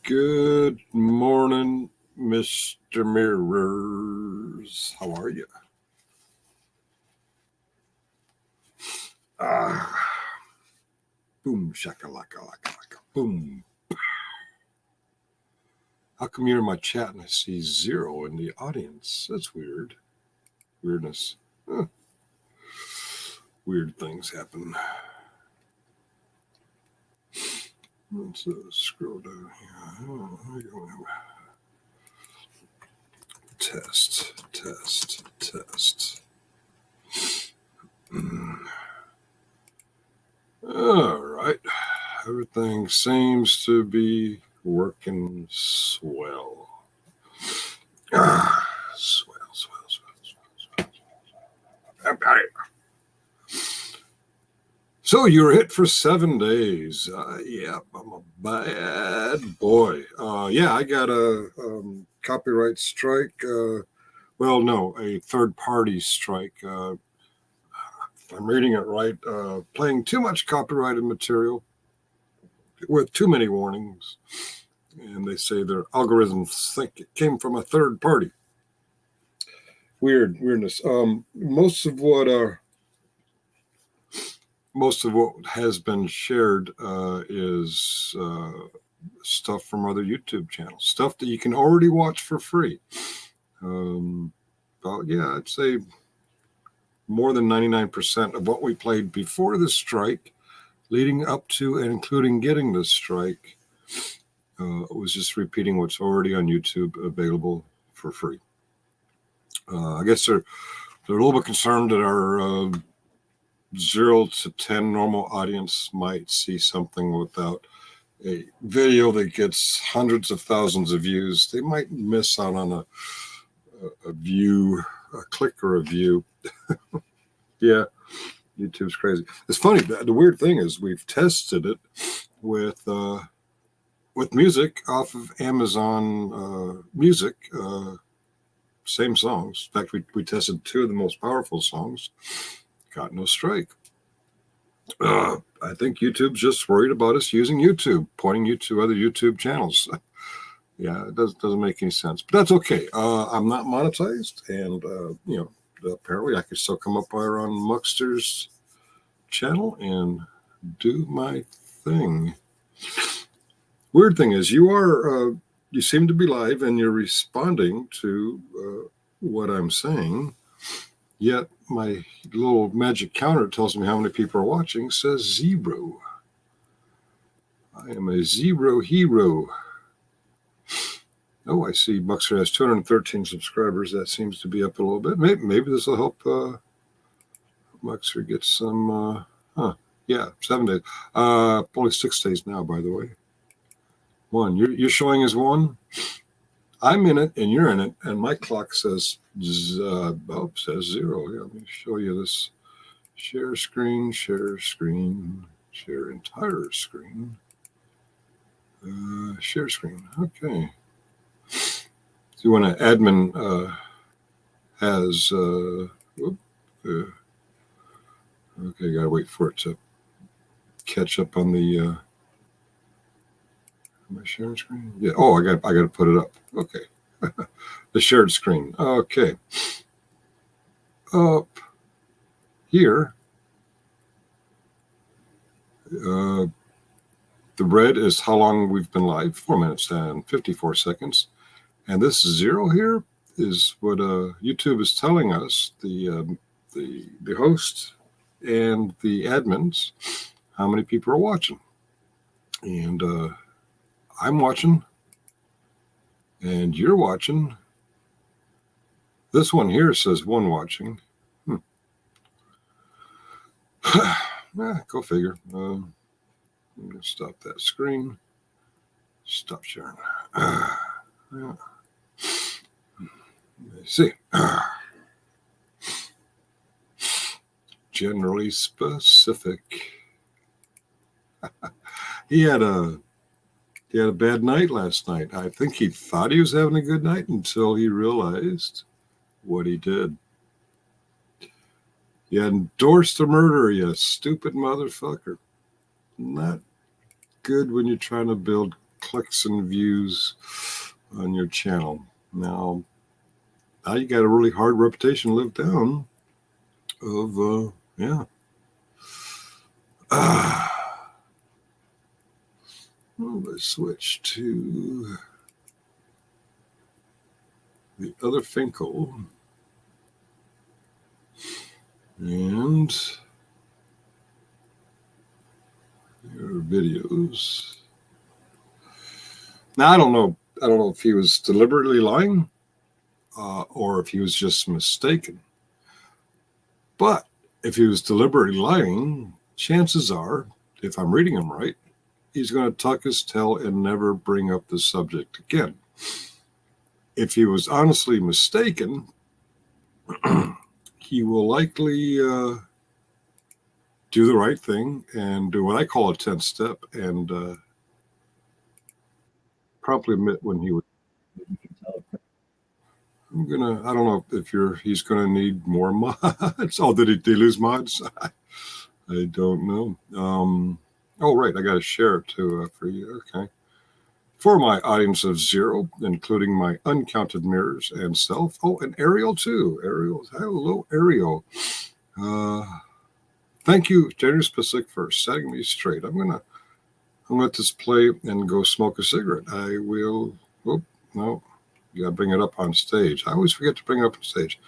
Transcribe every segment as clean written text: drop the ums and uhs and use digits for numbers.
Good morning, Mr. Mirrors. How are you? Boom, shakalaka, laka, laka, boom. How come you're in my chat and I see 0 in the audience? That's weird. Weirdness. Weird things happen. Let's scroll down here. Test. All right. Everything seems to be working swell. Swell. So you were hit for 7 days. Yeah, I'm a bad boy. I got a copyright strike. A third-party strike. If I'm reading it right, playing too much copyrighted material with too many warnings. And they say their algorithms think it came from a third party. Weirdness. Most of what has been shared is stuff from other YouTube channels, stuff that you can already watch for free. I'd say more than 99% of what we played before the strike, leading up to and including getting the strike, was just repeating what's already on YouTube available for free. I guess they're a little bit concerned that our 0 to 10 normal audience might see something without a video that gets hundreds of thousands of views. They might miss out on a view, a click or a view. Yeah, YouTube's crazy. It's funny. The weird thing is we've tested it with music off of Amazon Music. Same songs. In fact, we tested 2 of the most powerful songs. Got no strike. I think YouTube's just worried about us using YouTube, pointing you to other YouTube channels. Yeah, it doesn't make any sense, but that's okay. I'm not monetized, and apparently I could still come up here on Muckster's channel and do my thing. Weird thing is, you seem to be live and you're responding to what I'm saying. Yet my little magic counter tells me how many people are watching, says 0. I am a 0 hero. Oh, I see Muckster has 213 subscribers. That seems to be up a little bit. Maybe this will help Muckster get some, 7 days. Only 6 days now, by the way. 1. You're showing as 1. I'm in it and you're in it, and my clock says 0. Yeah, let me show you this. Share screen, share entire screen. Share screen. Okay. So when an admin has okay, gotta wait for it to catch up on the am I sharing screen? Yeah. Oh, I got to put it up. Okay. The shared screen. Okay. Up here, the red is how long we've been live, 4 minutes and 54 seconds. And this 0 here is what YouTube is telling us, the host and the admins, how many people are watching. And I'm watching, and you're watching. This one here says 1 watching. Go figure. I'm going to stop that screen. Stop sharing. Let's see. Generally specific. He had a bad night last night. I think he thought he was having a good night until he realized what he did. You endorsed a murder, you stupid motherfucker. Not good when you're trying to build clicks and views on your channel. Now you got a really hard reputation to live down of, yeah. Let's switch to the other Finkel. And your videos. Now, I don't know if he was deliberately lying or if he was just mistaken. But if he was deliberately lying, chances are, if I'm reading him right, he's going to tuck his tail and never bring up the subject again. If he was honestly mistaken, he will likely do the right thing and do what I call a 10th step and promptly admit when he would. I don't know if he's gonna need more mods. Oh, did he lose mods? I don't know. Oh, right, I gotta share it too for you. Okay. For my audience of 0, including my uncounted mirrors and self. Oh, and Ariel too. Ariel, hello, Ariel. Thank you, January Specific, for setting me straight. I'm gonna let this play and go smoke a cigarette. I will. Oh no. You got to bring it up on stage. I always forget to bring it up on stage.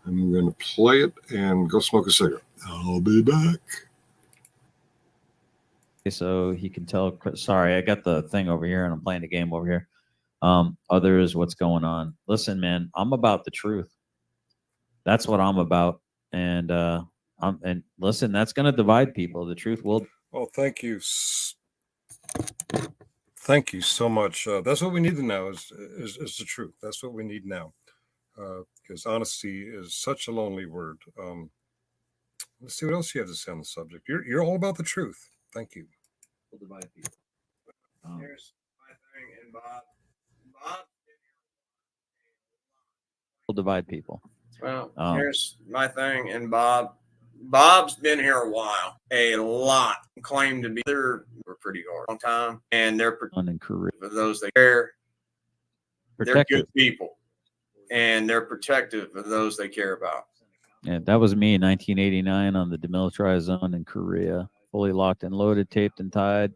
I'm going to play it and go smoke a cigarette. I'll be back. So he can tell. Sorry, I got the thing over here and I'm playing the game over here. Others, what's going on? Listen, man, I'm about the truth. That's what I'm about. And and listen, that's going to divide people. The truth will. Oh, thank you. Thank you so much. That's what we need to know is the truth. That's what we need now. Because honesty is such a lonely word. Let's see what else you have to say on the subject. You're all about the truth. Thank you. Will divide people. Here's my thing, and Bob. Will divide people. Well, here's my thing, and Bob's been here a while, a lot. Claim to be we're pretty hard, long time, and they're in Korea. for those they care. Protective. They're good people, and they're protective of those they care about. Yeah, that was me in 1989 on the demilitarized zone in Korea, fully locked and loaded, taped and tied,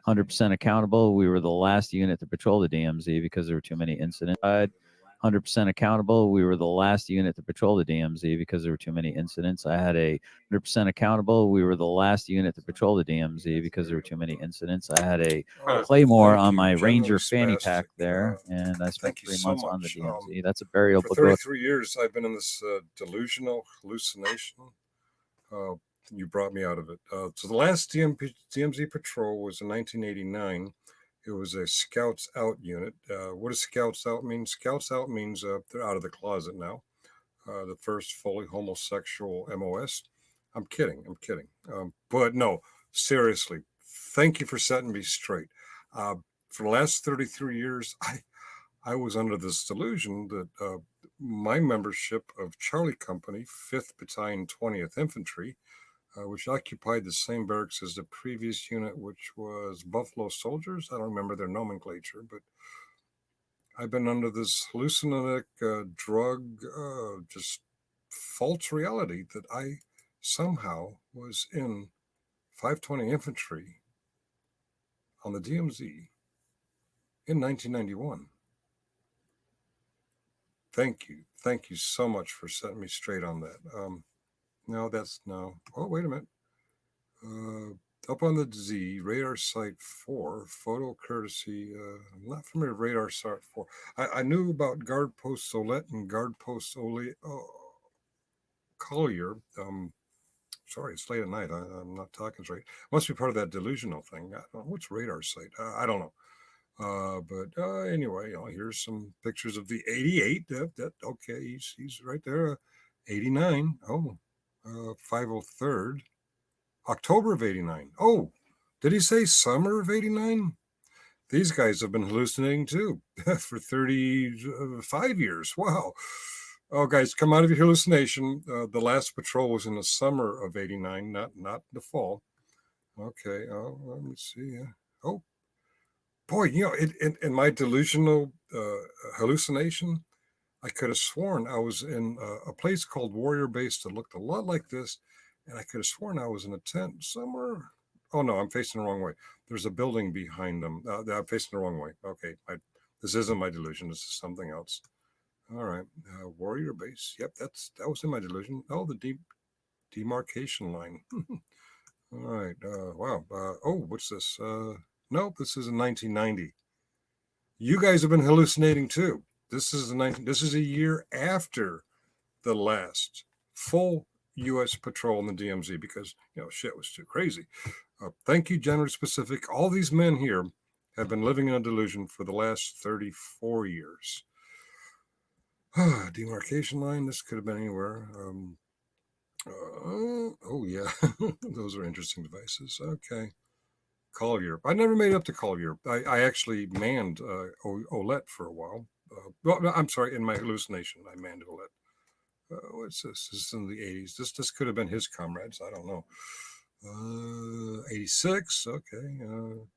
100% accountable. We were the last unit to patrol the DMZ because there were too many incidents. 100% accountable. We were the last unit to patrol the DMZ because there were too many incidents. I had a 100% accountable. We were the last unit to patrol the DMZ because there were too many incidents. I had a Claymore on my Ranger fanny pack there, and I spent 3 months on the DMZ. That's a burial. For 33 years, I've been in this delusional hallucination. You brought me out of it. So the last DMZ patrol was in 1989. It was a Scouts Out unit. What does Scouts Out mean? Scouts Out means they're out of the closet now. The first fully homosexual MOS. I'm kidding. But no, seriously, thank you for setting me straight. For the last 33 years, I was under this delusion that my membership of Charlie Company, 5th Battalion, 20th Infantry, which occupied the same barracks as the previous unit, which was Buffalo Soldiers. I don't remember their nomenclature, but I've been under this hallucinogenic drug, just false reality that I somehow was in 520 Infantry on the DMZ in 1991. Thank you so much for setting me straight on that. No. Oh, wait a minute. Up on the Z, radar site 4, photo courtesy. I'm not familiar with radar site 4. I knew about guard post Solette and guard post Collier. Sorry, it's late at night. I'm not talking straight. Must be part of that delusional thing. What's radar site? I don't know. But anyway, here's some pictures of the 88. Okay, he's right there. 89. Oh, 503rd. October of 89. Oh, did he say summer of 89? These guys have been hallucinating too for 35 years. Wow. Oh, guys, come out of your hallucination. The last patrol was in the summer of 89, not the fall. Okay. Oh, let me see. Oh, boy, in my delusional hallucination, I could have sworn I was in a place called Warrior Base that looked a lot like this, and I could have sworn I was in a tent somewhere. Oh no, I'm facing the wrong way. There's a building behind them. I'm facing the wrong way. Okay, this isn't my delusion. This is something else. All right, Warrior Base. Yep, that was in my delusion. Oh, the demarcation line. All right. Wow. Oh, what's this? Nope, this is in 1990. You guys have been hallucinating too. This is a year after the last full U.S. patrol in the DMZ because shit was too crazy. Thank you, General Specific. All these men here have been living in a delusion for the last 34 years. Demarcation line. This could have been anywhere. Oh yeah, those are interesting devices. Okay. Call of Europe. I never made it up to Call of Europe. I actually manned OLED for a while. Well, no, I'm sorry, in my hallucination, I manned OLED. What's this? This is in the 80s. This could have been his comrades. I don't know. 86. Okay.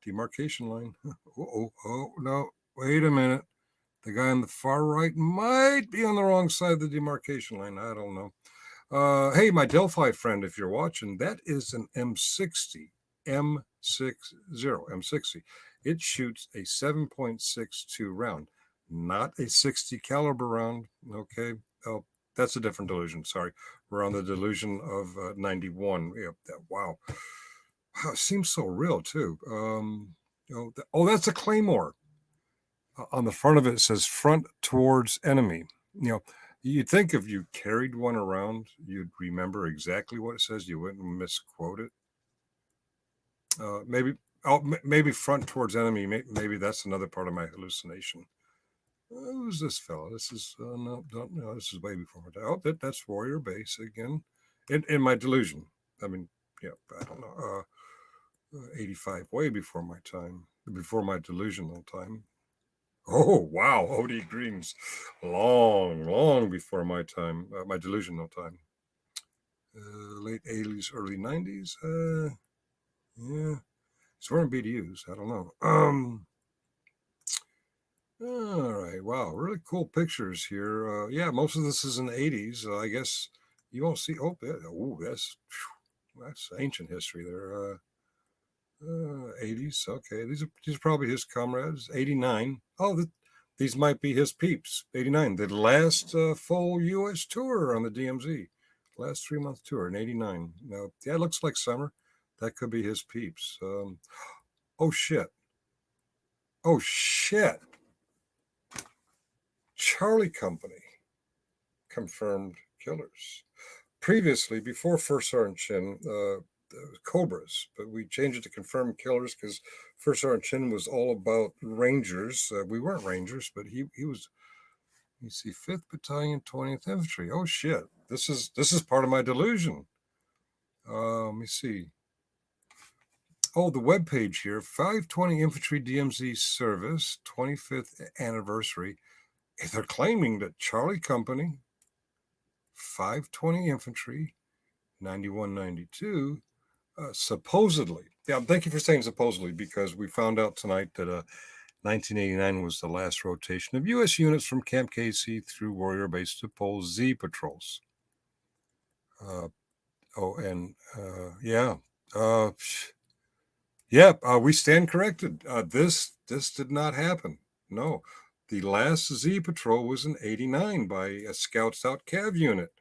Demarcation line. Oh, no. Wait a minute. The guy on the far right might be on the wrong side of the demarcation line. I don't know. Hey, my Delphi friend, if you're watching, that is an M60. M60. It shoots a 7.62 round, not a 60 caliber round. Okay. Oh, that's a different delusion. Sorry. We're on the delusion of 91. Yeah, wow. Wow, it seems so real too. That's a Claymore. On the front of it, it says front towards enemy. You'd think if you carried one around, you'd remember exactly what it says. You wouldn't misquote it. Maybe front towards enemy. Maybe that's another part of my hallucination. Who's this fellow? This is no. This is way before my time. Oh, that's Warrior Base again, in my delusion. I mean, yeah, I don't know. 85, way before my time, before my delusional time. Oh wow, OD Greens, long before my time, my delusional time. Late 80s, early 90s. Yeah. It's wearing BDUs. I don't know. All right. Wow. Really cool pictures here. Yeah, most of this is in the 80s. I guess you won't see. Oh, that's ancient history there. 80s. Okay. These are probably his comrades. 89. Oh, these might be his peeps. 89. The last full U.S. tour on the DMZ. Last 3-month tour in 89. Now, yeah, it looks like summer. That could be his peeps. Oh, shit. Charlie Company confirmed killers. Previously, before First Sergeant Chin, Cobras, but we changed it to confirmed killers because First Sergeant Chin was all about Rangers. We weren't Rangers, but he was. You see, 5th Battalion, 20th Infantry. Oh shit! This is part of my delusion. Let me see. Oh, the webpage here, 520 Infantry DMZ Service, 25th anniversary. They're claiming that Charlie Company, 520 Infantry, 91-92, supposedly. Yeah, thank you for saying supposedly, because we found out tonight that 1989 was the last rotation of U.S. units from Camp Casey through Warrior Base to Pole Z patrols. We stand corrected. This did not happen. No, the last Z patrol was in 89 by a Scouts Out Cav unit.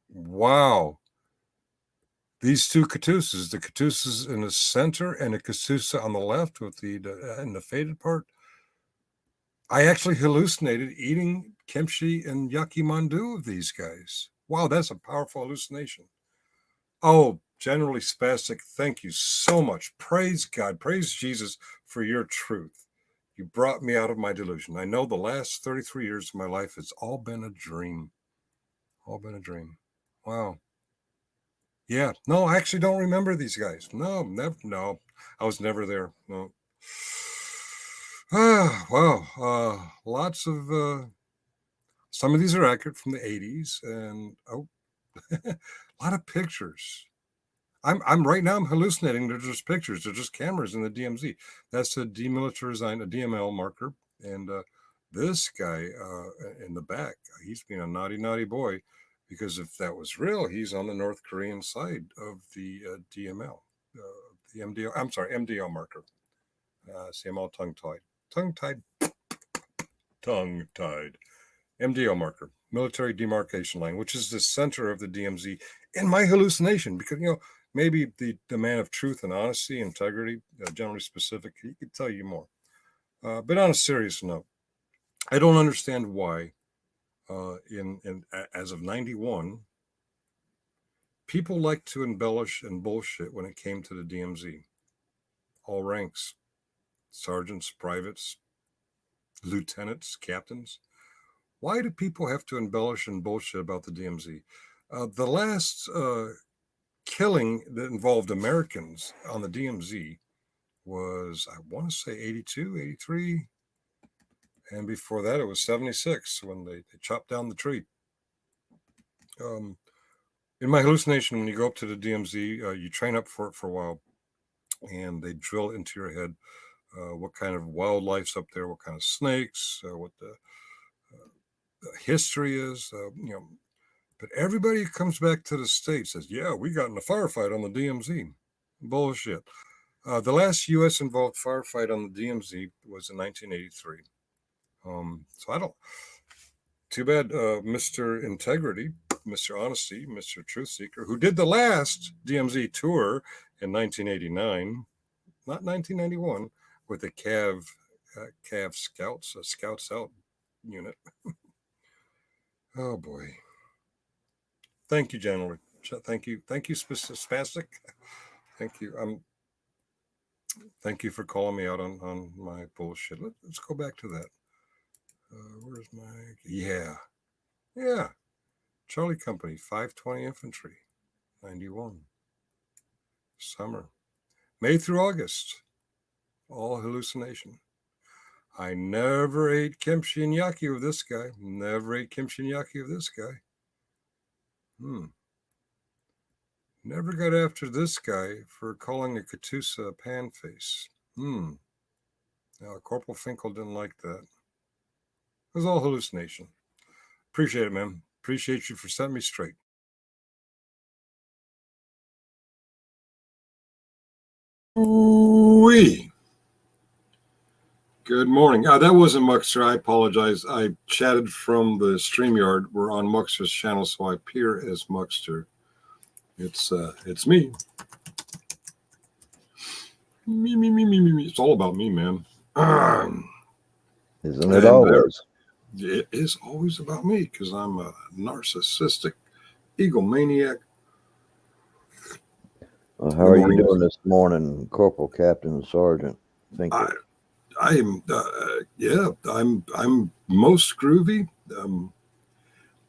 Wow. These two Katuses, the Katuses in the center and a Katusa on the left with the in the faded part. I actually hallucinated eating kimchi and yakimandu of these guys. Wow, that's a powerful hallucination. Oh, Generally Spastic, thank you so much. Praise God, praise Jesus for your truth. You brought me out of my delusion. I know the last 33 years of my life has all been a dream. All been a dream. Wow. Yeah. No, I actually don't remember these guys. No, never. No, I was never there. No. Wow. Lots of. Some of these are accurate from the 80s, and a lot of pictures. I'm right now. I'm hallucinating. They're just pictures. They're just cameras in the DMZ. That's a demilitarized, a DML marker. And this guy in the back, he's being a naughty boy, because if that was real, he's on the North Korean side of the DML, the MDL. I'm sorry, MDL marker. See, I'm all tongue-tied. MDL marker, military demarcation line, which is the center of the DMZ. In my hallucination, because maybe the man of truth and honesty, integrity, generally specific, he could tell you more. But on a serious note, I don't understand why, as of 91, people like to embellish and bullshit when it came to the DMZ. All ranks, sergeants, privates, lieutenants, captains. Why do people have to embellish and bullshit about the DMZ? The last killing that involved Americans on the DMZ was, I want to say, 82, 83. And before that, it was 76 when they chopped down the tree. In my hallucination, when you go up to the DMZ, you train up for it for a while, and they drill into your head what kind of wildlife's up there, what kind of snakes, what the history is, But everybody who comes back to the States says, yeah, we got in a firefight on the DMZ. Bullshit. The last U.S. involved firefight on the DMZ was in 1983. So I don't. Too bad, Mr. Integrity, Mr. Honesty, Mr. Truth Seeker, who did the last DMZ tour in 1989, not 1991, with the Cav Scouts Out unit. Oh boy. Thank you, gentlemen. Thank you, Spastic. Thank you. Thank you for calling me out on my bullshit. Let's go back to that. Where's my? Yeah. Charlie Company, 520 Infantry, 91. Summer, May through August, all hallucination. I never ate kimchi and yaki with this guy. Never got after this guy for calling a Katusa a pan face. Now, Corporal Finkel didn't like that. It was all hallucination. Appreciate it, man. Appreciate you for setting me straight. Ooh-wee. Good morning. That wasn't Muckster. I apologize. I chatted from the StreamYard. We're on Muckster's channel, so I appear as Muckster. It's me. Me. It's all about me, man. Isn't it always? It is always about me because I'm a narcissistic egomaniac. Well, how are you doing this morning, Corporal, Captain, and Sergeant? I'm most groovy.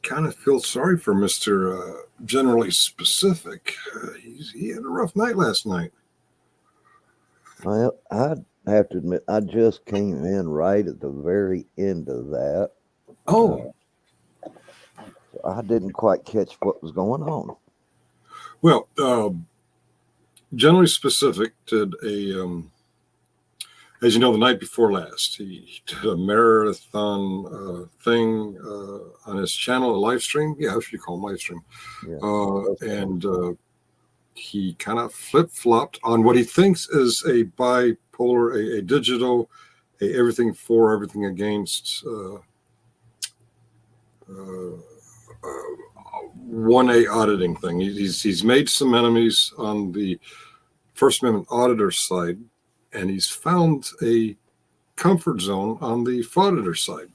Kind of feel sorry for Mr. Generally Specific. He had a rough night last night. Well, I have to admit, I just came in right at the very end of that. Oh. So I didn't quite catch what was going on. Well, Generally Specific did a, as you know, the night before last, he did a marathon thing on his channel, a live stream. Yeah, how should you call him, live stream? Yeah. And he kind of flip-flopped on what he thinks is a bipolar, a digital, a everything for, everything against 1A auditing thing. He's made some enemies on the First Amendment auditor side, and he's found a comfort zone on the frauditor side.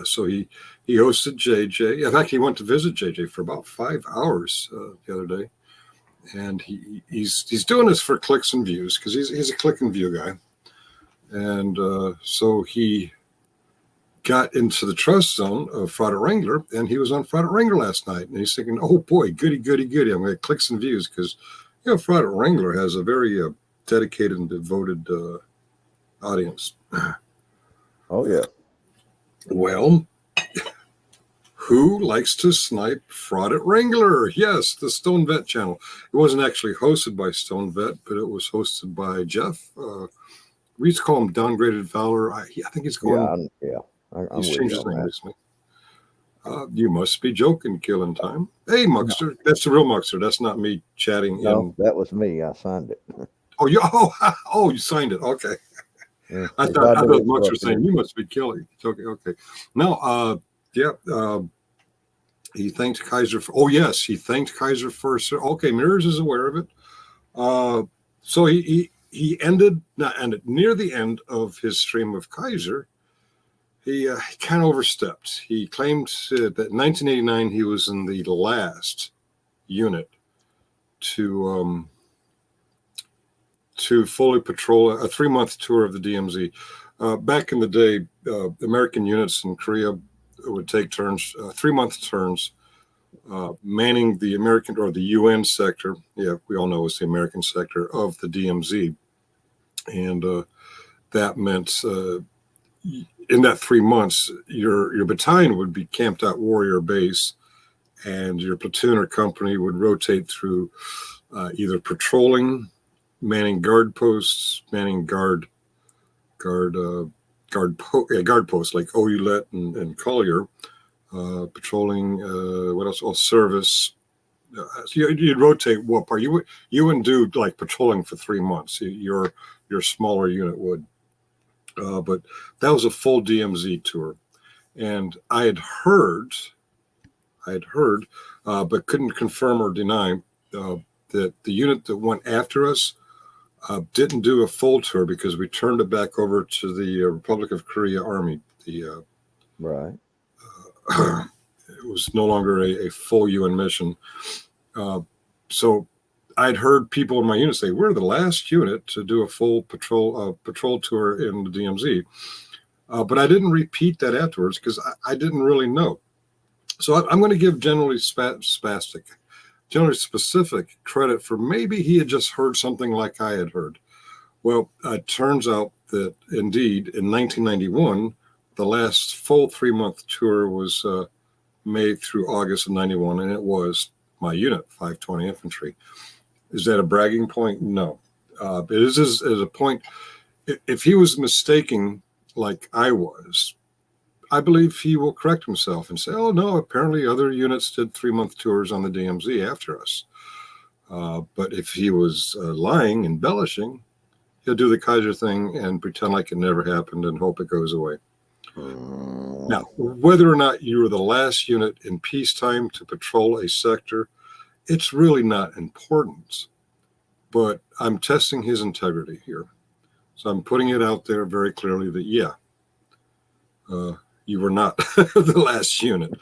So he hosted JJ. In fact, he went to visit JJ for about 5 hours the other day. And he's doing this for clicks and views because he's a click and view guy. And so he got into the trust zone of Fraud Wrangler, and he was on Fraud Wrangler last night. And he's thinking, oh boy, goody. I'm going to get clicks and views because, Fraud Wrangler has a very dedicated and devoted audience. Oh, yeah. Well, Who likes to snipe fraud at Wrangler? Yes, the Stone Vet channel. It wasn't actually hosted by Stone Vet, but it was hosted by Jeff. We used to call him Downgraded Valor. I think he's going. I'm He's with changed you his on name that. recently. You must be joking, Killing Time. Hey, Muckster. That's the real Muckster. That's not me chatting No, in. that was me. I signed it. Oh, you signed it. Okay. Yeah, I if thought do, it's Muckster up was saying here. you must be killing. Okay. No, he thanked Kaiser for. Oh yes, he thanked Kaiser for. Okay, Mirrors is aware of it. So he ended near the end of his stream of Kaiser. He kind of overstepped. He claimed that in 1989 he was in the last unit to fully patrol a 3-month tour of the DMZ. Back in the day, American units in Korea would take turns, 3-month turns, manning the American or the UN sector. Yeah, we all know it's the American sector of the DMZ. And that meant in that 3 months, your battalion would be camped at Warrior Base, and your platoon or company would rotate through either patrolling, manning guard posts, manning guard posts like Oulet and Collier, patrolling. What else? Oh, service. So you'd rotate what part? You wouldn't do like patrolling for 3 months. Your smaller unit would. But that was a full DMZ tour, and I had heard, but couldn't confirm or deny that the unit that went after us didn't do a full tour because we turned it back over to the Republic of Korea Army. Right. It was no longer a full UN mission. So I'd heard people in my unit say, we're the last unit to do a full patrol tour in the DMZ. But I didn't repeat that afterwards because I didn't really know. So I'm going to give generally specific credit for maybe he had just heard something like I had heard. Well, it turns out that indeed in 1991, the last full 3-month tour was May through August of 91, and it was my unit, 520 Infantry. Is that a bragging point? No. It is a point. If he was mistaken like I was, I believe he will correct himself and say, oh, no, apparently other units did 3-month tours on the DMZ after us. But if he was lying, embellishing, he'll do the Kaiser thing and pretend like it never happened and hope it goes away. Now, whether or not you were the last unit in peacetime to patrol a sector, it's really not important. But I'm testing his integrity here. So I'm putting it out there very clearly that, yeah, you were not the last unit.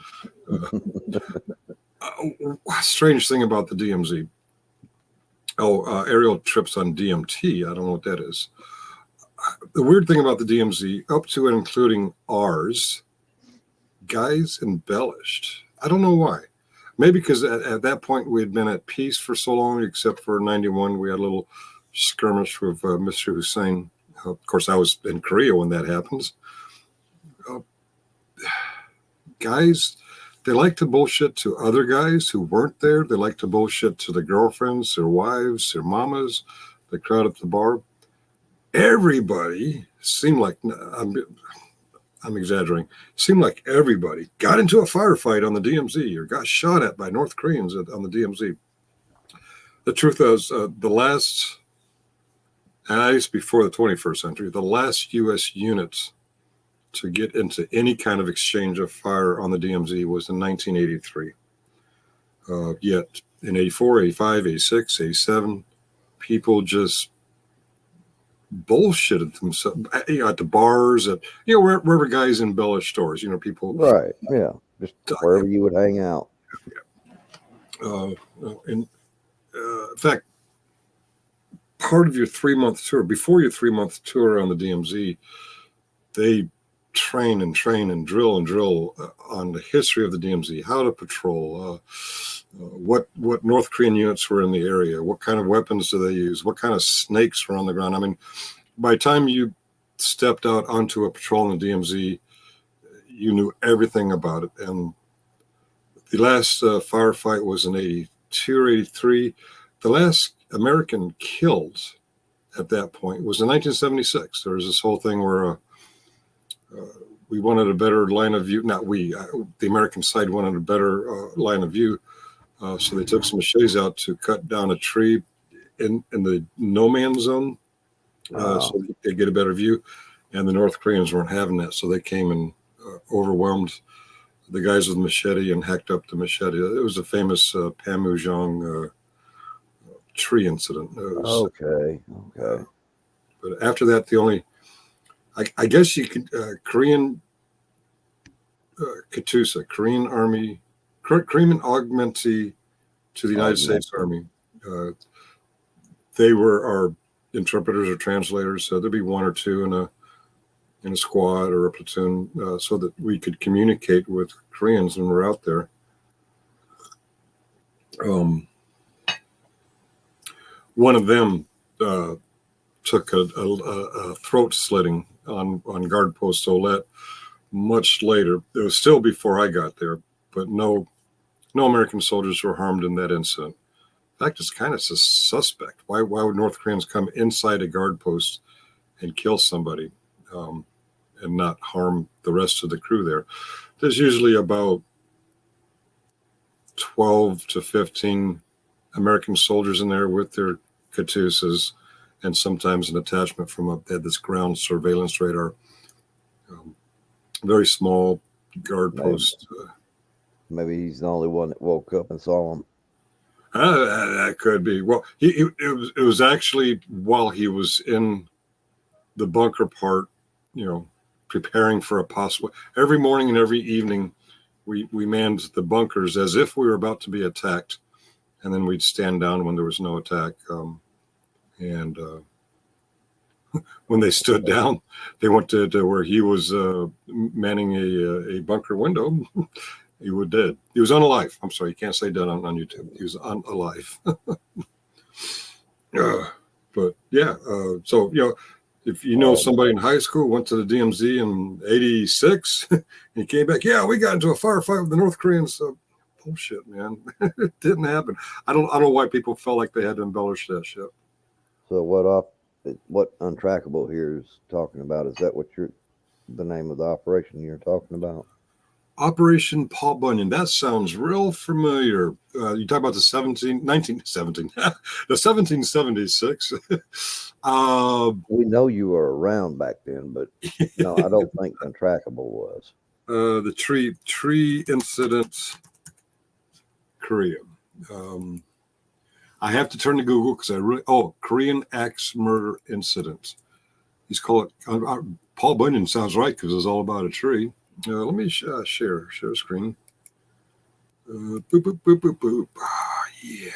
Strange thing about the DMZ. Aerial trips on DMT. I don't know what that is. The weird thing about the DMZ, up to and including ours, guys embellished. I don't know why. Maybe because at that point we had been at peace for so long, except for 91. We had a little skirmish with Mr. Hussein. Of course, I was in Korea when that happens. Guys, they like to bullshit to other guys who weren't there. They like to bullshit to their girlfriends, their wives, their mamas, the crowd at the bar. Everybody seemed like, I'm exaggerating, seemed like everybody got into a firefight on the DMZ or got shot at by North Koreans on the DMZ. The truth is, the last, and at least before the 21st century, the last U.S. units to get into any kind of exchange of fire on the DMZ was in 1983. Yet in 84, 85, 86, 87, people just bullshitted themselves, at the bars, at wherever guys embellish stores, people. Right. Yeah. Just wherever you would hang out. In fact, part of your 3-month tour, before your 3-month tour on the DMZ, they train and drill on the history of the DMZ, how to patrol, what North Korean units were in the area, what kind of weapons do they use, what kind of snakes were on the ground. I mean, by the time you stepped out onto a patrol in the DMZ, you knew everything about it. And the last firefight was in 82 or 83. The last American killed at that point was in 1976. There was this whole thing where we wanted a better line of view. Not we, the American side wanted a better line of view. So they took some machetes out to cut down a tree in the no man's zone, so they could get a better view. And the North Koreans weren't having that, so they came and overwhelmed the guys with machete and hacked up the machete. It was a famous Panmunjom tree incident. Okay. But after that, the only, I guess you could, Korean Katyusha, Korean Army, Korean augmentee to the United States Army. They were our interpreters or translators. So there'd be one or two in a squad or a platoon, so that we could communicate with Koreans when we're out there. One of them took a throat slitting on guard post Olette much later. It was still before I got there, but no American soldiers were harmed in that incident. In fact, it's kind of suspect. Why would North Koreans come inside a guard post and kill somebody and not harm the rest of the crew there? There's usually about 12 to 15 American soldiers in there with their Katyushas, and sometimes an attachment from up there, this ground surveillance radar. Very small guard post. Maybe he's the only one that woke up and saw him. That could be. Well, it was actually while he was in the bunker part, preparing for a possible. Every morning and every evening, we manned the bunkers as if we were about to be attacked, and then we'd stand down when there was no attack. And when they stood down, they went to where he was manning a bunker window. He was dead. He was unalive. I'm sorry, you can't say dead on YouTube. He was unalive. But yeah, so if somebody in high school went to the DMZ in '86 and he came back, yeah, we got into a firefight with the North Koreans. Bullshit, man. It didn't happen. I don't know why people felt like they had to embellish that shit. So what Untrackable here is talking about? Is that what the name of the operation you're talking about? Operation Paul Bunyan. That sounds real familiar. You talk about the 1776. We know you were around back then, but no, I don't think Untrackable was. The tree incident, Korea. I have to turn to Google because Korean axe murder incident. He's called it. Paul Bunyan sounds right because it's all about a tree. Let me share screen. Boop, boop, boop, boop, boop. Yeah.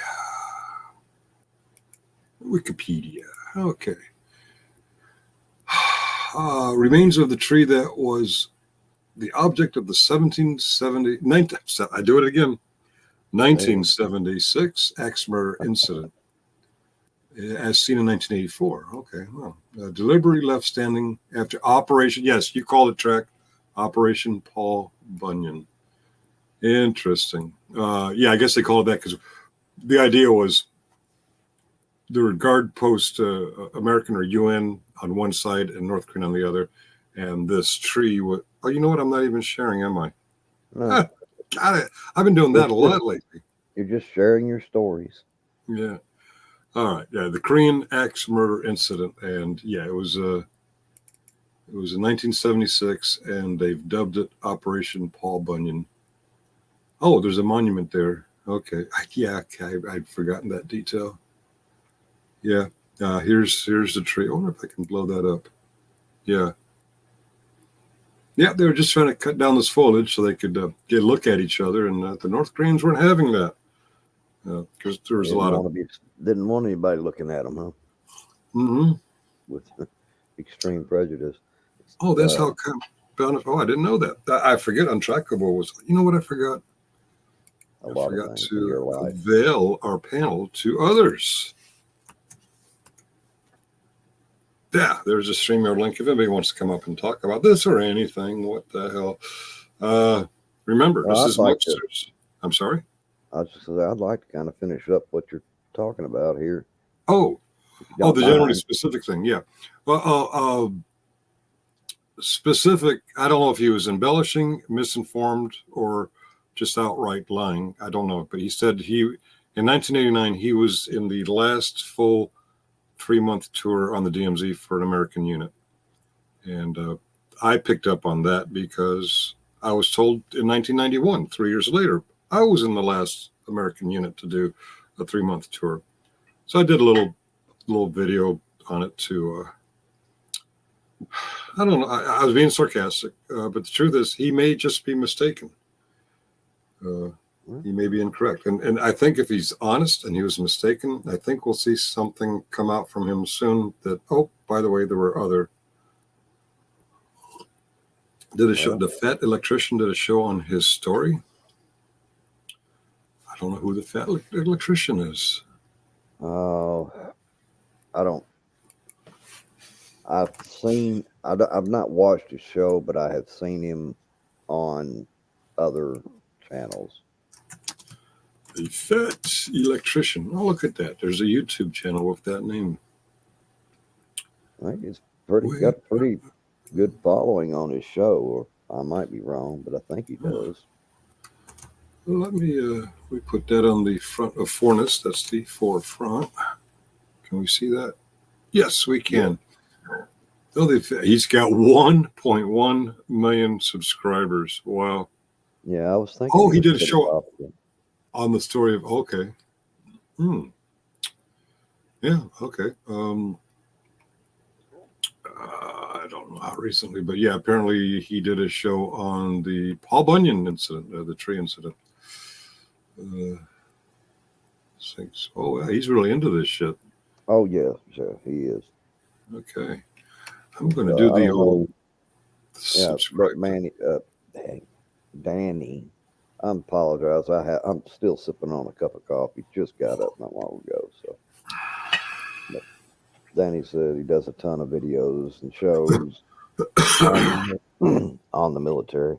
Wikipedia. Okay. Remains of the tree that was the object of the 1976 axe murder incident, as seen in 1984. Okay. Well, deliberately left standing after Operation. Yes, you called it, Track. Operation Paul Bunyan. Interesting. I guess they call it that because the idea was there were guard post American or UN on one side and North Korean on the other, and this tree was. Oh, you know what? I'm not even sharing, am I? No. Got it. I've been doing that a lot lately. You're just sharing your stories. Yeah. All right. Yeah, the Korean axe murder incident, and it was in 1976, and they've dubbed it Operation Paul Bunyan. Oh, there's a monument there. Okay. I'd forgotten that detail. Yeah. Here's the tree. I wonder if I can blow that up. Yeah. Yeah, they were just trying to cut down this foliage so they could get a look at each other, and the North Koreans weren't having that because there was a lot of didn't want anybody looking at them, huh? Mm-hmm. With extreme prejudice. Oh, that's how come. Oh, I didn't know that. I forget. Untrackable was. You know what I forgot? I forgot to avail our panel to others. Yeah, there's a StreamYard link if anybody wants to come up and talk about this or anything. What the hell? Remember, this is Mucksters. I'm sorry. I was just saying, I'd like to kind of finish up what you're talking about here. Oh, If you oh, don't the generally mind. specific thing. Yeah. Well, specific. I don't know if he was embellishing, misinformed, or just outright lying. I don't know. But he said in 1989 he was in the last full 3-month tour on the DMZ for an American unit, and I picked up on that because I was told in 1991, 3 years later, I was in the last American unit to do a 3-month tour. So I did a little video on it to. I don't know. I was being sarcastic, but the truth is, he may just be mistaken. He may be incorrect, and I think if he's honest and he was mistaken, I think we'll see something come out from him soon. That by the way, there were other. Did a show? The fat electrician did a show on his story. I don't know who the fat electrician is. Oh, I don't. I've not watched his show, but I have seen him on other channels. The fat electrician. Oh, look at that. There's a YouTube channel with that name. I think he's got a pretty good following on his show, or I might be wrong, but I think he does. Let me we put that on the front of Forness. That's the forefront. Can we see that? Yes, we can. Oh, he's got 1.1 million subscribers. Wow. Yeah, I was thinking. Oh, he did a show on the story of. Okay. Yeah. Okay. I don't know how recently, but yeah, apparently he did a show on the Paul Bunyan incident, the tree incident. Oh, he's really into this shit. Oh yeah, sure, he is. Okay, I'm going to do the old. Yeah, but Manny, Danny, I apologize. I'm still sipping on a cup of coffee. Just got up not long ago, so. But Danny said he does a ton of videos and shows on the military.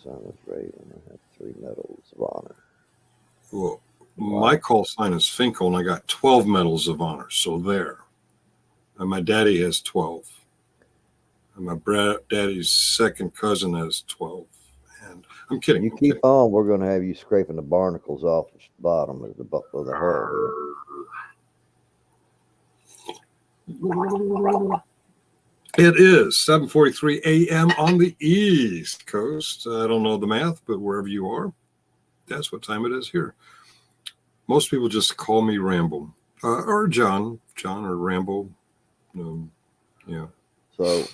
Son is great, and I have 3 medals of honor. Well, my call sign is Finkel, and I got 12 medals of honor. So there. And my daddy has 12. And my daddy's second cousin has 12. And I'm kidding. You keep on, we're going to have you scraping the barnacles off the bottom of the hull. It is 7:43 a.m. on the East Coast. I don't know the math, but wherever you are, that's what time it is here. Most people just call me Rambo, or John or Rambo. Yeah. So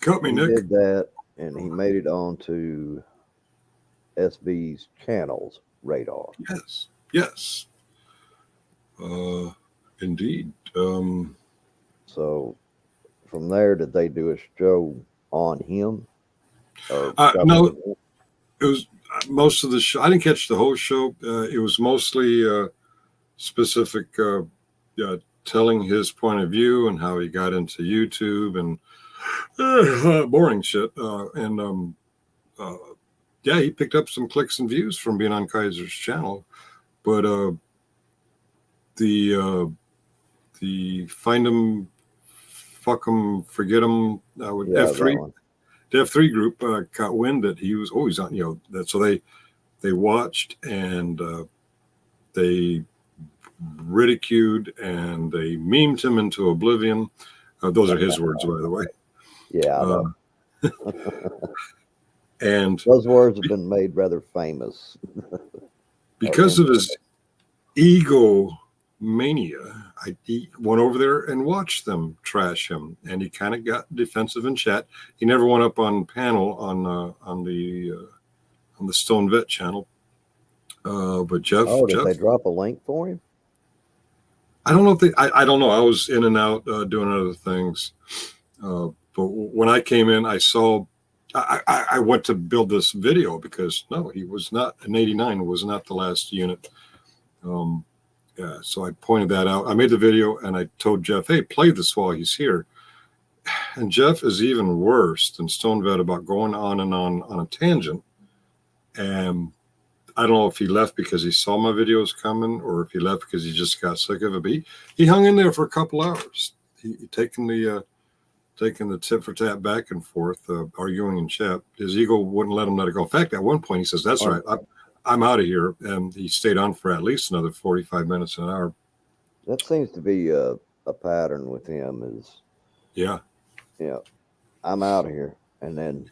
cut me, Nick. He did that, and he made it onto SB's channel's radar. Yes. Indeed. So from there, did they do a show on him? No, it was most of the show. I didn't catch the whole show. It was mostly specific, telling his point of view and how he got into YouTube and boring shit. Yeah, he picked up some clicks and views from being on Kaiser's channel, but the find him, fuck him, forget him. The F3 group got wind that he was always on. So they watched and they ridiculed and they memed him into oblivion. Those are his words, by the way. Yeah. And those words have been made rather famous. Because of his ego mania, I went over there and watched them trash him, and he kind of got defensive in chat. He never went up on panel on the Stone Vet channel. But Jeff, did they drop a link for him? I don't know if I don't know. I was in and out doing other things. But when I came in, I saw. I went to build this video because no, he was not in '89. Was not the last unit. So I pointed that out. I made the video and I told Jeff, "Hey, play this while he's here." and Jeff is even worse than Stonevet about going on and on a tangent. And I don't know if he left because he saw my videos coming or if he left because he just got sick of it. But he hung in there for a couple hours. He taking the tit for tat back and forth, arguing in chat. His ego wouldn't let him let it go. In fact, at one point he says, "That's right, I'm out of here," and he stayed on for at least another 45 minutes, an hour. That seems to be a pattern with him. Is Yeah. I'm out of here, and then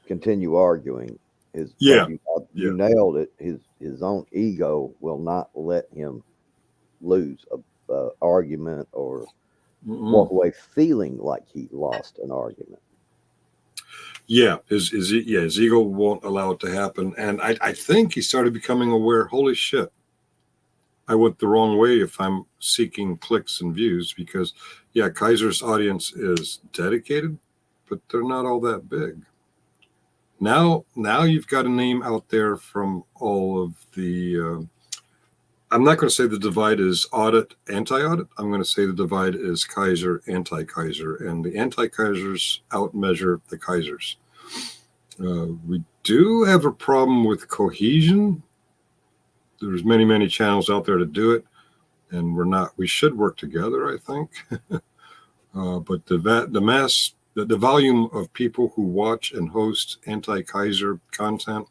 continue arguing. Yeah. You nailed it. His own ego will not let him lose a argument or walk away feeling like he lost an argument. Yeah, his ego won't allow it to happen, and I think he started becoming aware. Holy shit, I went the wrong way if I'm seeking clicks and views, because yeah, Kaiser's audience is dedicated, but they're not all that big. Now you've got a name out there from all of the. I'm not going to say the divide is audit, anti-audit. I'm going to say the divide is Kaiser, anti-Kaiser, and the anti-Kaisers outmeasure the Kaisers. We do have a problem with cohesion. There's many channels out there to do it, and we should work together, I think. But the volume of people who watch and host anti-Kaiser content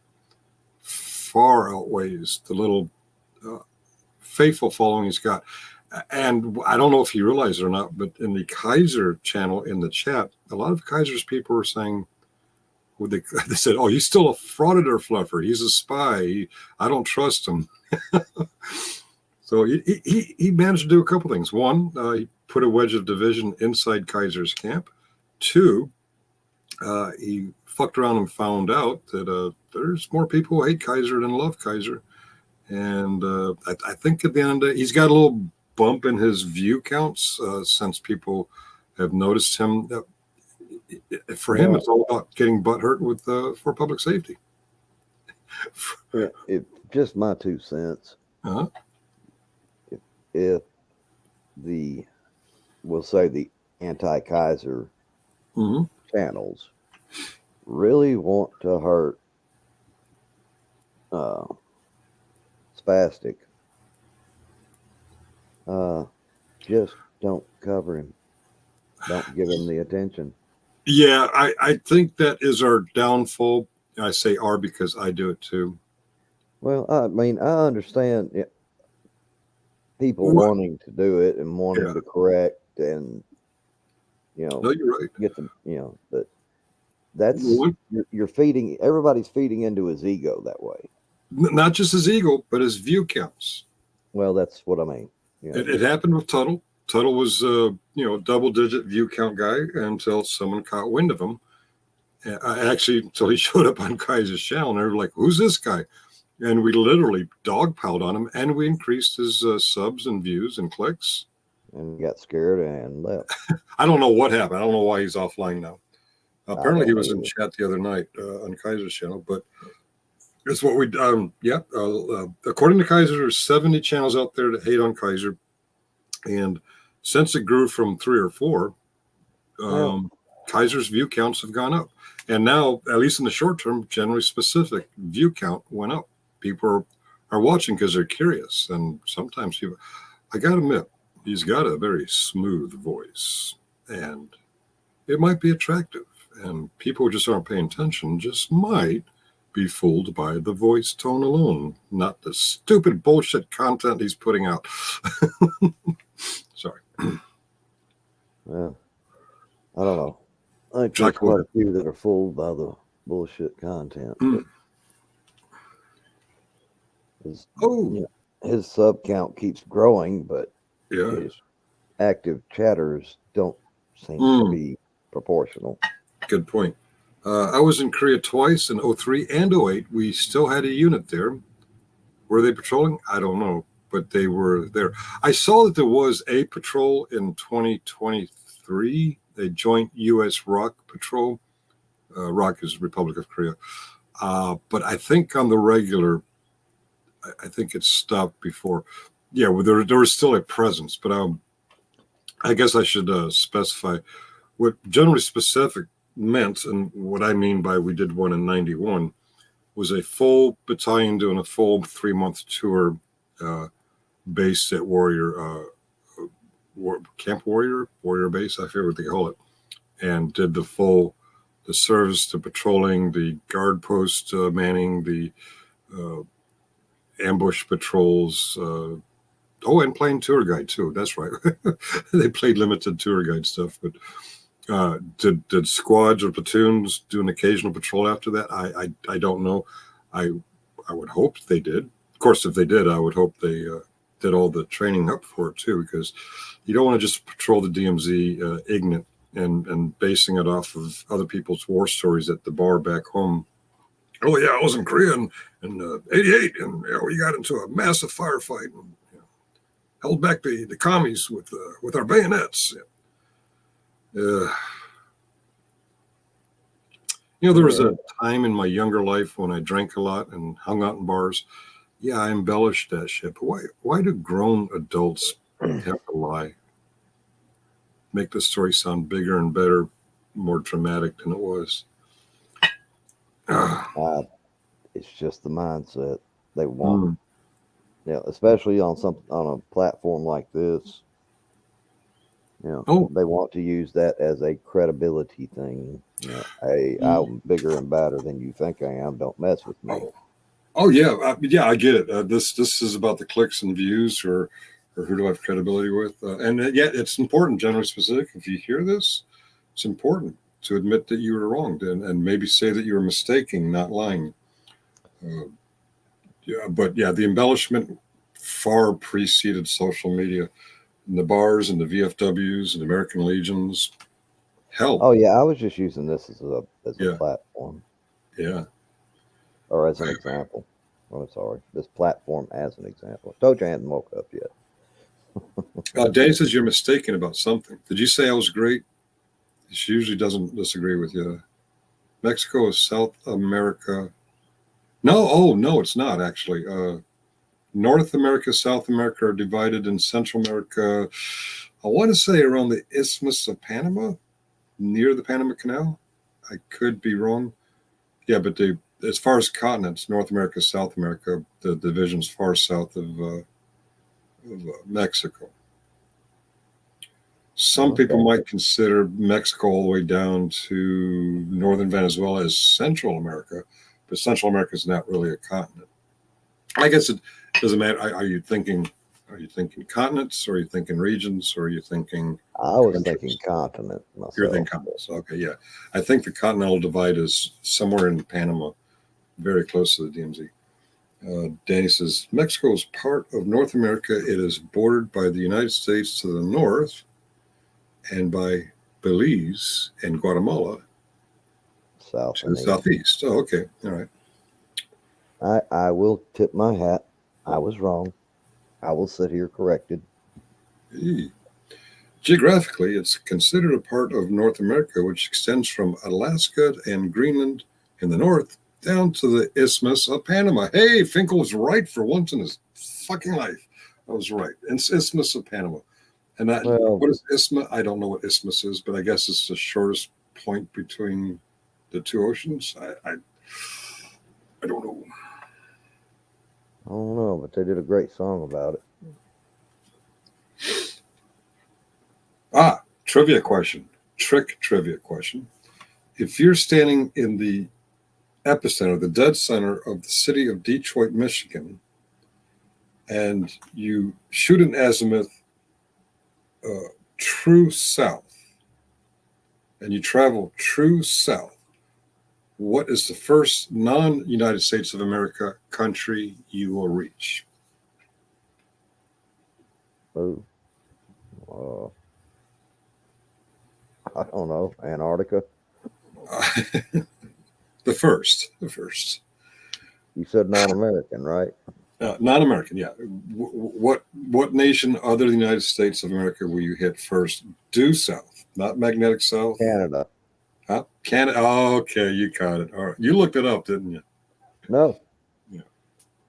far outweighs the little faithful following he's got. And I don't know if he realized it or not, but in the Kaiser channel in the chat, a lot of Kaiser's people were saying, they said, "Oh, he's still a frauditor fluffer. He's a spy. I don't trust him." So he managed to do a couple things. One, he put a wedge of division inside Kaiser's camp. Two, he fucked around and found out that there's more people who hate Kaiser than love Kaiser. And I think at the end of the day, he's got a little bump in his view counts since people have noticed him. For him, it's all about getting butt hurt with for public safety. It just my 2 cents. Uh-huh. If we'll say the anti-Kaiser channels really want to hurt Spastic, just don't cover him. Don't give him the attention. Yeah, I think that is our downfall. I say "our" because I do it too. Well, I mean, I understand people wanting to do it and wanting to correct and, No, you're right. get them, but that's, you're feeding, everybody's feeding into his ego that way. Not just his ego, but his view counts. Well, that's what I mean. It happened with Tuttle. Tuttle was double-digit view count guy until someone caught wind of him. Until he showed up on Kaiser's channel, and they were like, "Who's this guy?" And we literally dogpiled on him, and we increased his subs and views and clicks. And got scared and left. I don't know what happened. I don't know why he's offline now. Apparently, he was in chat the other night on Kaiser's channel, but it's what we according to Kaiser, there's 70 channels out there that hate on Kaiser, and since it grew from 3 or 4, Kaiser's view counts have gone up, and now, at least in the short term, generally specific view count went up. People are watching because they're curious, and sometimes people. I gotta admit, he's got a very smooth voice, and it might be attractive, and people who just aren't paying attention just might be fooled by the voice tone alone, not the stupid bullshit content he's putting out. Sorry. Well, I don't know. I think there's quite a few that are fooled by the bullshit content. His sub count keeps growing, but his active chatters don't seem to be proportional. Good point. I was in Korea twice in 03 and 08. We still had a unit there. Were they patrolling? I don't know, but they were there. I saw that there was a patrol in 2023, a joint U.S. ROK patrol. ROK is Republic of Korea. But I think on the regular, I think it stopped before. Yeah, well, there was still a presence, but I guess I should specify. what generally specific meant, and what I mean by we did one in 91, was a full battalion doing a full 3-month tour based at Camp Warrior Base, I forget what they call it, and did the service, the patrolling, the guard post manning, the ambush patrols, and playing tour guide too. That's right. They played limited tour guide stuff, but did squads or platoons do an occasional patrol after that? I don't know. I would hope they did. Of course, if they did, I would hope they did all the training up for it too, because you don't want to just patrol the DMZ ignorant and basing it off of other people's war stories at the bar back home. Oh yeah, I was in Korea in 88, and we got into a massive firefight and held back the commies with our bayonets. There was a time in my younger life when I drank a lot and hung out in bars. Yeah, I embellished that shit. But why do grown adults have to lie? Make the story sound bigger and better, more dramatic than it was. It's just the mindset they want. Yeah, especially on a platform like this. They want to use that as a credibility thing. Hey, I'm bigger and badder than you think I am. Don't mess with me. Oh yeah, I get it. This is about the clicks and views, or who do I have credibility with? And yet, it's important, generally specific. If you hear this, it's important to admit that you were wronged and maybe say that you were mistaking, not lying. The embellishment far preceded social media. And the bars and the VFWs and American Legions. Hell. Oh yeah, I was just using this as a platform. Yeah. Or as an example. Oh, sorry. This platform as an example. I told you I hadn't woke up yet. Dave says you're mistaken about something. Did you say I was great? She usually doesn't disagree with you. Mexico is South America. No, it's not actually. North America, South America are divided in Central America. I want to say around the Isthmus of Panama, near the Panama Canal. I could be wrong. Yeah, but as far as continents, North America, South America, the division's far south of Mexico. Some people might consider Mexico all the way down to northern Venezuela as Central America, but Central America is not really a continent. I guess it doesn't matter. Are you thinking continents, or are you thinking regions, or are you thinking? I was thinking continent myself. You're thinking continents. Okay, yeah. I think the continental divide is somewhere in Panama, very close to the DMZ. Danny says Mexico is part of North America. It is bordered by the United States to the north, and by Belize and Guatemala to the southeast. Oh, okay, all right. I will tip my hat. I was wrong. I will sit here corrected. Geographically, it's considered a part of North America, which extends from Alaska and Greenland in the north down to the Isthmus of Panama. Hey, Finkel was right for once in his fucking life. I was right. It's Isthmus of Panama. And what is Isthmus? I don't know what Isthmus is, but I guess it's the shortest point between the two oceans. I don't know. I don't know, but they did a great song about it. Trivia question. Trick trivia question. If you're standing in the epicenter, the dead center of the city of Detroit, Michigan, and you shoot an azimuth true south, and you travel true south, what is the first non-United States of America country you will reach? I don't know. Antarctica? The first. You said non-American, right? Non-American, yeah. What nation other than the United States of America will you hit first? Due south, not magnetic south. Canada. Huh? Canada. Oh, okay, you caught it. All right, you looked it up, didn't you? No. Yeah.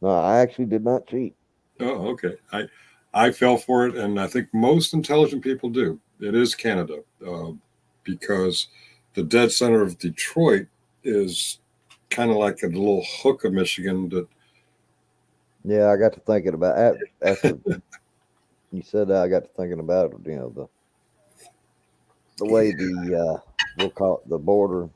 No, I actually did not cheat. Oh, okay. I fell for it, and I think most intelligent people do. It is Canada. because the dead center of Detroit is kind of like a little hook of Michigan that. Yeah, I got to thinking about after you said that. I got to thinking about the way we'll call it the border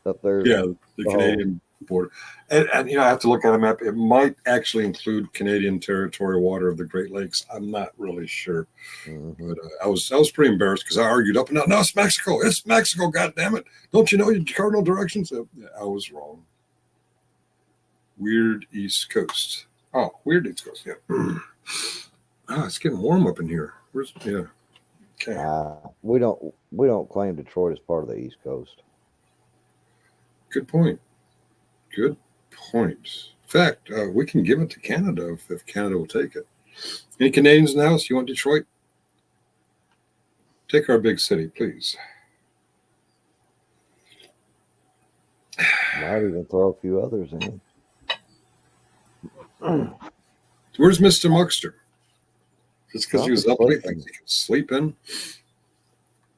up there. Yeah, the Canadian border. And I have to look at a map. It might actually include Canadian territorial water of the Great Lakes. I'm not really sure. Mm-hmm. But I was pretty embarrassed because I argued up and down. No, it's Mexico. It's Mexico, God damn it. Don't you know your cardinal directions? Yeah, I was wrong. Weird East Coast. Oh, weird East Coast, yeah. It's getting warm up in here. Yeah. Okay. We don't claim Detroit as part of the East Coast. Good point. Good point. In fact, we can give it to Canada if Canada will take it. Any Canadians in the house? You want Detroit? Take our big city, please. Might even throw a few others in. Where's Mr. Muckster? Just because he was up late, sleeping. he could sleep in?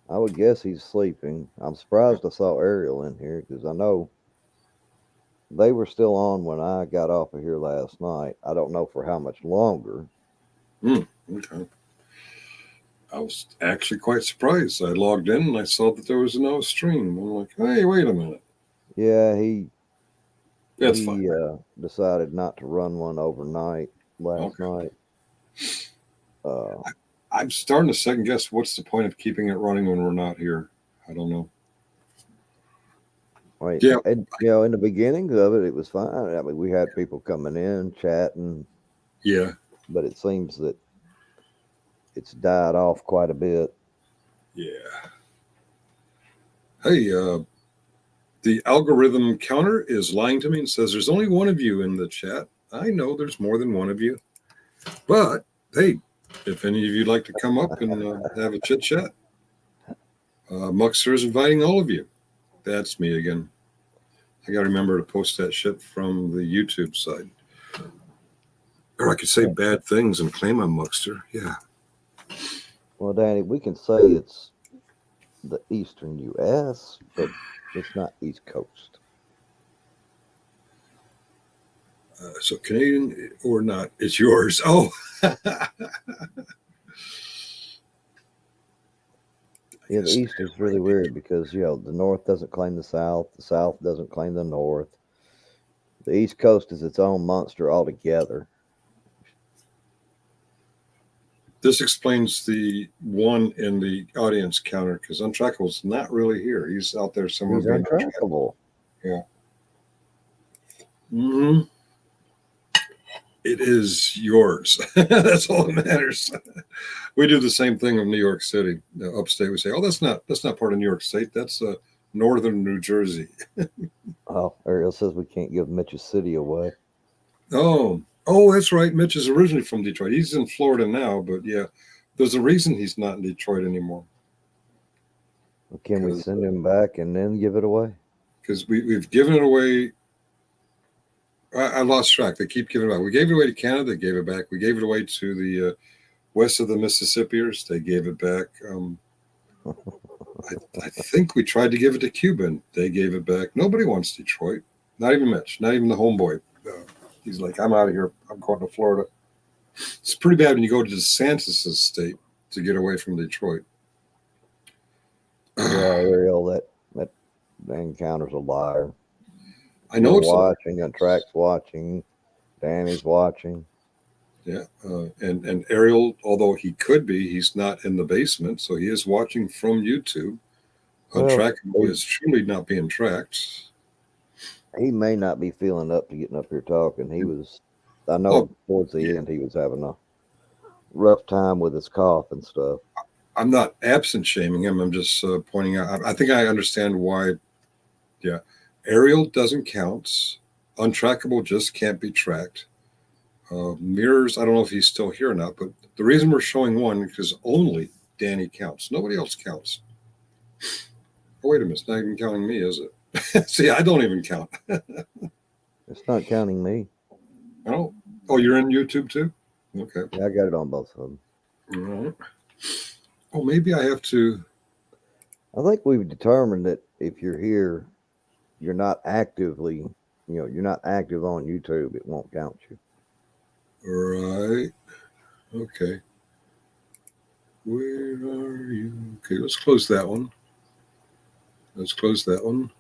I would guess he's sleeping. I'm surprised I saw Ariel in here because I know they were still on when I got off of here last night. I don't know for how much longer. Okay. I was actually quite surprised. I logged in and I saw that there was no stream. I'm like, hey, wait a minute. Yeah, he Fine. Decided not to run one overnight last night. I'm starting to second guess what's the point of keeping it running when we're not here. I don't know. Right. Yeah. And, in the beginnings of it, it was fine. I mean, we had people coming in, chatting. Yeah. But it seems that it's died off quite a bit. Yeah. Hey, the algorithm counter is lying to me and says there's only one of you in the chat. I know there's more than one of you. But, hey, if any of you'd like to come up and have a chit chat, Muckster is inviting all of you. That's me again. I got to remember to post that shit from the YouTube side. Or I could say bad things and claim I'm Muckster. Yeah. Well, Danny, we can say it's the Eastern U.S., but it's not East Coast. So Canadian or not, it's yours. Oh. Yeah, the East is really weird because, the North doesn't claim the South doesn't claim the North. The East Coast is its own monster altogether. This explains the one in the audience counter because Untrackable's not really here. He's out there somewhere. He's untrackable. Yeah. Mm-hmm. It is yours. That's all that matters. We do the same thing in New York City. Upstate, we say, "Oh, that's not part of New York State. That's northern New Jersey." Oh, Ariel says we can't give Mitch's city away. Oh, that's right. Mitch is originally from Detroit. He's in Florida now, but yeah, there's a reason he's not in Detroit anymore. Well, can we send him back and then give it away? Because we've given it away. I lost track. They keep giving it back. We gave it away to Canada. They gave it back. We gave it away to the west of the Mississippians. They gave it back. I think we tried to give it to Cuba. They gave it back. Nobody wants Detroit. Not even Mitch. Not even the homeboy. He's like, I'm out of here. I'm going to Florida. It's pretty bad when you go to DeSantis' state to get away from Detroit. Yeah, Ariel, that encounter's a liar. I know it's watching. Untrack's watching. Danny's watching. Yeah, and Ariel, although he could be, he's not in the basement, so he is watching from YouTube. Untrackable is truly not being tracked. He may not be feeling up to getting up here talking. He was, I know towards the end he was having a rough time with his cough and stuff. I'm not absent shaming him. I'm just pointing out. I think I understand why. Yeah, Ariel doesn't count. Untrackable just can't be tracked. Mirrors, I don't know if he's still here or not, but the reason we're showing one is because only Danny counts. Nobody else counts. Oh, wait a minute. It's not even counting me, is it? See, I don't even count. It's not counting me. Oh, you're in YouTube too? Okay. Yeah, I got it on both of them. All right. Oh, maybe I have to. I think we've determined that if you're here, you're not actively, you're not active on YouTube, it won't count you. Right. Okay. Where are you? Okay, let's close that one. Let's close that one.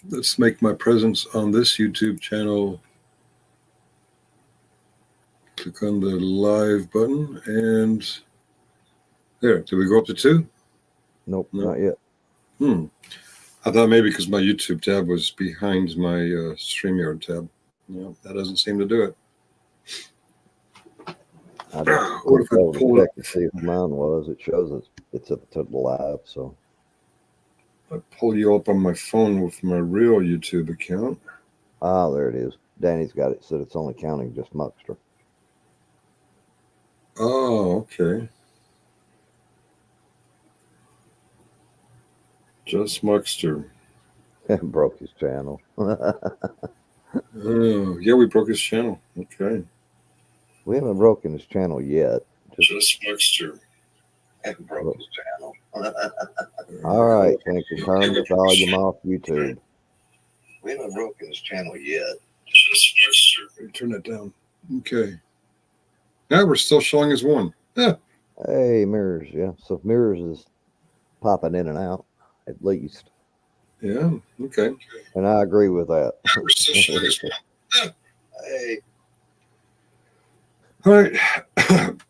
Let's make my presence on this YouTube channel. Click on the live button and there. Did we go up to 2? Nope, No. not yet. I thought maybe because my YouTube tab was behind my StreamYard tab. No, that doesn't seem to do it. I just What if I to pull it check to see if mine was. It shows it's up to the live, so. I pull you up on my phone with my real YouTube account. Ah, there it is. Danny's got it. Said it's only counting just Muckster. Oh, okay. Just Muckster. Broke his channel. Oh, yeah, we broke his channel. Okay. We haven't broken his channel yet. Just Muckster. Broke his channel. All right, can confirm the volume off YouTube. We haven't broken his channel yet. Just Muckster. Turn that down. Okay. Now we're still showing as 1. Yeah. Hey, Mirrors, yeah. So Mirrors is popping in and out, at least. Yeah. Okay. And I agree with that. We're still showing as 1. Yeah. Hey, All right.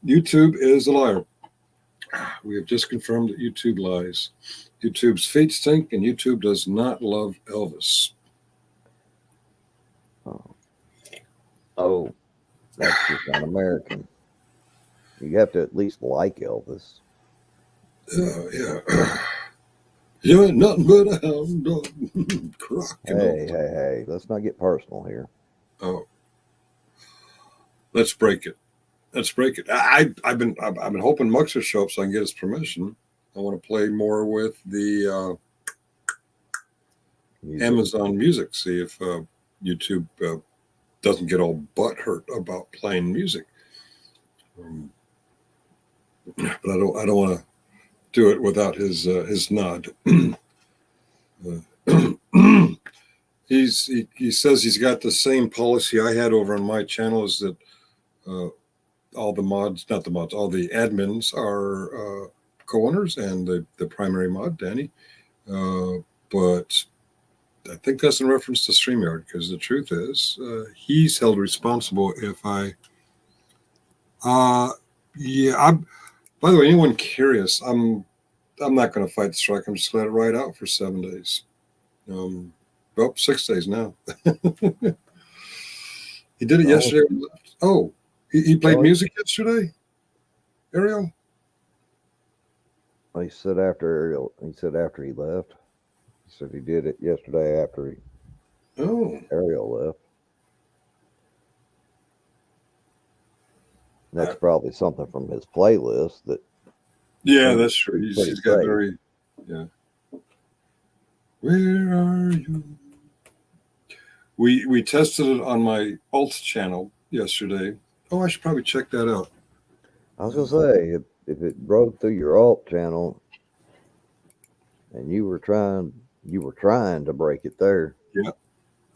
YouTube is a liar. We have just confirmed that YouTube lies. YouTube's feet stink, and YouTube does not love Elvis. Oh, that's just un-American. You have to at least like Elvis. Yeah. You're nothing but a hound dog. Hey, let's not get personal here. Oh, let's break it. Let's break it. I've been hoping Muckster will show up so I can get his permission. I want to play more with the Amazon Music. See if YouTube doesn't get all butthurt about playing music. But I don't want to do it without his nod. He says he's got the same policy I had over on my channel, is that all the mods, not the mods, all the admins are co-owners and the primary mod, Danny. But I think that's in reference to StreamYard, because the truth is he's held responsible if I by the way, anyone curious, I'm not going to fight the strike. I'm just going to let it ride out for 7 days. 6 days now. He did it yesterday. Oh, he played music yesterday, Ariel? He said after he left. He said he did it yesterday after Ariel left. That's probably something from his playlist that. Yeah, that's true. He's got very, yeah. Where are you? We tested it on my alt channel yesterday. Oh, I should probably check that out. I was gonna say, if it broke through your alt channel and you were trying to break it there. Yeah.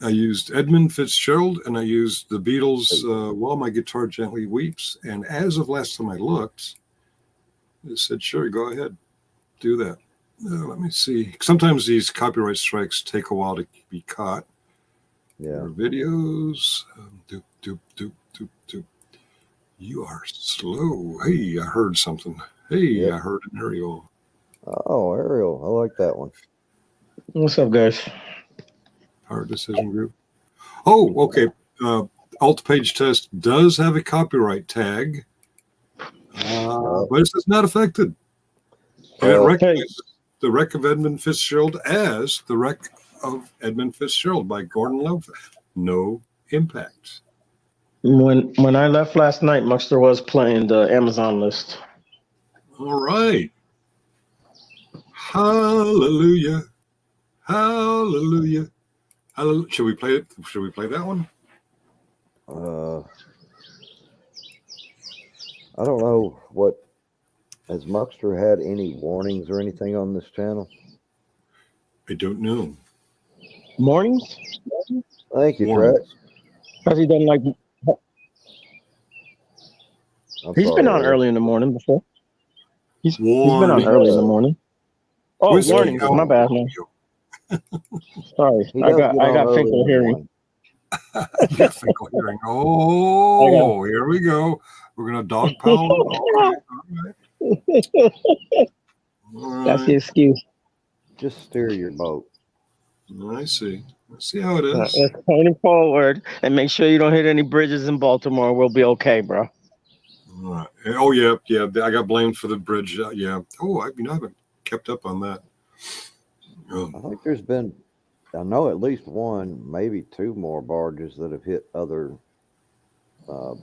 I used Edmund Fitzgerald and I used the Beatles' While My Guitar Gently Weeps. And as of last time I looked, it said, sure, go ahead, do that. Let me see. Sometimes these copyright strikes take a while to be caught. Yeah. Videos. You are slow. Hey, I heard something. Hey, yep. I heard an Ariel. Oh, Ariel. I like that one. What's up, guys? Power Decision Group. Oh, okay. Alt Page Test does have a copyright tag, but it says not affected. And it recognizes the Wreck of Edmund Fitzgerald as the Wreck of Edmund Fitzgerald by Gordon Love. No impact. When I left last night, Muckster was playing the Amazon list. All right. Hallelujah. Hallelujah. Hallelujah. Should we play it? Should we play that one? I don't know what Has Muckster had any warnings or anything on this channel? I don't know. Mornings? Thank you, Trax. Warnings. Has he done like? He's been on Ariel. early in the morning before. He's been on Warnings. early in the morning. Oh, Whiskey warnings. Elm My bad, man. Romeo. Sorry, He I does get on got early finkel in the hearing. morning. You got Finkel hearing. Oh, here we go. We're gonna dog pound. All right. That's the excuse. Just steer your boat. I see. I see how it is. Let's point it forward and make sure you don't hit any bridges in Baltimore. We'll be okay, bro. All right. Oh yeah, yeah. I got blamed for the bridge. Yeah. Oh, I haven't kept up on that. I think there's been, I know at least one, maybe two more barges that have hit other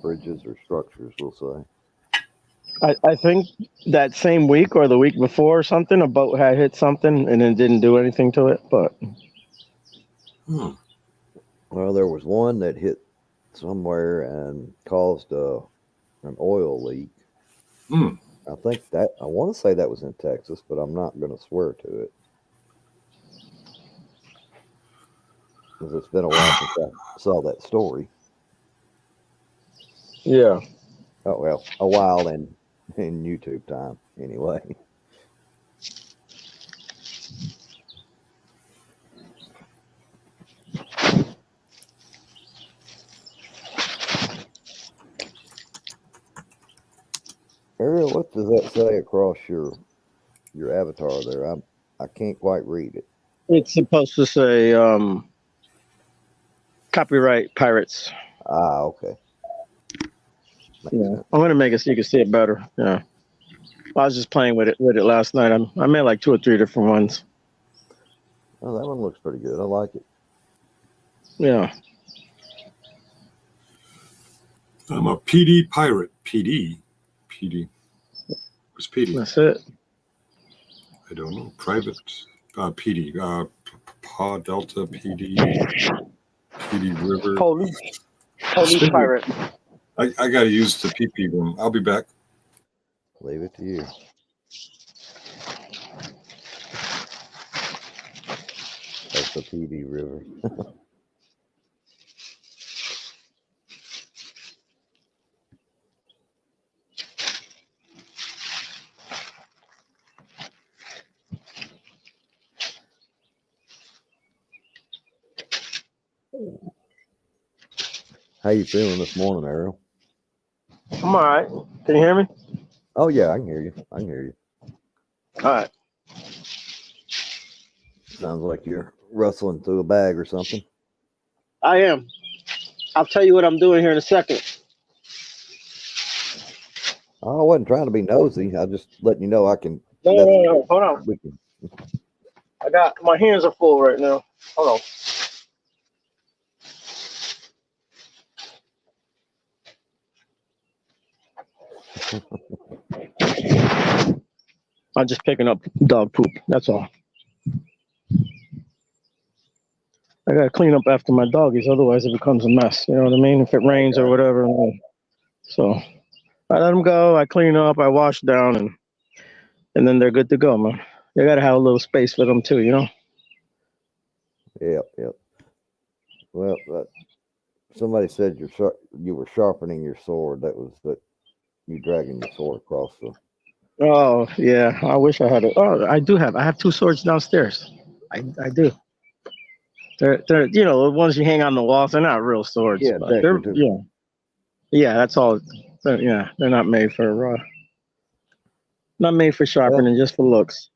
bridges or structures, we'll say. I think that same week or the week before or something, a boat had hit something and then didn't do anything to it. But Well, there was one that hit somewhere and caused an oil leak. I think that, I want to say that was in Texas, but I'm not going to swear to it. Because it's been a while since I saw that story. yeah. Oh, well, a while in YouTube time, anyway. Ariel, what does that say across your avatar there? I can't quite read it. It's supposed to say copyright pirates. Ah, okay. Makes Yeah. sense. I'm gonna make it so you can see it better. Yeah. I was just playing with it last night. I made like 2 or 3 different ones. Oh, that one looks pretty good. I like it. Yeah. I'm a PD pirate. PD. What's PD? That's it. I don't know. Private. PD. Pa Delta PD. PD River. Police pirate. I got to use the PP one. I'll be back. Leave it to you. That's the PD River. How you feeling this morning, Ariel? I'm all right. Can you hear me? Oh yeah, I can hear you. I can hear you. All right. Sounds like you're rustling through a bag or something. I am. I'll tell you what I'm doing here in a second. I wasn't trying to be nosy. I just letting you know I can. No. Hold on. We can. I got my hands are full right now. Hold on. I'm just picking up dog poop. That's all. I gotta clean up after my doggies, otherwise it becomes a mess. You know what I mean? If it rains or whatever. So I let them go. I clean up. I wash down, and then they're good to go, man. You gotta have a little space for them too, you know. Yep. Well, somebody said you were sharpening your sword. That was that you dragging your sword across the. Oh yeah, I wish I had it. Oh, I do have. I have 2 swords downstairs. I do. They're you know, the ones you hang on the walls. They're not real swords. Yeah, But they're decorative. yeah. That's all. They're not made for not made for sharpening, just for looks.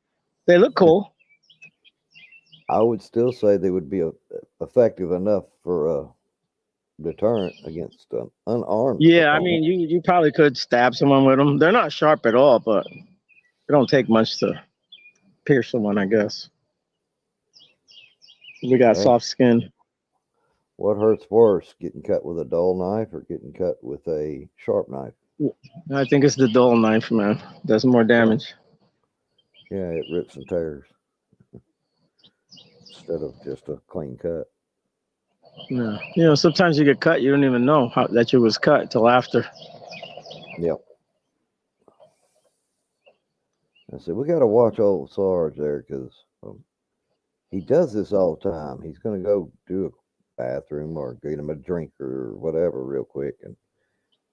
They look cool. I would still say they would be effective enough for a deterrent against an unarmed. Yeah, I opponent. mean, you probably could stab someone with them. They're not sharp at all, but it don't take much to pierce someone, I guess. We got Yeah. soft skin. What hurts worse, getting cut with a dull knife or getting cut with a sharp knife? I think it's the dull knife, man. Does more damage. Yeah, it rips and tears instead of just a clean cut. Yeah. You know, sometimes you get cut, you don't even know that you was cut till after. Yep. I said, we got to watch old Sarge there because he does this all the time. He's going to go do a bathroom or get him a drink or whatever real quick. And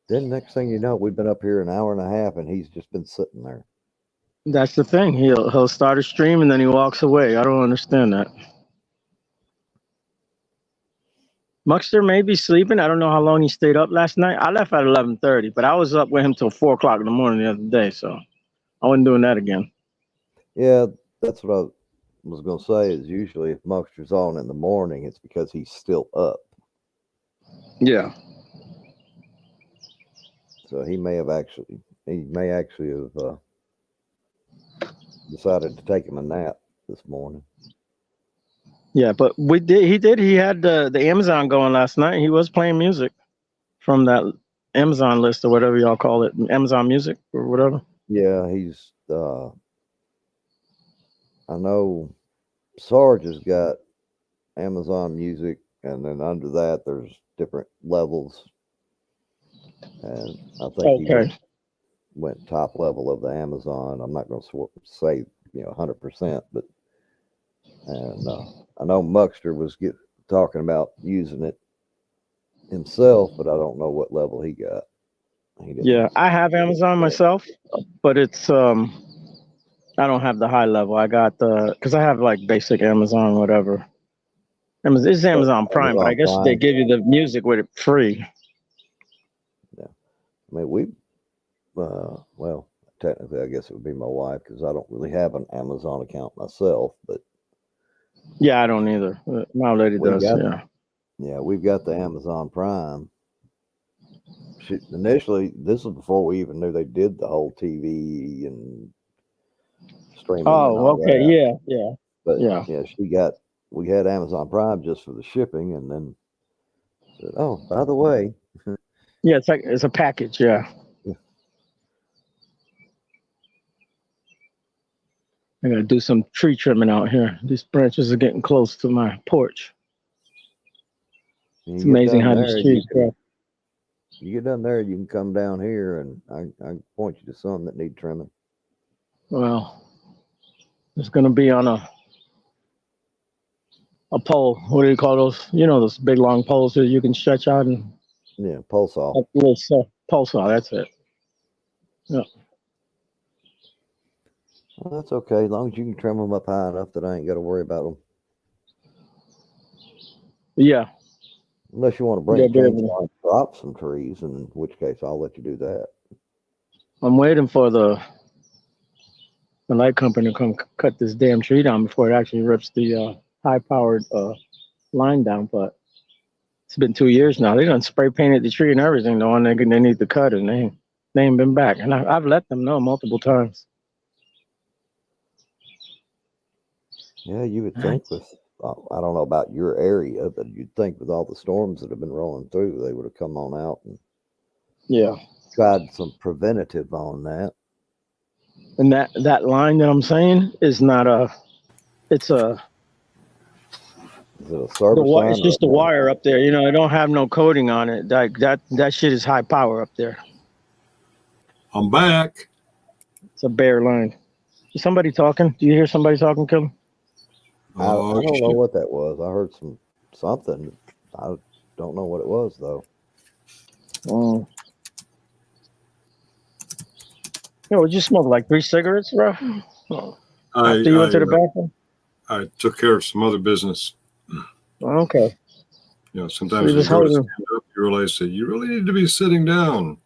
then next thing you know, we've been up here an hour and a half and he's just been sitting there. That's the thing. He'll start a stream and then he walks away. I don't understand that. Muckster may be sleeping. I don't know how long he stayed up last night. I left at 11:30, but I was up with him till 4 o'clock in the morning the other day, so I wasn't doing that again. Yeah, that's what I was going to say is usually if Muckster's on in the morning, it's because he's still up. Yeah. So he may actually have decided to take him a nap this morning. Yeah, but he had the Amazon going last night. He was playing music from that Amazon list or whatever y'all call it, Amazon Music or whatever. Yeah, he's I know Sarge has got Amazon Music, and then under that there's different levels. And I think he went top level of the Amazon. I'm not going to say 100%, but and I know Muckster was talking about using it himself, but I don't know what level he got. Yeah, I have Amazon myself, but it's I don't have the high level. I got because I have like basic Amazon, whatever. It's Amazon Prime, but I guess they give you the music with it free. Yeah, I mean well, technically I guess it would be my wife because I don't really have an Amazon account myself, but yeah, I don't either. My lady does. Yeah, we've got the Amazon Prime. Initially, this was before we even knew they did the whole TV and streaming. Oh, okay, that. yeah. But yeah, we had Amazon Prime just for the shipping, and then said, oh, by the way. Yeah, it's a package, yeah. I gotta do some tree trimming out here. These branches are getting close to my porch. It's amazing how these trees grow. You get done there, you can come down here, and I can point you to some that need trimming. Well, it's gonna be on a pole. What do you call those? You know, those big long poles that you can stretch out and. Yeah, pole saw. Pole saw. That's it. Yeah. Well, that's okay, as long as you can trim them up high enough that I ain't got to worry about them. Yeah. Unless you want to bring a chainsaw and drop some trees, in which case I'll let you do that. I'm waiting for the light company to come cut this damn tree down before it actually rips the high-powered line down. But it's been 2 years now. They done spray painted the tree and everything. The one they need to cut, and they ain't been back. And I've let them know multiple times. Yeah, you would think with, I don't know about your area, but you'd think with all the storms that have been rolling through, they would have come on out and tried some preventative on that. And that line that I'm saying is not it's a. Is it a service line? It's just a wire up there. You know, I don't have no coating on it. That shit is high power up there. I'm back. It's a bare line. Is somebody talking? Do you hear somebody talking, Kim? I don't know what that was. I heard something. I don't know what it was though. Would you smoke like 3 cigarettes, bro? After you went to the bathroom? I took care of some other business. Okay. You know, sometimes you go to stand up, you realize that you really need to be sitting down.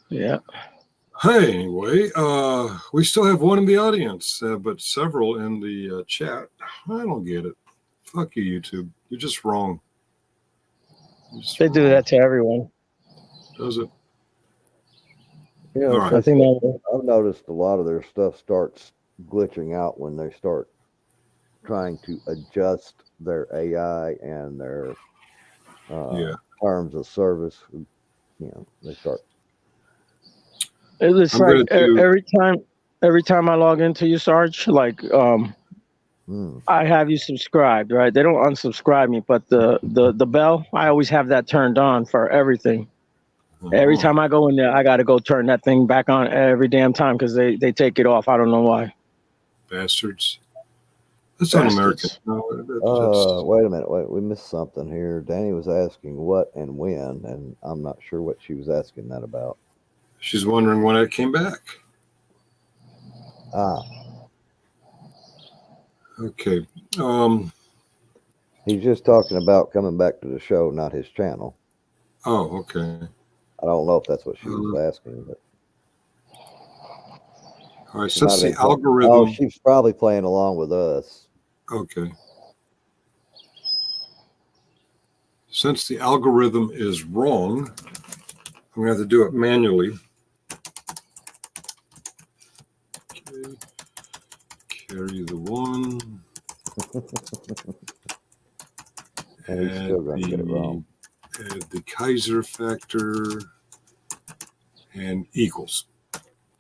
Yeah. Hey, anyway, we still have one in the audience, but several in the chat. I don't get it. Fuck you, YouTube. You're just wrong. They do that to everyone. Does it? Yeah, right. I think I've noticed a lot of their stuff starts glitching out when they start trying to adjust their AI and their terms of service. You know, they start. It's like every time I log into you, Sarge, like I have you subscribed, right? They don't unsubscribe me, but the bell, I always have that turned on for everything. Every Oh, time I go in there, I got to go turn that thing back on every damn time because they take it off. I don't know why. bastards. That's un-American. Bastards. No, that's, Wait a minute. Wait, we missed something here. Danny was asking what and when, and I'm not sure what she was asking that about. she's wondering when I came back. Ah, Okay. he's just talking about coming back to the show, not his channel. Oh, okay. I don't know if that's what she was asking, but All right. she might Since have the been algorithm. Oh, she's probably playing along with us. Okay. Since the algorithm is wrong, I'm going to have to do it manually. Okay. Carry the 1. And he's still going to get it wrong. Add the Kaiser factor and equals.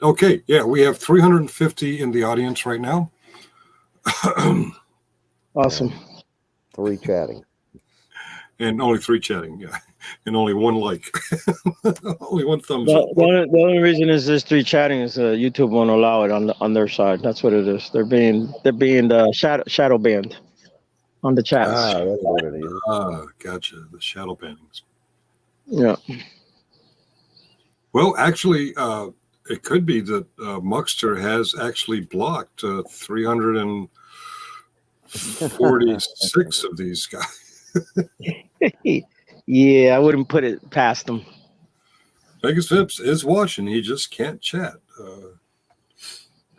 Okay. Yeah, we have 350 in the audience right now. Awesome. 3 chatting. And only 3 chatting. Yeah. And only 1 like. Only 1 thumbs up. The only reason is this 3 chatting is YouTube won't allow it on their side. That's what it is. They're being shadow banned on the chats. Ah, that's what it is. Gotcha. The shadow bannings. Yeah. Well, actually, it could be that Muckster has actually blocked 346 of these guys. Yeah, I wouldn't put it past them. Vegas Vips is watching. He just can't chat.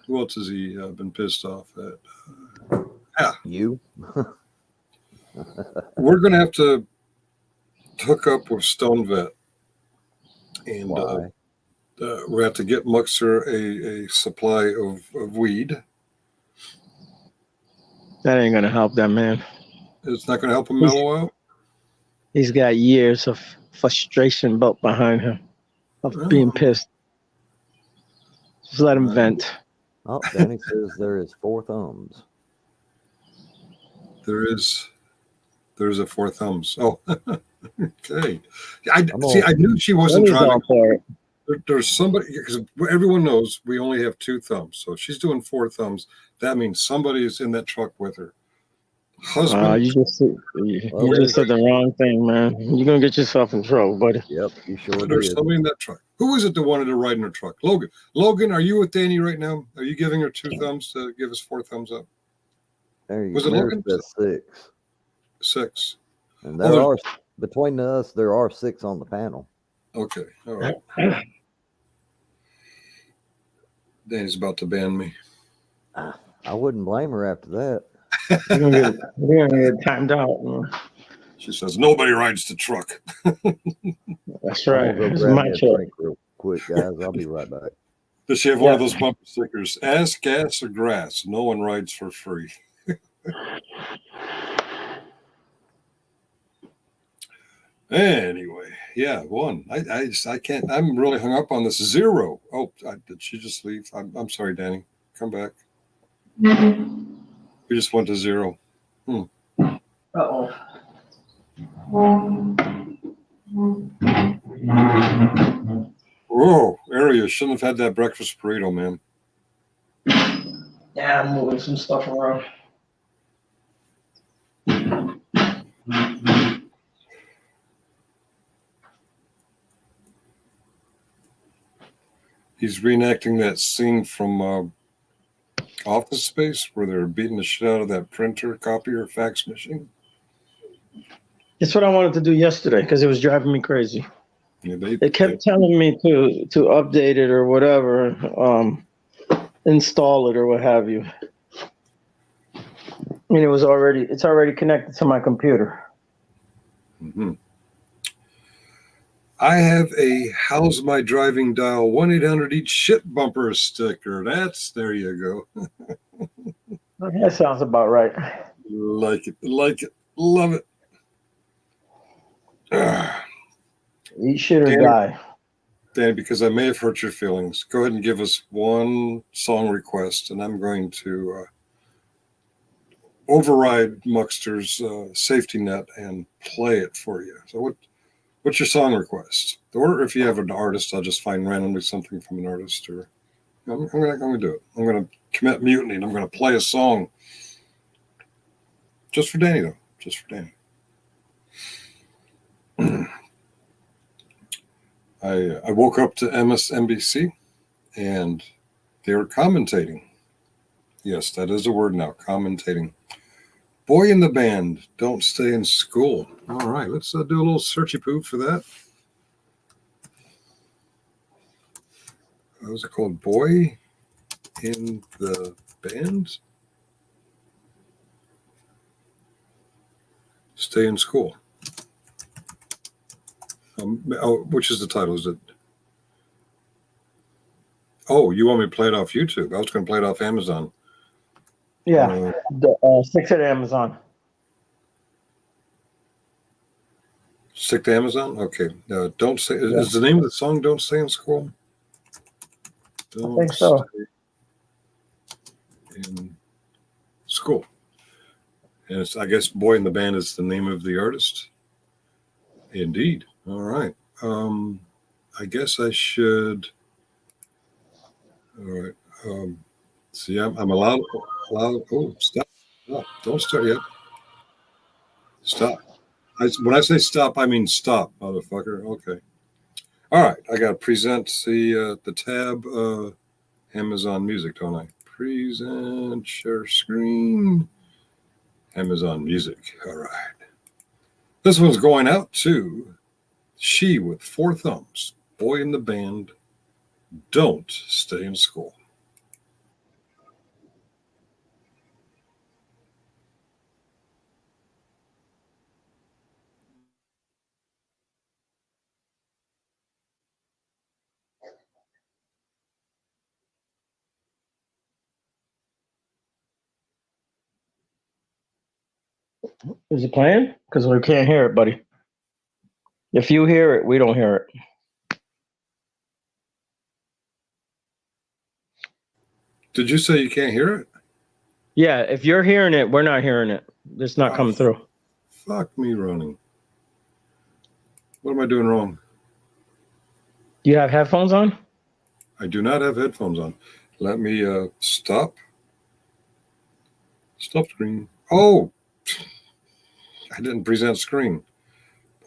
Who else has he been pissed off at? You? We're going to have to hook up with Stone Vet. And Why? we have to get Muckster a supply of weed. That ain't gonna help that man. It's not going to help him mellow out. He's got years of frustration built behind him of being pissed. Just let him vent. Oh, Danny says there is 4 thumbs. There's a 4 thumbs. Oh, okay. I knew she wasn't driving. There's somebody, because everyone knows we only have 2 thumbs. So if she's doing 4 thumbs, that means somebody is in that truck with her. Husband. You just said the wrong thing, man. You're gonna get yourself in trouble, buddy. Yep, you sure There's did. somebody in that truck. Who is it that wanted to ride in her truck? Logan. Logan, are you with Danny right now? Are you giving her 2 thumbs to give us 4 thumbs up? There you Was it Logan? 6. 6. And there are, between us, there are 6 on the panel. Okay. All right. Danny's about to ban me. I wouldn't blame her after that. You're gonna get timed out. Man. She says, nobody rides the truck. That's right. I'm gonna It's go grab my me a truck. drink real quick, guys. I'll be right back. Does she have one of those bumper stickers? Ass, gas, or grass? No one rides for free. Anyway, yeah, 1. I can't. I'm really hung up on this 0. Oh, did she just leave? I'm sorry, Danny. Come back. We just went to 0. Uh-oh. Whoa, area shouldn't have had that breakfast burrito, man. Yeah, I'm moving some stuff around. He's reenacting that scene from Office Space where they're beating the shit out of that printer, copier, fax machine. That's what I wanted to do yesterday because it was driving me crazy. Yeah, They kept telling me to update it or whatever, install it or what have you. And it's already connected to my computer. Mm-hmm. I have a How's My Driving Dial 1-800 shit bumper sticker. There you go. That sounds about right. Like it, love it. Eat shit or die. Danny, because I may have hurt your feelings, go ahead and give us 1 song request, and I'm going to override Muckster's safety net and play it for you. So What's your song request? Or if you have an artist, I'll just find randomly something from an artist. Or I'm gonna do it. I'm gonna commit mutiny, and I'm gonna play a song just for Danny, though. Just for Danny. I woke up to MSNBC, and they were commentating. Yes, that is a word now. Commentating. Boy in the band, don't stay in school. All right, let's do a little searchy poo for that. What was it called? Boy in the band? Stay in school. Which is the title? Is it? Oh, you want me to play it off YouTube? I was going to play it off Amazon. Yeah, stick to Amazon. Stick to Amazon? Okay. Don't say. Is the name of the song "Don't Stay in School"? Don't I think so. Stay in school. And it's, I guess, Boy in the Band is the name of the artist. Indeed. All right. I guess I should. All right. See, I'm allowed. Oh, stop. Don't start yet. Stop. When I say stop, I mean stop, motherfucker. Okay. All right. I got to present the tab Amazon Music, don't I? Present, share screen, Amazon Music. All right. This one's going out to She with 4 Thumbs. Boy in the Band, don't stay in school. Is it playing? Because we can't hear it, buddy. If you hear it, we don't hear it. Did you say you can't hear it? Yeah, if you're hearing it, we're not hearing it. It's not coming through. Fuck me running. What am I doing wrong? Do you have headphones on? I do not have headphones on. Let me stop. Stop screen. Oh, I didn't present screen.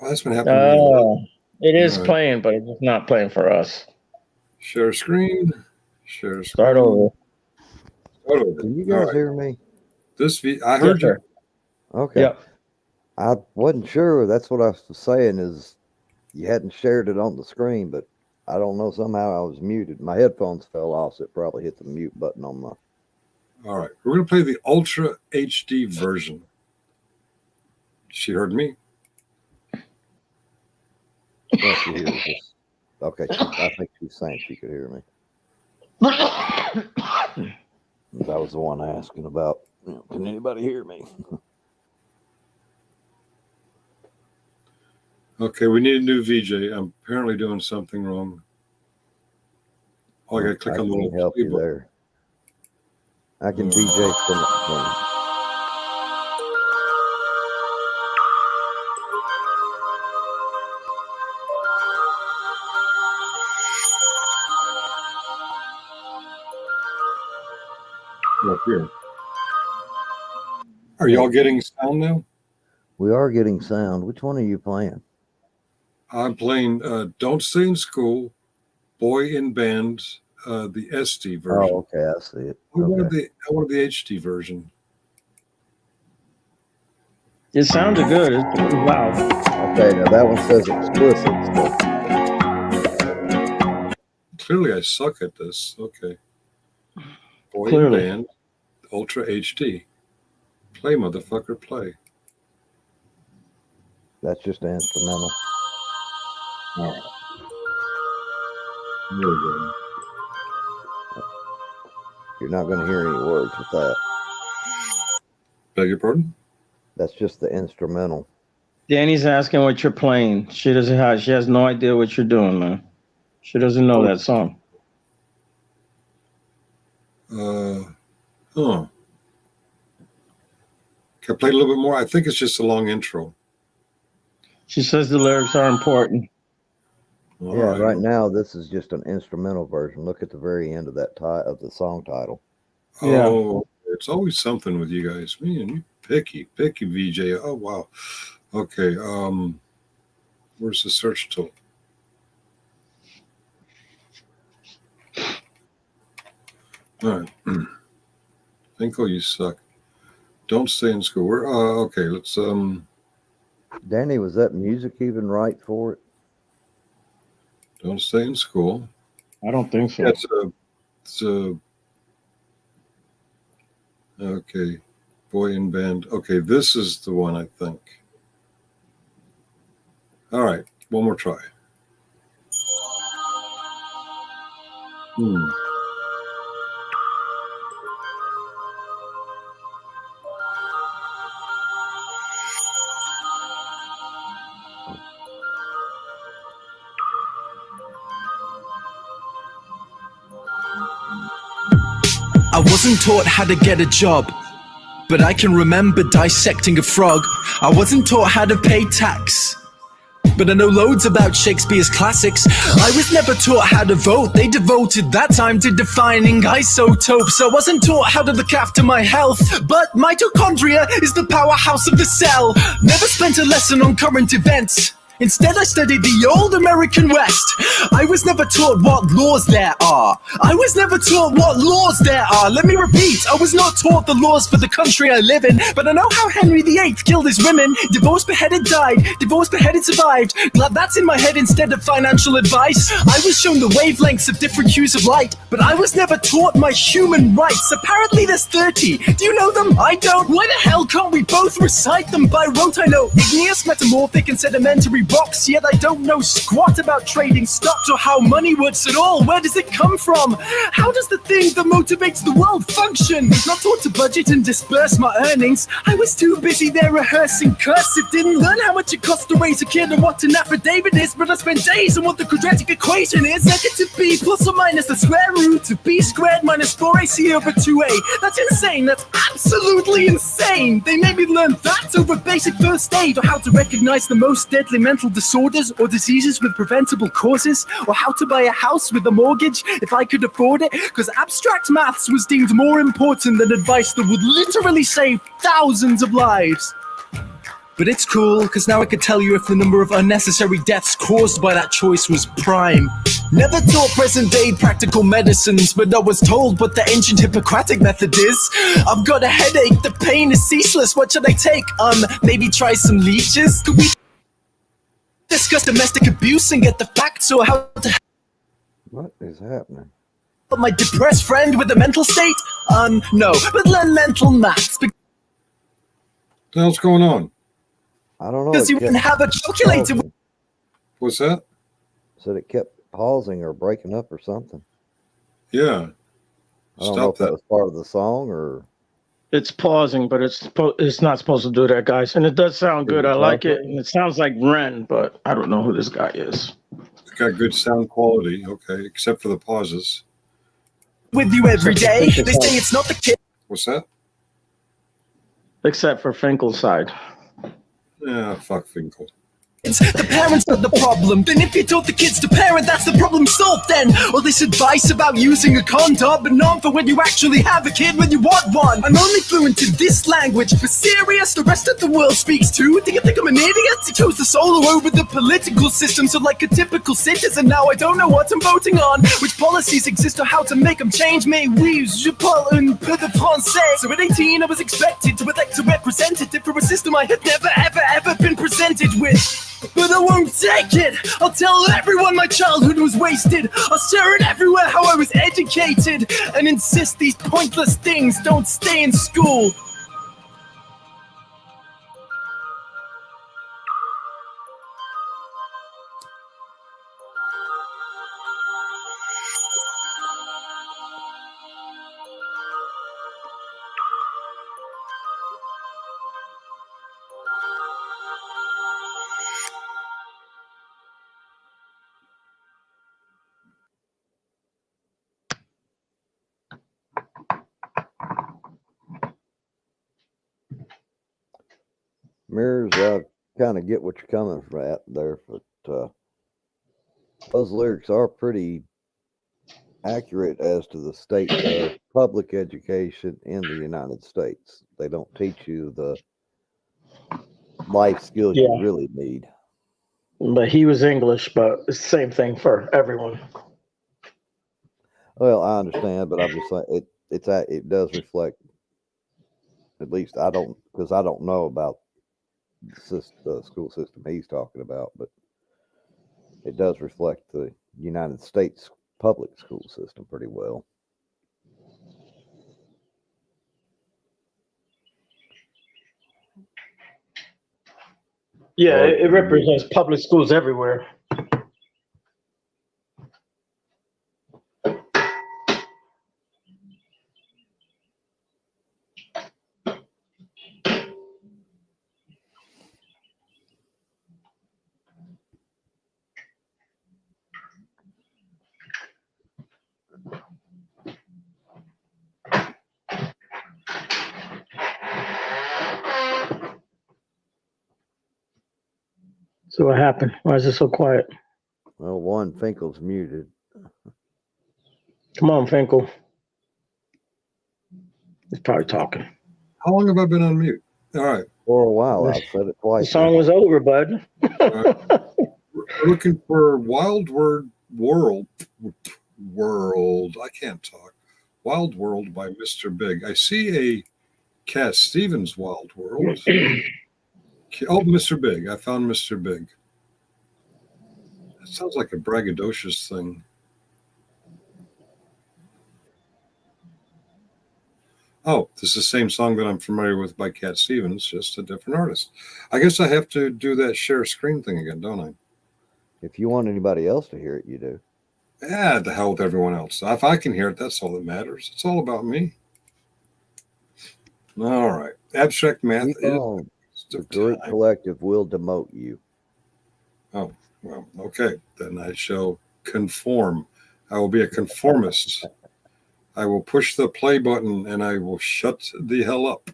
Well, that's been happening. It is playing, but it's not playing for us. Share screen. Share screen. Start over. Start over. Can you guys hear me? I heard you. Okay. Yep. I wasn't sure. That's what I was saying is you hadn't shared it on the screen, but I don't know. Somehow I was muted. My headphones fell off, so it probably hit the mute button on my. All right. We're going to play the Ultra HD version. She heard me. Well, she hears us. Okay. I think she's saying she could hear me. That was the one asking about, can anybody hear me? Okay, we need a new VJ. I'm apparently doing something wrong. Oh, I got to click on the little help you there. I can VJ from it. Up here. Are y'all getting sound now? We are getting sound. Which one are you playing? I'm playing Don't Stay in School, Boy in Band, the SD version. Oh, okay, I see it. I wanted the HD version. It sounded good. It's pretty loud. Okay, now that one says explicit. So. Clearly, I suck at this. Okay. Boy Clearly. in Band, Ultra HD. Play, motherfucker, play. That's just an instrumental. All right. Very good. You're not going to hear any words with that. Beg your pardon? That's just the instrumental. Danny's asking what you're playing. She has no idea what you're doing, man. She doesn't know that song. Can I play a little bit more? I think it's just a long intro. She says the lyrics are important. All Yeah, right now this is just an instrumental version. Look at the very end of that of the song title. Oh, it's always something with you guys. Man, you picky VJ. Oh wow. Okay. Where's the search tool? All right. Finkel, you suck. Don't stay in school. We're okay. Let's Danny, was that music even right for it? don't stay in school. I don't think so. Yeah, it's a okay. Boy in band. Okay, this is the one I think. All right, one more try. I wasn't taught how to get a job, but I can remember dissecting a frog. I wasn't taught how to pay tax, but I know loads about Shakespeare's classics. I was never taught how to vote. They devoted that time to defining isotopes. I wasn't taught how to look after my health, but mitochondria is the powerhouse of the cell. Never spent a lesson on current events. Instead, I studied the old American West. I was never taught what laws there are. I was never taught what laws there are. Let me repeat, I was not taught the laws for the country I live in, but I know how Henry VIII killed his women. Divorced, beheaded, died. Divorced, beheaded, survived. Glad that's in my head instead of financial advice. I was shown the wavelengths of different hues of light, but I was never taught my human rights. Apparently there's 30. Do you know them? I don't. Why the hell can't we both recite them by rote? I know igneous, metamorphic, and sedimentary rocks, yet I don't know squat about trading stocks or how money works at all. Where does it come from? How does the thing that motivates the world function? Not taught to budget and disperse my earnings. I was too busy there rehearsing cursive. Didn't learn how much it costs to raise a kid and what an affidavit is, but I spent days on what the quadratic equation is. Negative b plus or minus the square root of b squared minus 4ac over 2a. That's insane. That's absolutely insane. They made me learn that over basic first aid, or how to recognize the most deadly mental disorders or diseases with preventable causes, or how to buy a house with a mortgage if I could afford it, because abstract maths was deemed more important than advice that would literally save thousands of lives. But it's cool, because now I could tell you if the number of unnecessary deaths caused by that choice was prime. Never taught present-day practical medicines, but I was told what the ancient Hippocratic method is. I've got a headache, the pain is ceaseless, what should I take? Maybe try some leeches? Could we discuss domestic abuse and get the facts, or how to What is happening? help my depressed friend with a mental state? No, but learn mental maths, What the hell's going on? I don't know. because you can have a calculator. pausing. What's that? Said it kept pausing or breaking up or something. Yeah. I don't know Stop if that that. was part of the song or. It's pausing, but it's not supposed to do that, guys. And it does sound good. I like it. And it sounds like Ren, but I don't know who this guy is. It's got good sound quality. Okay, except for the pauses. With you every day. They say it's not the kid. What's that? Except for Finkel's side. Yeah, fuck Finkel. The parents are the problem. Then if you taught the kids to parent, that's the problem solved then. All this advice about using a condom, but not for when you actually have a kid when you want one. I'm only fluent in this language. For serious, the rest of the world speaks too. Do you think I'm an idiot? I chose the solo over the political system, so like a typical citizen now I don't know what I'm voting on. Which policies exist or how to make them change. Mais oui, je parle un peu de français. So at 18 I was expected to elect a representative for a system I had never ever been presented with. But I won't take it. I'll tell everyone my childhood was wasted. I'll share it everywhere how I was educated, and insist these pointless things don't stay in school. Mirrors, kind of get what you're coming from at there, but those lyrics are pretty accurate as to the state of public education in the United States. They don't teach you the life skills you Yeah. really need. But he was English, but it's the same thing for everyone. Well, I understand, but I'm just saying it does reflect. At least I don't, because I don't know about the school system he's talking about, but it does reflect the United States public school system pretty well. Yeah, Sorry. it represents public schools everywhere. So what happened? Why is it so quiet? Well, one, Finkel's muted. Come on, Finkel. He's probably talking. How long have I been on mute? All right. For a while, I've said it The twice. song was over, bud. We're looking for Wild World. I can't talk. Wild World by Mr. Big. I see a Cat Stevens Wild World. Oh, Mr. Big. I found Mr. Big. That sounds like a braggadocious thing. Oh, this is the same song that I'm familiar with by Cat Stevens, just a different artist. I guess I have to do that share screen thing again, don't I? If you want anybody else to hear it, you do. Yeah, the hell with everyone else. If I can hear it, that's all that matters. It's all about me. All right. Abstract math Keep is on. The group collective will demote you. Oh, well, okay. Then I shall conform. I will be a conformist. I will push the play button and I will shut the hell up.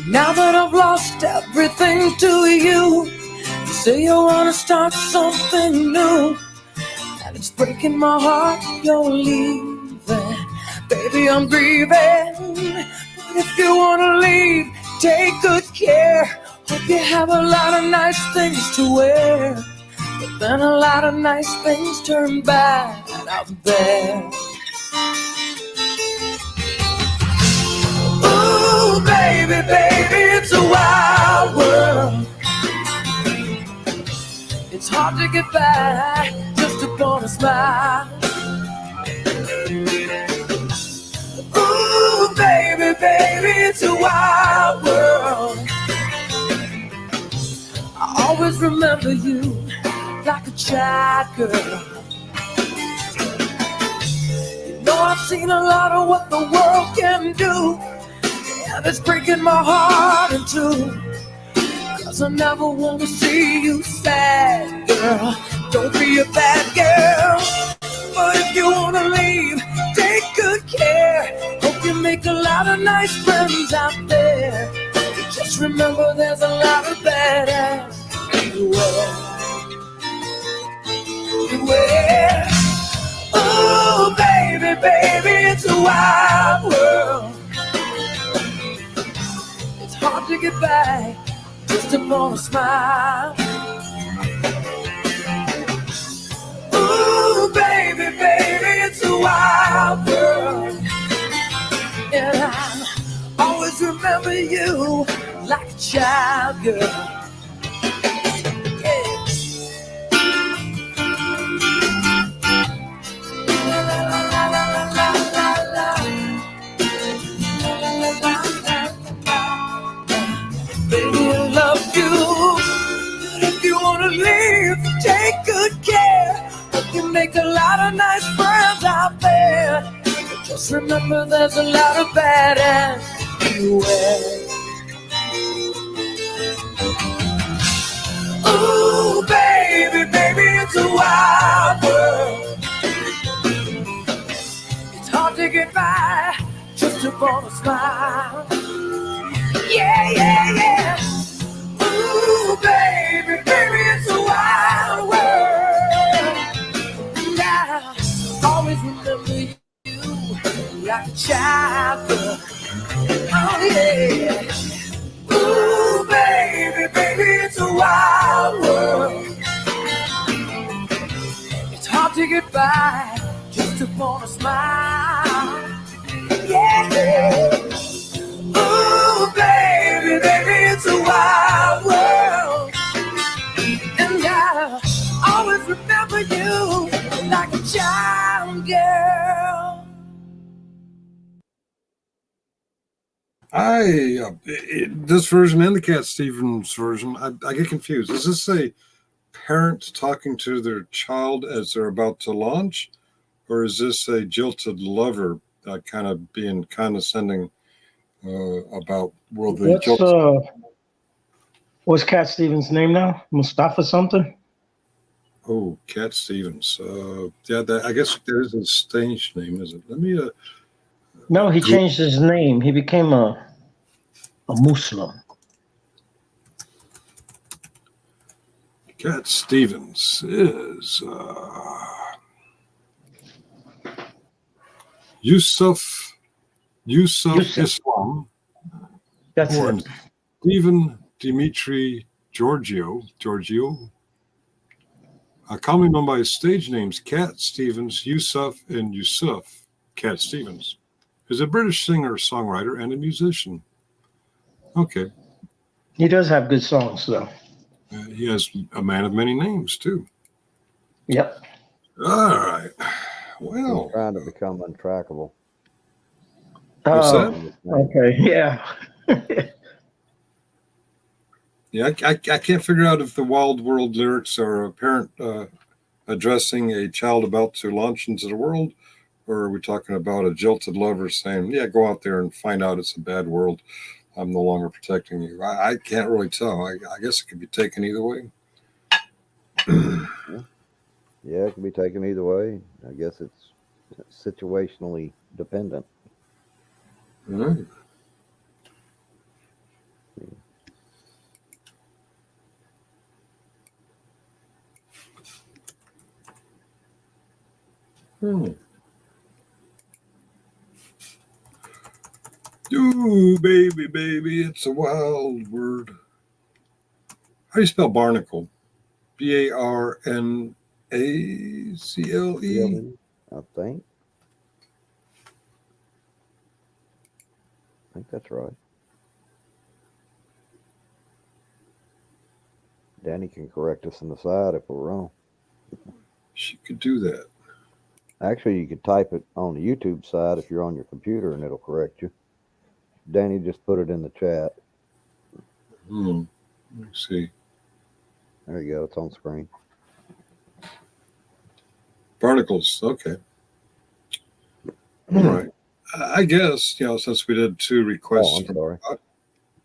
Now that I've lost everything to you, you say you wanna start something new, and it's breaking my heart you're leaving. Baby, I'm grieving, but if you wanna leave, take good care. Hope you have a lot of nice things to wear, but then a lot of nice things turn bad out there. Ooh, baby, baby, it's a wild world. It's hard to get by just upon a smile. Ooh, baby, baby, it's a wild world. I always remember you like a child girl. You know I've seen a lot of what the world can do, and it's breaking my heart in two. 'Cause I never want to see you sad, girl. Don't be a bad girl. But if you want to leave, take good care. Hope you make a lot of nice friends out there. But just remember there's a lot of bad ass everywhere. Beware. Oh, baby, baby, it's a wild world. It's hard to get by just upon a smile. Ooh, baby, baby, it's a wild world. And I always remember you like a child girl. Yeah. La, la, la, la, la, la, la, la. La, la, la, la, la, la. Baby, I love you. But if you wanna leave, take good care. Hope you make a lot of nice friends out there. But just remember there's a lot of bad ass everywhere. Ooh, upon a smile. Yeah, yeah, yeah. Ooh, baby, baby, it's a wild world. And I always remember you like a child girl. Oh, yeah. Ooh, baby, baby, it's a wild world. It's hard to get by just upon a smile. Yeah. Ooh, baby, baby, it's a wild world. And I always remember you like a child girl. This version and the Cat Stevens version, I get confused. Is this a parent talking to their child as they're about to launch, or is this a jilted lover kind of being condescending about What's Cat Stevens' name now? Mustafa something? Oh, Cat Stevens. I guess there is a stage name, is it? Let me. No, he changed his name. He became a Muslim. Cat Stevens is Yusuf Islam. That's Born it. Stephen Dimitri Giorgio, commonly known by his stage names Cat Stevens, Yusuf, and Yusuf. Cat Stevens is a British singer, songwriter, and a musician. Okay. He does have good songs, though. He has a man of many names, too. Yep. All right. Well. He's trying to become untrackable. What's Oh, that? okay. Yeah. Yeah, I can't figure out if the Wild World lyrics are a parent addressing a child about to launch into the world, or are we talking about a jilted lover saying, yeah, go out there and find out it's a bad world. I'm no longer protecting you. I can't really tell. I guess it could be taken either way. Yeah, it can be taken either way. I guess it's situationally dependent. All right. Ooh, baby, baby, it's a wild word. How do you spell barnacle? Barnacle? I think that's right. Danny can correct us in the side if we're wrong. She could do that. Actually, you could type it on the YouTube side if you're on your computer and it'll correct you. Danny just put it in the chat. Let me see. There you go. It's on screen. Barnacles. Okay. All right. I guess, since we did 2 requests. I'm sorry.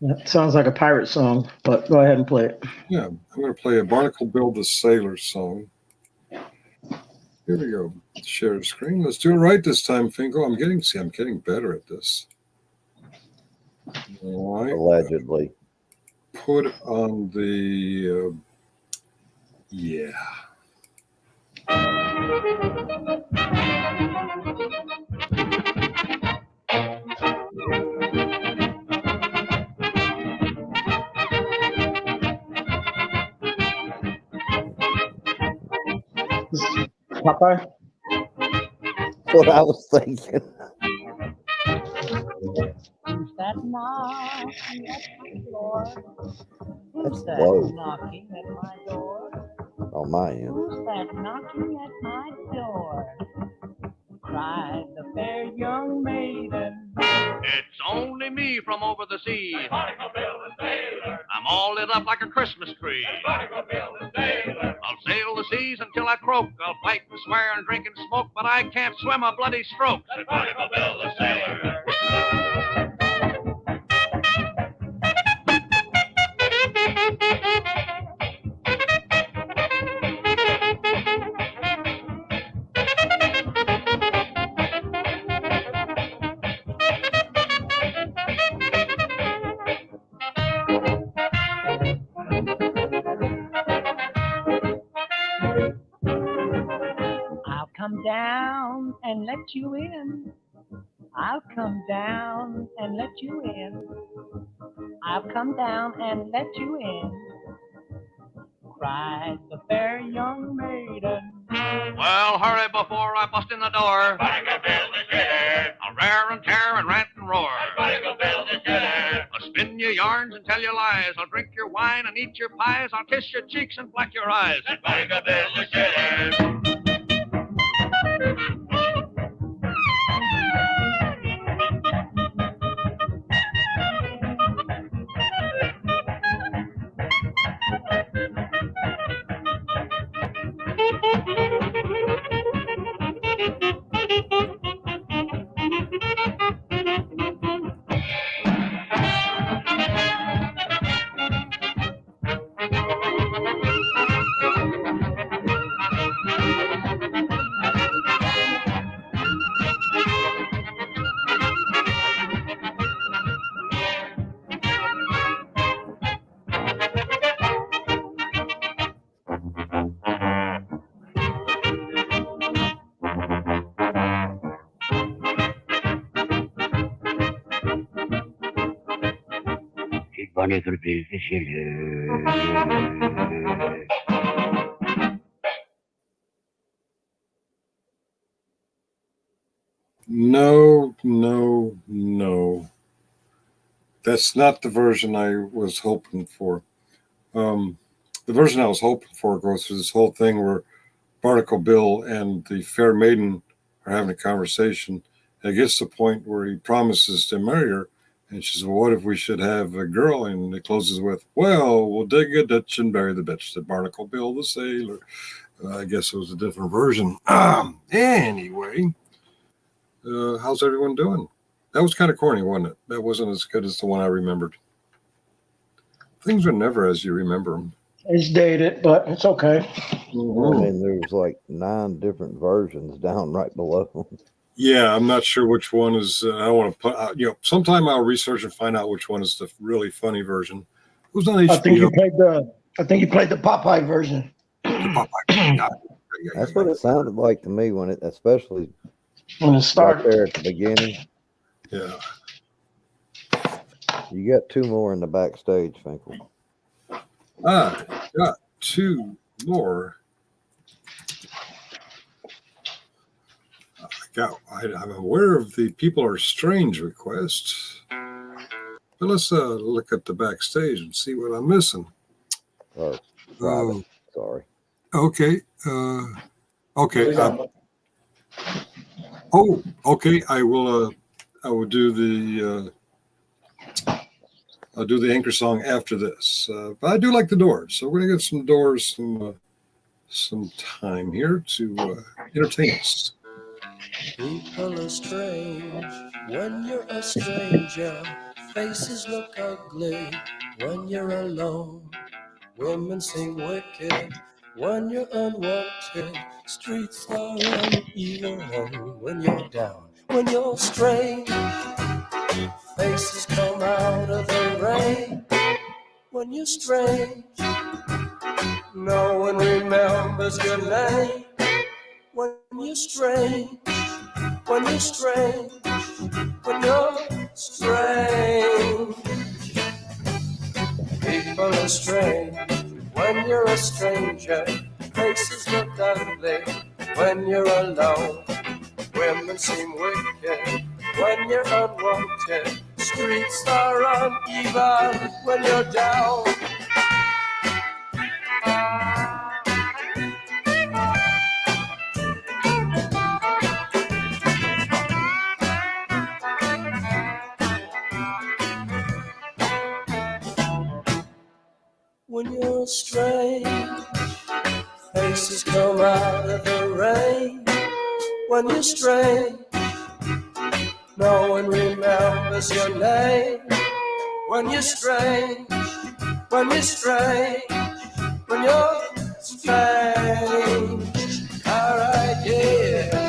That sounds like a pirate song, but go ahead and play it. Yeah, I'm going to play a Barnacle Bill the Sailor song. Here we go. Share the screen. Let's do it right this time, Fingo. I'm getting better at this. All right. Allegedly. Put on the yeah. Popeye? That's what I was thinking. Who's that knocking at my door? That's Who's that low. knocking at my door? On my end. Who's that knocking at my door? Cried the fair young maiden. It's only me from over the sea. I'm all lit up like a Christmas tree. I'll sail the seas until I croak. I'll fight and swear and drink and smoke, but I can't swim a bloody stroke. That's Barnacle Bill the sailor. down and let you in. I'll come down and let you in. I'll come down and let you in. Cried the fair young maiden. Well, hurry before I bust in the door. I'll rear and tear and rant and roar. I'll spin you yarns and tell you lies. I'll drink your wine and eat your pies. I'll kiss your cheeks and black your eyes. No, no, no. That's not the version I was hoping for. The version I was hoping for goes through this whole thing where Barnacle Bill and the fair maiden are having a conversation. And it gets to the point where he promises to marry her. And she says, well, what if we should have a girl? And it closes with, well, we'll dig a ditch and bury the bitch, said Barnacle Bill the sailor. I guess it was a different version. Anyway, how's everyone doing? That was kind of corny, wasn't it? That wasn't as good as the one I remembered. Things are never as you remember them. It's dated, but it's okay. I mean, there's like 9 different versions down right below. Yeah, I'm not sure which one is. I want to put out. Sometime I'll research and find out which one is the really funny version. It was on HBO. I think you played the Popeye version. That's what it sounded like to me when it, especially when it started right there at the beginning. Yeah. You got 2 more in the backstage, Finkel. I got 2 more. I'm aware of the People Are Strange request. But let's look at the backstage and see what I'm missing. Or private. Sorry. Okay. Okay. Okay. I will do the. I'll do the anchor song after this. But I do like the Doors, so we're gonna give some Doors some time here to entertain us. People are strange when you're a stranger. Faces look ugly when you're alone. Women seem wicked when you're unwanted. Streets are uneven when you're down. When you're strange, faces come out of the rain. When you're strange, no one remembers your name. When you're strange, when you're strange, when you're strange. People are strange when you're a stranger. Faces look ugly when you're alone. Women seem wicked when you're unwanted. Streets are uneven when you're down. When you're strange, faces come out of the rain. When you're strange, no one remembers your name. When you're strange, when you're strange, when you're strange. All right, yeah.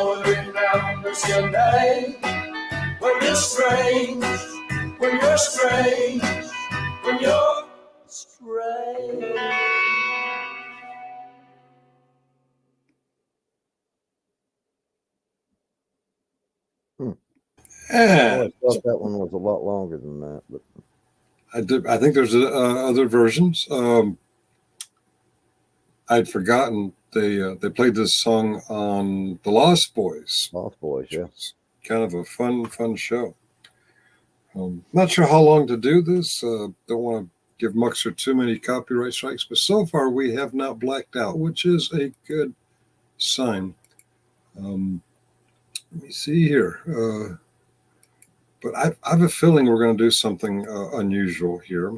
wandering round the sky. When you're strange, when you're strange, when you're strange. I And always thought that one was a lot longer than that, but I think there's other versions. I'd forgotten they played this song on The Lost Boys. Lost Boys, yeah. It's kind of a fun show. Not sure how long to do this. Don't want to give Muckster too many copyright strikes, but so far we have not blacked out, which is a good sign. Let me see here. But I have a feeling we're going to do something unusual here.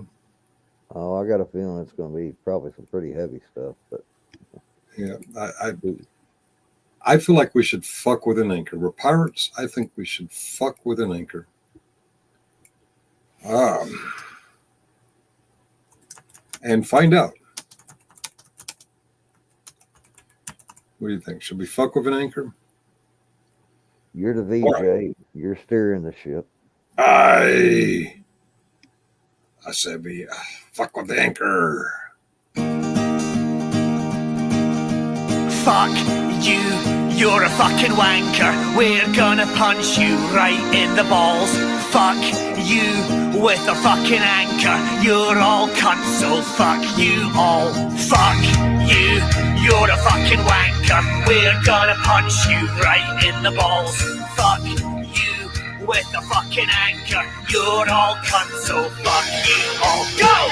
Oh, I got a feeling it's going to be probably some pretty heavy stuff, but yeah, I feel like we should fuck with an anchor. We're pirates. I think we should fuck with an anchor. And find out. What do you think? Should we fuck with an anchor? you're the VJ. Right. You're steering the ship. I said we fuck with the anchor. Fuck you, you're a fucking wanker. We're gonna punch you right in the balls. Fuck you with a fucking anchor. You're all cunts, so fuck you all. Fuck you, you're a fucking wanker. We're gonna punch you right in the balls. Fuck you with a fucking anchor. You're all cunts, so fuck you all. Go!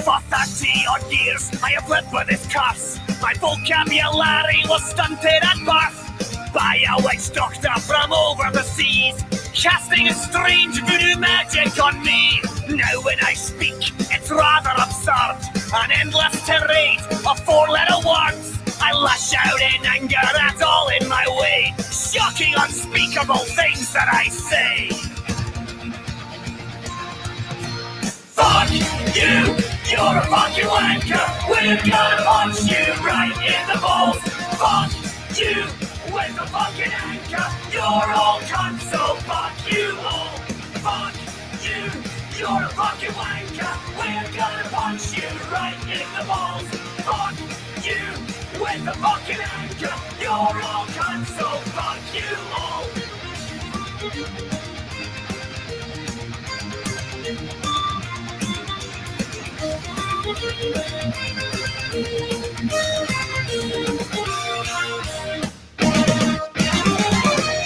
For 30 odd years, I have lived with this curse. My vocabulary was stunted at birth by a witch doctor from over the seas, casting a strange voodoo magic on me. Now when I speak, it's rather absurd, an endless tirade of four-letter words. I lash out in anger at all in my way, shocking, unspeakable things that I say. Fuck you, you're a fucking wanker. We're gonna punch you right in the balls. Fuck you with a fucking anchor. You're all cunts, so fuck you all. Fuck you, you're a fucking wanker. We're gonna punch you right in the balls. Fuck you with a fucking anchor. You're all cunts, so fuck you all.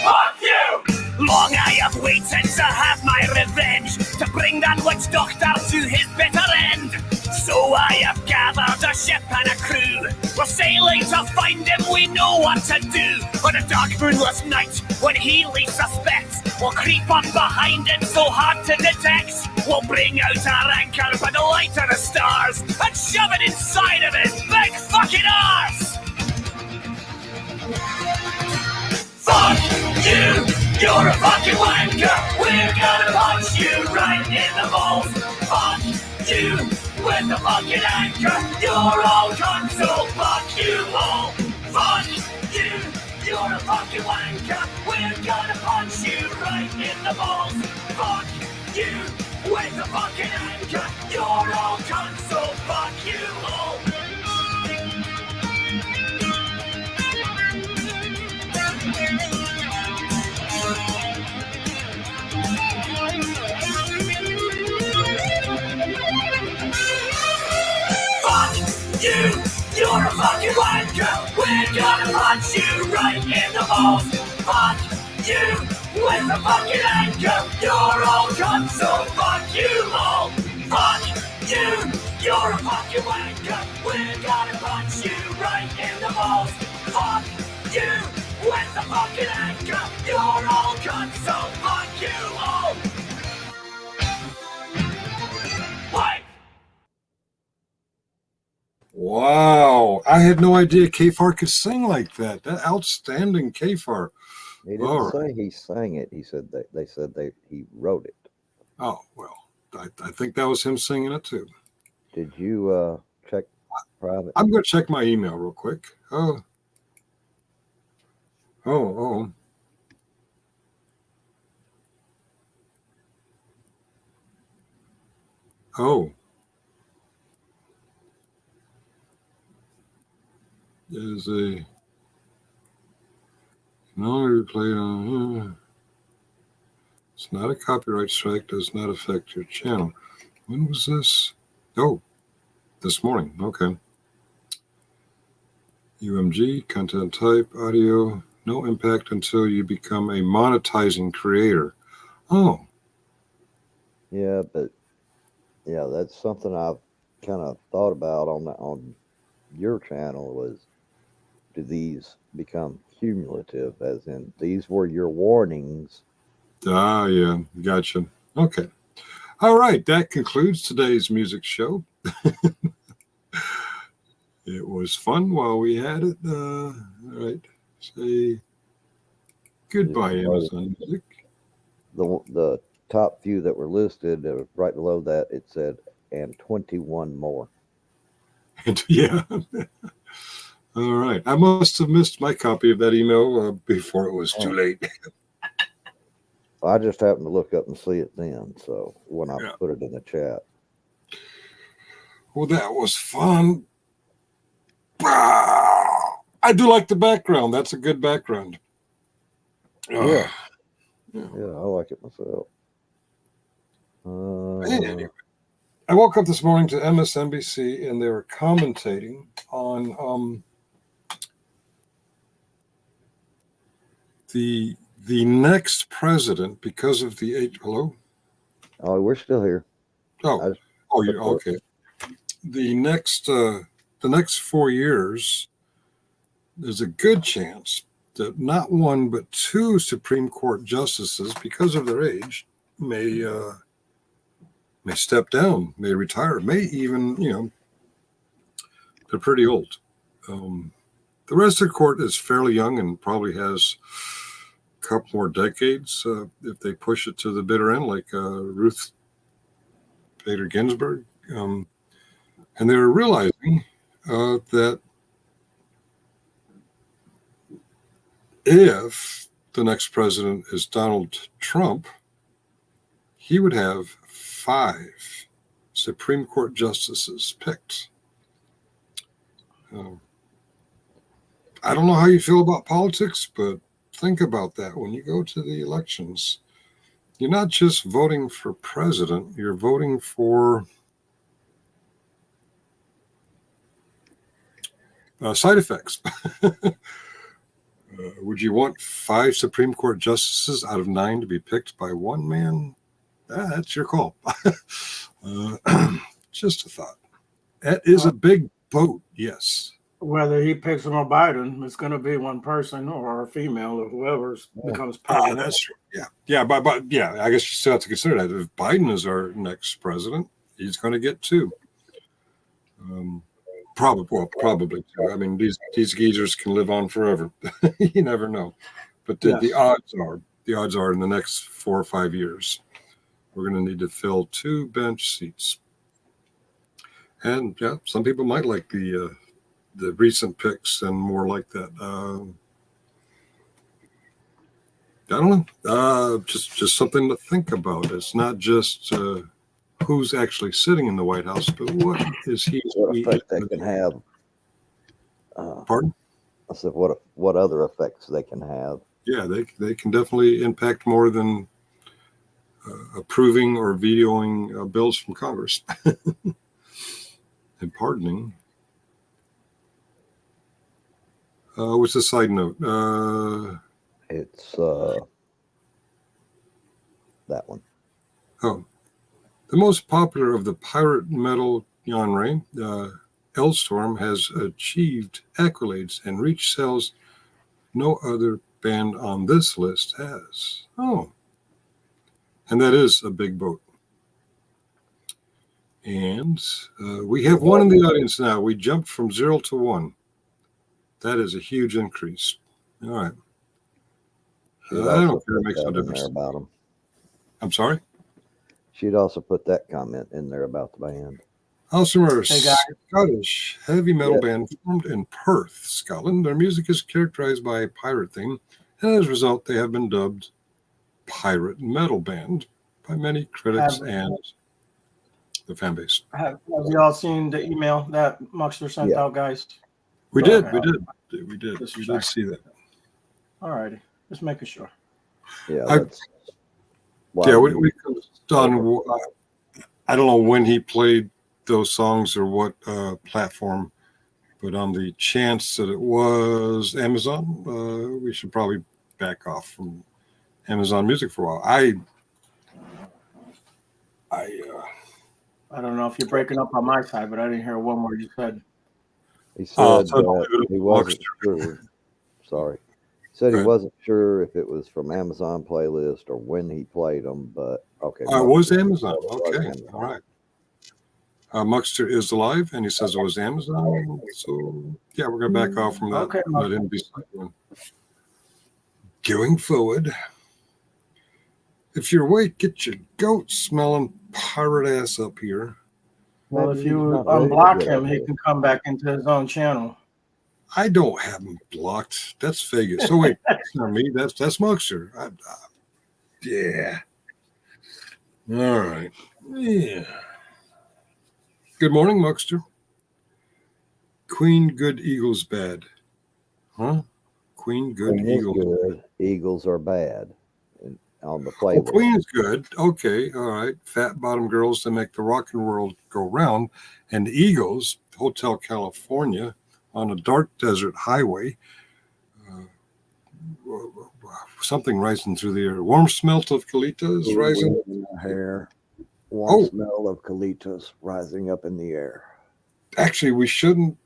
Fuck you! Long I have waited to have my revenge, to bring that witch doctor to his bitter end. So I have gathered a ship and a crew. We're sailing to find him, we know what to do. On a dark moonless night, when he least suspects, we'll creep up behind him so hard to detect. We'll bring out our anchor by the light of the stars and shove it inside of his big fucking arse! Fuck you! You're a fucking wanker! We're gonna punch you right in the balls! Fuck you with the fucking anchor! You're all cunts, so fuck you all! Fuck you! You're a fucking wanker! We're gonna punch you right in the balls! Fuck you with the fucking anchor! You're all cunts, so fuck you all! Fuck you! You're a fucking wanker! We're gonna punch you right in the balls! Fuck you! With a fucking anchor! You're all cunts, so fuck you all! Fuck you! You're a fucking wanker! We're gonna punch you right in the balls! Fuck you! With a fucking anchor! You're all cunts, so fuck you all! What? Wow. I had no idea Kfar could sing like that. That outstanding Kfar. He All didn't right. say he sang it. He said they said he wrote it. Oh, well, I think that was him singing it too. Did you check private? I'm going to check my email real quick. Oh. There's a no longer played on. It's not a copyright strike. Does not affect your channel. When was this? Oh, this morning. Okay. UMG, content type, audio, no impact until you become a monetizing creator. Oh. Yeah, but yeah, that's something I've kind of thought about on your channel was, do these become cumulative, as in these were your warnings? Ah, yeah, gotcha. Okay. All right, that concludes today's music show. It was fun while we had it. All right, say goodbye, Amazon Music. The top few that were listed, right below that, it said, and 21 more. Yeah. All right. I must have missed my copy of that email before it was too late. I just happened to look up and see it then, so when I put it in the chat. Well, that was fun. I do like the background. That's a good background. Yeah, I like it myself. Anyway, I woke up this morning to MSNBC, and they were commentating on the next president because of the age. Hello? Oh, we're still here. You're okay. The next 4 years, there's a good chance that not one but two Supreme Court justices, because of their age, may step down, may retire, may even, they're pretty old. The rest of the court is fairly young and probably has a couple more decades if they push it to the bitter end, like Ruth Bader Ginsburg. And they're realizing that if the next president is Donald Trump, he would have 5 Supreme Court justices picked. I don't know how you feel about politics, but think about that. When you go to the elections, you're not just voting for president, you're voting for side effects. Would you want 5 Supreme Court justices out of 9 to be picked by one man? That's your call. Just a thought. That is a big vote, yes. Whether he picks him or Biden, it's going to be one person or a female or whoever becomes president. That's true. Yeah. But yeah, I guess you still have to consider that. If Biden is our next president, he's going to get 2. Probably 2. I mean, these geezers can live on forever. You never know. But the odds are in the next 4 or 5 years, we're going to need to fill 2 bench seats. And yeah, some people might like the recent picks and more like that. I don't know. Just something to think about. It's not just who's actually sitting in the White House, but what is he? What effect they can have? Pardon? I said, what other effects they can have? Yeah, they can definitely impact more than approving or vetoing bills from Congress and pardoning. What's the side note? It's that one. Oh, the most popular of the pirate metal genre, Hellstorm, has achieved accolades and reached sales no other band on this list has. Oh, and that is a big boat. And we have one in the audience now. We jumped from 0 to 1. That is a huge increase. All right. She'd I also don't care. It put makes no that in there difference. about them. I'm sorry. She'd also put that comment in there about the band. Halsimer, Hey, guys. Scottish heavy metal Yeah. band formed in Perth, Scotland. Their music is characterized by a pirate theme, and as a result, they have been dubbed pirate metal band by many critics and the fan base. Have you all seen the email that Muckster sent Yeah. out, guys? We Okay. did. We did see that. All righty. Just making sure. Yeah, I- that's why Yeah, we- we done. I don't know when he played those songs or what platform, but on the chance that it was Amazon, we should probably back off from Amazon Music for a while. I don't know if you're breaking up on my side, but I didn't hear one word you said. He said so that he wasn't sure. Sorry. He said he Right. wasn't sure if it was from Amazon playlist or when he played them, but okay. It was Amazon. It was Okay, Amazon. all right. Muckster is alive, and he says it was Amazon. So yeah, we're gonna back off from that. Okay, Let him be silent. Going forward, if you're awake, get your goat smelling pirate ass up here. Well, Maybe if he's you not ready to unblock get him, up he there. can come back into his own channel. I don't have him blocked. That's Vegas. So wait, that's not me. That's Muckster. Yeah. All right. Yeah. Good morning, Muckster. Queen good, Eagles bad. Huh? Queen good, Queen is Eagles. good. Eagles are bad on the Oh, playlist. Queen is good. Okay, all right. Fat bottom girls that make the rock and world go round, and Eagles, Hotel California, on a dark desert highway. Something rising through the air. Warm smelt of colitas rising. In the hair. Warm Oh. smell of colitas rising up in the air. Actually, we shouldn't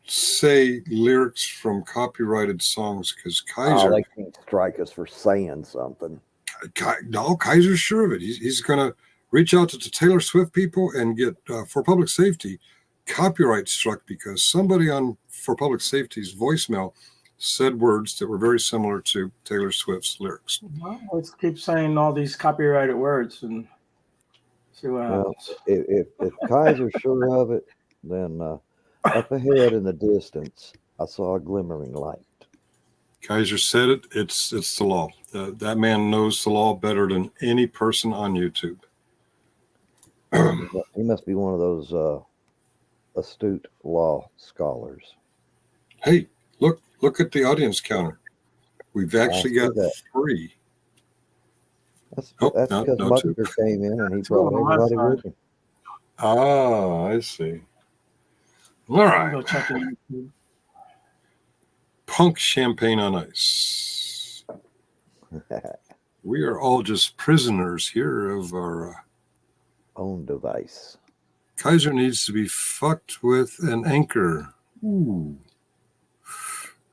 say lyrics from copyrighted songs because Kaiser. They can't strike us for saying something. No, Kaiser's sure of it. He's going to reach out to the Taylor Swift people and get, for public safety, copyright struck because somebody on For Public Safety's voicemail said words that were very similar to Taylor Swift's lyrics. Well, let's keep saying all these copyrighted words and see what happens. If Kaiser's sure of it, then up ahead in the distance, I saw a glimmering light. Kaiser said it. It's the law. That man knows the law better than any person on YouTube. He must be one of those astute law scholars. Hey, look at the audience counter. We've actually got that. 3. That's Oh, because no, Muckster two. came in and he Two brought on my everybody side. with him. Ah, I see. All I'll go right. check in YouTube. Punk champagne on ice. We are all just prisoners here of our Own device. Kaiser needs to be fucked with an anchor. Ooh.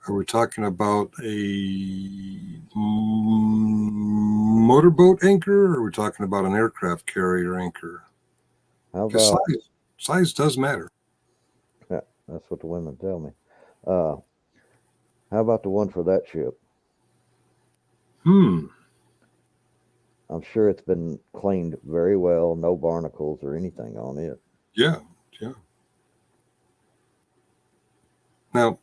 Are we talking about a motorboat anchor, or are we talking about an aircraft carrier anchor? How Because about size does matter. that's what the women tell me. How about the one for that ship? I'm sure it's been cleaned very well, no barnacles or anything on it. Yeah. Now,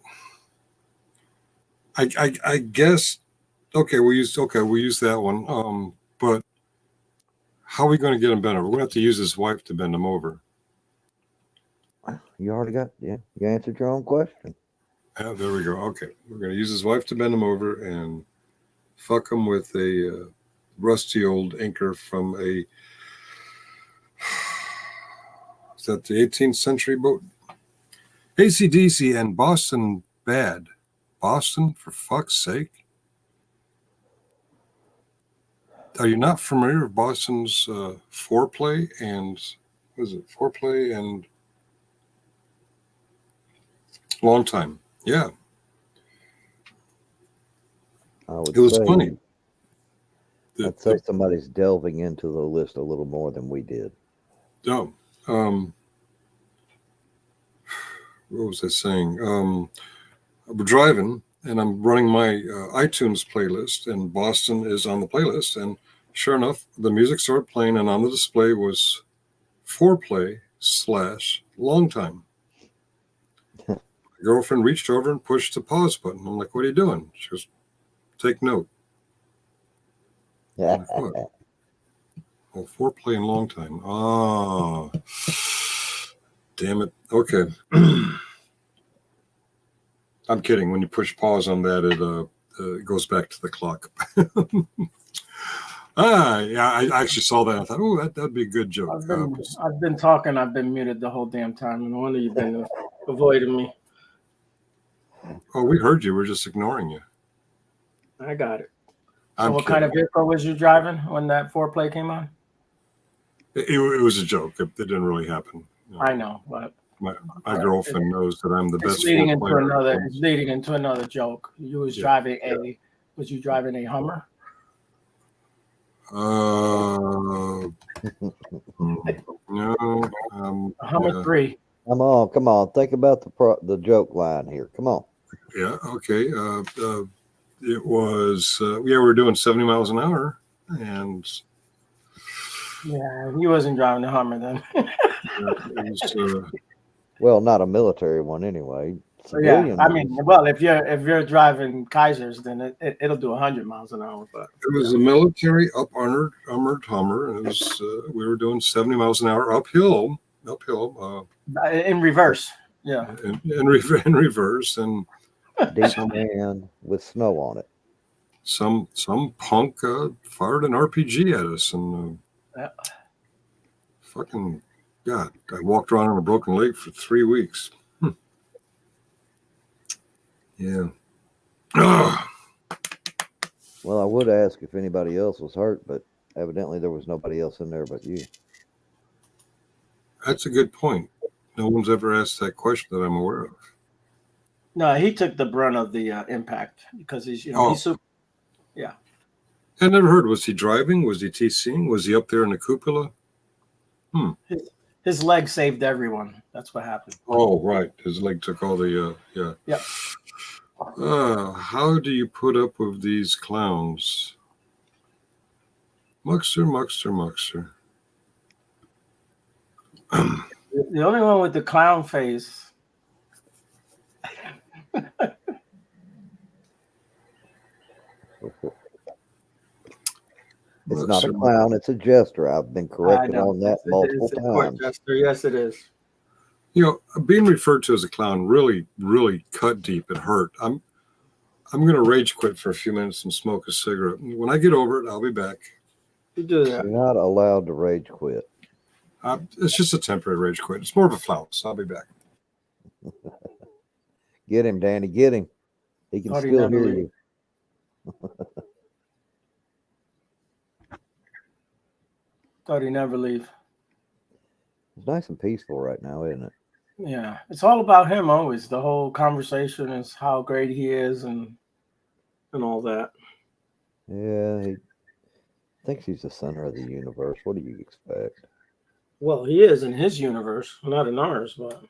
I guess we'll use that one. But how are we going to get him bent over? We're going to have to use his wife to bend him over. You already got, you answered your own question. There we go. Okay, we're going to use his wife to bend him over and fuck him with a rusty old anchor from is that the 18th century boat? AC/DC and Boston bad. Boston, for fuck's sake. Are you not familiar with Boston's foreplay and long time? Yeah. It was funny. I'd say somebody's delving into the list a little more than we did. What was I saying? We're driving, and I'm running my iTunes playlist, and Boston is on the playlist. And sure enough, the music started playing, and on the display was foreplay / long time. My girlfriend reached over and pushed the pause button. I'm like, "What are you doing?" She goes, "Take note." I'm like, "What?" "Oh, foreplay and long time." Ah, damn it. Okay. I'm kidding. When you push pause on that, it goes back to the clock. Yeah, I actually saw that. I thought, oh, that'd be a good joke. I've been talking. I've been muted the whole damn time. No wonder you've been avoiding me. Oh, we heard you. We're just ignoring you. I got it. I'm So what kidding. kind of vehicle was you driving when that foreplay came on? It was a joke. It didn't really happen. You know, I know, but my girlfriend knows that I'm the best. it's leading into foreplayer. another. It's leading into another joke. You was driving a. Was you driving a Hummer? No. A Hummer 3. Come on. Think about the joke line here. Come on. Yeah. Okay. It was. We were doing 70 miles an hour, and yeah, he wasn't driving the Hummer then. it was, well, not a military one anyway. Yeah, I mean, well, if you're driving Kaisers, then it'll do 100 miles an hour. But it was a military armored Hummer, and it was we were doing 70 miles an hour uphill. In reverse. Yeah. In reverse, and deep man with snow on it. Some punk fired an RPG at us, and fucking God, I walked around on a broken leg for 3 weeks. Yeah. Well, I would ask if anybody else was hurt, but evidently there was nobody else in there but you. That's a good point. No one's ever asked that question that I'm aware of. No, he took the brunt of the impact because he's, he's super. Yeah. I never heard. Was he driving? Was he TCing? Was he up there in the cupola? His leg saved everyone. That's what happened. Oh, right. His leg took all the Yeah. How do you put up with these clowns? Muckster. The only one with the clown face. It's not a clown, it's a jester. I've been corrected on that multiple times. Jester. Yes, it is. Being referred to as a clown really, really cut deep. It hurt. I'm going to rage quit for a few minutes and smoke a cigarette. When I get over it, I'll be back. You do that. You're not allowed to rage quit. It's just a temporary rage quit. It's more of a flounce. I'll be back. Get him, Danny. Get him. He can still hear you. Thought he'd never leave. It's nice and peaceful right now, isn't it? Yeah, it's all about him always. The whole conversation is how great he is and all that. Yeah, he thinks he's the center of the universe. What do you expect? Well, he is in his universe, not in ours, but.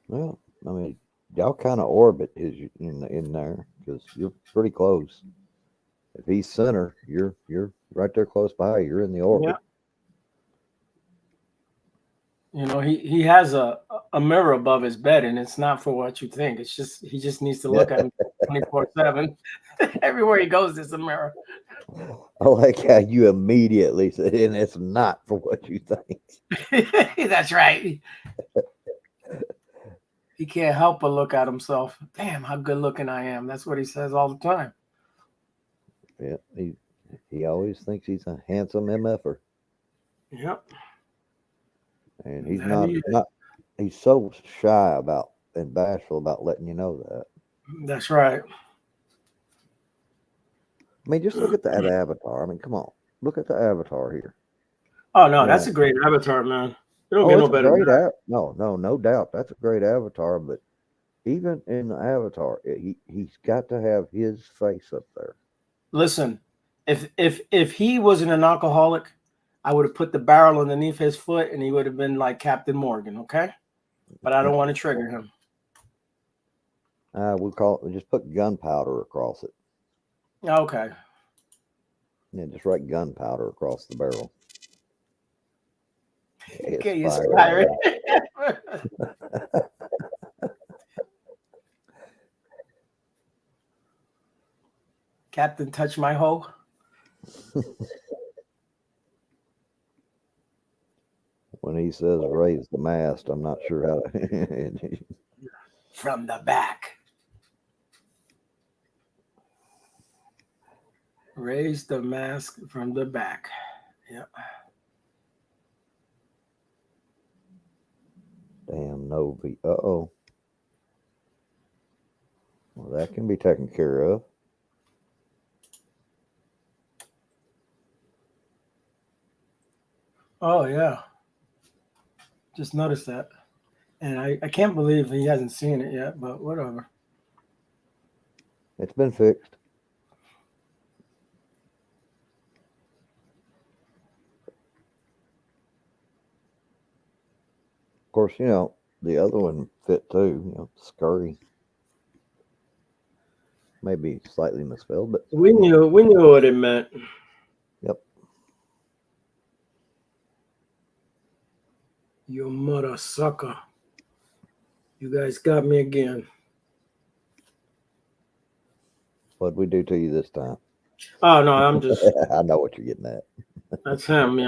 Well, I mean, y'all kind of orbit in there because you're pretty close. If he's center, you're right there close by. You're in the orbit. Yeah. He has a mirror above his bed, and it's not for what you think. It's just he just needs to look at him 24/7. Everywhere he goes, there's a mirror. I like how you immediately said, and it's not for what you think. That's right. He can't help but look at himself. Damn, how good looking I am. That's what he says all the time. Yeah, he always thinks he's a handsome MFer. Yep. And he's not he's so shy about and bashful about letting you know that. That's right. I mean, just look at that avatar. I mean, come on. Look at the avatar here. Oh no, that's a great avatar, man. You don't get no better. No doubt. That's a great avatar, but even in the avatar, he's got to have his face up there. Listen, if he wasn't an alcoholic, I would have put the barrel underneath his foot and he would have been like Captain Morgan, okay? But I don't want to trigger him. We just put gunpowder across it. Okay. Yeah, just write gunpowder across the barrel. Okay, It's it's fire. fire. Captain, touch my hoe. When he says raise the mast, I'm not sure how to. From the back. Raise the mask from the back. Yeah. Damn Novi. Uh-oh. Well, that can be taken care of. Oh, yeah. Just noticed that. And I can't believe he hasn't seen it yet, but whatever. It's been fixed. Of course, the other one fit too, scurry. Maybe slightly misspelled, but We knew what it meant. yep. You mother sucker. You guys got me again. What'd we do to you this time? Oh, no, I'm just, I know what you're getting at. that's him,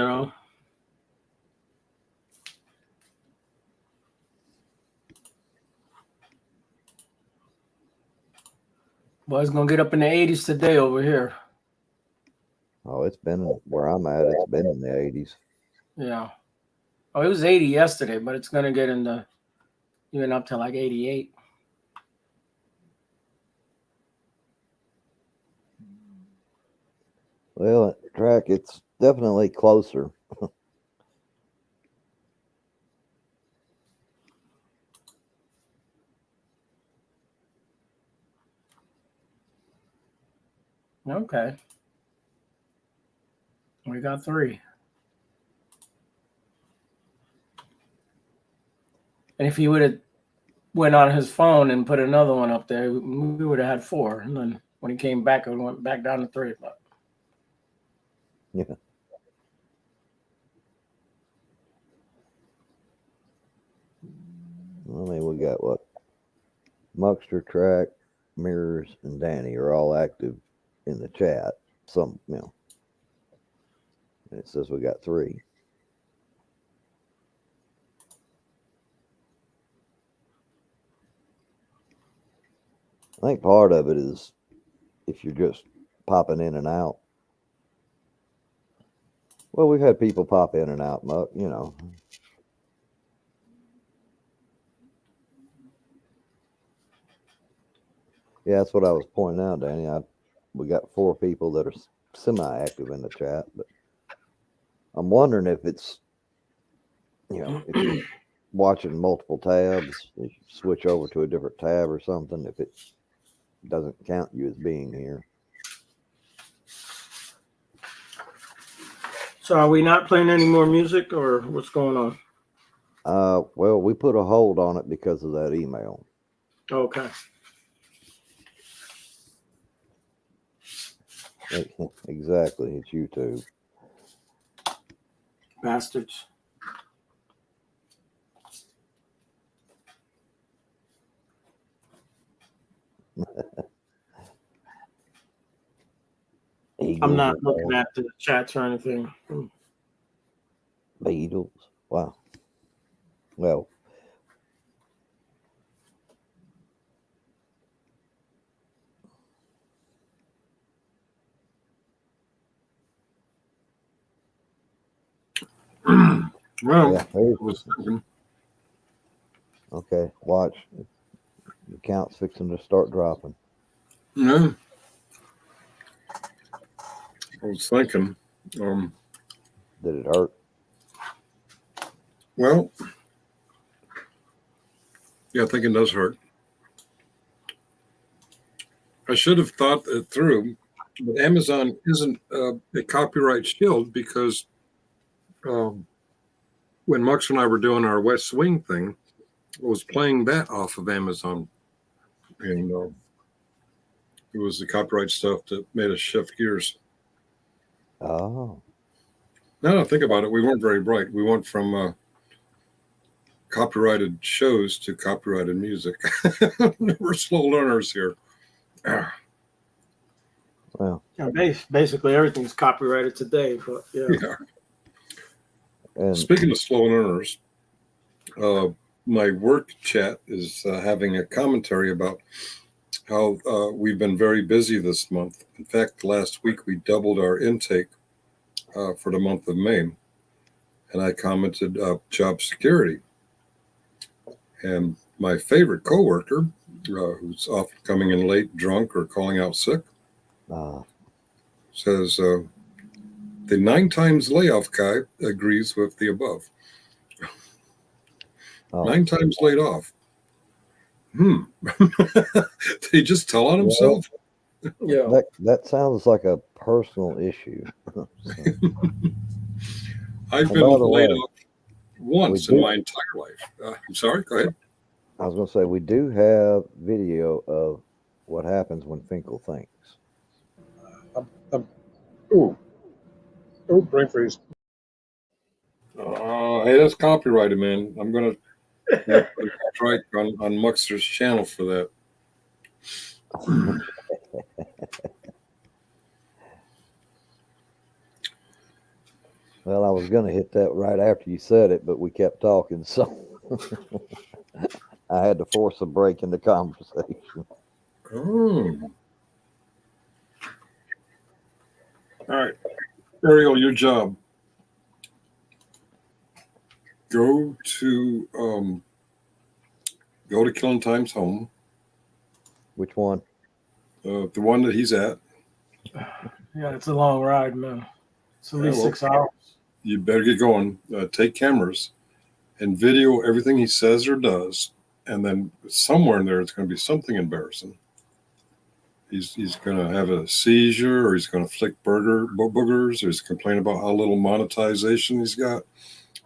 Boy's gonna get up in the 80s today over here. Oh, it's been where I'm at. It's been in the 80s. Yeah. Oh, it was 80 yesterday, but it's gonna get even up to like 88. Well, track, it's definitely closer. Okay. We got 3. And if he would have went on his phone and put another one up there, we would have had 4. And then when he came back, it went back down to 3. But Yeah. I mean, we got what? Muckster, Track, Mirrors, and Danny are all active in the chat. Some, and it says we got 3. I think part of it is if you're just popping in and out. Well, we've had people pop in and out, Muck, Yeah, that's what I was pointing out, Danny. We got 4 people that are semi-active in the chat, but I'm wondering if it's, if you're watching multiple tabs, if you switch over to a different tab or something, if it doesn't count you as being here. so are we not playing any more music or what's going on? Well, we put a hold on it because of that email. Okay. Exactly. It's YouTube. Bastards. I'm not looking at the chats or anything. Beatles. Wow. Well, Well, yeah, I was thinking, okay, watch. The count's fixing to start dropping. yeah. I was thinking, Did it hurt? well, yeah, I think it does hurt. I should have thought it through, but Amazon isn't a copyright shield because when Mux and I were doing our West Swing thing, I was playing that off of Amazon And it was the copyright stuff that made us shift gears. Oh, Now that I think about it, we weren't very bright. We went from copyrighted shows to copyrighted music. We're slow learners here. well, Yeah, basically everything's copyrighted today, but yeah. Yeah. and Speaking of slow learners, my work chat is having a commentary about how we've been very busy this month. In fact, last week we doubled our intake for the month of May. And I commented job security. And my favorite coworker, who's often coming in late, drunk, or calling out sick, says the 9 times layoff guy agrees with the above. 9 times laid off. Did he just tell on himself? Yeah. that sounds like a personal issue. I've been laid off once in my entire life. I'm sorry, go ahead. I was going to say, we do have video of what happens when Finkel thinks. Brain freeze. Hey, that's copyrighted, man. I'm going to put a strike on Muckster's channel for that. Well, I was going to hit that right after you said it, but we kept talking, so I had to force a break in the conversation. All right, Ariel, your job. Go to Killing Time's home. Which one? The one that he's at. Yeah, it's a long ride, man. It's at least 6 hours. You better get going. Take cameras and video everything he says or does, and then somewhere in there it's going to be something embarrassing. He's going to have a seizure, or he's going to flick boogers, or he's complaining about how little monetization he's got.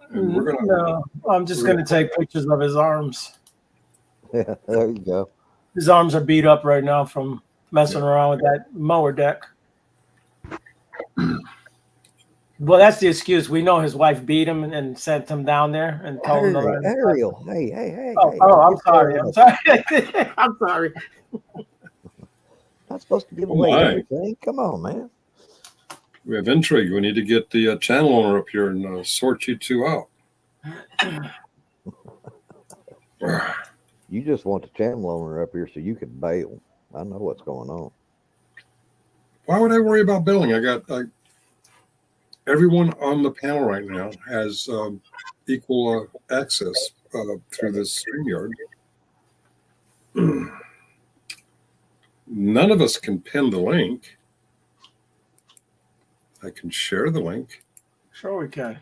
And we're going No, I'm just going to take pictures of his arms. Yeah, there you go. His arms are beat up right now from messing around with that mower deck. Well, that's the excuse. We know his wife beat him and sent him down there and told him to learn. Ariel, hey. I'm sorry. I'm sorry. I'm sorry. Not supposed to give away everything. Come on, man. We have intrigue. We need to get the channel owner up here and sort you two out. You just want the channel owner up here so you can bail. I know what's going on. Why would I worry about billing? I got everyone on the panel right now has equal access through this StreamYard. None of us can pin the link. I can share the link. Sure we can.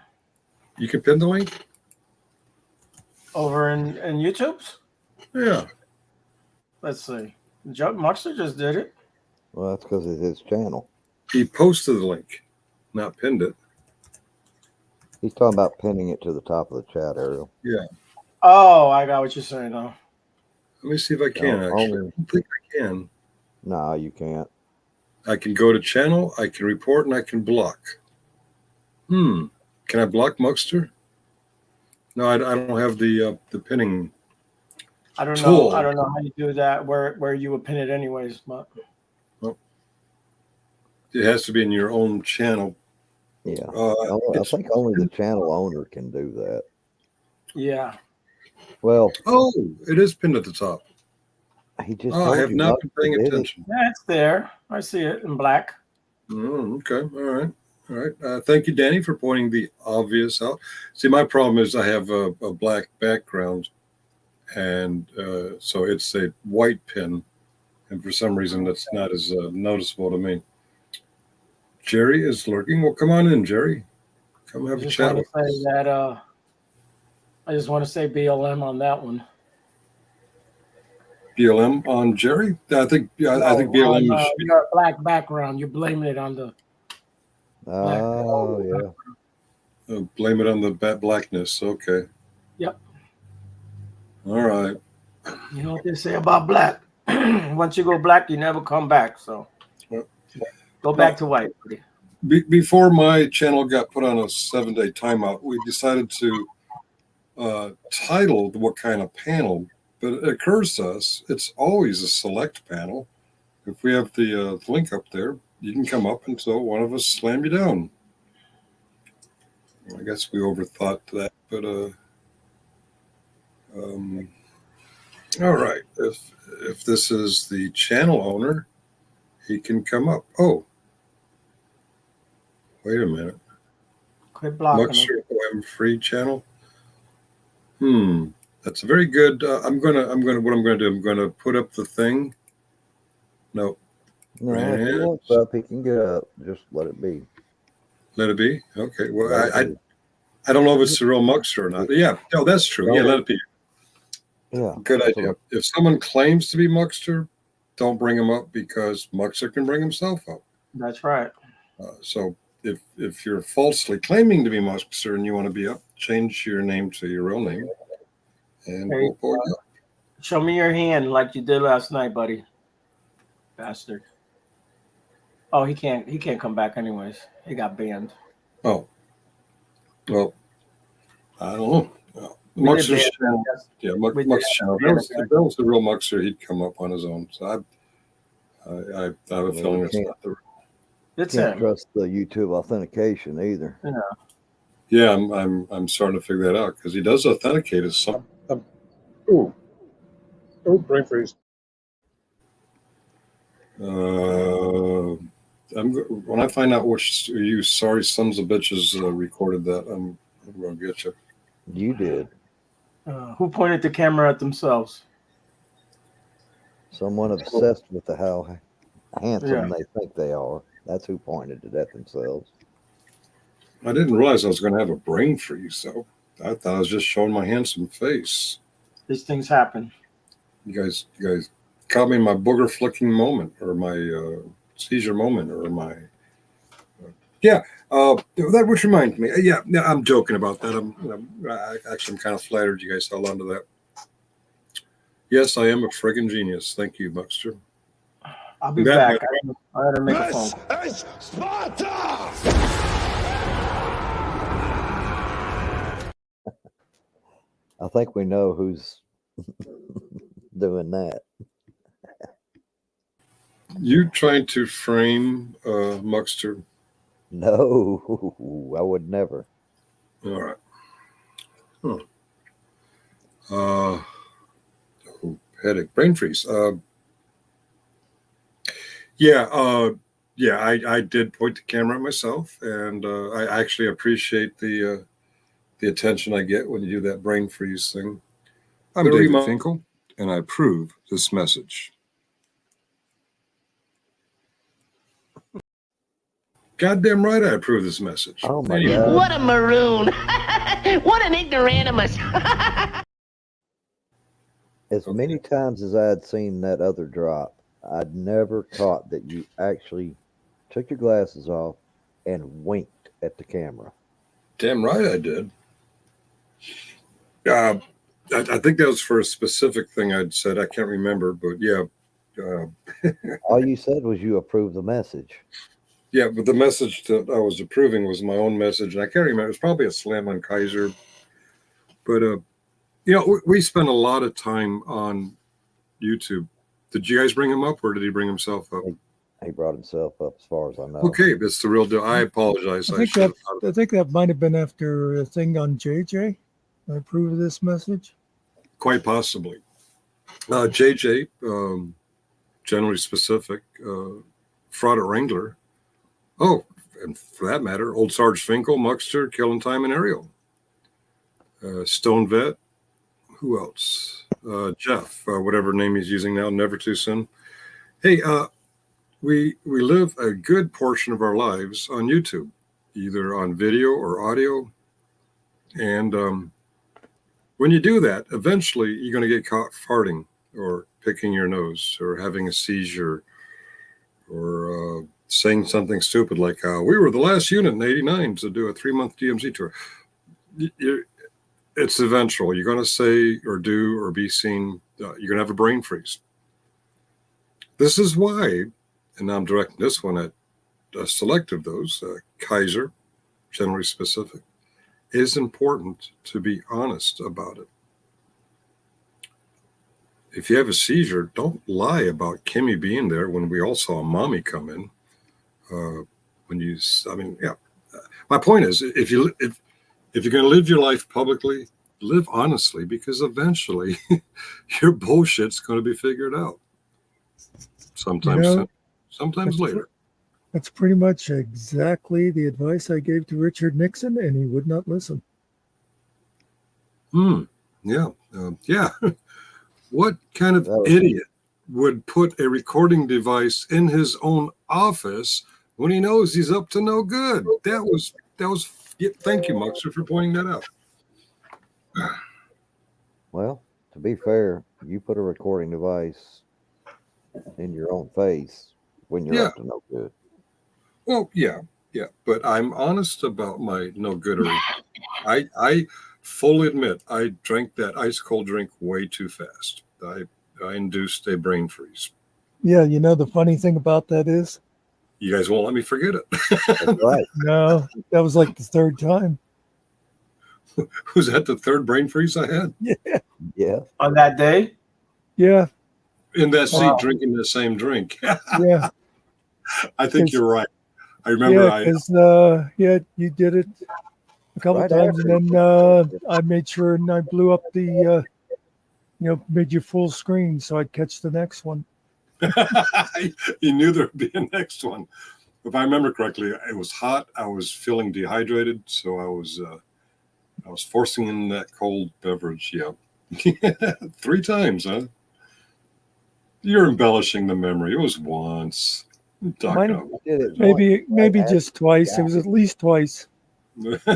You can pin the link? Over in YouTube's? Yeah. Let's see. Muckster just did it. Well, that's because it's his channel. He posted the link, not pinned it. He's talking about pinning it to the top of the chat, Ariel. Yeah. Oh, I got what you're saying now. Let me see if I can, actually. I don't think I can. No, you can't. I can go to channel, I can report, and I can block. Can I block Muckster? No, I don't have the pinning. I don't tool. know. I don't know how you do that. Where you would pin it anyways, but it has to be in your own channel. Yeah. I think only the channel owner can do that. Yeah. Well. Oh, it is pinned at the top. He just. I have not been paying attention. Yeah, it's there. I see it in black. Okay. All right. Thank you, Danny, for pointing the obvious out. See, my problem is I have a black background, and so it's a white pin, and for some reason that's not as noticeable to me. Jerry is lurking. Well, come on in, Jerry. Come have a chat with us. I just want to say BLM on that one. BLM on Jerry? I think BLM on, your black background. You're blaming it on the. Oh, yeah. Blame it on the blackness. Okay. Yep. All right. You know what they say about black? Once you go black, you never come back. So Yep. go back to white, buddy. Before my channel got put on a 7-day timeout, we decided to title what kind of panel, but it occurs to us it's always a select panel. If we have the link up there, you can come up until one of us slam you down. I guess we overthought that, but all right. If this is the channel owner, he can come up. Oh, wait a minute. Quit blocking Muckster him. OM free channel. That's a very good. What I'm gonna do. I'm gonna put up the thing. No. No, if he wants up, he can get up. Just let it be. Let it be. Okay. Well, Let it be. I don't know if it's the real Muckster or not. Yeah. No, that's true. Yeah, let it be. Yeah. Good idea. If someone claims to be Muckster, don't bring him up because Muckster can bring himself up. That's right. So if you're falsely claiming to be Muckster and you want to be up, change your name to your real name, and we'll pull you up. Show me your hand like you did last night, buddy. Bastard. Oh, he can't come back anyways. He got banned. Oh. Well, I don't know. Muckster's channel. Yeah, Muckster's channel. If that was the real Muckster, he'd come up on his own. So I have a feeling it's not the. Can't trust the YouTube authentication either. Yeah, I'm starting to figure that out because he does authenticate as some. Oh, brain freeze. When I find out which you sorry sons of bitches recorded that, I'm going to get you. You did. Who pointed the camera at themselves? Someone obsessed with how handsome they think they are. That's who pointed it at themselves. I didn't realize I was going to have a brain freeze, so I thought I was just showing my handsome face. These things happen. You guys caught me in my booger flicking moment, or my seizure moment, or my that which reminds me. Yeah, I'm joking about that. I'm kind of flattered you guys held on to that. Yes, I am a friggin' genius. Thank you, Muckster. I'll be back. I had to make a phone. This is Sparta! I think we know who's doing that. You trying to frame Muckster? No, I would never. All right. Headache, brain freeze. I did point the camera at myself, and I actually appreciate the attention I get when you do that brain freeze thing. I'm David Finkel, and I approve this message. Goddamn right, I approve this message. Oh my God! What a maroon! What an ignoramus! As many times as I had seen that other drop, I'd never caught that you actually took your glasses off and winked at the camera. Damn right I did. I think that was for a specific thing I'd said. I can't remember, but yeah. All you said was you approved the message. Yeah, but the message that I was approving was my own message, and I can't remember. It was probably a slam on Kaiser. But, we spent a lot of time on YouTube. Did you guys bring him up, or did he bring himself up? He brought himself up, as far as I know. Okay, that's the real deal. I apologize. I think that might have been after a thing on JJ. I approve of this message. Quite possibly. JJ, generally specific, fraud at Wrangler. Oh, and for that matter, Old Sarge Finkel, Muckster, Killing Time, and Ariel. Stone Vet. Who else? Jeff, whatever name he's using now, Never Too Soon. Hey, we live a good portion of our lives on YouTube, either on video or audio. And when you do that, eventually you're going to get caught farting or picking your nose or having a seizure or saying something stupid like, we were the last unit in '89 to do a 3-month DMZ tour. It's eventual. You're going to say or do or be seen. You're going to have a brain freeze. This is why, and I'm directing this one at a select of those, Kaiser, generally specific, it is important to be honest about it. If you have a seizure, don't lie about Kimmy being there when we all saw Mommy come in. My point is, if you're going to live your life publicly, live honestly, because eventually your bullshit's going to be figured out. Sometimes, You know, sometimes later. That's pretty much exactly the advice I gave to Richard Nixon, and he would not listen. Yeah. What kind of idiot would put a recording device in his own office when he knows he's up to no good? That was. Yeah, thank you, Muckster, for pointing that out. Well, to be fair, you put a recording device in your own face when you're up to no good. Well, yeah, but I'm honest about my no goodery. I fully admit I drank that ice cold drink way too fast. I induced a brain freeze. Yeah, you know the funny thing about that is, you guys won't let me forget it. That's right. No, that was like the third time. Was that the third brain freeze I had? Yeah. On that day? Yeah. In that seat, drinking the same drink. Yeah. I think you're right. I remember. You did it a couple times, and then I made sure and I blew up the, made you full screen so I'd catch the next one. You knew there would be a next one. If I remember correctly, it was hot. I was feeling dehydrated, so I was forcing in that cold beverage. Yeah, 3 times, huh? You're embellishing the memory. It was once. Maybe just twice. It was at least twice. I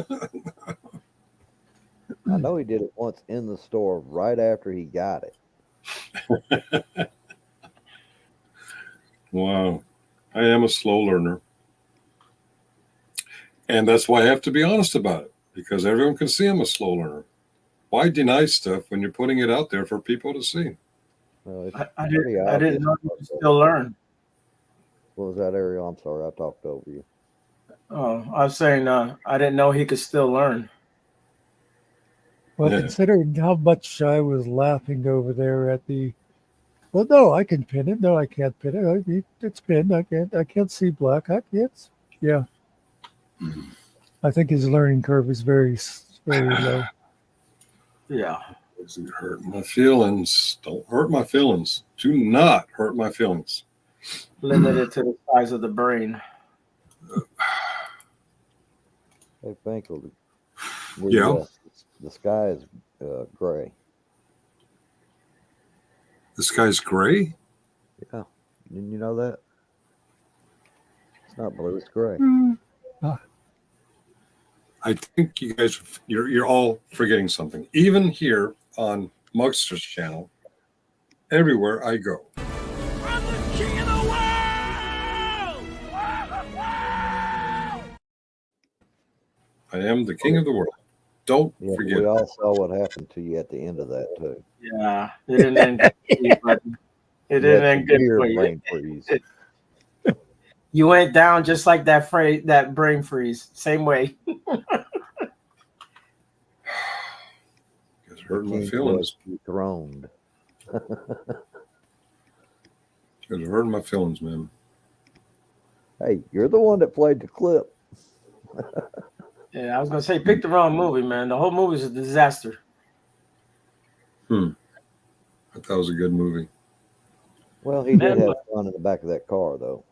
know he did it once in the store right after he got it. Wow. I am a slow learner. And that's why I have to be honest about it, because everyone can see I'm a slow learner. Why deny stuff when you're putting it out there for people to see? Well, I didn't know you could still learn. What was that, Ariel? I'm sorry, I talked over you. Oh, I was saying I didn't know he could still learn. Well, considering how much I was laughing over there at the, well, no, I can pin it. No, I can't pin it. It's pinned. I can't see black. Yeah. I think his learning curve is very, very low. Yeah. Doesn't hurt my feelings. Don't hurt my feelings. Do not hurt my feelings. Limited to the size of the brain. Hey, Finkel. The sky is gray. The sky's gray? Yeah. Didn't you know that? It's not blue, it's gray. I think you guys, you're all forgetting something. Even here on Muckster's channel, everywhere I go. I'm the king of the world! I am the king of the world. Don't forget. We all saw what happened to you at the end of that, too. Yeah. It didn't end good for you, but it didn't end good for you. Brain freeze. You went down just like that brain freeze. Same way. It's hurting my feelings. Dethroned. It's hurting my feelings, man. Hey, you're the one that played the clip. Yeah, I was gonna say, pick the wrong movie, man. The whole movie's a disaster. I thought it was a good movie. Well, he did have fun in the back of that car, though.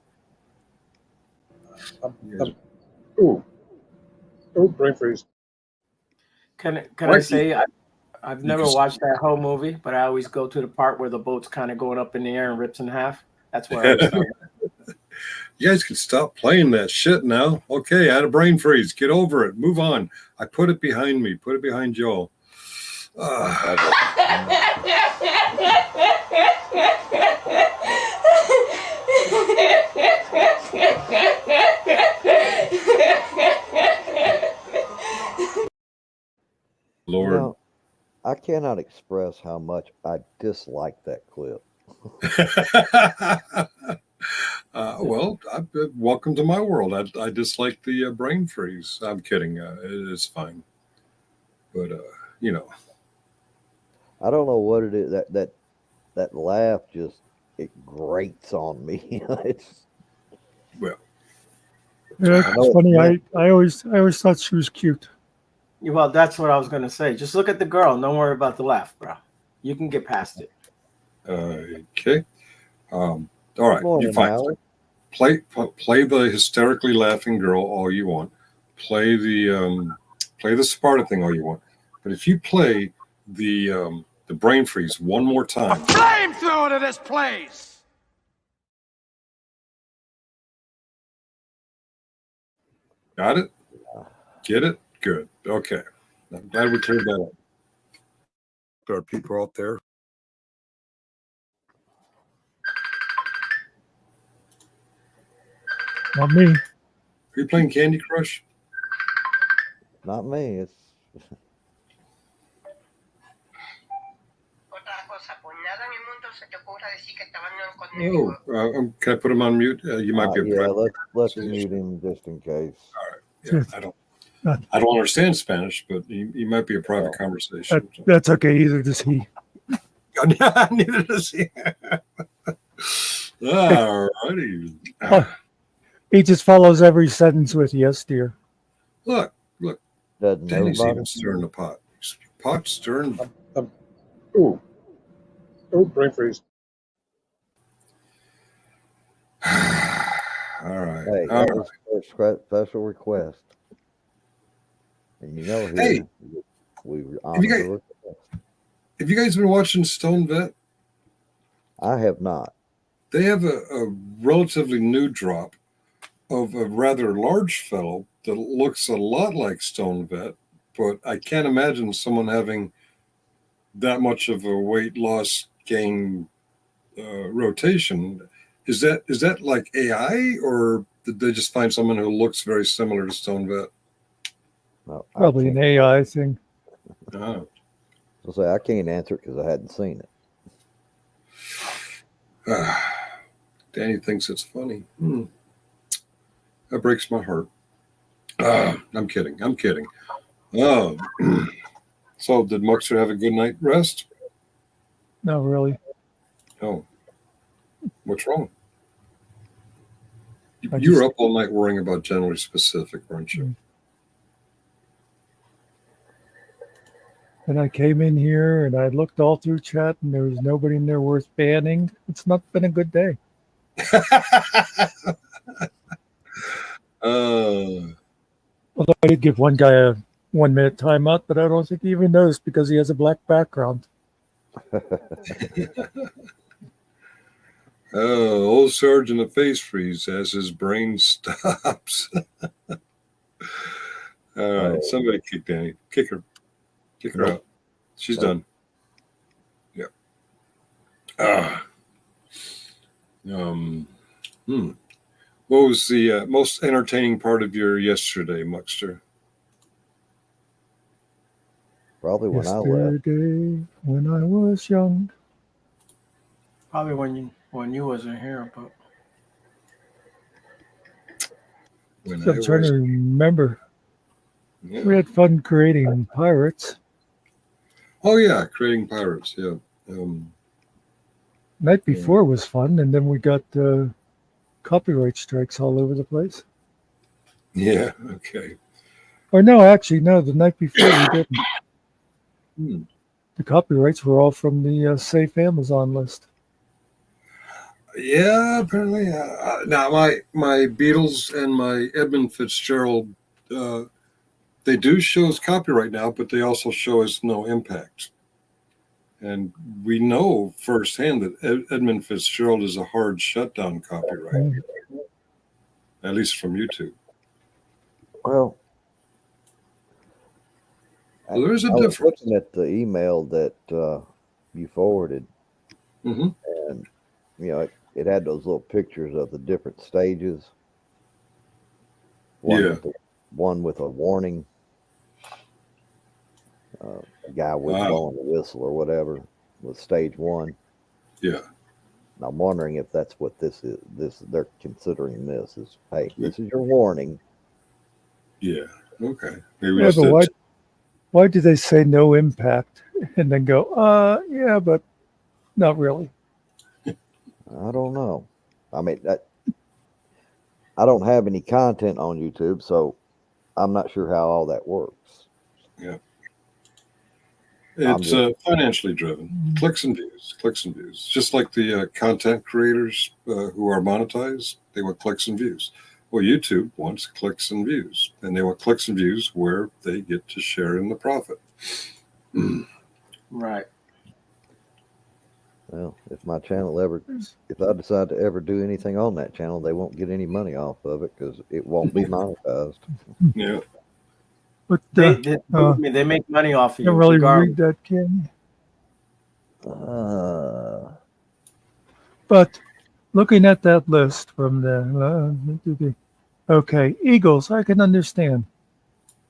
Brain freeze. Can I say I've never watched that whole movie, but I always go to the part where the boat's kind of going up in the air and rips in half. That's where I start. You guys can stop playing that shit now. Okay, I had a brain freeze. Get over it. Move on. I put it behind me. Put it behind Joel. Lord. You know, I cannot express how much I dislike that clip. Well, welcome to my world. I dislike the brain freeze. I'm kidding. It's fine. But I don't know what it is. That laugh just it grates on me. It's well. Yeah, it's funny. I always thought she was cute. Well, that's what I was gonna say. Just look at the girl. Don't worry about the laugh, bro. You can get past it. Okay. All right. Morning, You fine. Howard. Play the hysterically laughing girl all you want. Play the Sparta thing all you want. But if you play the brain freeze one more time, Flamethrower to this place! got it? Get it? Good. Okay. I'm glad we cleared that up. There are people out there. Not me. Are you playing Candy Crush? Not me. It's Oh, can I put him on mute? You might be a yeah. prep. Let's mute him just in case. All right. Yeah, I don't understand Spanish, but he might be a private conversation. That's okay. Either does he. Neither does he. All righty. He just follows every sentence with "yes, dear." Look. Doesn't Danny's nobody? even stirring the pot. Pot stirring. Ooh, brain freeze. All right. Hey, All that right. was a special request. And you know, Hey, here we honor the request. Have you guys been watching Stone Vet? I have not. They have a relatively new drop of a rather large fellow that looks a lot like Stone Vet, but I can't imagine someone having that much of a weight loss gain rotation. Is that like AI, or did they just find someone who looks very similar to Stone Vet? No, Probably an AI thing. Oh. I'll say I can't answer it because I hadn't seen it. Danny thinks it's funny. That breaks my heart. I'm kidding. So did Muckster have a good night rest? No, really. Oh. What's wrong? You were up all night worrying about January specific, weren't you? And I came in here and I looked all through chat and there was nobody in there worth banning. It's not been a good day. Although I did give one guy a 1 minute timeout, but I don't think he even noticed because he has a black background. Old Sergeant of Face Freeze as his brain stops. All right, somebody kick Danny. Kick her out. She's done. Yeah. What was the most entertaining part of your yesterday, Muckster? Probably when I left. Yesterday, when I was young. Probably when you wasn't here, but I'm trying to remember. Yeah. We had fun creating pirates. Oh yeah, creating pirates. Yeah. Night before was fun, and then we got copyright strikes all over the place. Yeah. Okay. Or no, actually, no. The night before we didn't. The copyrights were all from the safe Amazon list. Yeah, apparently. Now my Beatles and my Edmund Fitzgerald, they do show as copyright now, but they also show as no impact. And we know firsthand that Edmund Fitzgerald is a hard shutdown copyright, at least from YouTube. Well, there's a I was difference. looking at the email that you forwarded, and it had those little pictures of the different stages. One with a warning. Guy was blowing the whistle or whatever with stage one. Yeah. I'm wondering if that's what this is. They're considering this is, hey, this is your warning. Yeah. Okay. Maybe Yeah, just but that. why do they say no impact and then go, yeah, but not really? I don't know. I mean, I don't have any content on YouTube, so I'm not sure how all that works. Yeah. I'm It's just financially driven. Clicks and views. Just like the content creators who are monetized, they want clicks and views. Well, YouTube wants clicks and views, and they want clicks and views where they get to share in the profit. Right. well, if my channel if I decide to ever do anything on that channel, they won't get any money off of it because it won't be monetized. Yeah. But they make money off of you. Can't really regardless. read that, can you? Uh, But looking at that list from the okay, Eagles, I can understand.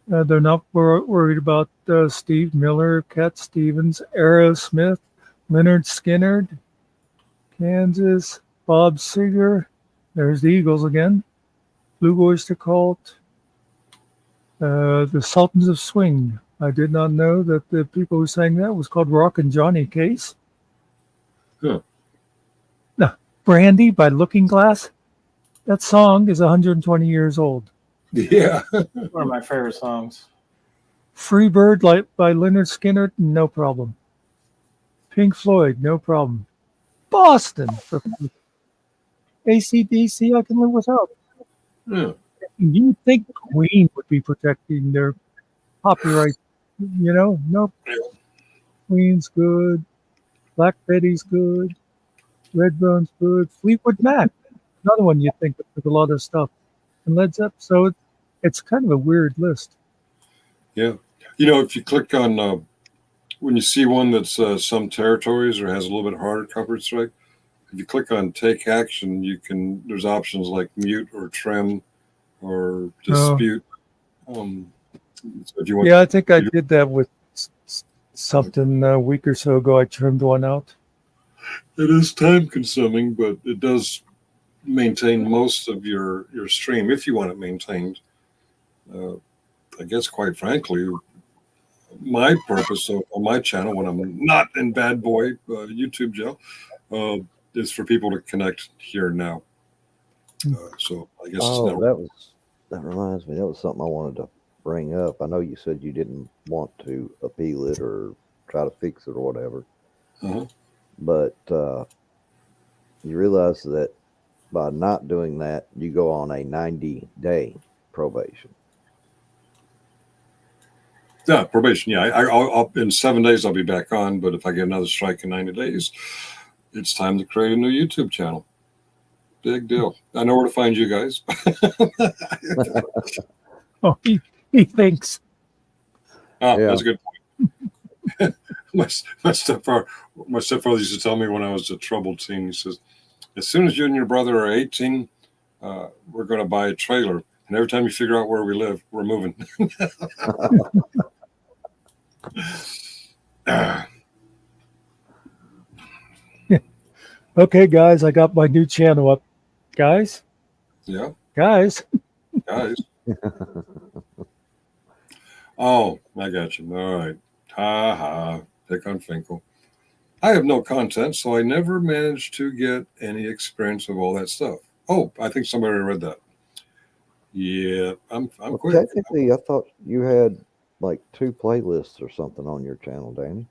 They're not worried about Steve Miller, Cat Stevens, Aerosmith, Leonard Skinner, Kansas, Bob Seger. There's the Eagles again. Blue Oyster Cult, the Sultans of Swing. I did not know that the people who sang that was called Rockin' Johnny Case. Huh. No, Brandy by Looking Glass. That song is 120 years old. Yeah. One of my favorite songs. Free Bird by Leonard Skinner, no problem. Pink Floyd, no problem. Boston, AC/DC, I can live without. Yeah. You would think Queen would be protecting their copyright, Nope. Queen's good. Black Betty's good. Redbone's good. Fleetwood Mac, another one you think with a lot of stuff. And Led Zeppelin, so it's kind of a weird list. Yeah. If you click on when you see one that's some territories or has a little bit harder copyright strike, if you click on take action, there's options like mute or trim or dispute. So if you want, I think I did that with something a week or so ago. I trimmed one out. It is time consuming, but it does maintain most of your stream if you want it maintained. I guess, quite frankly, my purpose on my channel when I'm not in bad boy YouTube jail is for people to connect here and now. So I guess that reminds me. That was something I wanted to bring up. I know you said you didn't want to appeal it or try to fix it or whatever, but you realize that by not doing that, you go on a 90-day probation. Yeah, probation. Yeah, I'll in 7 days I'll be back on. But if I get another strike in 90 days, it's time to create a new YouTube channel. Big deal. I know where to find you guys. Oh, he thinks. Oh, yeah. That's a good point. my stepfather used to tell me when I was a troubled teen. He says, "As soon as you and your brother are 18, we're going to buy a trailer, and every time you figure out where we live, we're moving." Okay, guys, I got my new channel up. Guys? Yeah. Guys. Oh, I got you. All right. Ha ha. Pick on Finkel. I have no content, so I never managed to get any experience of all that stuff. Oh, I think somebody read that. Yeah, I'm quick. Technically, I thought you had like 2 playlists or something on your channel, Danny.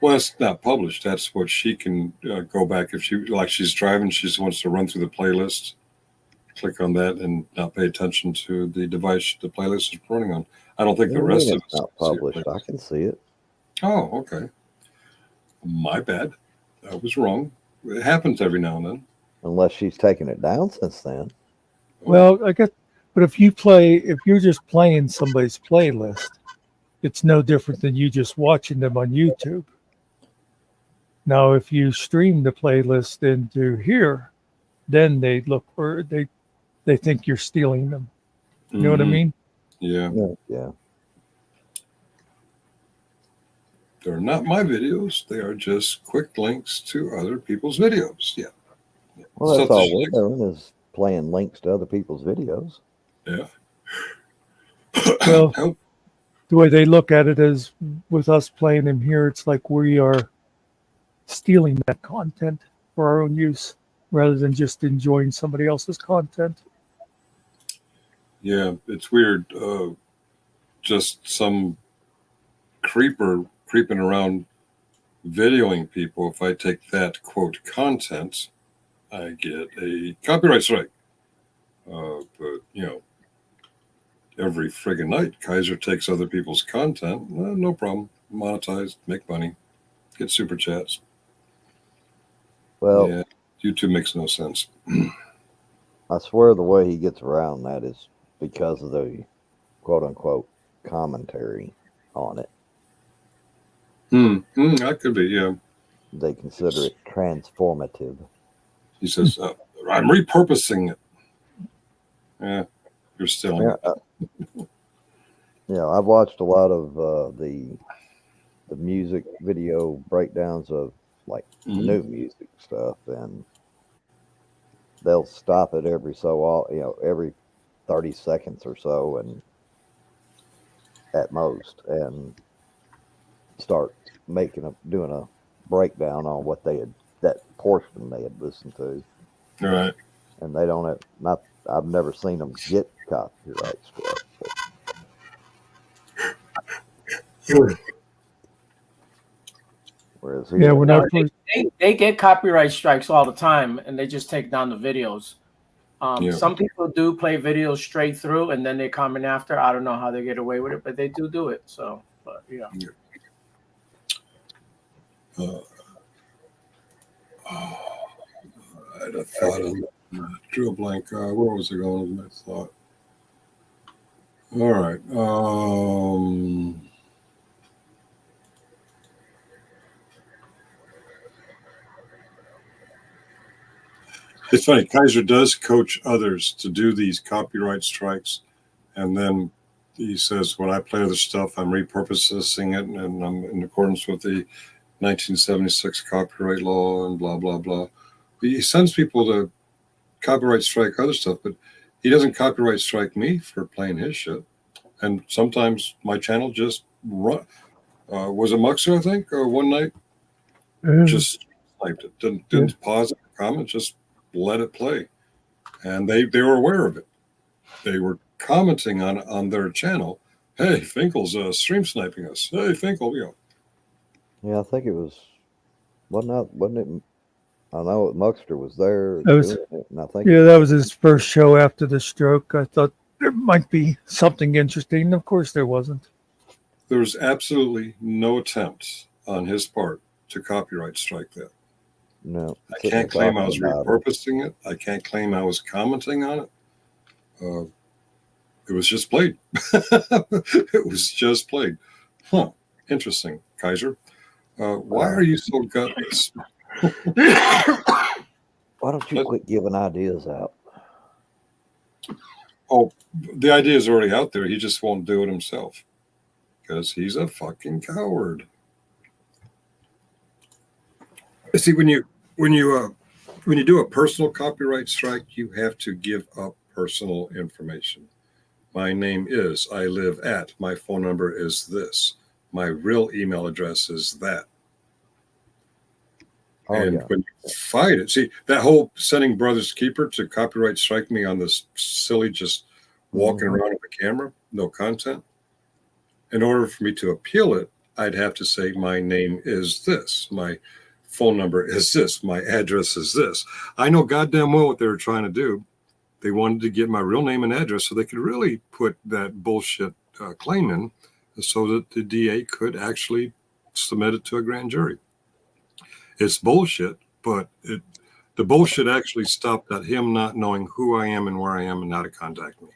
Well, it's not published. That's what she can go back if she's driving. She just wants to run through the playlist, click on that, and not pay attention to the device the playlist is running on. I don't think the rest of it's not published. I can see it. Oh, okay. My bad. I was wrong. It happens every now and then. Unless she's taken it down since then. Well, I guess, but if you're just playing somebody's playlist, it's no different than you just watching them on YouTube. Now, if you stream the playlist into here, then they look for they think you're stealing them. You know what I mean? Yeah. Yeah. They're not my videos. They are just quick links to other people's videos. Yeah. Well, that's Stuff all that we're you doing is playing links to other people's videos. like. Well, Yeah. the way they look at it is with us playing them here, it's like we are stealing that content for our own use rather than just enjoying somebody else's content. Yeah, it's weird. Just some creeper creeping around videoing people. If I take that quote content, I get a copyright strike. But every friggin' night, Kaiser takes other people's content. No problem. Monetize, make money, get super chats. Well, yeah, YouTube makes no sense. I swear the way he gets around that is because of the quote unquote commentary on it. That could be, yeah. They consider it transformative. He says, I'm repurposing it. Yeah, you're stealing it. Yeah, I've watched a lot of the music video breakdowns of like new music stuff, and they'll stop it every every 30 seconds or so, and at most, and start doing a breakdown on what that portion they had listened to. All right. And they don't have I've never seen them get copyright strikes. Whereas they get copyright strikes all the time, and they just take down the videos. Some people do play videos straight through, and then they comment after. I don't know how they get away with it, but they do it. So, but yeah. I had a thought on drew a blank. Where was I going with my thought? All right. It's funny. Kaiser does coach others to do these copyright strikes, and then he says, "When I play other stuff, I'm repurposing it, and I'm in accordance with the 1976 copyright law and blah blah blah." He sends people to copyright strike other stuff, but he doesn't copyright strike me for playing his shit. And sometimes my channel just run. Was it Muckster, I think, one night? Just sniped it. Didn't pause it, comment, just let it play. And they were aware of it. They were commenting on their channel. Hey, Finkel's stream sniping us. Hey, Finkel, Yeah, I think it was wasn't it? I know Muckster was there. And I think that was his first show after the stroke. I thought there might be something interesting. Of course, there wasn't. There was absolutely no attempt on his part to copyright strike that. No. I can't claim I was repurposing it. I can't claim I was commenting on it. It was just played. It was just played. Huh. Interesting, Kaiser. Why are you so gutless? Why don't you quit giving ideas out? Oh, the idea is already out there. He just won't do it himself because he's a fucking coward. See, when you do a personal copyright strike, you have to give up personal information. My name is, I live at, my phone number is this, my real email address is that. When you fight it, see, that whole sending Brothers Keeper to copyright strike me on this silly just walking around with a camera, no content. In order for me to appeal it, I'd have to say my name is this, my phone number is this, my address is this. I know goddamn well what they were trying to do. They wanted to get my real name and address so they could really put that bullshit claim in so that the DA could actually submit it to a grand jury. It's bullshit, but the bullshit actually stopped at him not knowing who I am and where I am and how to contact me.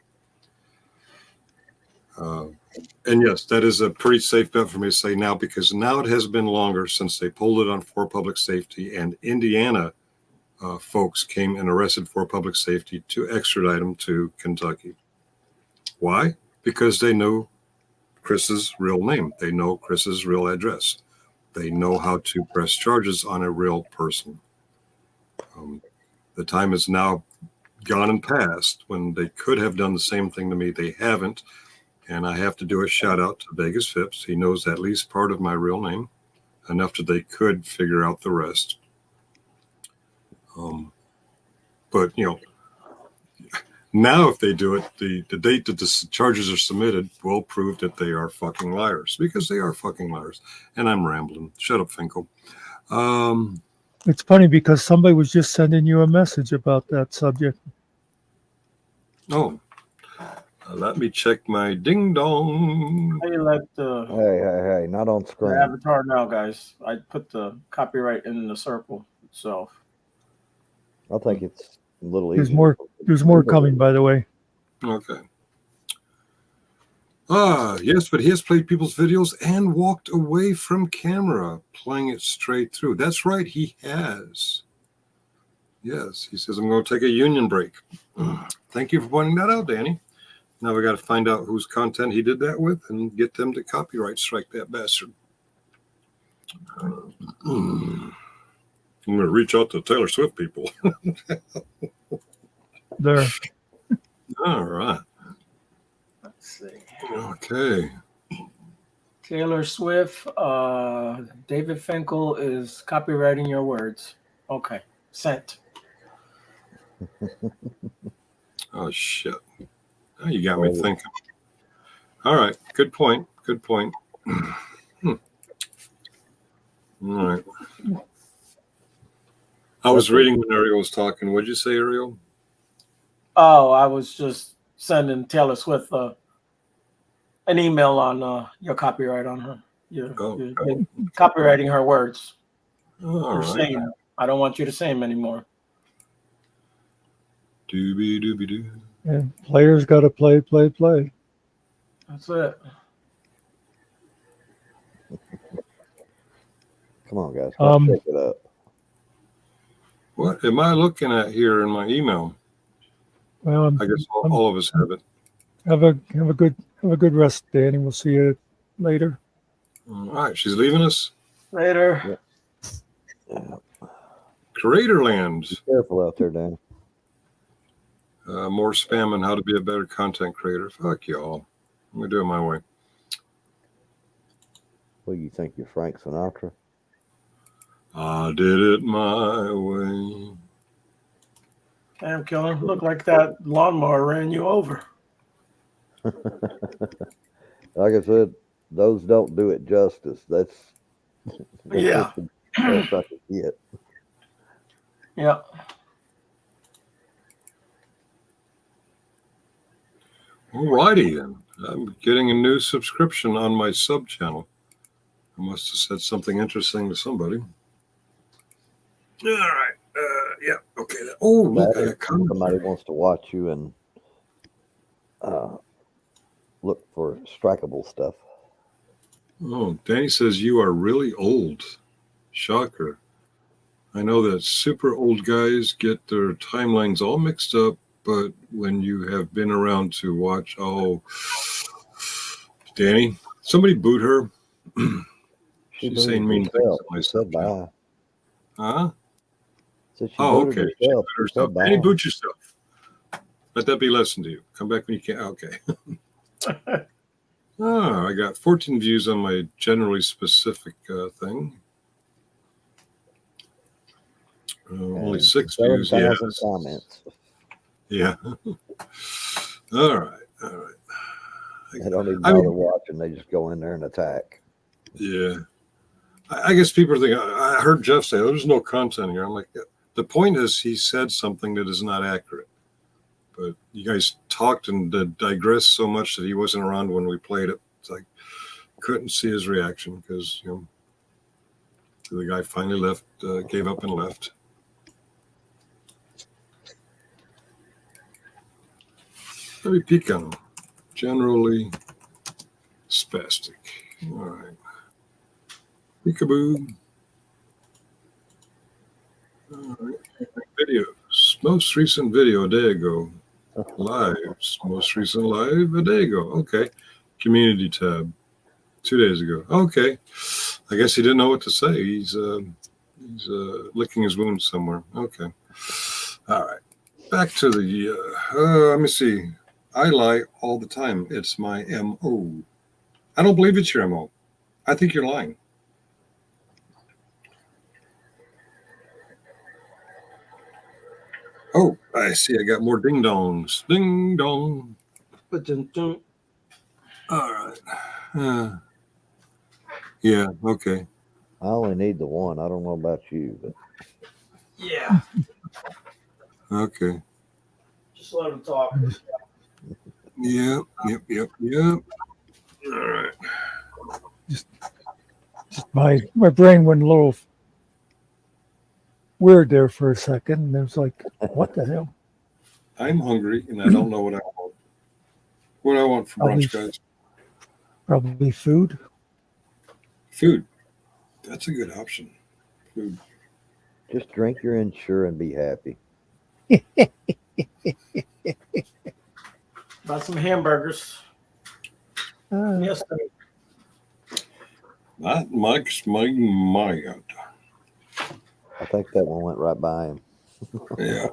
And yes, that is a pretty safe bet for me to say now, because now it has been longer since they pulled it on for public safety, and Indiana folks came and arrested for public safety to extradite him to Kentucky. Why? Because they know Chris's real name. They know Chris's real address. They know how to press charges on a real person. The time is now gone and past when they could have done the same thing to me. They haven't. And I have to do a shout out to Vegas Phipps. He knows at least part of my real name, enough that they could figure out the rest. But, you know, now if they do it, the date that the charges are submitted will prove that they are fucking liars, because they are fucking liars. And I'm rambling. Shut up, Finkel. It's funny because somebody was just sending you a message about that subject. Oh, let me check my ding dong. How you let the Hey, not on screen. avatar now, guys? I put the copyright in the circle itself. I think it's a little easier. There's more coming, by the way. Okay. Yes, but he has played people's videos and walked away from camera, playing it straight through. That's right, he has. Yes, he says, I'm going to take a union break. Thank you for pointing that out, Danny. Now we got to find out whose content he did that with and get them to copyright strike that bastard. I'm going to reach out to Taylor Swift people. There. All right. Let's see. Okay. Taylor Swift, David Finkel is copywriting your words. Okay, sent. Oh, shit. Now you got me thinking. All right. Good point. Good point. All right. I was reading when Ariel was talking. What'd you say, Ariel? Oh, I was just sending Taylor Swift an email on your copyright on her. You're copywriting her words. All right. Saying, I don't want you to say them anymore. Doobie-doobie-doo. Yeah, players got to play. That's it. Come on, guys. Let's pick it up. What am I looking at here in my email? Well, I guess all of us have it. Have a good rest, Danny. We'll see you later. All right, she's leaving us. Later. Yeah. Creatorland. Be careful out there, Danny. More spam on how to be a better content creator. Fuck y'all. I'm going to do it my way. What do you think, you're Frank Sinatra? I did it my way. Damn, Killer. Look like that lawnmower ran you over. Like I said, those don't do it justice. That's Yeah. That's I could get. Yeah. Alrighty then. I'm getting a new subscription on my sub channel. I must have said something interesting to somebody. All right. Yeah. Okay. Oh, look, I got comments. Somebody wants to watch you and look for strikeable stuff. Oh, Danny says you are really old. Shocker. I know that super old guys get their timelines all mixed up, but when you have been around to watch, Danny, somebody boot her. She's saying mean things to myself. Huh? Oh, okay. She booted herself. Danny, boot yourself. Let that be a lesson to you. Come back when you can. Okay. I got 14 views on my generally specific thing. Only 6 views. Yeah. Comments. Yeah. All right. They don't even bother watching. They just go in there and attack. Yeah. I guess people are thinking, I heard Jeff say, there's no content here. I'm like, the point is he said something that is not accurate. But you guys talked and digressed so much that he wasn't around when we played it. It's like, couldn't see his reaction because, the guy finally left, gave up and left. Let me peek on him. Generally spastic. All right. Peekaboo. All right. Videos. Most recent video a day ago. Lives. Most recent live a day ago. Okay. Community tab. 2 days ago. Okay. I guess he didn't know what to say. He's licking his wounds somewhere. Okay. All right. Back to the. Let me see. I lie all the time. It's my MO. I don't believe it's your MO. I think you're lying. Oh, I see. I got more ding dongs. Ding dong. All right. Yeah. Okay. I only need the one. I don't know about you, but Yeah. Okay. Just let him talk. Yep. All right. Just my brain went a little weird there for a second. And it was like, what the hell? I'm hungry and I don't know what I want. What do I want for brunch, guys? Probably food. Food. That's a good option. Food. just drink your Ensure and be happy. Got some hamburgers. Yes. Not Mike's my God. I think that one went right by him. Yeah.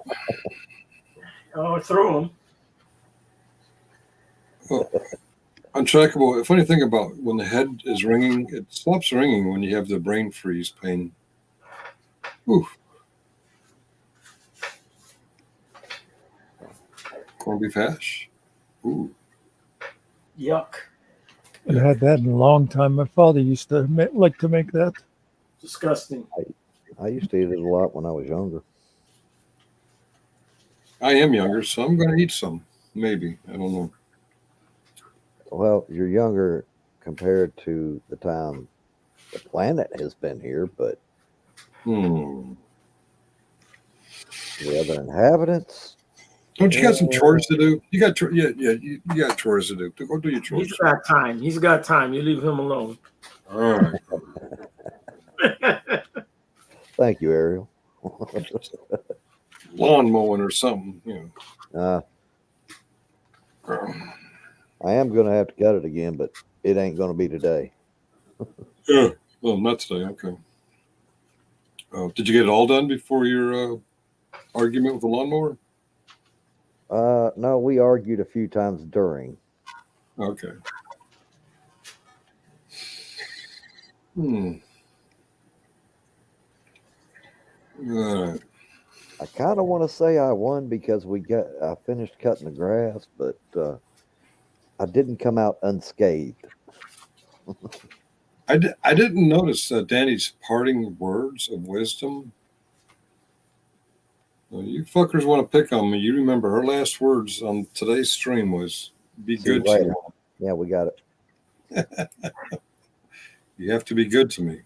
Oh, through them. Well, untrackable. The funny thing about when the head is ringing, it stops ringing when you have the brain freeze pain. Oof. Corned beef hash. Ooh. Yuck. I haven't had that in a long time. My father used to like to make that. Disgusting. I used to eat it a lot when I was younger. I am younger, so I'm going to eat some. Maybe. I don't know. Well, you're younger compared to the time the planet has been here, but the other inhabitants. Don't you got some chores to do? You got you got chores to do. Go do your chores. He's got time. He's got time. You leave him alone. All right. Thank you, Ariel. Lawn mowing or something, you know. I am going to have to cut it again, but it ain't going to be today. Yeah. Well, not today. Okay. Did you get it all done before your argument with the lawnmower? No, we argued a few times during. Okay. All right. I kind of want to say I won because I finished cutting the grass, but I didn't come out unscathed. I didn't notice Danny's parting words of wisdom. You fuckers want to pick on me. You remember her last words on today's stream was, be good to me. Yeah, we got it. You have to be good to me.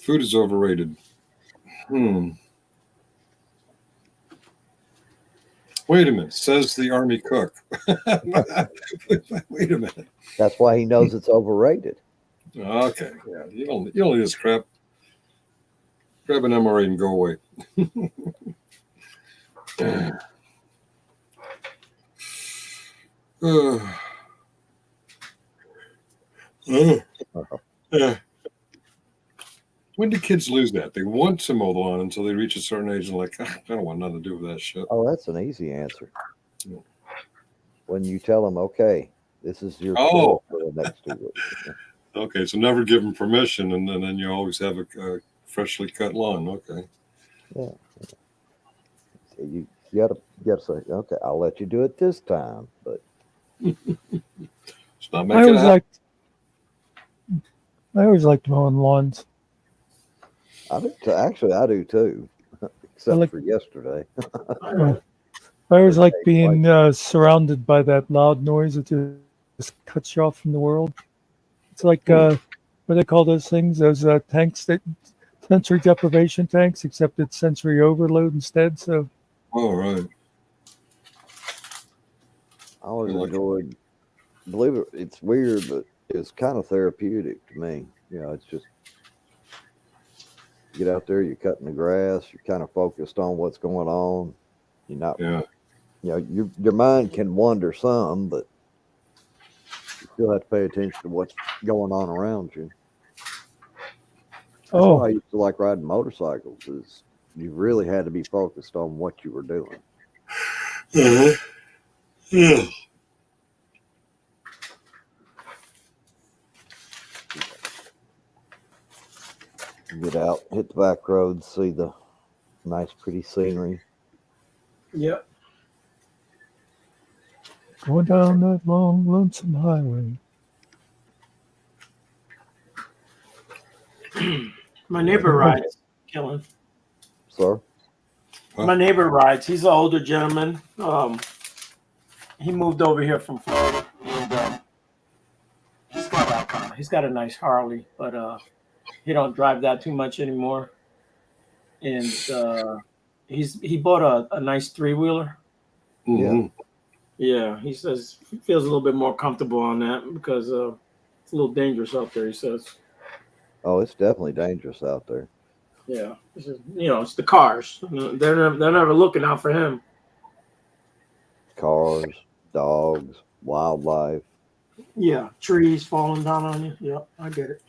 Food is overrated. Wait a minute, says the army cook. Wait a minute. That's why he knows it's overrated. Okay, yeah, you don't need this crap. Grab an MRA and go away. When do kids lose that? They want to mow the lawn until they reach a certain age and like, I don't want nothing to do with that shit. Oh, that's an easy answer. Yeah. When you tell them, okay, this is your for the next 2 weeks. Okay, so never give them permission, and then you always have a freshly cut lawn. Okay. Yeah. So you gotta say, okay, I'll let you do it this time, but it's not making I always liked mowing lawns. I do too, except for yesterday. I always like being surrounded by that loud noise that just cuts you off from the world. It's like what do they call those things? Those tanks, that sensory deprivation tanks, except it's sensory overload instead. So, right. I always enjoyed. Believe it, it's weird, but it's kind of therapeutic to me. You know, it's just. Get out there, you're cutting the grass, you're kind of focused on what's going on. You're not, you know, your mind can wander some, but you still have to pay attention to what's going on around you. why I Oh, used to like riding motorcycles. Is you really had to be focused on what you were doing. Yeah. Get out, hit the back roads, see the nice, pretty scenery. Yep. going down that long, lonesome highway. My neighbor rides, killing. Sir? My neighbor rides. He's an older gentleman. He moved over here from Florida, and he's got a nice Harley, but he don't drive that too much anymore. And he bought a nice 3-wheeler. Mm-hmm. Yeah, he says he feels a little bit more comfortable on that because it's a little dangerous out there. He says. Oh, it's definitely dangerous out there. Yeah, it's just, it's the cars. They're never looking out for him. Cars, dogs, wildlife. Yeah, trees falling down on you. Yep, I get it.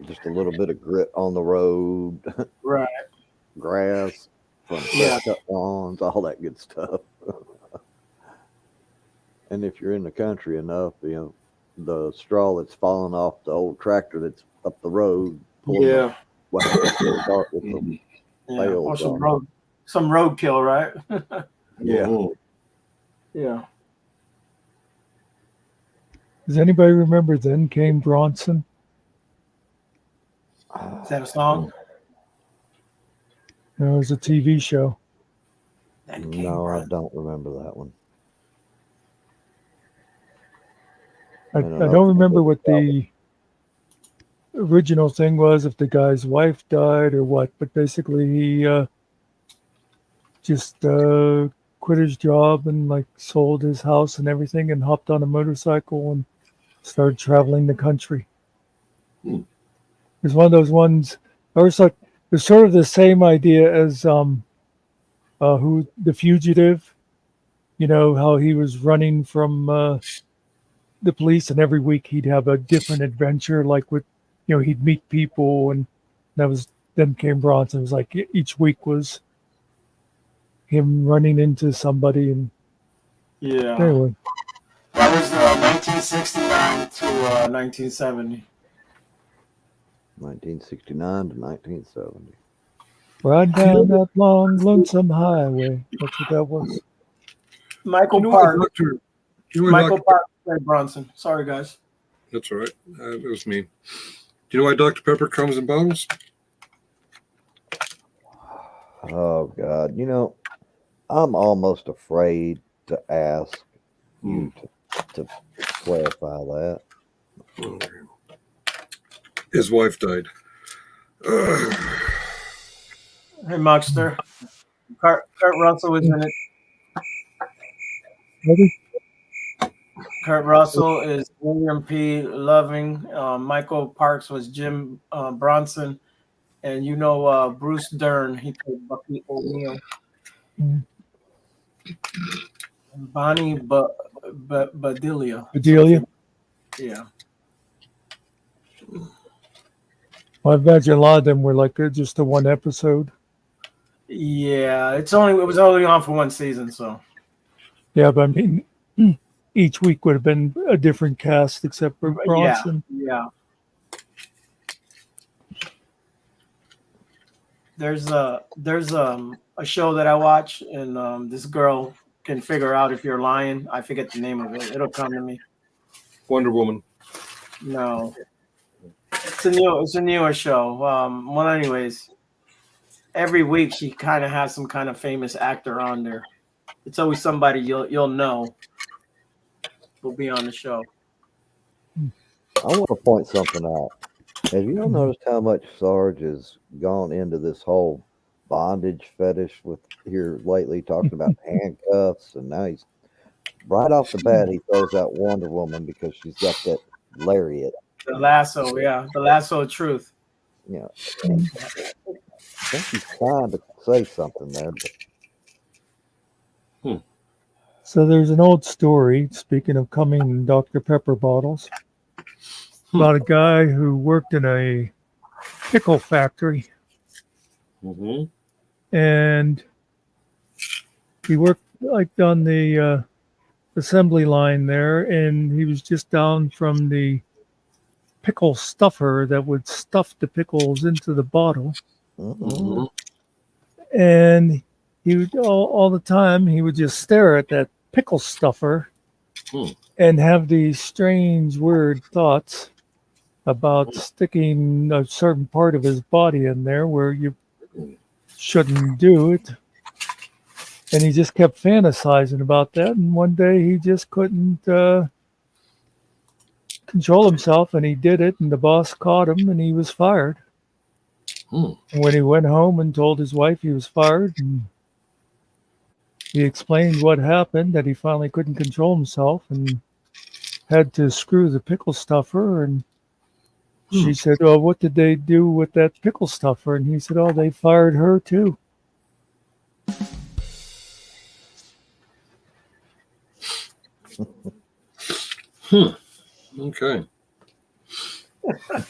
Just a little bit of grit on the road. Right. Grass from cut lawns, all that good stuff. And if you're in the country enough, the straw that's falling off the old tractor that's up the road. Yeah. Start with the or some roadkill, right? Yeah. Yeah. Does anybody remember Then Came Bronson? Is that a song? It was a TV show. No, I don't remember that one. I don't remember what the original thing was, if the guy's wife died or what, but basically he just quit his job and like sold his house and everything and hopped on a motorcycle and started traveling the country. It's one of those ones. It's sort of the same idea as who The Fugitive. You know how he was running from the police, and every week he'd have a different adventure. Like with, he'd meet people, and that was Then Came Bronson. It was like each week was him running into somebody, and yeah. Anyway, That was 1969 to 1970. 1969 to 1970. ride down that long, lonesome highway. That's what that was. Michael Park. Michael Park played Bronson. Sorry, guys. That's all right. It was me. Do you know why Dr. Pepper comes in bottles? Oh, God. I'm almost afraid to ask you to clarify that. Okay. His wife died. Hey, Muckster. Kurt Russell was in it. Ready? Kurt Russell is William P. Loving. Michael Parks was Jim Bronson. And Bruce Dern, he played Bucky O'Neill. Bonnie Bedelia. Yeah. Well, I imagine a lot of them were like just a one episode. Yeah, it was only on for one season, so. Yeah, but I mean, each week would have been a different cast except for Bronson. Yeah. There's a show that I watch, and this girl can figure out if you're lying. I forget the name of it. It'll come to me. Wonder Woman. No. It's a newer show. Well, anyways, every week she kind of has some kind of famous actor on there. It's always somebody you'll know will be on the show. I want to point something out. Have you noticed how much Sarge has gone into this whole bondage fetish with here lately, talking about handcuffs, and now he's right off the bat he throws out Wonder Woman because she's got that lariat. The lasso, yeah, the lasso of truth. I think he's trying to say something there, but So there's an old story, speaking of coming in Dr. Pepper bottles, about a guy who worked in a pickle factory, Mm-hmm. and he worked like on the assembly line there, and he was just down from the pickle stuffer that would stuff the pickles into the bottle. Mm-hmm. And he would all the time he would just stare at that pickle stuffer and have these strange weird thoughts about sticking a certain part of his body in there where you shouldn't do it. And he just kept fantasizing about that. And one day he just couldn't control himself, and he did it. And the boss caught him, and he was fired. And when he went home and told his wife he was fired, and he explained what happened, that he finally couldn't control himself and had to screw the pickle stuffer. And she said, "Oh, what did they do with that pickle stuffer?" And he said, "Oh, they fired her too." Okay.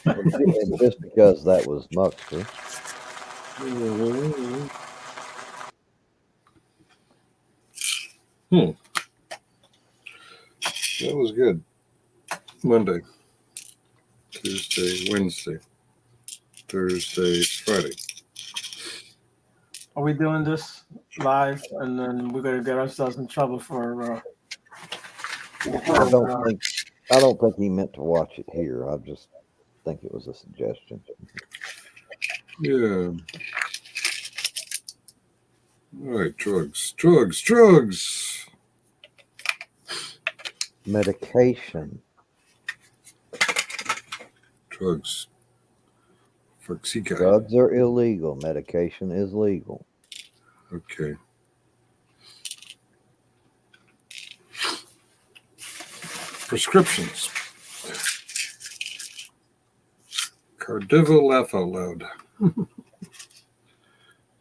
And just because that was Muckster. That was good. Monday, Tuesday, Wednesday, Thursday, Friday. Are we doing this live, and then we're gonna get ourselves in trouble for? I don't think he meant to watch it here. I just think it was a suggestion. Yeah. All right, drugs. Medication. Drugs. Forxica. Drugs are illegal. Medication is legal. Okay. Prescriptions. Cardivo laugh out loud.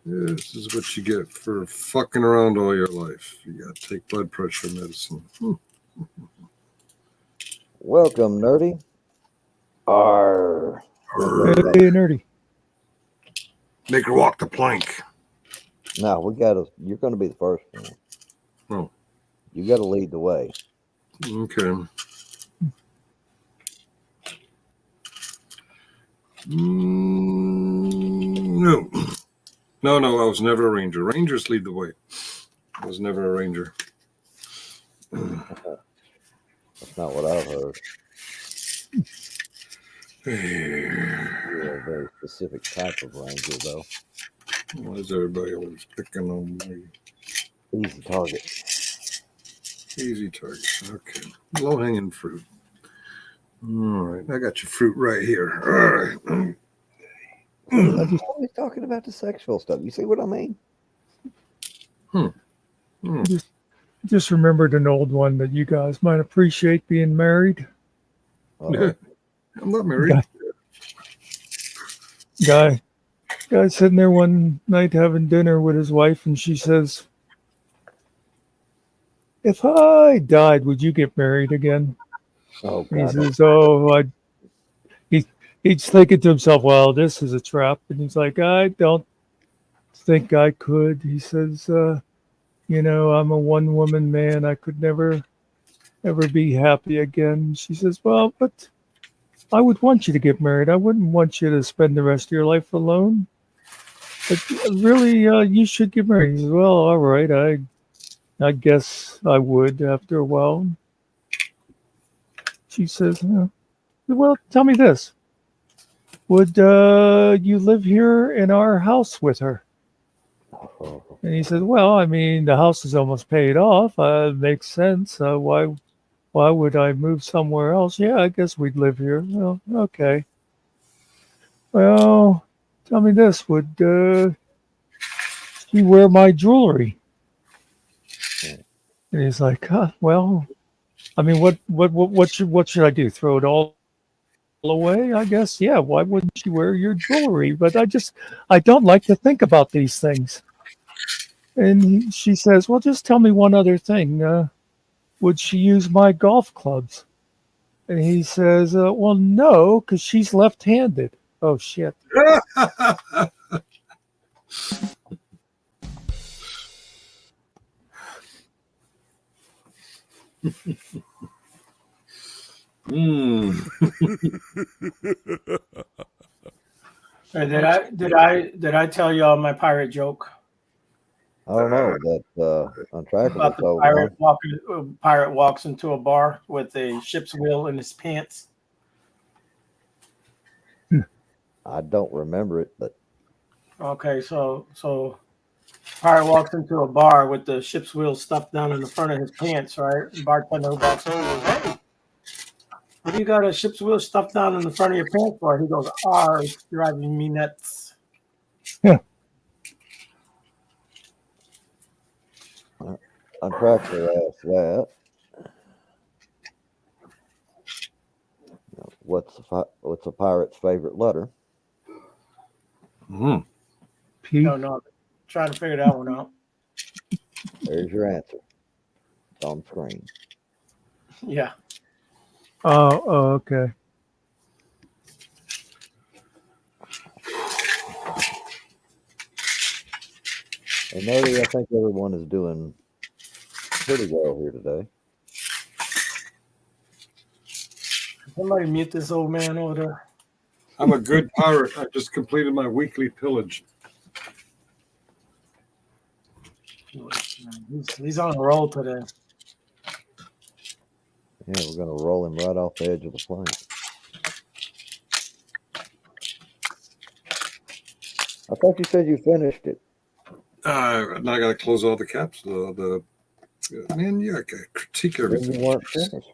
This is what you get for fucking around all your life. You got to take blood pressure medicine. Welcome, Nerdy. Arr. Hey, Nerdy. Make her walk the plank. No, you're going to be the first one. Oh. You got to lead the way. Okay. No, I was never a ranger. Rangers lead the way. I was never a ranger. That's not what I've heard. You're a very specific type of ranger, though. Why is everybody always picking on me? Easy target. Easy target. Okay. Low-hanging fruit. All right. I got your fruit right here. All right. I'm just always talking about the sexual stuff. You see what I mean? Just remembered an old one that you guys might appreciate being married. I'm not married. Guy sitting there one night having dinner with his wife, and she says, "If I died, would you get married again?" Oh, and he God. says, "Oh, he's thinking to himself, well, this is a trap." And he's like, "I don't think I could." He says, "I'm a one-woman man. I could never, ever be happy again." She says, "Well, but I would want you to get married. I wouldn't want you to spend the rest of your life alone. But really, you should get married." He says, "Well, all right. I guess I would after a while." She says, "Well, tell me this. Would you live here in our house with her?" And he says, "Well, I mean, the house is almost paid off. It makes sense. Why would I move somewhere else? Yeah, I guess we'd live here." "Well, okay. Well, tell me this. Would she wear my jewelry?" And he's like, "Well, I mean, what should I do? Throw it all away? I guess, yeah. Why wouldn't she wear your jewelry? But I don't like to think about these things." And she says, "Well, just tell me one other thing. Would she use my golf clubs?" And he says, "Well, no, because she's left-handed." Oh shit. Hey, did I tell y'all my pirate joke I don't know that untrackable about the told pirate walks into a bar with a ship's wheel in his pants? I don't remember it, but Okay, so pirate walks into a bar with the ship's wheel stuffed down in the front of his pants, right? And bartender walks over and goes, "Hey, what do you got a ship's wheel stuffed down in the front of your pants for?" He goes, "Ah, it's driving me nuts." untrackable asked that. What's a pirate's favorite letter? P. No, trying to figure that one out. There's your answer. It's on screen. Yeah. Oh, okay. And Nerdy, I think everyone is doing pretty well here today. Somebody mute this old man over there. I'm a good pirate. I just completed my weekly pillage. He's on a roll today. Yeah, we're going to roll him right off the edge of the plane. I thought you said you finished it. Now I got to close all the caps. Man, yeah, I can critique everything. You weren't finished.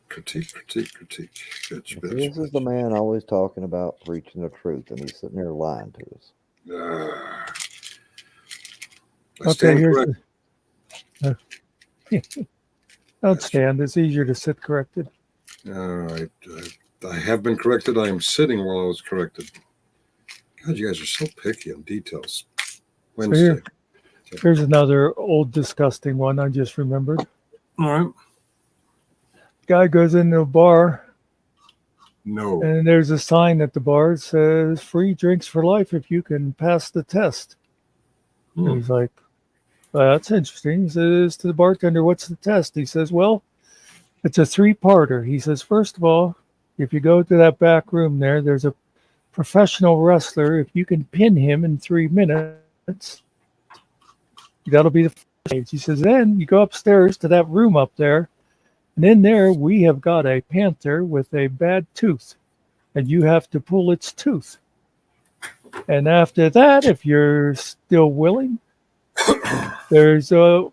Critique. Bitch. This is the man always talking about preaching the truth, and he's sitting there lying to us. Okay, here's don't stand. It's easier to sit corrected. All right. I have been corrected. I am sitting while I was corrected. God, you guys are so picky on details. Wednesday. So here's another old disgusting one I just remembered. All right. Guy goes into a bar. No. And there's a sign at the bar that says free drinks for life if you can pass the test. And he's like, well, that's interesting. He says to the bartender, what's the test? He says, well, it's a 3-parter. He says, first of all, if you go to that back room there, there's a professional wrestler. If you can pin him in 3 minutes, that'll be the first stage. He says, then you go upstairs to that room up there. And in there, we have got a panther with a bad tooth, and you have to pull its tooth. And after that, if you're still willing, there's old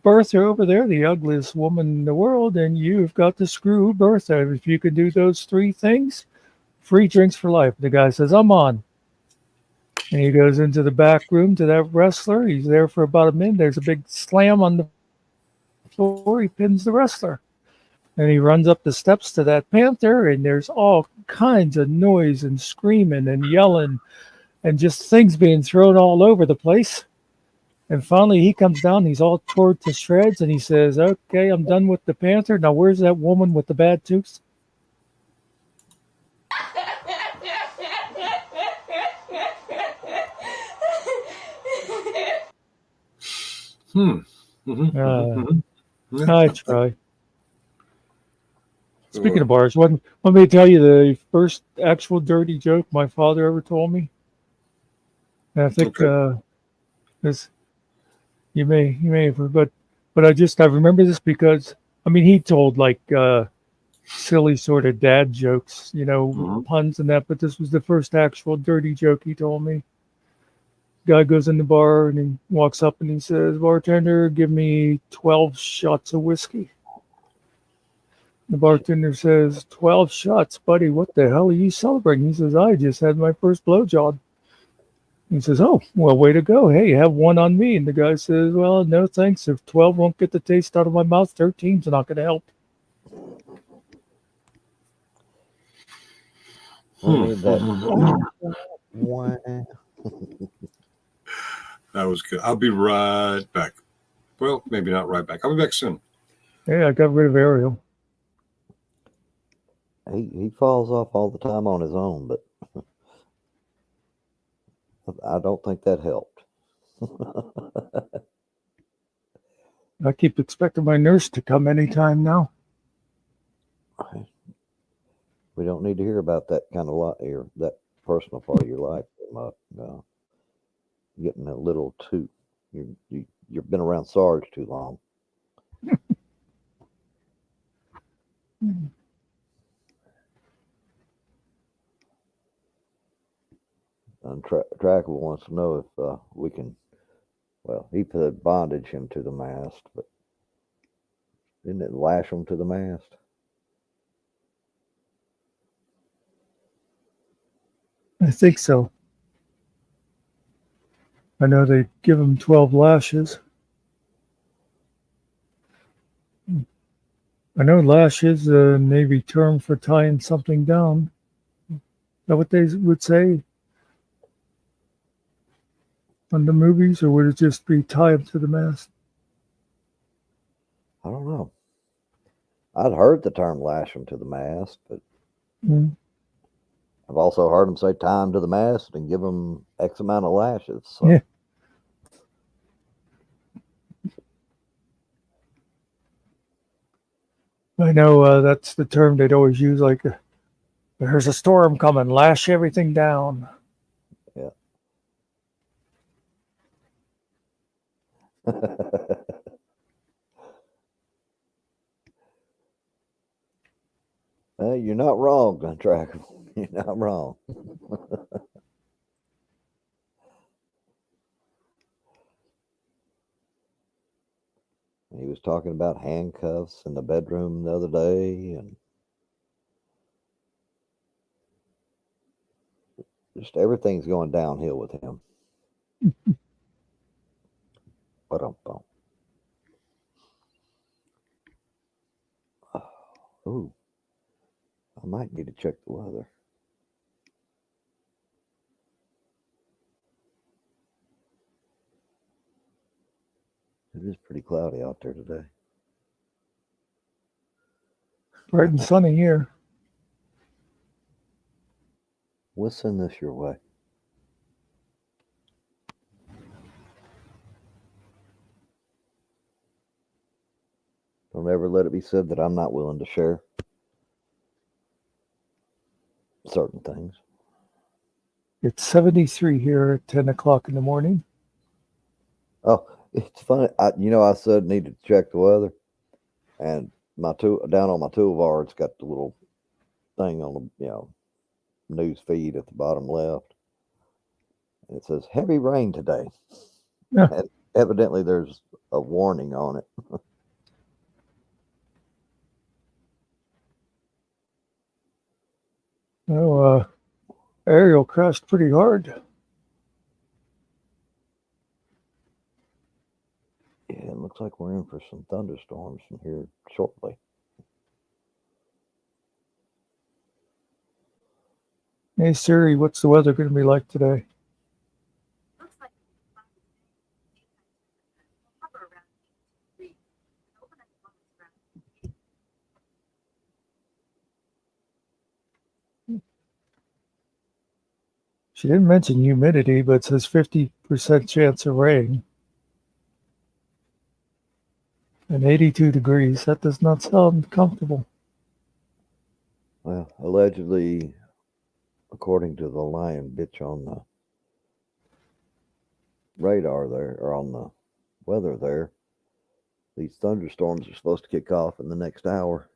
Bertha over there, the ugliest woman in the world, and you've got to screw Bertha. If you can do those 3 things, free drinks for life. The guy says, I'm on. And he goes into the back room to that wrestler. He's there for about a minute. There's a big slam on the floor. He pins the wrestler. And he runs up the steps to that panther, and there's all kinds of noise and screaming and yelling and just things being thrown all over the place. And finally he comes down, he's all torn to shreds, and he says, okay, I'm done with the panther. Now where's that woman with the bad tooth? I try. Speaking of bars, want me to tell you the first actual dirty joke my father ever told me? And I think this you may have, but I remember this because he told like silly sort of dad jokes, puns and that, but this was the first actual dirty joke he told me. Guy goes in the bar and he walks up and he says, bartender, give me 12 shots of whiskey. The bartender says, 12 shots, buddy, what the hell are you celebrating? He says, I just had my first blowjob. He says, oh, well, way to go. Hey, have one on me. And the guy says, well, no thanks. If 12 won't get the taste out of my mouth, 13's not going to help. That was good. I'll be right back. Well, maybe not right back. I'll be back soon. Yeah, I got rid of Ariel. He falls off all the time on his own, but I don't think that helped. I keep expecting my nurse to come anytime now. We don't need to hear about that kind of that personal part of your life. No. Getting a little too. You've been around Sarge too long. And Trackable wants to know if we can. Well, he put bondage him to the mast, but didn't it lash him to the mast? I think so. I know they give him 12 lashes. I know lash is a Navy term for tying something down. Is that what they would say on the movies, or would it just be tie him to the mast? I don't know. I'd heard the term lash him to the mast, but I've also heard him say tie him to the mast and give him X amount of lashes. So. Yeah. I know that's the term they'd always use, like, there's a storm coming, lash everything down. Yeah. You're not wrong, Trackable. You're not wrong. He was talking about handcuffs in the bedroom the other day, and just everything's going downhill with him. Oh, I might need to check the weather. It is pretty cloudy out there today. Bright and sunny here. We'll send this your way. Don't ever let it be said that I'm not willing to share certain things. It's 73 here at 10 o'clock in the morning. Oh, it's funny. I said need to check the weather, and down on my toolbar, it's got the little thing on the news feed at the bottom left. And it says heavy rain today. Yeah. And evidently, there's a warning on it. Oh, Ariel crashed pretty hard. Yeah, it looks like we're in for some thunderstorms from here shortly. Hey Siri, what's the weather going to be like today? She didn't mention humidity, but it says 50% chance of rain. And 82 degrees. That does not sound comfortable. Well, allegedly, according to the lion bitch on the radar there, or on the weather there, these thunderstorms are supposed to kick off in the next hour.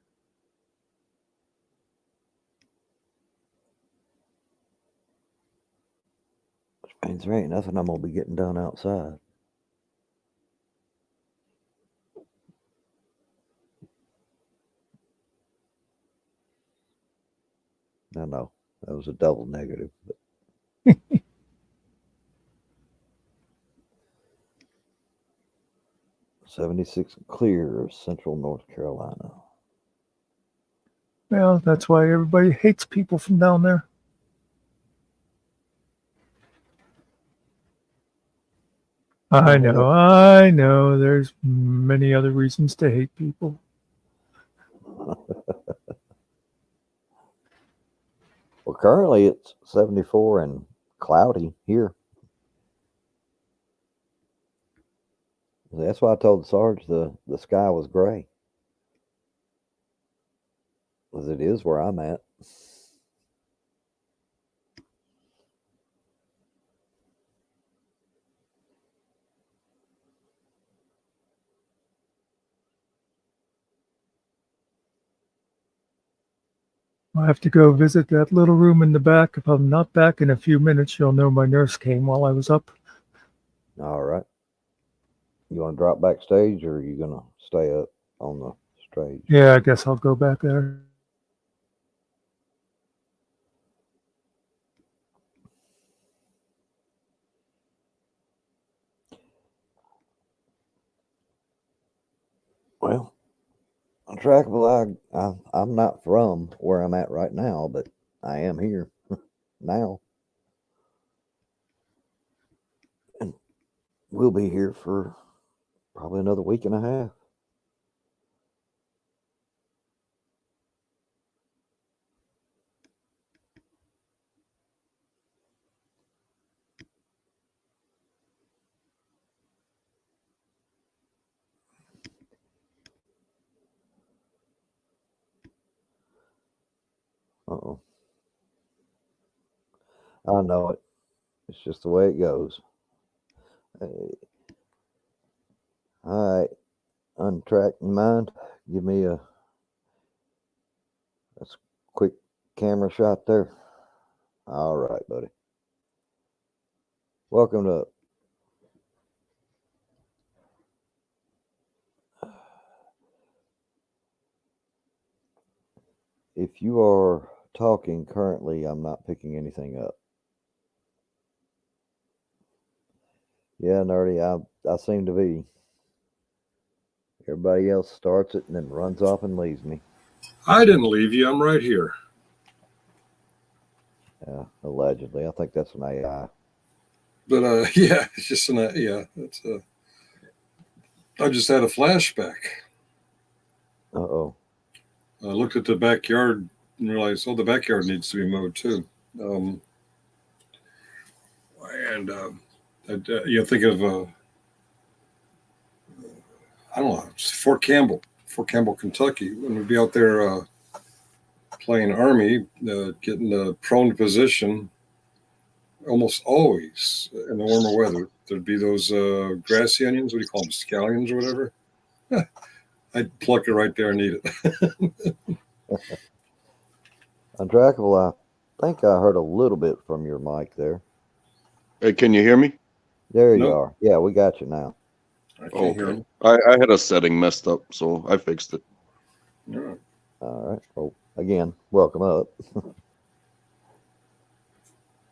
Which means there ain't nothing I'm going to be getting done outside. I know, that was a double negative. But 76 clear of central North Carolina. Well, that's why everybody hates people from down there. I know. There's many other reasons to hate people. Well, currently it's 74 and cloudy here. That's why I told Sarge the sky was gray. Because it is where I'm at. I have to go visit that little room in the back. If I'm not back in a few minutes, you'll know my nurse came while I was up. All right. You want to drop backstage, or are you gonna stay up on the stage? Yeah, I guess I'll go back there. Well, Trackable, I'm not from where I'm at right now, but I am here now. And we'll be here for probably another week and a half. Uh-oh. I know it. It's just the way it goes. Hey. All right. Untrack in mind. Give me a quick camera shot there. All right, buddy. Welcome to if you are talking currently, I'm not picking anything up. Yeah, nerdy, I seem to be. Everybody else starts it and then runs off and leaves me. I didn't leave you. I'm right here. Yeah, allegedly. I think that's an AI. But yeah, it's just an yeah. That's I just had a flashback. Uh-oh. I looked at the backyard and realized, oh, the backyard needs to be mowed too. You think of I don't know, Fort Campbell, Kentucky. When we'd be out there playing Army, getting the prone position, almost always in the warmer weather, there'd be those grassy onions. What do you call them? Scallions or whatever. I'd pluck it right there and eat it. Untrackable, I think I heard a little bit from your mic there. Hey, can you hear me? There you are. Yeah, we got you now. Okay. I had a setting messed up, so I fixed it. Yeah. All right. Well, again, welcome up.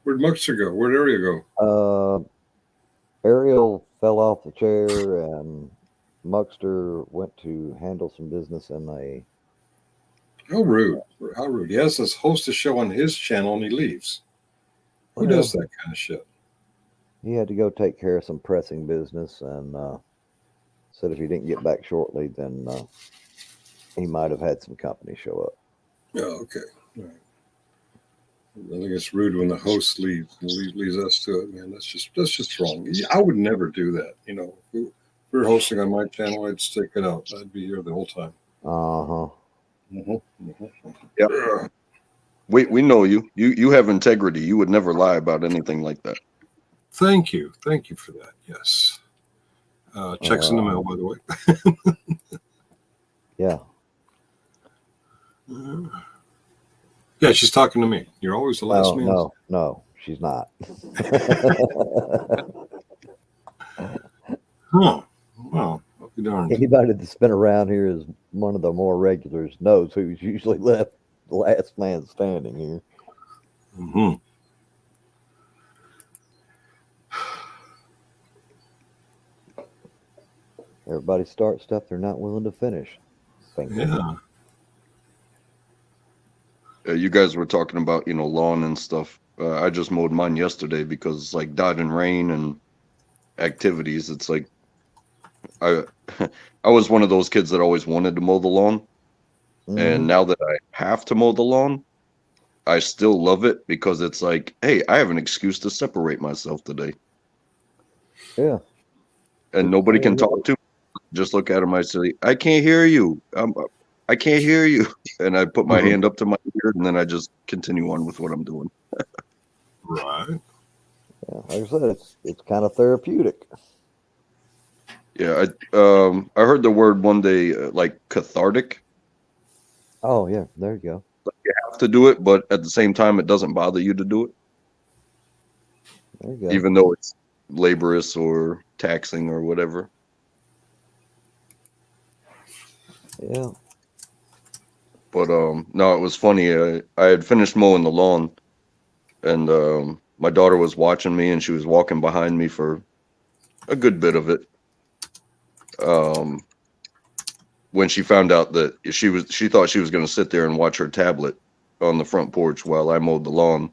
Where'd Muckster go? Where'd Ariel go? Ariel fell off the chair, and Muckster went to handle some business in a. How rude. How rude. He has this host a show on his channel and he leaves. Who does that kind of shit? He had to go take care of some pressing business and said if he didn't get back shortly, then he might have had some company show up. Oh, okay. All right. I think it's rude when the host leaves us to it, man. That's just wrong. I would never do that. You know, if we were hosting on my channel, I'd stick it out. I'd be here the whole time. Uh-huh. Yeah. We know you. You have integrity. You would never lie about anything like that. Thank you for that. Yes. Checks in the mail, by the way. Yeah. Yeah, she's talking to me. You're always the last man. No, she's not. Huh. Well, I'll be darned. Anybody that's been around here is one of the more regulars knows who's usually left the last man standing here. Mm-hmm. Everybody starts stuff they're not willing to finish. Yeah. You guys were talking about, lawn and stuff. I just mowed mine yesterday because like dodging rain and activities. It's like I was one of those kids that always wanted to mow the lawn. Mm-hmm. And now that I have to mow the lawn, I still love it because it's like, hey, I have an excuse to separate myself today. Yeah. And nobody can talk to me. Just look at them. I say, I can't hear you. I can't hear you. And I put my hand up to my ear, and then I just continue on with what I'm doing. Right. Yeah, like I said, it's kind of therapeutic. Yeah, I heard the word one day, like cathartic. Oh yeah, there you go. Like you have to do it, but at the same time, it doesn't bother you to do it, There you go. even though it's laborious or taxing or whatever. Yeah. But no, it was funny. I had finished mowing the lawn, and my daughter was watching me, and she was walking behind me for a good bit of it. When she found out that she thought she was going to sit there and watch her tablet on the front porch while I mowed the lawn.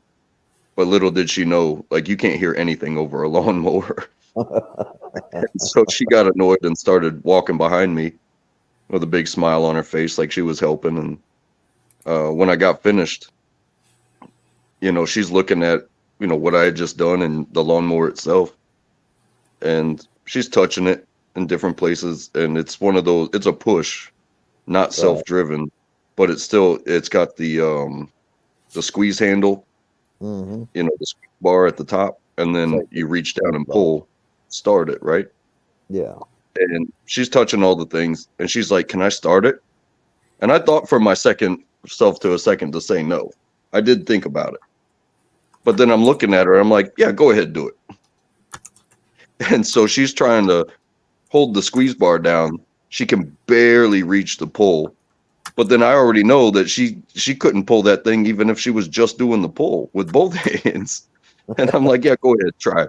But little did she know, like, you can't hear anything over a lawnmower. So she got annoyed and started walking behind me with a big smile on her face, like she was helping. And when I got finished, she's looking at, what I had just done and the lawnmower itself. And she's touching it in different places. And it's one of those, it's a push, not Right. self-driven, but it's got the squeeze handle, Mm-hmm. the squeeze bar at the top, and then Safety. you reach down and pull, start it, right? Yeah. And she's touching all the things, and she's like, "Can I start it?" And I thought for my second self to a second to say no. I did think about it, but then I'm looking at her. I'm like, "Yeah, go ahead, do it." And so she's trying to hold the squeeze bar down. She can barely reach the pull, but then I already know that she couldn't pull that thing even if she was just doing the pull with both hands. And I'm like, "Yeah, go ahead, try."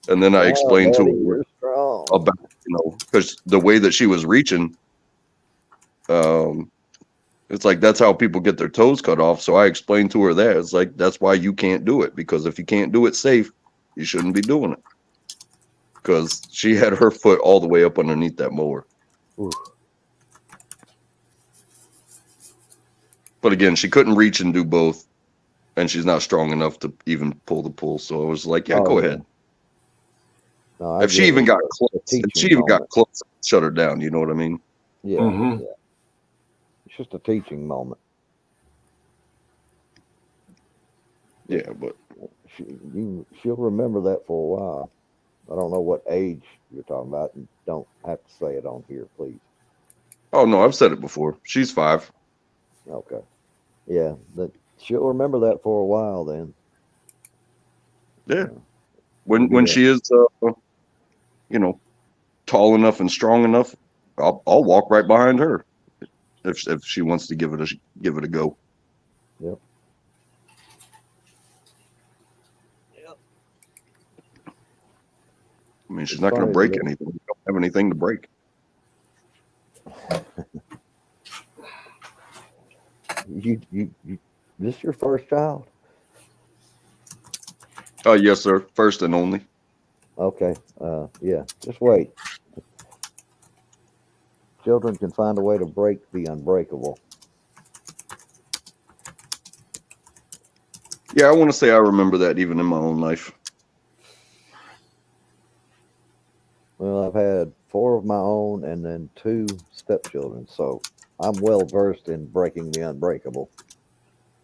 And then I explained to buddy, her you're strong. about, because the way that she was reaching, it's like that's how people get their toes cut off. So I explained to her that it's like that's why you can't do it, because if you can't do it safe, you shouldn't be doing it. Because she had her foot all the way up underneath that mower. Ooh. But again, she couldn't reach and do both, and she's not strong enough to even pull the pull. So I was like, "Yeah, go ahead." No, If she even got close, I'd shut her down. You know what I mean? Yeah. Mhm. Yeah. It's just a teaching moment. Yeah, but She'll remember that for a while. I don't know what age you're talking about, and don't have to say it on here, please. oh no, I've said it before. She's 5. Okay. Yeah, she'll remember that for a while then. Yeah. It'll be When she is, tall enough and strong enough, I'll walk right behind her if she wants to give it a go. Yep. I mean, she's It's not going to funny break that anything. We don't have anything to break. you this your first child? Oh yes, sir. First and only. Okay. Yeah. Just wait. Children can find a way to break the unbreakable. Yeah, I want to say I remember that even in my own life. Well, I've had 4 of my own and then 2 stepchildren, so I'm well versed in breaking the unbreakable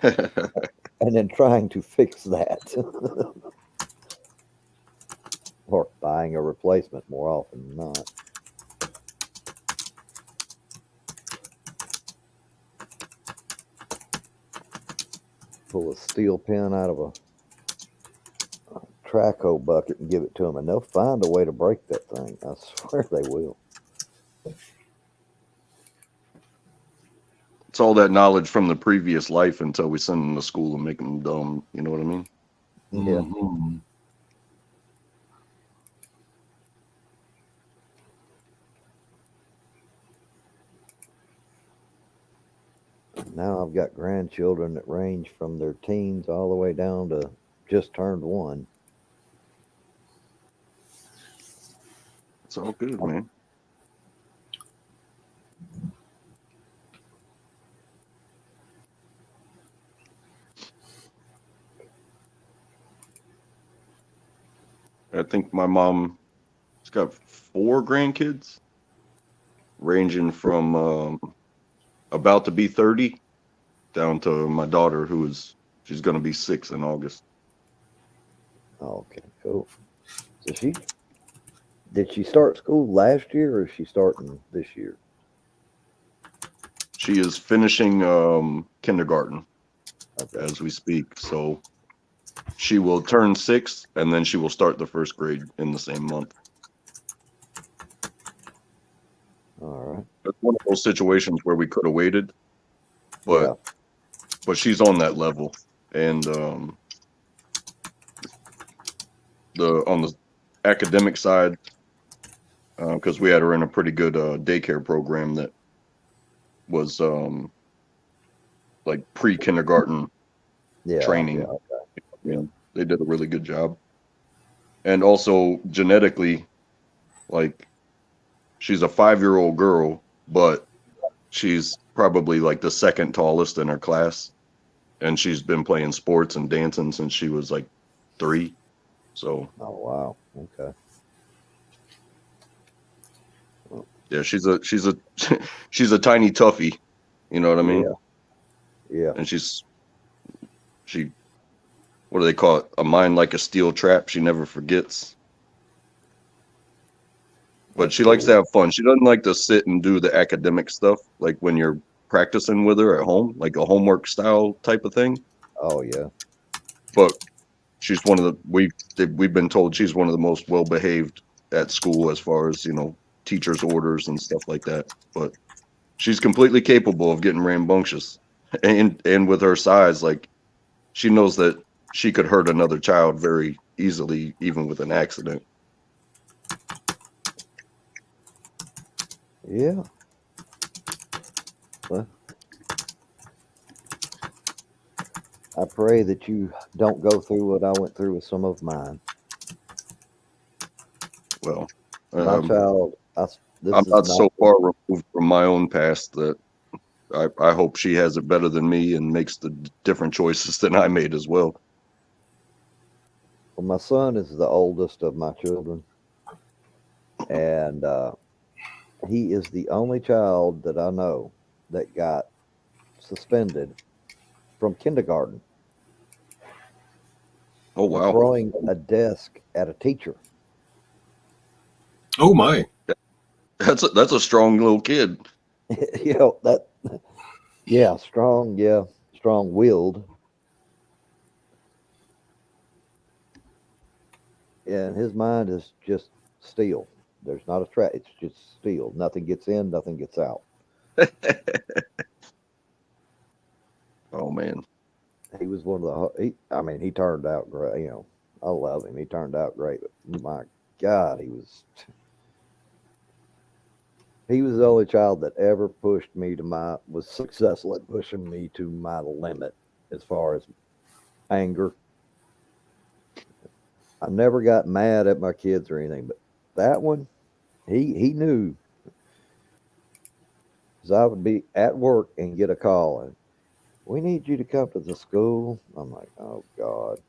and then trying to fix that. Or buying a replacement more often than not. Pull a steel pen out of a Traco bucket and give it to them, and they'll find a way to break that thing. I swear they will. It's all that knowledge from the previous life until we send them to school and make them dumb. You know what I mean? Yeah. Mhm. Now I've got grandchildren that range from their teens all the way down to just turned 1. It's all good, man. think my mom's got 4 grandkids, ranging from about to be 30 down to my daughter, she's going to be 6 in August. Okay, cool. So did she start school last year, or is she starting this year? She is finishing kindergarten as we speak. So she will turn 6, and then she will start the 1st grade in the same month. All right. It's one of those situations where we could have waited, but she's on that level, and on the academic side, because we had her in a pretty good daycare program that was like pre-kindergarten training. Yeah, they did a really good job. And also genetically, like, she's a 5-year-old girl, but she's probably like the 2nd tallest in her class, and she's been playing sports and dancing since she was like 3. So oh wow, okay. Yeah, she's a she's a tiny toughie, you know what I mean? Yeah. And what do they call it? A mind like a steel trap. She never forgets. But she likes to have fun. She doesn't like to sit and do the academic stuff like when you're practicing with her at home, like a homework style type of thing. Oh yeah. But she's one of the we've been told she's one of the most well behaved at school as far as, teachers' orders and stuff like that. But she's completely capable of getting rambunctious. And with her size, like, she knows that she could hurt another child very easily, even with an accident. Yeah. Well, I pray that you don't go through what I went through with some of mine. Well, my child, I'm not so far removed from my own past that I hope she has it better than me and makes the different choices than I made as well. Well, my son is the oldest of my children, and he is the only child that I know that got suspended from kindergarten. Oh wow! Throwing a desk at a teacher. Oh my! That's a strong little kid. Strong-willed. And his mind is just steel. There's not a track. It's just steel. Nothing gets in, nothing gets out. Oh man. He was one of the. He turned out great. I love him. He turned out great. But my God, he was the only child that ever was successful at pushing me to my limit as far as anger. I never got mad at my kids or anything, but that one, he knew. Because I would be at work and get a call, and we need you to come to the school. I'm like, oh God,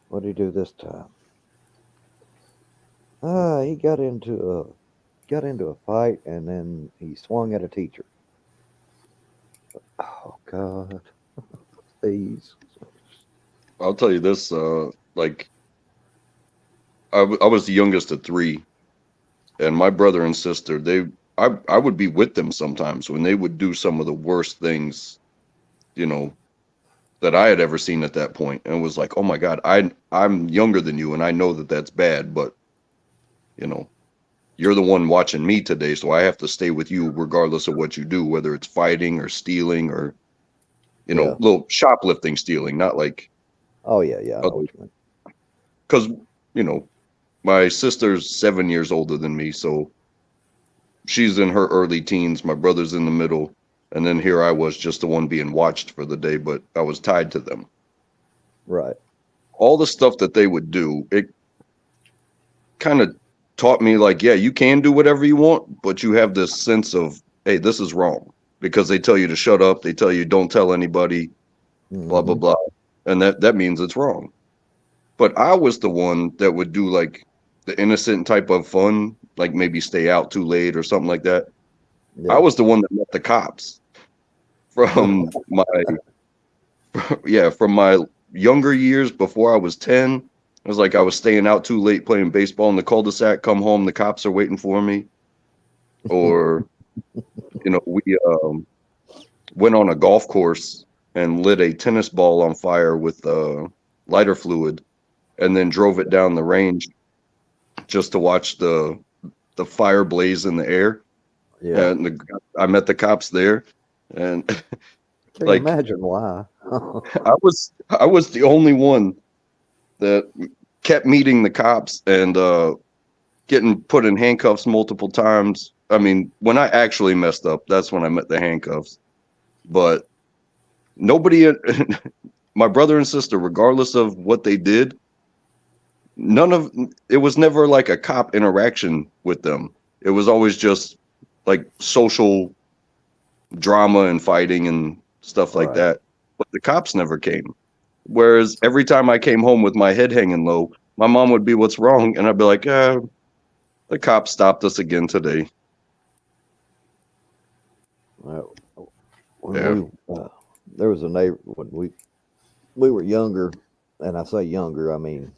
what did he do this time? He got into a fight, and then he swung at a teacher. Oh God, please. I'll tell you this, like, I was the youngest of 3, and my brother and sister, I would be with them sometimes when they would do some of the worst things, that I had ever seen at that point, and it was like, oh my God, I'm younger than you, and I know that that's bad, but you're the one watching me today, so I have to stay with you regardless of what you do, whether it's fighting or stealing or little shoplifting, stealing, not like. Oh yeah, I know what you mean. Because my sister's 7 years older than me, so she's in her early teens. My brother's in the middle, and then here I was, just the one being watched for the day, but I was tied to them. Right. All the stuff that they would do, it kind of taught me, like, yeah, you can do whatever you want, but you have this sense of, hey, this is wrong, because they tell you to shut up, they tell you don't tell anybody, blah blah blah, and that means it's wrong. But I was the one that would do like the innocent type of fun, like maybe stay out too late or something like that. Yeah. I was the one that met the cops from my from my younger years before I was 10. It was like I was staying out too late playing baseball in the cul-de-sac, come home, the cops are waiting for me. Or, we went on a golf course and lit a tennis ball on fire with lighter fluid and then drove it down the range just to watch the fire blaze in the air. Yeah. And I met the cops there, and Can you like imagine why? I was the only one that kept meeting the cops and getting put in handcuffs multiple times. I mean, when I actually messed up, that's when I met the handcuffs. But nobody, my brother and sister, regardless of what they did, it was never like a cop interaction with them. It was always just like social drama and fighting and stuff like Right. that. But the cops never came. Whereas every time I came home with my head hanging low, my mom would be, "What's wrong?" And I'd be like, the cops stopped us again today. Well, Yeah. there was a neighbor when we were younger, and I say younger, I mean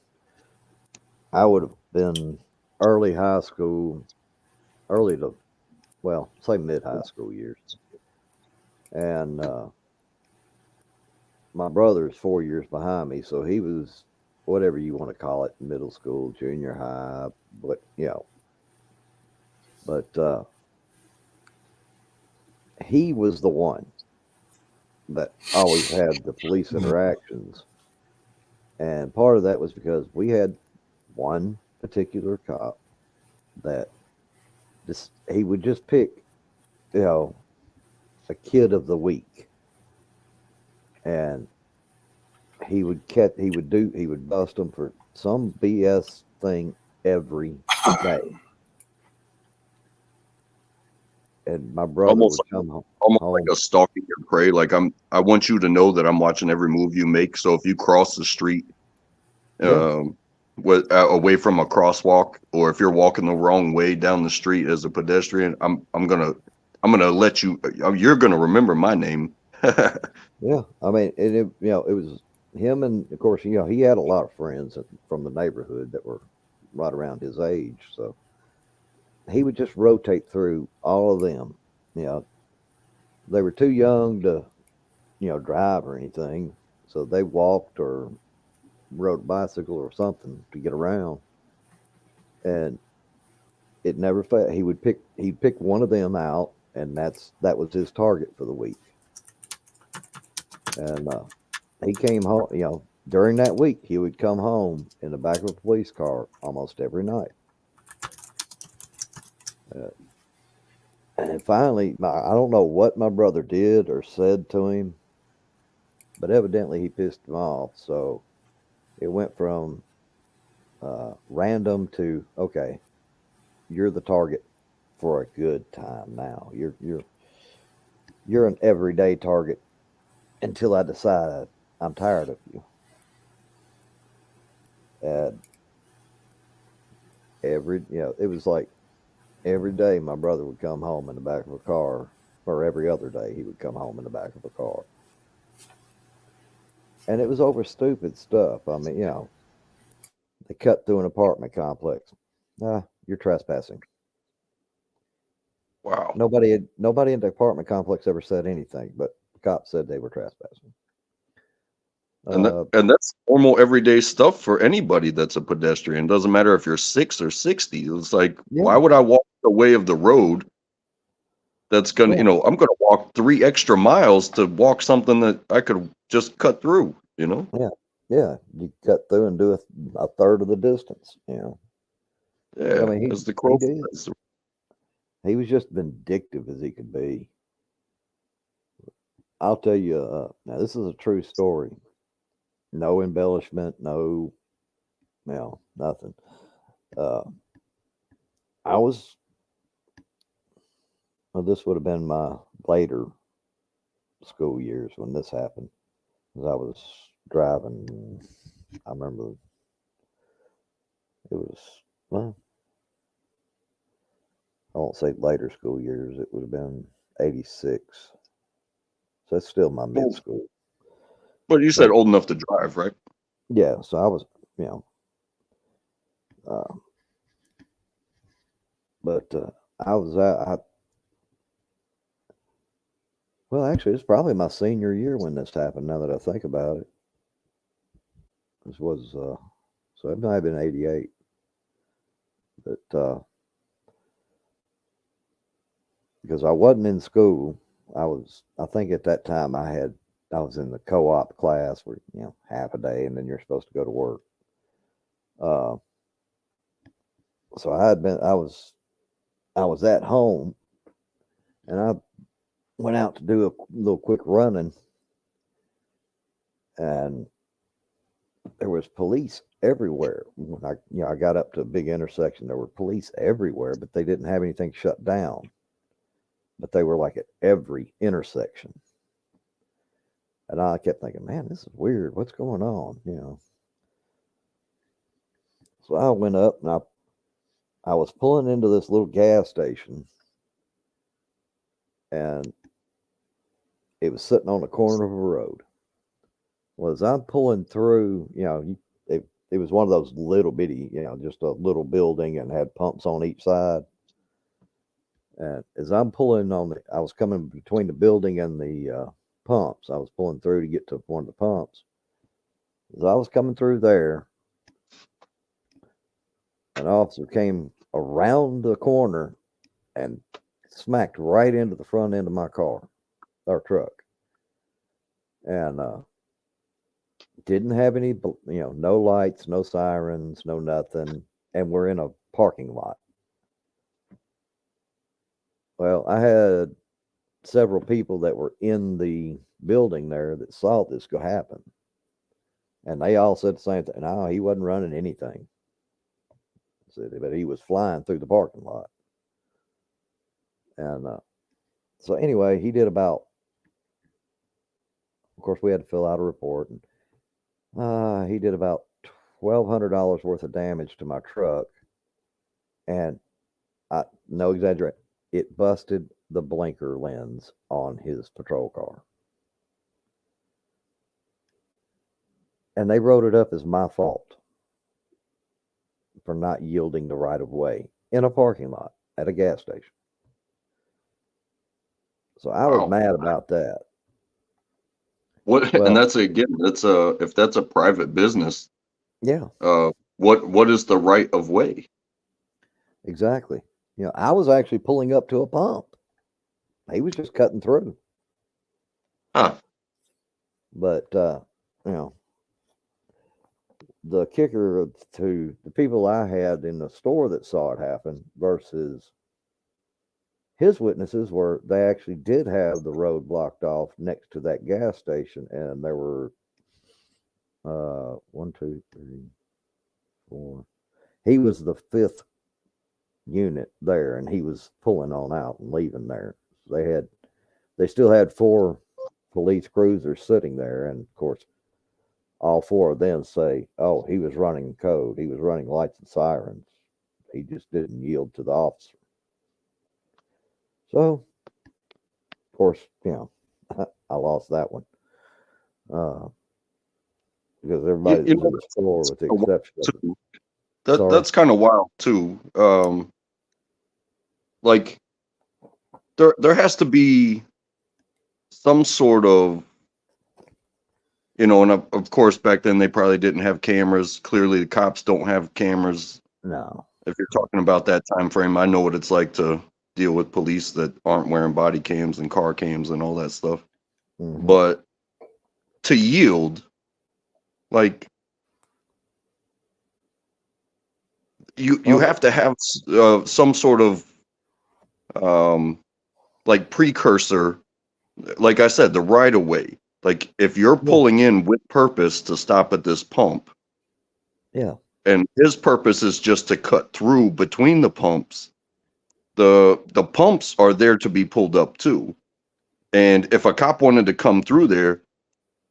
I would have been early high school, early to say mid high school years, and my brother is 4 years behind me, so he was whatever you want to call it, middle school, junior high, but he was the one that always had the police interactions. And part of that was because we had one particular cop that he would just pick, a kid of the week. And he would bust them for some BS thing every day. And my brother Almost would come home. like a stalking your prey. Like I want you to know that I'm watching every move you make. So if you cross the street, away from a crosswalk, or if you're walking the wrong way down the street as a pedestrian, I'm gonna let you. You're gonna remember my name. Yeah, I mean, it was him, and of course, he had a lot of friends from the neighborhood that were right around his age, so he would just rotate through all of them. They were too young to, drive or anything, so they walked or rode a bicycle or something to get around, and it never failed. He'd pick one of them out, and that was his target for the week. And he came home, during that week, he would come home in the back of a police car almost every night. And finally, I don't know what my brother did or said to him, but evidently he pissed him off. So it went from random to, okay, you're the target for a good time now. You're an everyday target until I decide I'm tired of you. And it was like every day my brother would come home in the back of a car, or every other day he would come home in the back of a car. And it was over stupid stuff. I mean, they cut through an apartment complex. You're trespassing. Wow. Nobody in the apartment complex ever said anything, but the cops said they were trespassing. And that's normal everyday stuff for anybody that's a pedestrian. Doesn't matter if you're 6 or 60. It's like, why would I walk the way of the road? That's gonna, I'm gonna walk 3 extra miles to walk something that I could just cut through. Yeah. You cut through and do a third of the distance. Yeah, I mean, as the crow he did. flies. He was just vindictive as he could be. I'll tell you. Now, this is a true story. No embellishment. No, nothing. This would have been my later school years when this happened. As I was driving, I remember it was, well, I won't say later school years. It would have been 86. So it's still my mid school. But you said old enough to drive, right? Yeah. So I was, you know, but I was well, actually, it's probably my senior year when this happened. Now that I think about it, this was so it might have been 88. But because I wasn't in school, I think at that time I was in the co-op class where, you know, half a day and then you're supposed to go to work. So I was at home and I went out to do a little quick running, and there was police everywhere. When I got up to a big intersection, there were police everywhere, but they didn't have anything shut down. But they were like at every intersection. And I kept thinking, man, this is weird. What's going on? You know. So I went up and I was pulling into this little gas station, and it was sitting on the corner of a road. Well, as I'm pulling through, you know, it was one of those little bitty, you know, just a little building and had pumps on each side. And as I'm pulling I was coming between the building and the pumps. I was pulling through to get to one of the pumps. As I was coming through there, an officer came around the corner and smacked right into the front end of my car, our truck. And didn't have any, you know, no lights, no sirens, no nothing. And we're in a parking lot. Well, I had several people that were in the building there that saw this go happen. And they all said the same thing. No, he wasn't running anything. But he was flying through the parking lot. And so anyway, he did about, of course, we had to fill out a report. And he did about $1,200 worth of damage to my truck. And no exaggerate, it busted the blinker lens on his patrol car. And they wrote it up as my fault for not yielding the right of way in a parking lot at a gas station. So I was mad about that. What? Well, And that's again, if that's a private business. Yeah. What is the right of way? Exactly. You know, I was actually pulling up to a pump. He was just cutting through. Huh. But you know, the kicker to the people I had in the store that saw it happen versus his witnesses were they actually did have the road blocked off next to that gas station, and there were 1, 2, 3, 4. He was the 5th unit there, and he was pulling on out and leaving there. They still had 4 police cruisers sitting there, and of course all 4 of them say, oh, he was running code, he was running lights and sirens, he just didn't yield to the officer. So of course, you know, I lost that one because everybody's You know, on the floor with the exception of that's kind of wild too. Like there has to be some sort of, you know, and of course back then they probably didn't have cameras. Clearly the cops don't have cameras. No. If you're talking about that time frame, I know what it's like to deal with police that aren't wearing body cams and car cams and all that stuff. Mm-hmm. But to yield, like you have to have some sort of like precursor, like I said, the right of way. Like if you're pulling in with purpose to stop at this pump, yeah, and his purpose is just to cut through between the pumps, the pumps are there to be pulled up too. And if a cop wanted to come through there,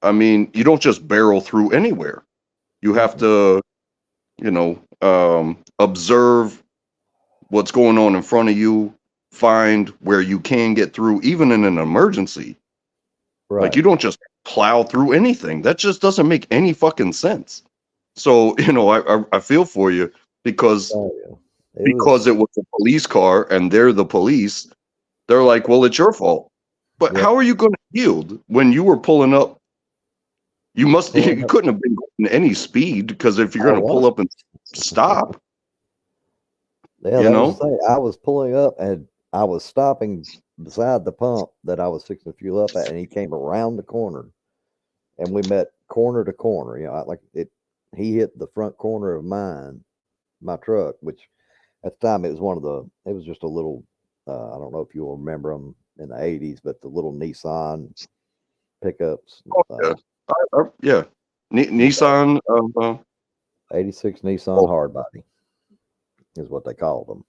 I mean, you don't just barrel through anywhere. You have to observe what's going on in front of you, find where you can get through, even in an emergency. Right. Like, you don't just plow through anything. That just doesn't make any fucking sense. So, I feel for you because Oh, yeah. because it was a police car and they're the police. They're like, well, it's your fault. But Yep. how are you going to yield when you were pulling up? You couldn't have been going any speed, because if you're I going to pull was. up and stop, Yeah, that was the thing. I was pulling up and I was stopping beside the pump that I was fixing to fuel up at, and he came around the corner, and we met corner to corner. He hit the front corner of my truck, which at the time it was just a little. I don't know if you'll remember them in the '80s, but the little Nissan pickups. yeah, Nissan. 86 Nissan hardbody is what they called them.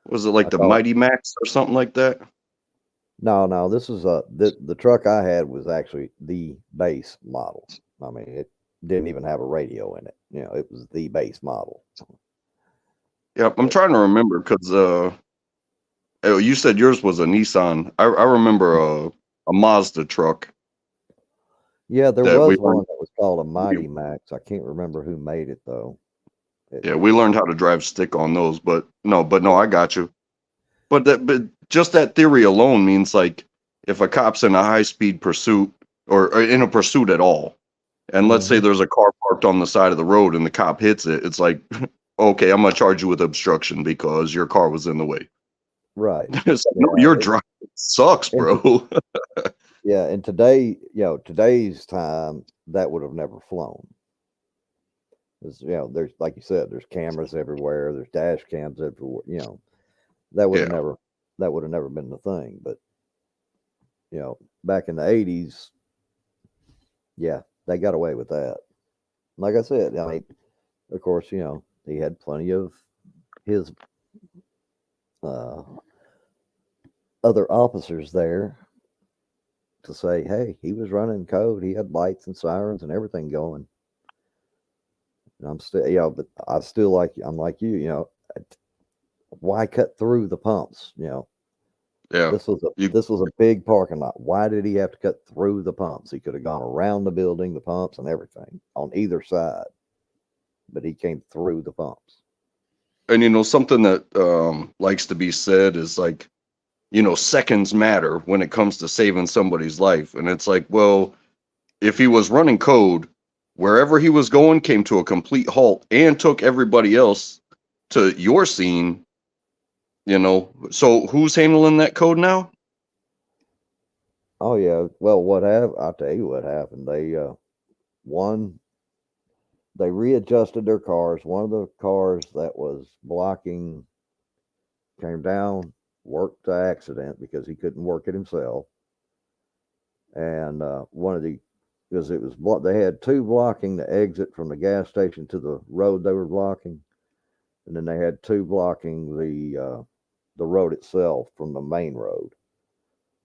Was it like the Mighty Max or something like that? No. This is the truck I had was actually the base model. I mean, it didn't even have a radio in it. It was the base model. Yeah, I'm trying to remember because you said yours was a Nissan. I remember a Mazda truck. Yeah, there was one that was called a Mighty Max. I can't remember who made it though. Yeah, we learned how to drive stick on those, but no, I got you. But just that theory alone means, like, if a cop's in a high-speed pursuit or in a pursuit at all, and let's say there's a car parked on the side of the road and the cop hits it, it's like, okay, I'm gonna charge you with obstruction because your car was in the way. Right. It's like, no, your driving sucks, bro. Yeah, and today's time, that would have never flown. There's, like you said, there's cameras everywhere, there's dash cams everywhere. That would have never been the thing. But back in the '80s, yeah, they got away with that. Like I said, I mean, of course, he had plenty of his other officers there to say, hey, he was running code. He had lights and sirens and everything going. And I'm still, but I still I'm like you, why cut through the pumps? Yeah. This was a big parking lot. Why did he have to cut through the pumps? He could have gone around the building, the pumps and everything on either side, but he came through the pumps. And something that likes to be said is, like, seconds matter when it comes to saving somebody's life. And it's like, well, if he was running code, wherever he was going came to a complete halt and took everybody else to your scene, so who's handling that code now? Oh yeah. Well, I'll tell you what happened. They readjusted their cars. One of the cars that was blocking came down, worked the accident because he couldn't work it himself. And because they had two blocking the exit from the gas station to the road they were blocking, and then they had two blocking the road itself from the main road.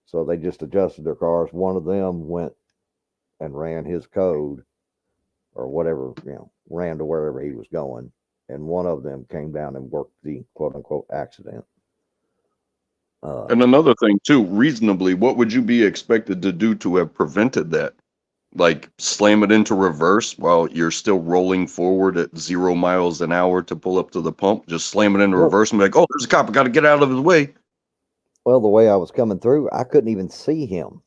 So they just adjusted their cars. One of them went and ran his code or whatever, ran to wherever he was going, and one of them came down and worked the quote unquote accident. And another thing too, reasonably, what would you be expected to do to have prevented that? Like, slam it into reverse while you're still rolling forward at 0 miles an hour to pull up to the pump? Just slam it into reverse and be like, oh, there's a cop, I got to get out of his way. Well, the way I was coming through, I couldn't even see him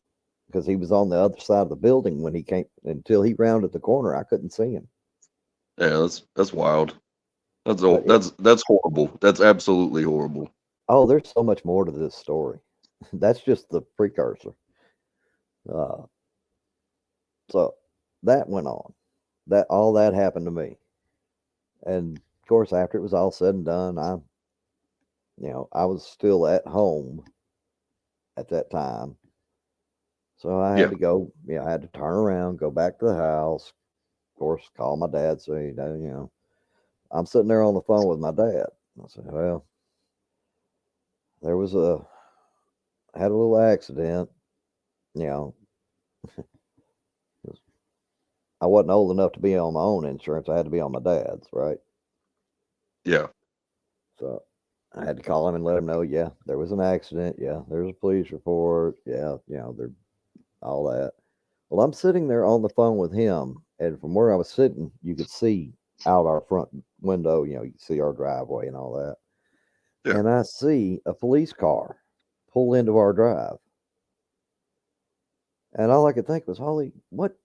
because he was on the other side of the building when he came. Until he rounded the corner, I couldn't see him. Yeah, that's wild. That's horrible. That's absolutely horrible. Oh, there's so much more to this story. That's just the precursor. So that went on. All that happened to me. And of course, after it was all said and done, I was still at home at that time. So I had to go, I had to turn around, go back to the house, of course, call my dad, say, I'm sitting there on the phone with my dad. I said, well, I had a little accident, I wasn't old enough to be on my own insurance. I had to be on my dad's, right? Yeah. So I had to call him and let him know, yeah, there was an accident. Yeah, there's a police report. Yeah, they're all that. Well, I'm sitting there on the phone with him, and from where I was sitting, you could see out our front window, you could see our driveway and all that. Yeah. And I see a police car pull into our drive. And all I could think was, holy, what?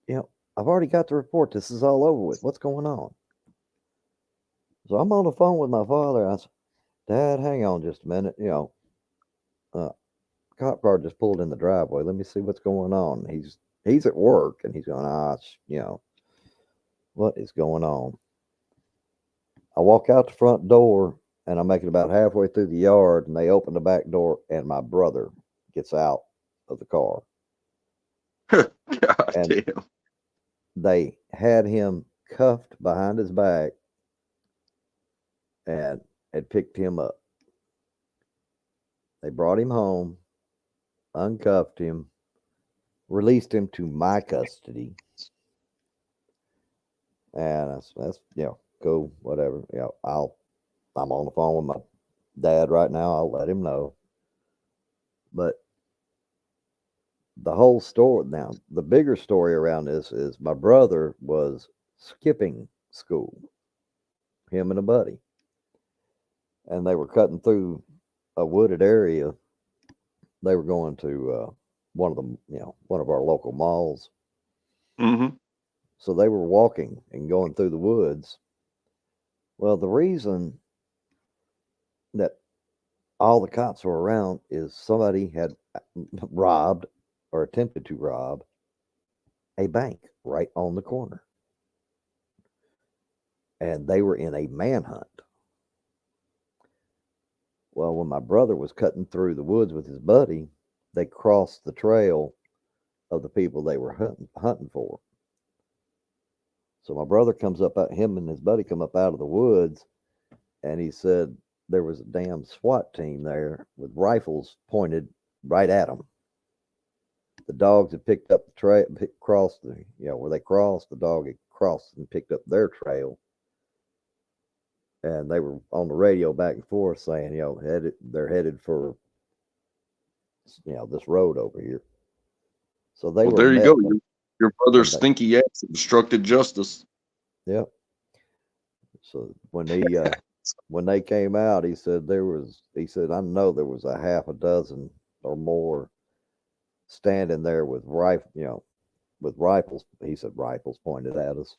I've already got the report. This is all over with. What's going on? So I'm on the phone with my father. I said, Dad, hang on just a minute. Cop car just pulled in the driveway. Let me see what's going on. He's at work, and he's going, what is going on? I walk out the front door, and I'm making about halfway through the yard, and they open the back door, and my brother gets out of the car. God And damn. they had him cuffed behind his back and had picked him up. They brought him home, uncuffed him, released him to my custody. And that's cool, whatever. I'm on the phone with my dad right now. I'll let him know. But the whole story now, the bigger story around this is my brother was skipping school, him and a buddy. And they were cutting through a wooded area. They were going to one of our local malls. Mm-hmm. So they were walking and going through the woods. Well, the reason that all the cops were around is somebody had robbed or attempted to rob a bank right on the corner. And they were in a manhunt. Well, when my brother was cutting through the woods with his buddy, they crossed the trail of the people they were hunting for. So my brother comes up, him and his buddy come up out of the woods, and he said there was a damn SWAT team there with rifles pointed right at them. The dogs had picked up the trail, crossed where they crossed. The dog had crossed and picked up their trail, and they were on the radio back and forth saying, they're headed for, this road over here. So they Well, were there you met. go. Your brother's stinky ass obstructed justice. Yep. So when they came out, he said I know there was a half a dozen or more standing there with rifles. He said rifles pointed at us.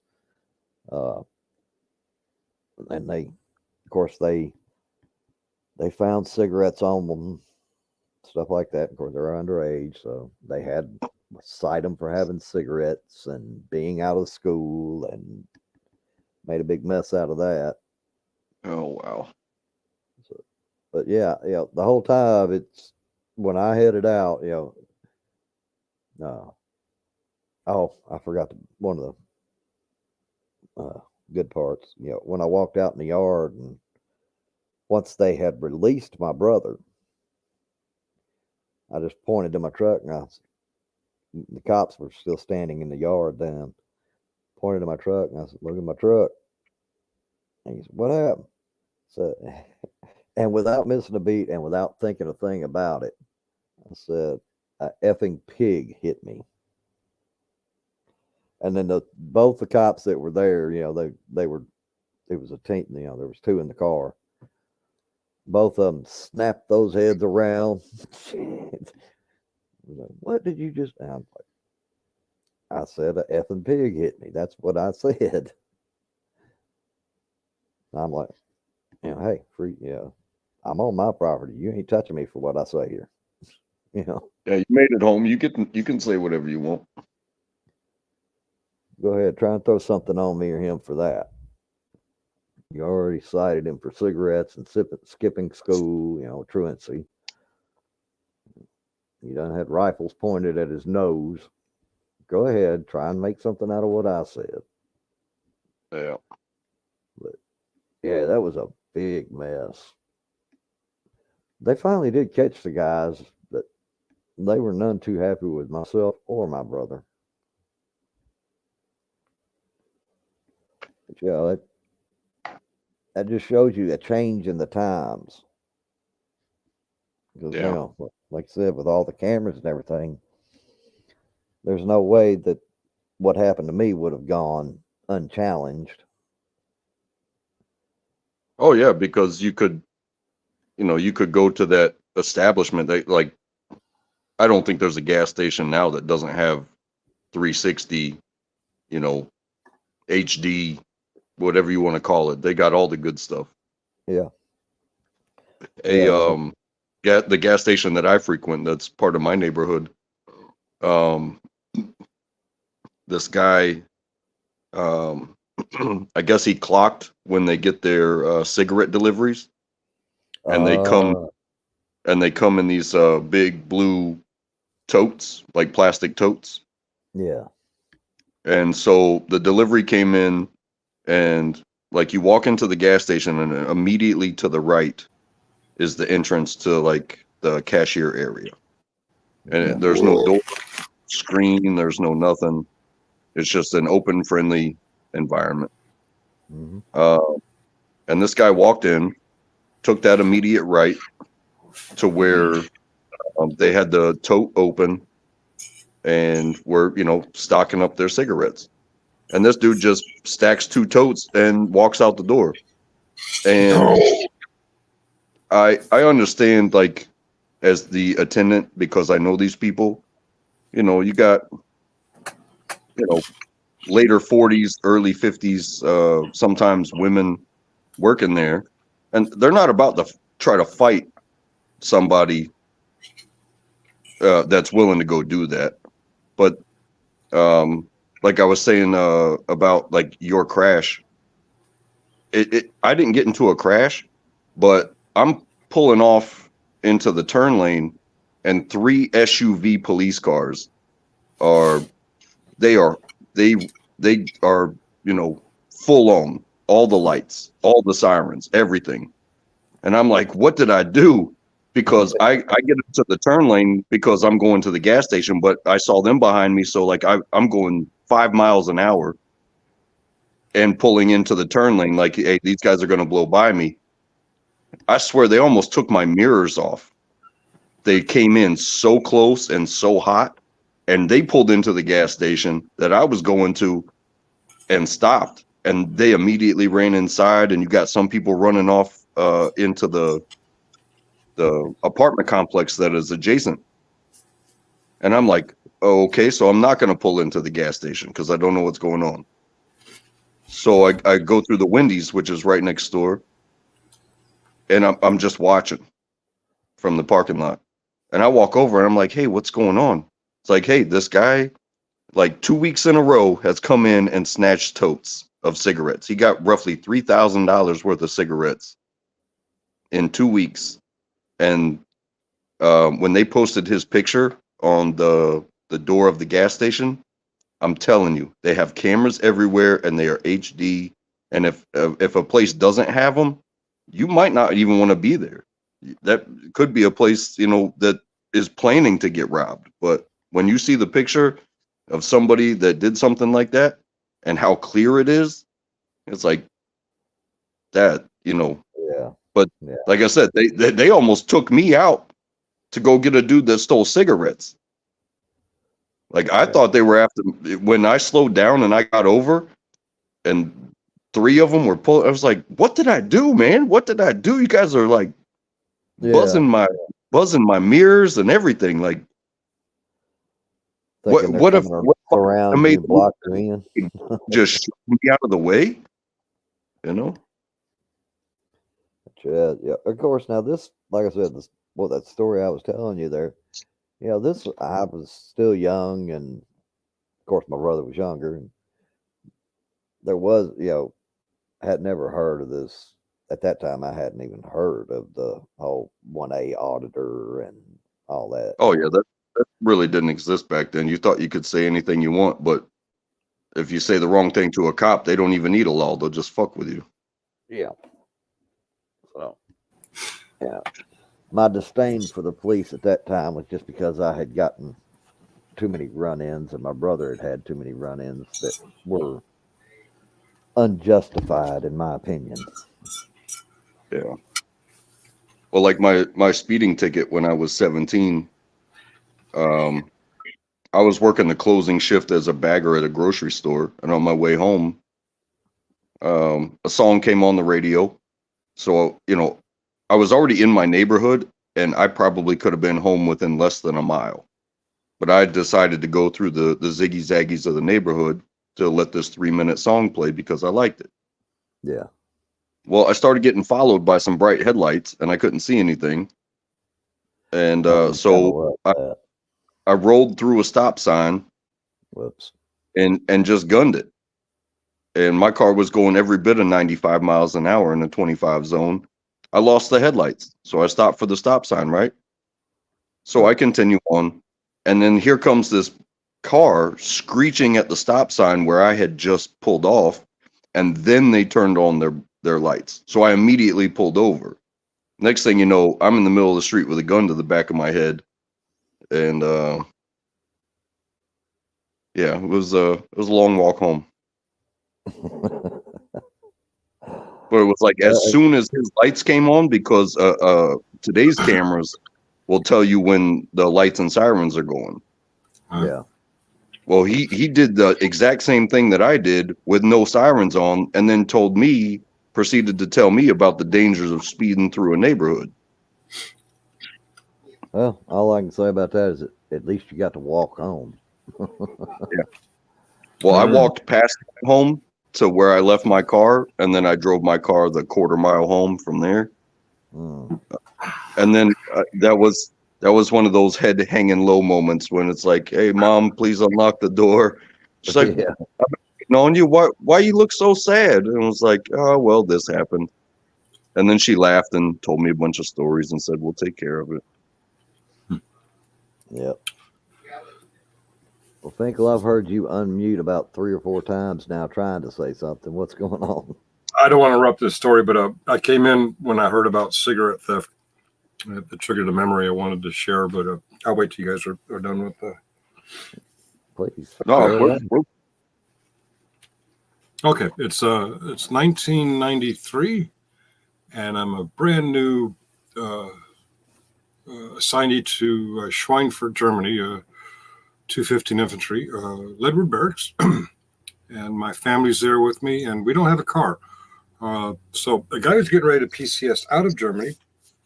And they found cigarettes on them, stuff like that. Of course, they're underage, so they had cite them for having cigarettes and being out of school, and made a big mess out of that. Oh wow. So, but yeah, the whole time it's when I headed out, I forgot one of the good parts. When I walked out in the yard, and once they had released my brother, I just pointed to my truck, and the cops were still standing in the yard then. Pointed to my truck, and I said, "Look at my truck." And he said, "What happened?" So, and without missing a beat and without thinking a thing about it, I said, "A effing pig hit me." And then both the cops that were there, they were, it was a team, there was two in the car. Both of them snapped those heads around. What did you just? I said, "A effing pig hit me." That's what I said. I'm like, hey, free, I'm on my property. You ain't touching me for what I say here. Yeah, you made it home. You can say whatever you want. Go ahead, try and throw something on me or him for that. You already cited him for cigarettes and skipping school, truancy. You done had rifles pointed at his nose. Go ahead, try and make something out of what I said. Yeah. But yeah, that was a big mess. They finally did catch the guys, but they were none too happy with myself or my brother. But yeah, that just shows you a change in the times. Because Yeah. now, like I said, with all the cameras and everything, there's no way that what happened to me would have gone unchallenged. Oh yeah, because you could, you could go to that establishment. Like, I don't think there's a gas station now that doesn't have 360, HD, whatever you want to call it. They got all the good stuff. Yeah. The gas station that I frequent, that's part of my neighborhood. This guy, I guess he clocked when they get their cigarette deliveries, and they come in these big blue totes, like plastic totes. Yeah. And so the delivery came in, and like you walk into the gas station, and immediately to the right is the entrance to like the cashier area. And there's no door, screen, there's no nothing. It's just an open, friendly environment. And this guy walked in, took that immediate right to where they had the tote open and were, stocking up their cigarettes. And this dude just stacks 2 totes and walks out the door. And I understand, like, as the attendant, because I know these people, you got, later 40s, early 50s, sometimes women working there, and they're not about to try to fight somebody that's willing to go do that. But like I was saying about like your crash, I didn't get into a crash, but I'm pulling off into the turn lane, and 3 SUV police cars are full on, all the lights, all the sirens, everything. And I'm like, what did I do? Because I get into the turn lane because I'm going to the gas station, but I saw them behind me. So like I'm going 5 miles an hour and pulling into the turn lane like, hey, these guys are going to blow by me. I swear they almost took my mirrors off. They came in so close and so hot, and they pulled into the gas station that I was going to and stopped. And they immediately ran inside, and you got some people running off into the apartment complex that is adjacent. And I'm like, oh, okay, so I'm not going to pull into the gas station because I don't know what's going on. So I go through the Wendy's, which is right next door, and I'm just watching from the parking lot. And I walk over and I'm like, hey, what's going on? It's like, hey, this guy, like 2 weeks in a row, has come in and snatched totes of cigarettes. He got roughly $3,000 worth of cigarettes in 2 weeks. And when they posted his picture on the door of the gas station, I'm telling you, they have cameras everywhere and they are HD. And if a place doesn't have them, you might not even want to be there. That could be a place, that is planning to get robbed. But when you see the picture of somebody that did something like that and how clear it is, it's like that, Yeah. But like I said, they almost took me out to go get a dude that stole cigarettes. Like I thought they were after, when I slowed down and I got over and 3 of them were pulling. I was like, what did I do, man? What did I do? You guys are like buzzing my mirrors and everything. Like, what if I made block you in? just shoot me out of the way? Yeah. Of course. Now this, like I said, that story I was telling you there. This I was still young, and of course my brother was younger, and there was, had never heard of this at that time. I hadn't even heard of the whole 1A auditor and all that. Oh yeah, that really didn't exist back then. You thought you could say anything you want, but if you say the wrong thing to a cop, they don't even need a law. They'll just fuck with you. Yeah. So, yeah. My disdain for the police at that time was just because I had gotten too many run-ins, and my brother had too many run-ins that were unjustified, in my opinion. Yeah. Well, like my speeding ticket when I was 17, I was working the closing shift as a bagger at a grocery store, and on my way home, a song came on the radio. So, I was already in my neighborhood, and I probably could have been home within less than a mile. But I decided to go through the ziggy zaggies of the neighborhood to let this 3-minute song play because I liked it. Yeah. Well, I started getting followed by some bright headlights, and I couldn't see anything. And so I rolled through a stop sign. Whoops. And just gunned it. And my car was going every bit of 95 miles an hour in the 25 zone. I lost the headlights, so I stopped for the stop sign, right? So I continue on, and then here comes this car screeching at the stop sign where I had just pulled off, and then they turned on their lights. So I immediately pulled over. Next thing you know, I'm in the middle of the street with a gun to the back of my head, and yeah, it was a long walk home. But it was like as soon as his lights came on, because today's cameras will tell you when the lights and sirens are going. Yeah. Well, he did the exact same thing that I did with no sirens on, and then proceeded to tell me about the dangers of speeding through a neighborhood. Well, all I can say about that is at least you got to walk home. Yeah. Well, I walked past home to where I left my car, and then I drove my car the quarter-mile home from there. And then that was one of those head hanging low moments when it's like, "Hey, Mom, please unlock the door." She's like, Yeah. "I'm on you. Why you look so sad?" And I was like, "Oh, well, this happened." And then she laughed and told me a bunch of stories and said, "We'll take care of it." Yep. Well, Finkel, I've heard you unmute about 3 or 4 times now trying to say something. What's going on? I don't want to interrupt this story, but I came in when I heard about cigarette theft. It triggered a memory I wanted to share, but I'll wait till you guys are done with the. Please. No, Okay, it's 1993, and I'm a brand new assignee to Schweinfurt, Germany, 215 Infantry, Ledward Barracks, and my family's there with me, and we don't have a car. So a guy who's getting ready to PCS out of Germany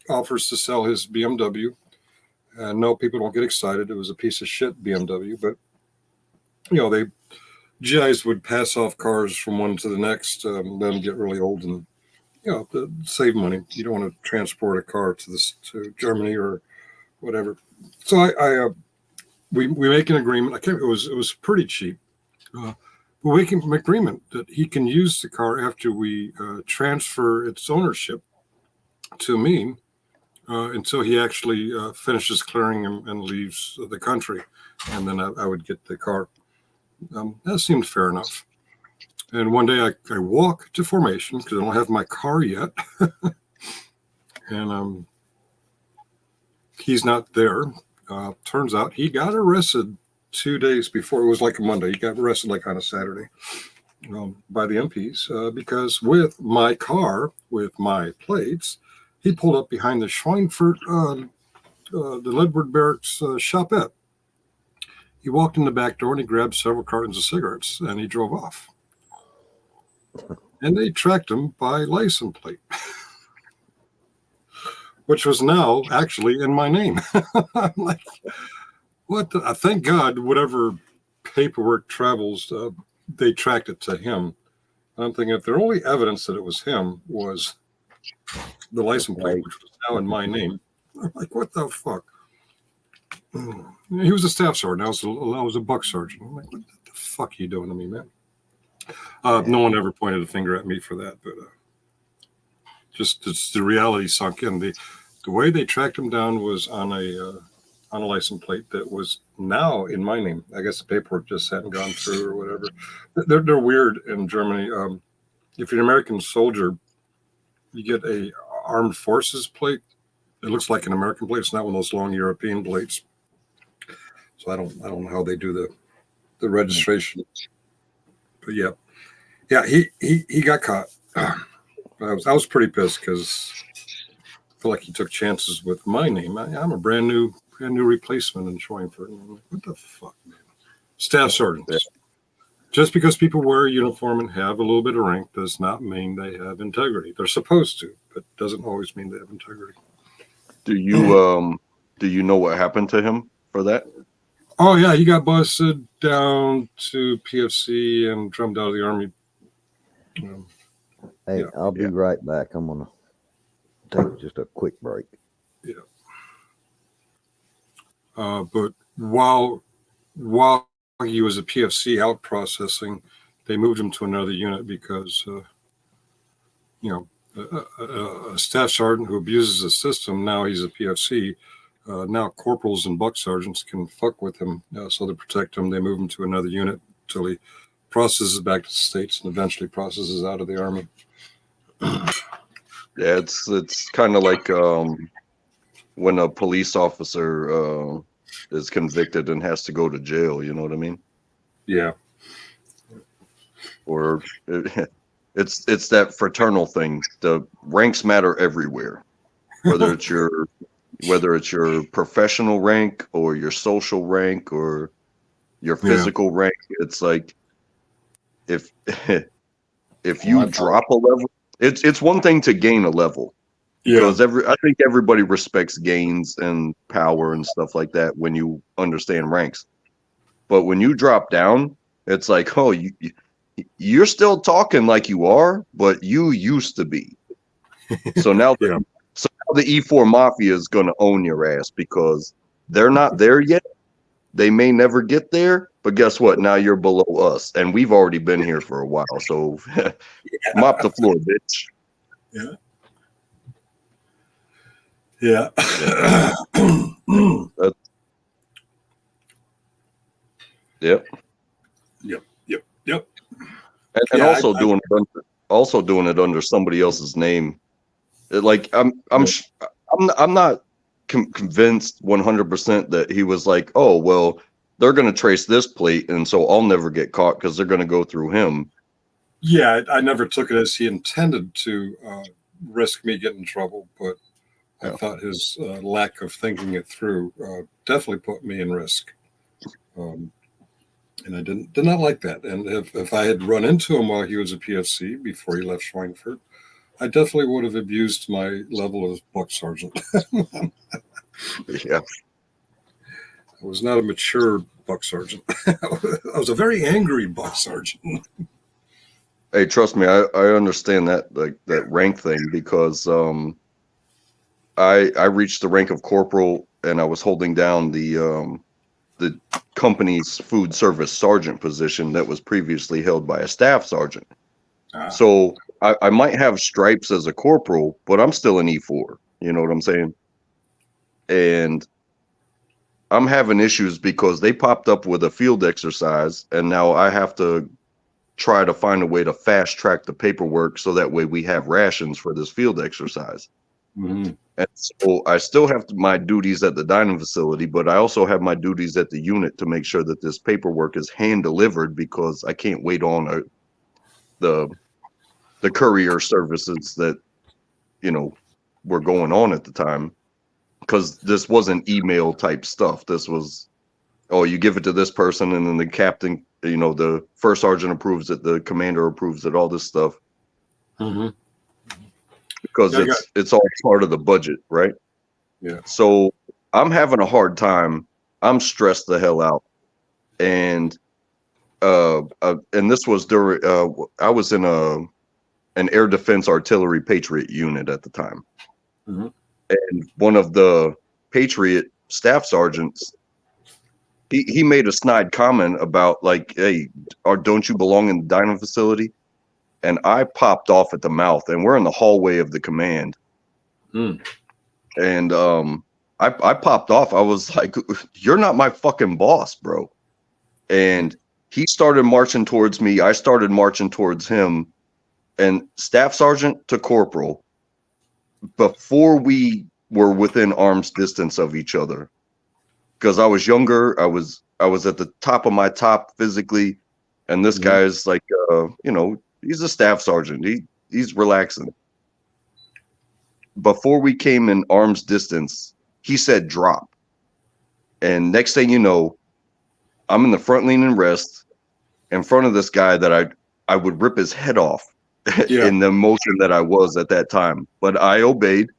offers to sell his BMW. And no, people don't get excited. It was a piece of shit BMW, but they GIs would pass off cars from one to the next, then get really old, and to save money. You don't want to transport a car to Germany or whatever. So we make an agreement. It was pretty cheap. We make an agreement that he can use the car after we transfer its ownership to me until he actually finishes clearing and leaves the country, and then I would get the car. That seemed fair enough. And one day I walk to formation because I don't have my car yet, and he's not there. Turns out he got arrested 2 days before. It was like a Monday. He got arrested like on a Saturday by the MPs because with my car, with my plates, he pulled up behind the Schweinfurt, the Ledward Barracks shopette. He walked in the back door and he grabbed several cartons of cigarettes and he drove off. And they tracked him by license plate, which was now actually in my name. I'm like, what? Thank God, whatever paperwork travels, they tracked it to him. I'm thinking if the only evidence that it was him was the license plate, which was now in my name. I'm like, what the fuck? He was a staff sergeant. I was a buck sergeant. I'm like, what the fuck are you doing to me, man? No one ever pointed a finger at me for that, but just the reality sunk in. The way they tracked him down was on a license plate that was now in my name. I guess the paperwork just hadn't gone through or whatever. They're weird in Germany. If you're an American soldier, you get a armed forces plate. It looks like an American plate. It's not one of those long European plates. So I don't know how they do the registration. But yeah, he got caught. I was pretty pissed because I feel like he took chances with my name. I'm a brand new replacement in Schweinfurt. And I'm like, what the fuck, man? Staff sergeants. Yeah. Just because people wear a uniform and have a little bit of rank does not mean they have integrity. They're supposed to, but doesn't always mean they have integrity. Do you know what happened to him for that? Oh yeah, he got busted down to PFC and drummed out of the Army. Hey, yeah. I'll be right back. I'm gonna take just a quick break. Yeah. But while he was a PFC out processing, they moved him to another unit because, a staff sergeant who abuses the system, now he's a PFC. Now corporals and buck sergeants can fuck with him. So to protect him, they move him to another unit until he processes back to the States and eventually processes out of the Army. Yeah, it's kind of like when a police officer is convicted and has to go to jail. You know what I mean? Yeah. Or it's that fraternal thing. The ranks matter everywhere, whether it's your professional rank or your social rank or your physical rank. It's like if you drop a level, it's one thing to gain a level. Because I think everybody respects gains and power and stuff like that when you understand ranks. But when you drop down, it's like, oh, you're still talking like you are, but you used to be. So now, the E4 Mafia is going to own your ass because they're not there yet. They may never get there, but guess what? Now you're below us, and we've already been here for a while. So mop the floor, bitch. Yeah. Yeah. Yep. And also doing it under somebody else's name. Like I'm not convinced 100% that he was like, oh well, they're gonna trace this plate, and so I'll never get caught because they're gonna go through him. Yeah, I never took it as he intended to risk me getting in trouble, but I thought his lack of thinking it through definitely put me in risk. And I did not like that. And if I had run into him while he was a PFC before he left Schweinfurt, I definitely would have abused my level as buck sergeant. Yeah. I was not a mature buck sergeant. I was a very angry buck sergeant. Hey, trust me, I understand that that rank thing because I reached the rank of corporal and I was holding down the company's food service sergeant position that was previously held by a staff sergeant. So I might have stripes as a corporal, but I'm still an E4. You know what I'm saying? And I'm having issues because they popped up with a field exercise, and now I have to try to find a way to fast track the paperwork so that way we have rations for this field exercise. Mm-hmm. And so I still have my duties at the dining facility, but I also have my duties at the unit to make sure that this paperwork is hand delivered because I can't wait on the courier services that, were going on at the time, because this wasn't email type stuff. This was, oh, you give it to this person and then the captain, the first sergeant approves it, the commander approves it, all this stuff. Mm-hmm. Because it's all part of the budget, right? Yeah. So I'm having a hard time. I'm stressed the hell out, and this was during I was in an air defense artillery Patriot unit at the time, mm-hmm. and one of the Patriot staff sergeants, he made a snide comment about like, hey, don't you belong in the dining facility? And I popped off at the mouth, and we're in the hallway of the command. Mm. And I popped off. I was like, you're not my fucking boss, bro. And he started marching towards me. I started marching towards him. And staff sergeant to corporal, before we were within arm's distance of each other, because I was younger, I was at the top of my top physically, and this guy is like, he's a staff sergeant. He's relaxing. before we came in arm's distance, he said drop. And next thing you know, I'm in the front lean and rest in front of this guy that I would rip his head off in the motion that I was at that time. But I obeyed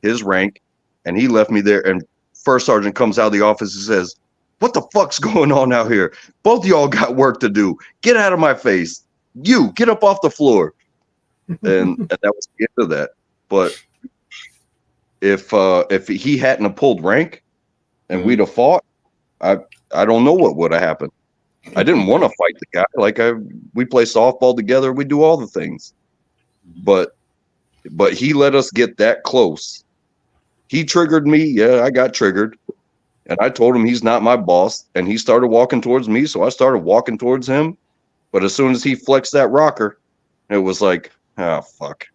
his rank, and he left me there. And first sergeant comes out of the office and says, "What the fuck's going on out here? Both of y'all got work to do. Get out of my face. You get up off the floor." And that was the end of that. But if he hadn't have pulled rank and we'd have fought, I don't know what would have happened. I didn't want to fight the guy. Like we play softball together. We do all the things, but he let us get that close. He triggered me. Yeah, I got triggered, and I told him he's not my boss, and he started walking towards me. So I started walking towards him, but as soon as he flexed that rocker, it was like, oh, fuck.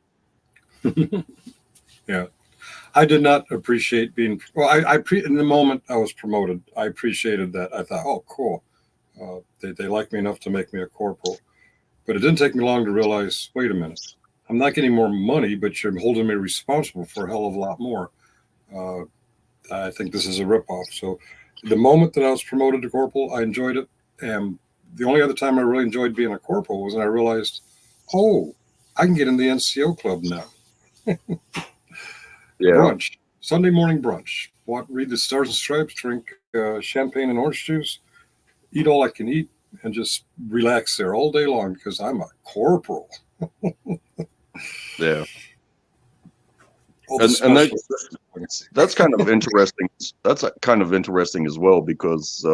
Yeah. I did not appreciate being, well, in the moment I was promoted, I appreciated that. I thought, oh, cool. They like me enough to make me a corporal. But it didn't take me long to realize, wait a minute, I'm not getting more money, but you're holding me responsible for a hell of a lot more. I think this is a ripoff. So the moment that I was promoted to corporal, I enjoyed it. And the only other time I really enjoyed being a corporal was when I realized, oh, I can get in the NCO club now. Yeah. Brunch, Sunday morning brunch. Read the Stars and Stripes, drink champagne and orange juice, eat all I can eat, and just relax there all day long because I'm a corporal. Yeah. And that's kind of interesting. That's kind of interesting as well because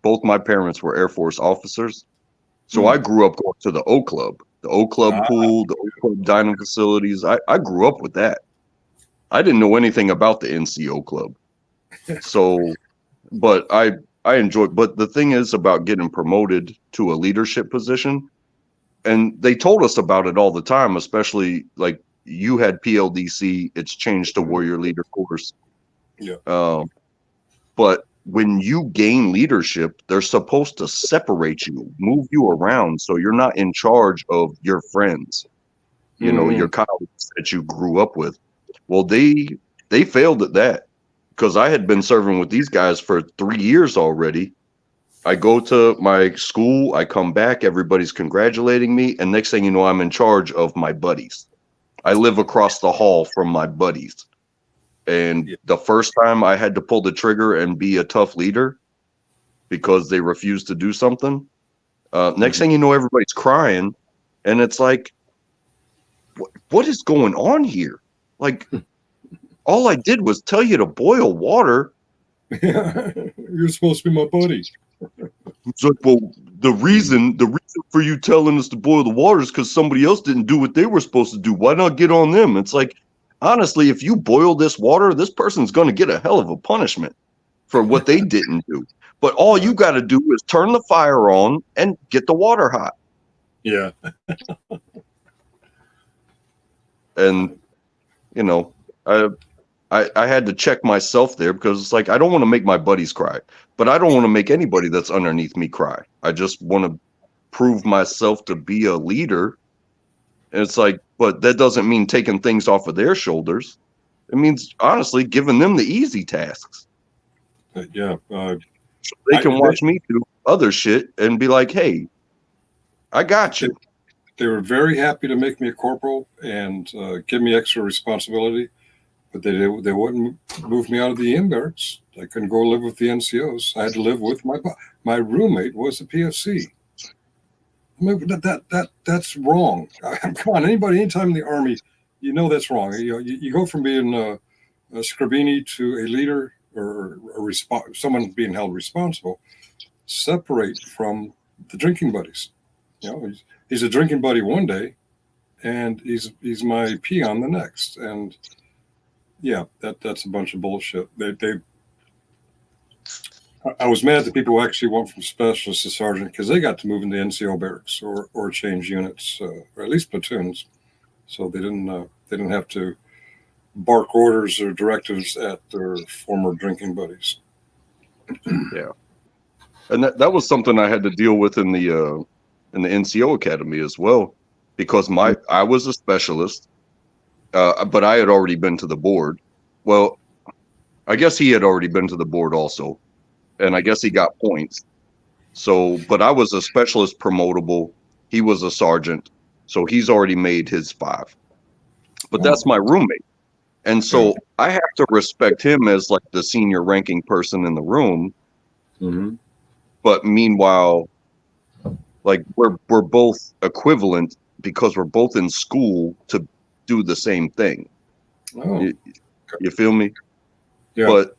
both my parents were Air Force officers. So I grew up going to the O Club, pool, the O Club dining facilities. I grew up with that. I didn't know anything about the NCO club. So, but I enjoyed, but the thing is about getting promoted to a leadership position, and they told us about it all the time, especially like you had PLDC, it's changed to Warrior Leader course. Yeah. But when you gain leadership, they're supposed to separate you, move you around so you're not in charge of your friends, you know, your colleagues that you grew up with. Well, they failed at that because I had been serving with these guys for 3 years already. I go to my school, I come back, everybody's congratulating me, and next thing you know, I'm in charge of my buddies. I live across the hall from my buddies. And the first time I had to pull the trigger and be a tough leader because they refused to do something. Next thing you know, everybody's crying, and it's like, what is going on here? Like, all I did was tell you to boil water. You're supposed to be my buddy. It's like, well, the reason for you telling us to boil the water is because somebody else didn't do what they were supposed to do. Why not get on them? It's like, honestly, if you boil this water, this person's going to get a hell of a punishment for what they didn't do. But all you got to do is turn the fire on and get the water hot. Yeah. And, you know, I had to check myself there because it's like, I don't want to make my buddies cry, but I don't want to make anybody that's underneath me cry. I just want to prove myself to be a leader. And it's like, but that doesn't mean taking things off of their shoulders. It means, honestly, giving them the easy tasks. Yeah. So they can watch me do other shit and be like, hey, I got you. They were very happy to make me a corporal and give me extra responsibility, but they wouldn't move me out of the EM barracks. I couldn't go live with the NCOs. I had to live with my roommate was a PFC. I mean, that's wrong. Come on, anytime in the Army, you know that's wrong. You go from being a scribini to a leader or someone being held responsible. Separate from the drinking buddies. You know, he's a drinking buddy one day, and he's my peon the next. And yeah, that's a bunch of bullshit. I was mad at the people who actually went from specialist to sergeant because they got to move into NCO barracks or change units or at least platoons, so they didn't have to bark orders or directives at their former drinking buddies. Yeah, and that was something I had to deal with in the NCO academy as well, because I was a specialist, but I had already been to the board. Well, I guess he had already been to the board also, and I guess he got points. So, but I was a specialist promotable. He was a sergeant, so he's already made his 5. But that's my roommate, and so I have to respect him as like the senior ranking person in the room. Mm-hmm. But meanwhile, like we're both equivalent because we're both in school to do the same thing. Oh. You feel me? Yeah. But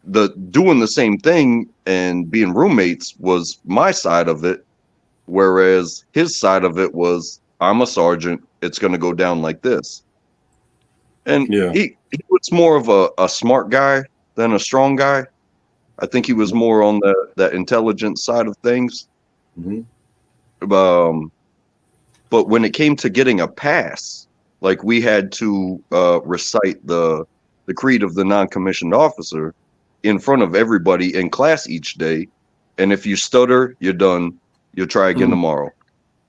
the doing the same thing and being roommates was my side of it, whereas his side of it was I'm a sergeant. It's going to go down like this. And he was more of a smart guy than a strong guy. I think he was more on that intelligence side of things. Mm-hmm. But when it came to getting a pass, like we had to recite the creed of the non-commissioned officer in front of everybody in class each day. And if you stutter, you're done. You'll try again tomorrow.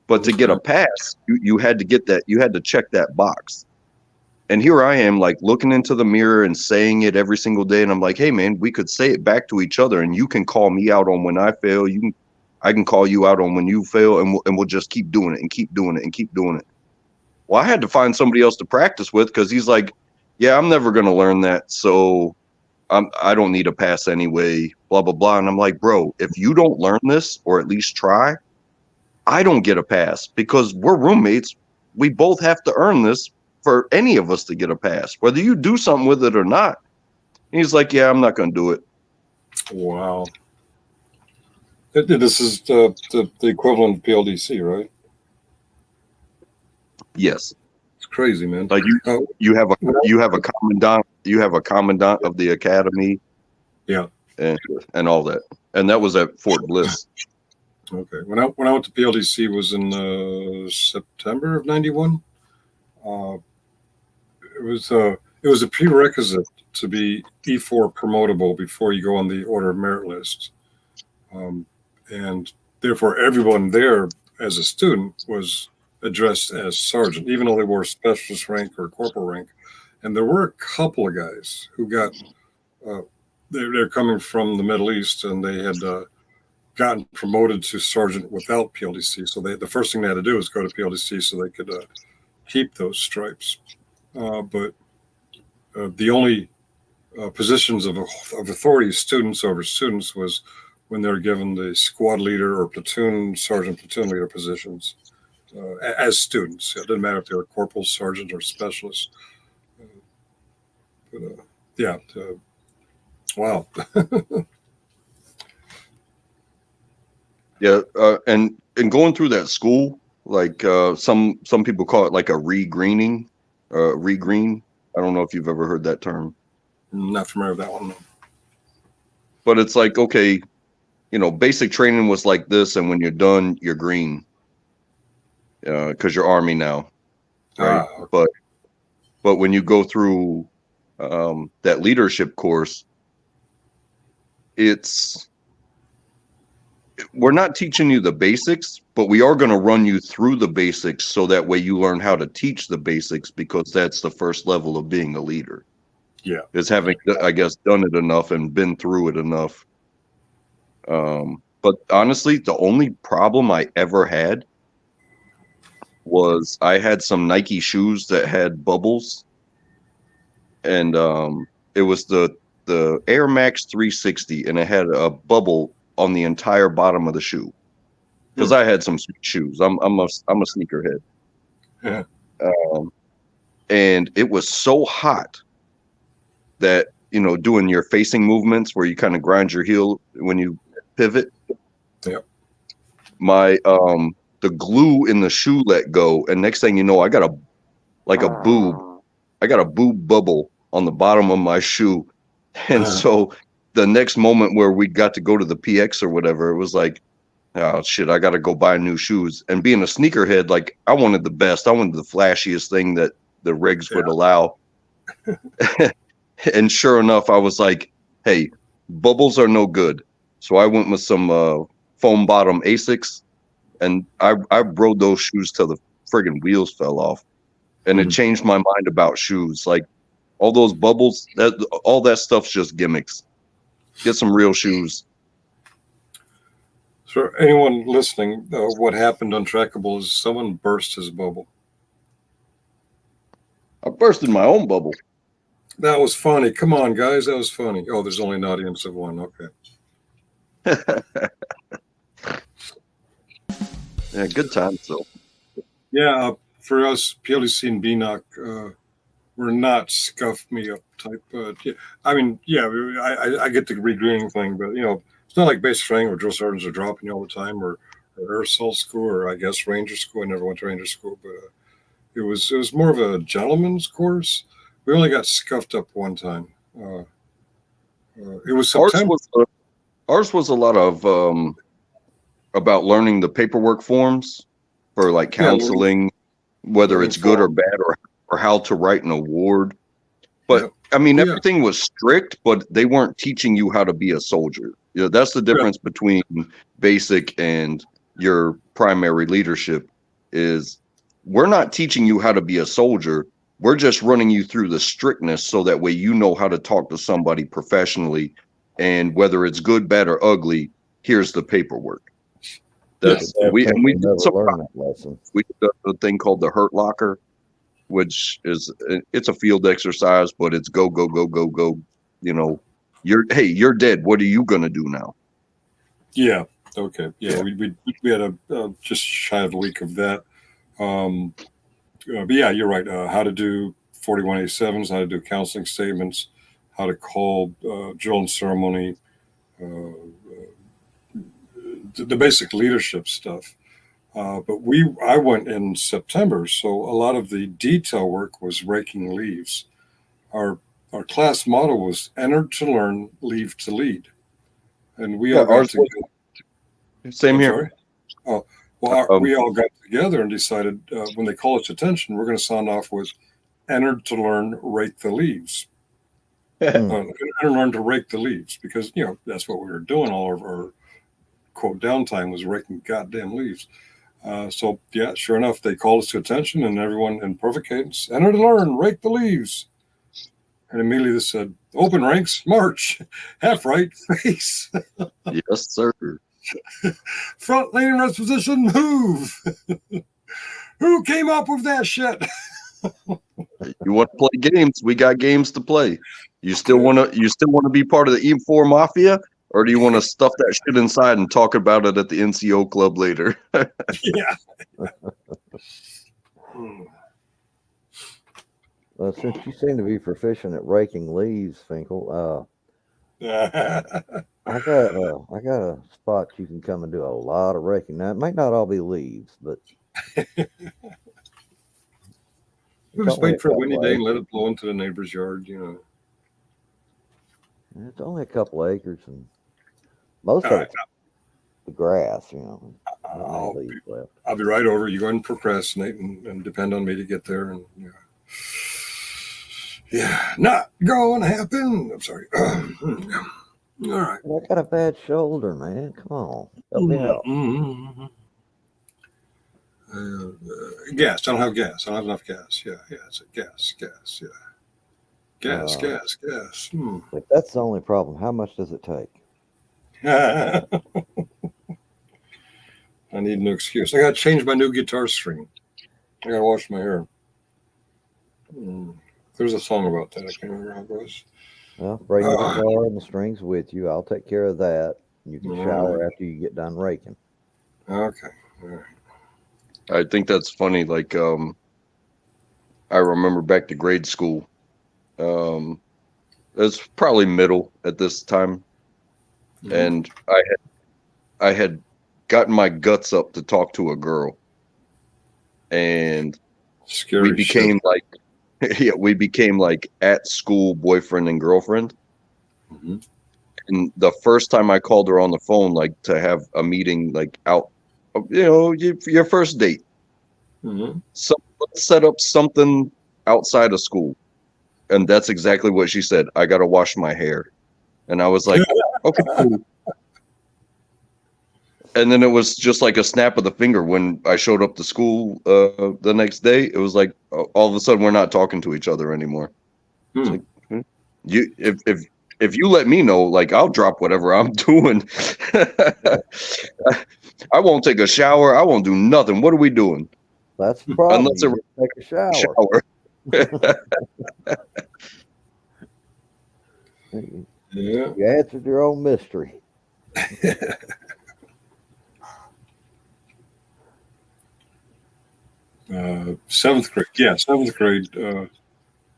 But to get a pass, you had to get that. You had to check that box. And here I am, like looking into the mirror and saying it every single day. And I'm like, hey, man, we could say it back to each other, and you can call me out on when I fail. I can call you out on when you fail, and we'll just keep doing it and keep doing it and keep doing it. Well, I had to find somebody else to practice with because he's like, yeah, I'm never going to learn that. So I don't need a pass anyway, blah, blah, blah. And I'm like, bro, if you don't learn this or at least try, I don't get a pass because we're roommates. We both have to earn this for any of us to get a pass, whether you do something with it or not. And he's like, yeah, I'm not going to do it. Wow. This is the equivalent of PLDC, right? Yes. It's crazy, man. Like you have a commandant of the academy. Yeah. And all that. And that was at Fort Bliss. Okay. When I went to PLDC was in September of '91. It was a prerequisite to be E4 promotable before you go on the Order of Merit list. And therefore everyone there as a student was addressed as sergeant, even though they wore specialist rank or corporal rank. And there were a couple of guys who got, they're coming from the Middle East, and they had gotten promoted to sergeant without PLDC. So the first thing they had to do was go to PLDC so they could keep those stripes. But the only positions of authority students over students was when they're given the squad leader or platoon sergeant, platoon leader positions as students. It didn't matter if they were corporal, sergeant, or specialist. Wow. Yeah, and going through that school, like some people call it like a regreening, regreen. I don't know if you've ever heard that term. Not familiar with that one. No. But it's like, okay, basic training was like this, and when you're done, you're green, because you're Army now, right? Okay. But when you go through that leadership course, we're not teaching you the basics, but we are going to run you through the basics so that way you learn how to teach the basics, because that's the first level of being a leader. Yeah. Is having, I guess, done it enough and been through it enough. But honestly, the only problem I ever had was I had some Nike shoes that had bubbles, and it was the Air Max 360, and it had a bubble on the entire bottom of the shoe, because I had some sweet shoes. I'm a sneakerhead. Yeah. And it was so hot that, doing your facing movements where you kind of grind your heel when you pivot. Yep. My the glue in the shoe let go, and next thing you know, I got a boob bubble on the bottom of my shoe. And so the next moment where we got to go to the PX or whatever, it was like, oh shit, I got to go buy new shoes. And being a sneakerhead, like I wanted the best. I wanted the flashiest thing that the rigs would allow. And sure enough, I was like, hey, bubbles are no good. So I went with some foam bottom Asics, and I rode those shoes till the friggin' wheels fell off. and it changed my mind about shoes. Like all those bubbles, all that stuff's just gimmicks. Get some real shoes. So anyone listening, what happened on Trackable is someone burst his bubble. I bursted my own bubble. That was funny. Come on, guys, that was funny. Oh, there's only an audience of one. Okay. Yeah, good times though. Yeah, for us, PLC and BNOC, we're not scuff me up type. Yeah, I mean, yeah, I get the regreening thing, but it's not like basic training where drill sergeants are dropping you all the time, or air assault school, or I guess Ranger school. I never went to Ranger school, but it was more of a gentleman's course. We only got scuffed up one time. It was September. Ours was a lot of about learning the paperwork forms for like counseling, whether it's good or bad, or how to write an award. But I mean, everything was strict, but they weren't teaching you how to be a soldier. That's the difference between basic and your primary leadership. Is we're not teaching you how to be a soldier. We're just running you through the strictness so that way you know how to talk to somebody professionally, and whether it's good, bad, or ugly, here's the paperwork. That's we did that lesson. We did a thing called the Hurt Locker, which it's a field exercise, but it's go. You're dead. What are you gonna do now? Yeah. Okay. Yeah. We had a just shy of a week of that. But yeah, you're right. How to do 4187s, how to do counseling statements, how to call drill and ceremony, the basic leadership stuff. But I went in September, so a lot of the detail work was raking leaves. Our class motto was "Enter to learn, leave to lead," and we all got together. Same here. Oh. Well, we all got together and decided when they call us attention, we're going to sound off with "Enter to learn, rake the leaves." Enter to learn to rake the leaves, because that's what we were doing. All of our quote downtime was raking goddamn leaves. So yeah, sure enough, they called us to attention, and everyone in perfect cadence, "Enter to learn, rake the leaves." And immediately they said, "Open ranks, march, half right, face." Yes, sir. Front lane in rest position, move. Who came up with that shit? You want to play games? We got games to play. You still want to be part of the E4 Mafia, or do you want to stuff that shit inside and talk about it at the NCO club later? Yeah. Well, since you seem to be proficient at raking leaves, Finkel, I got a spot you can come and do a lot of raking. Now, it might not all be leaves, but we just wait for a windy day and let it blow into the neighbor's yard. It's only a couple acres, and most of it's the grass. I'll be right over. You go and procrastinate and depend on me to get there, and not going to happen. I'm sorry. All right. I got a bad shoulder, man. Come on. Help me out. Gas. I don't have gas. I don't have enough gas. Yeah. It's a gas. Yeah. Gas. If that's the only problem, how much does it take? I need no excuse. I got to change my new guitar string. I got to wash my hair. There's a song about that. I can't remember how it goes. Well, bring the guitar and the strings with you. I'll take care of that. You can shower after you get done raking. Okay. All right. I think that's funny. Like, I remember back to grade school. It's probably middle at this time, and I had gotten my guts up to talk to a girl, and we became like. Yeah, we became like at school boyfriend and girlfriend. And the first time I called her on the phone, like to have a meeting, like out, your first date. So let's set up something outside of school. And that's exactly what she said. I got to wash my hair. And I was like, okay, cool. And then it was just like a snap of the finger when I showed up to school the next day. It was like all of a sudden we're not talking to each other anymore. It's like, you if you let me know, like I'll drop whatever I'm doing. I won't take a shower. I won't do nothing. What are we doing? That's the problem. Unless You it just take a shower. Yeah. You answered your own mystery. Seventh grade. Yeah, seventh grade.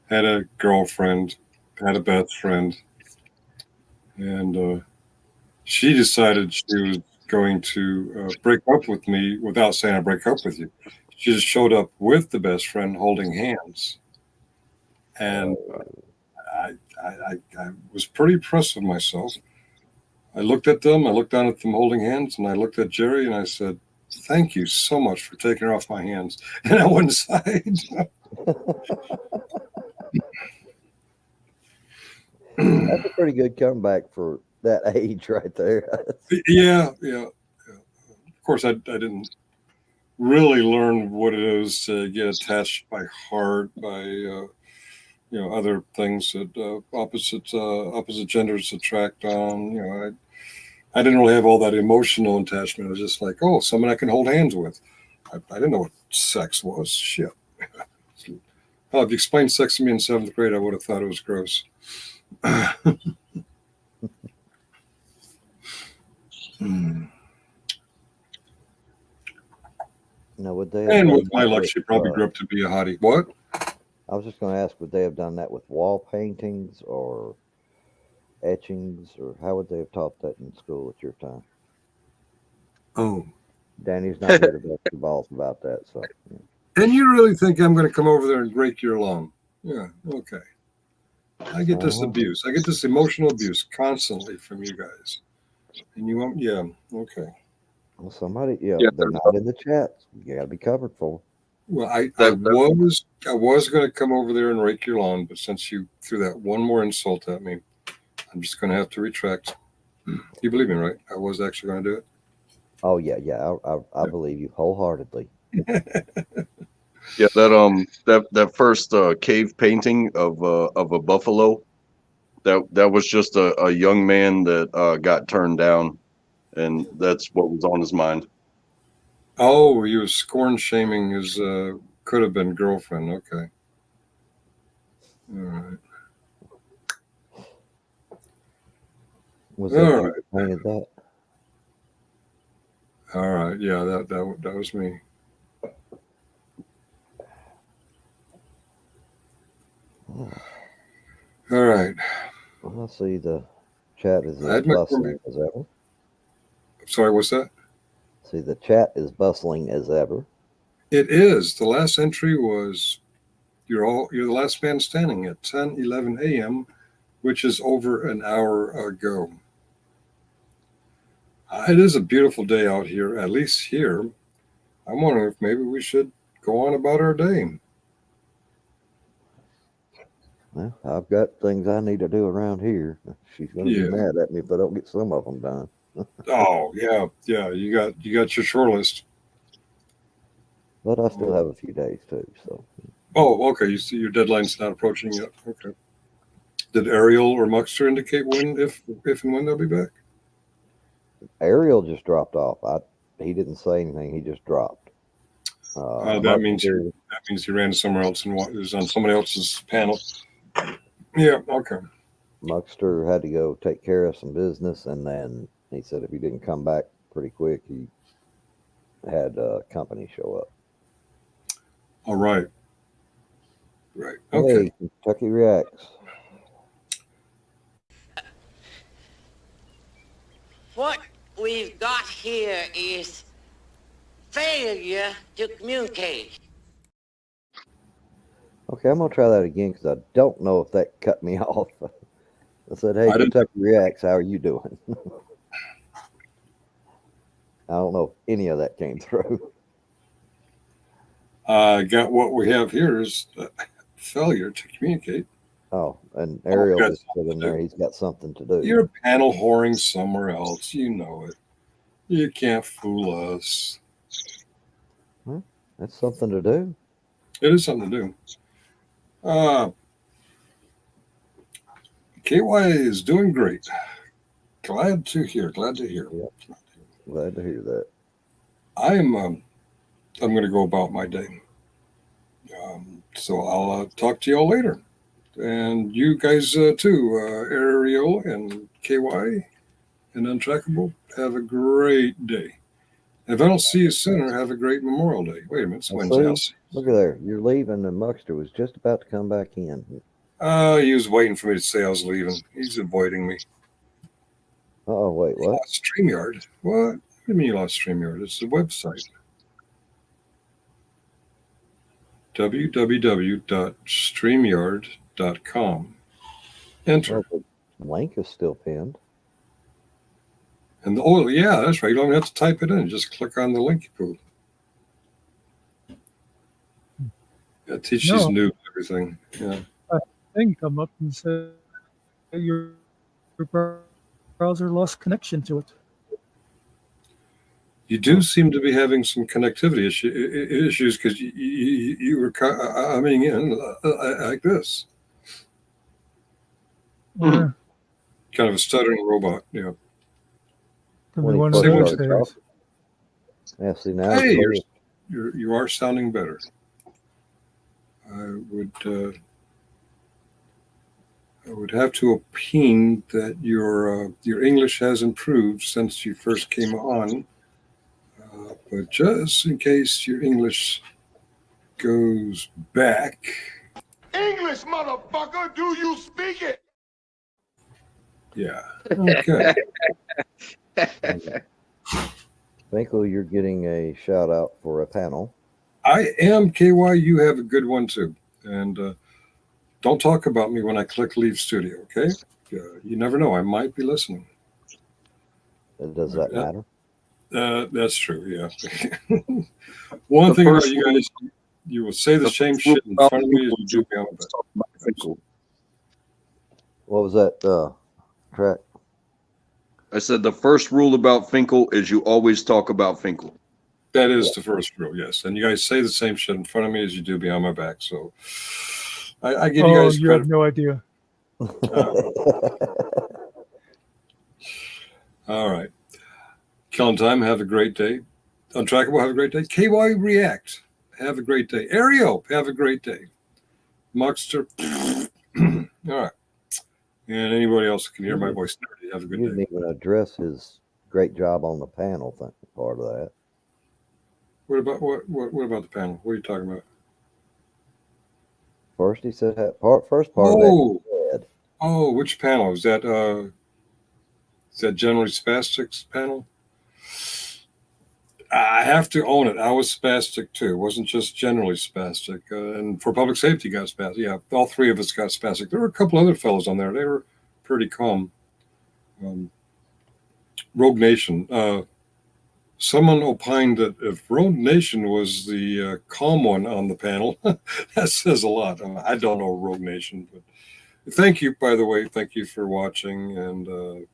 Had a girlfriend, had a best friend, and she decided she was going to break up with me without saying I break up with you. She just showed up with the best friend holding hands, and I was pretty impressed with myself. I looked at them, I looked down at them holding hands, and I looked at Jerry and I said, "Thank you so much for taking her off my hands." And I went inside. That's a pretty good comeback for that age right there. Yeah. Of course, I didn't really learn what it is to get attached by heart, by other things that opposite genders attract on. I didn't really have all that emotional attachment. It was just like, oh, someone I can hold hands with. I didn't know what sex was. Shit. Oh, if you explained sex to me in seventh grade, I would have thought it was gross. Now, would they? And with my luck, she probably grew up to be a hottie. What? I was just going to ask, would they have done that with wall paintings or etchings, or how would they have taught that in school at your time? Oh, Danny's not here to bust your balls about that. So, and you really think I'm going to come over there and break your lawn? Yeah, okay. I get this abuse. I get this emotional abuse constantly from you guys. And you won't, yeah, okay. Well, somebody, they're not in the chat. You got to be covered for. Well, I was going to come over there and rake your lawn, but since you threw that one more insult at me, I'm just going to have to retract. You believe me, right? I was actually going to do it. Oh yeah. I believe you wholeheartedly. Yeah, that first cave painting of a buffalo, that was just a young man that got turned down, and that's what was on his mind. Oh, he was scorn shaming his could have been girlfriend. Okay. All right. Was that painted that? All right. Yeah, that was me. Oh. All right. Well, I see the chat is as bustling as ever. Sorry, what's that? See, the chat is bustling as ever. It is. The last entry was you're the last man standing at 10:11 a.m., which is over an hour ago. It is a beautiful day out here, at least here. I'm wondering if maybe we should go on about our day. Well, I've got things I need to do around here. She's going to be mad at me if I don't get some of them done. Oh yeah. You got your chore list. But I still have a few days too. So. Oh, okay. You see, your deadline's not approaching yet. Okay. Did Ariel or Muckster indicate when, if and when they'll be back? Ariel just dropped off. He didn't say anything. He just dropped. That means he ran somewhere else and was on somebody else's panel. Yeah. Okay. Muckster had to go take care of some business, and then he said if he didn't come back pretty quick, he had company show up. All right. Right. Okay. Hey, Kentucky Reacts. What we've got here is failure to communicate. Okay, I'm going to try that again because I don't know if that cut me off. I said, hey, Kentucky Reacts, how are you doing? I don't know if any of that came through. Got what we have here is failure to communicate. Oh, and Ariel just put in there, he's got something to do. You're panel whoring somewhere else. You know it. You can't fool us. Well, that's something to do. It is something to do. KY is doing great. Glad to hear. Glad to hear. Yep. Glad to hear that. I'm going to go about my day. So I'll talk to y'all later. And you guys too, Ariel and KY and Untrackable, have a great day. If I don't see you sooner, have a great Memorial Day. Wait a minute, it's Wednesday. See, look at there. You're leaving, and Muckster was just about to come back in. He was waiting for me to say I was leaving. He's avoiding me. Oh, wait, what? Lost StreamYard. What do you mean you lost StreamYard? It's the website. www.streamyard.com. Enter. Well, the link is still pinned. And yeah, that's right. You don't even have to type it in. Just click on the link you put. Yeah, teach these noobs everything. Yeah. A thing come up and say your browser lost connection to it. You do seem to be having some connectivity issues because you were coming in like this. Yeah. Kind of a stuttering robot. Yeah. One of those days. Yeah, see now. Hey, you are sounding better. I would have to opine that your English has improved since you first came on. But just in case your English goes back. English, motherfucker, do you speak it? Yeah. Okay. Finkel, you're getting a shout out for a panel. I am, KY. You have a good one too. And don't talk about me when I click leave studio, okay? You never know. I might be listening. Does that matter? That's true, yeah. One thing about you guys, you will say the same shit in front of me as you do behind my back. What was that track? I said the first rule about Finkel is you always talk about Finkel. That is the first rule, yes. And you guys say the same shit in front of me as you do behind my back. So I give you guys you credit. have no idea. All right. Killing Time, have a great day. Untrackable, have a great day. KY React, have a great day. Ariel, have a great day. Muckster, all right. And anybody else who can hear my voice, have a good You day. didn't even address his great job on the panel part of that. What about the panel? What are you talking about? First, he said first part of that. Oh, which panel is that? Is that generally spastics panel? I have to own it. I was spastic too. It wasn't just generally spastic. And for public safety, got spastic. Yeah, all three of us got spastic. There were a couple other fellows on there. They were pretty calm. Rogue Nation. Someone opined that if Rogue Nation was the calm one on the panel, that says a lot. I don't know Rogue Nation, but thank you, by the way. Thank you for watching, and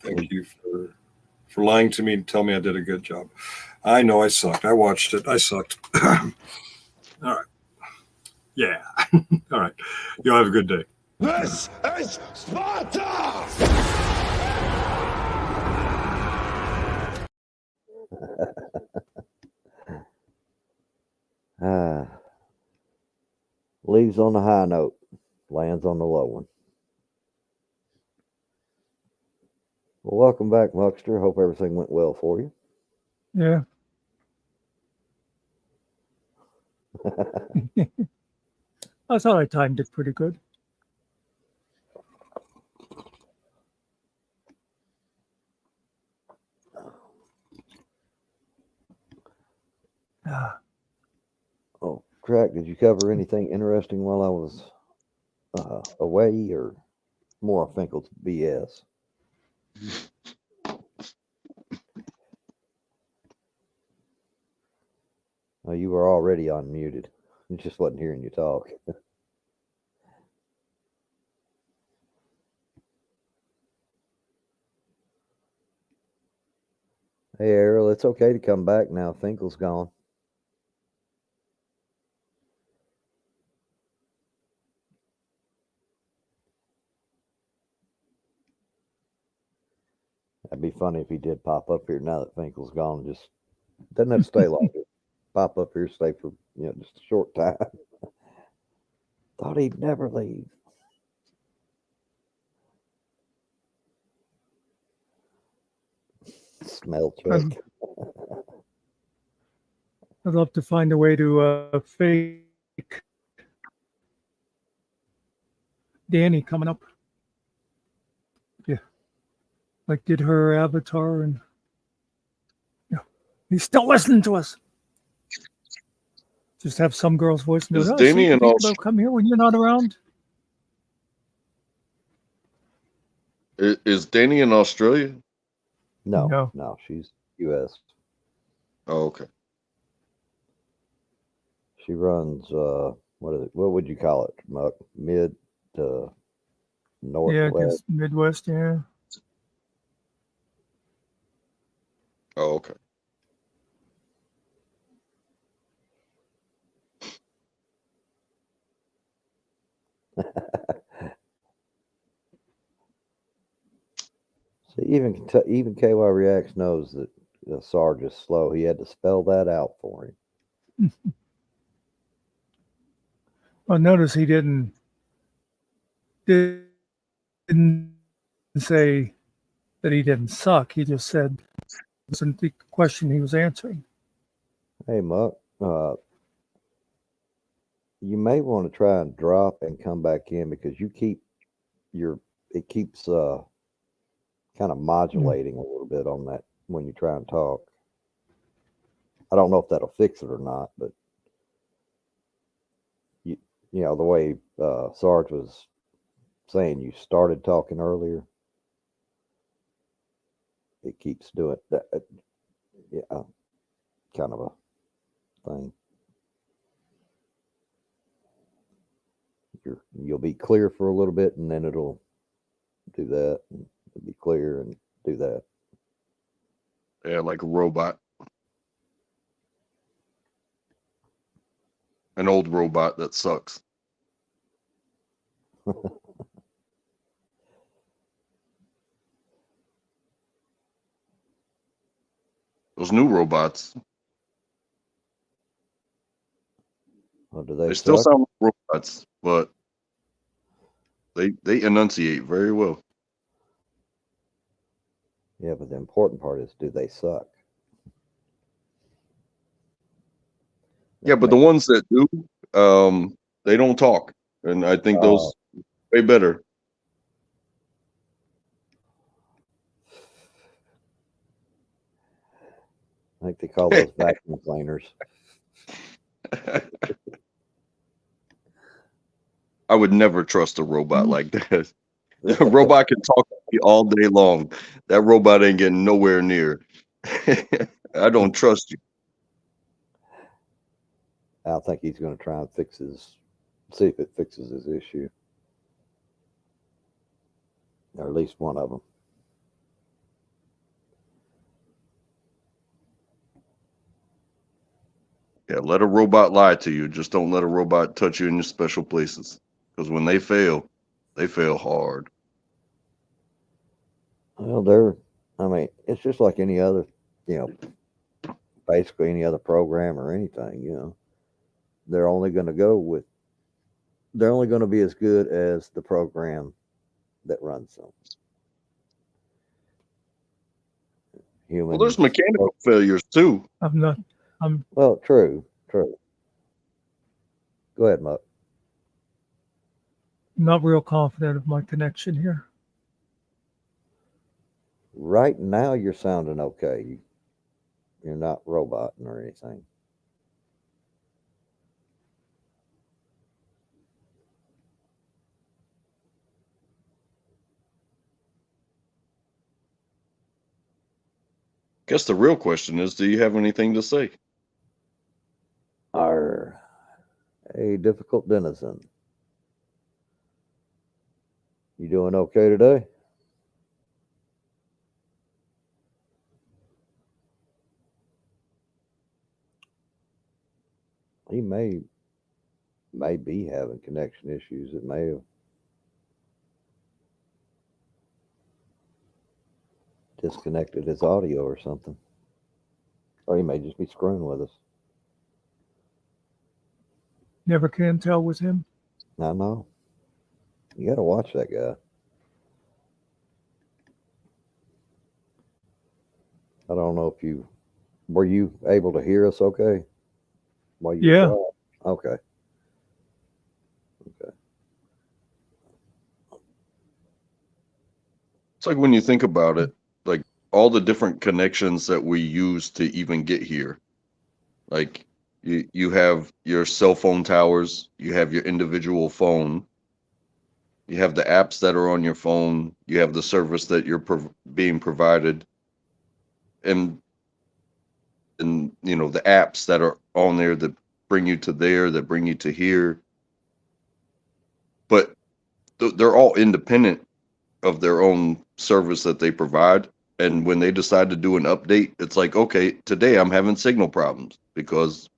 thank you for lying to me and tell me I did a good job. I know I sucked. I watched it. I sucked. All right. Yeah. All right. Y'all have a good day. This is Sparta! Leaves on the high note, lands on the low one. Well, welcome back, Muckster. Hope everything went well for you. Yeah. I thought I timed it pretty good. Oh, Crack, did you cover anything interesting while I was away, or more Finkel's BS? Oh, you were already unmuted. I just wasn't hearing you talk. Hey, Errol, it's okay to come back now. Finkel's gone. That'd be funny if he did pop up here now that Finkel's gone. Just doesn't have to stay long. Just pop up here, stay for just a short time. Thought he'd never leave. Smell check. I'd love to find a way to fake Danny coming up. Yeah. Like did her avatar and he's still listening to us. Just have some girl's voice and Is go, Danny in people don't come here when you're not around. Is Danny in Australia? No, she's U.S. Oh, okay. She runs what would you call it, Muck? Mid to northwest. Yeah, just Midwest, yeah. Oh, okay. See, even KY Reacts knows that Sarge is slow. He had to spell that out for him. Well, notice he didn't say that he didn't suck. He just said it wasn't the question he was answering. Hey, Muck, you may want to try and drop and come back in because it keeps kind of modulating a little bit on that when you try and talk. I don't know if that'll fix it or not, but the way Sarge was saying you started talking earlier, it keeps doing that. Yeah, kind of a thing. You'll be clear for a little bit, and then it'll do that, and it'll be clear and do that. Yeah, like a robot. An old robot that sucks. Those new robots. Oh, do They still sound like robots, but they enunciate very well. Yeah, but the important part is, do they suck? Yeah, but the ones that do, they don't talk, and I think those way better. I think they call those vacuum cleaners. I would never trust a robot like that. A robot can talk to me all day long. That robot ain't getting nowhere near. I don't trust you. I think he's going to try and see if it fixes his issue. Or at least one of them. Yeah, let a robot lie to you. Just don't let a robot touch you in your special places. Because when they fail hard. Well, it's just like any other, basically any other program or anything, they're only going to be as good as the program that runs them. Well, there's mechanical failures too. Well, true. Go ahead, Muck. Not real confident of my connection here. Right now, you're sounding okay. You're not roboting or anything. Guess the real question is, do you have anything to say? Are a difficult denizen. You doing okay today? may be having connection issues. It may have disconnected his audio or something. Or he may just be screwing with us. Never can tell with him. I know. You got to watch that guy. I don't know if were you able to hear us okay? While you Yeah. were quiet? Okay. Okay. It's like when you think about it, like all the different connections that we use to even get here. Like you have your cell phone towers, you have your individual phone, you have the apps that are on your phone, you have the service that you're being provided, and you know the apps that are on there that bring you to there, that bring you to here. But they're all independent of their own service that they provide. And when they decide to do an update, it's like, okay, today I'm having signal problems because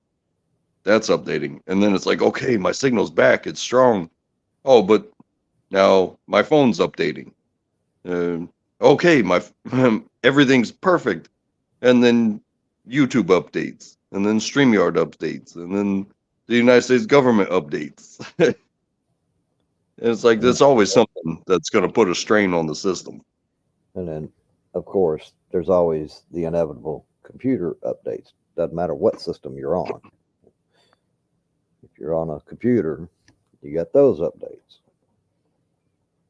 that's updating. And then it's like, okay, my signal's back. It's strong. Oh, but now my phone's updating. Okay, my everything's perfect. And then YouTube updates, and then StreamYard updates, and then the United States government updates. And it's like there's always something that's going to put a strain on the system. And then, of course, there's always the inevitable computer updates. Doesn't matter what system you're on. If you're on a computer, you got those updates.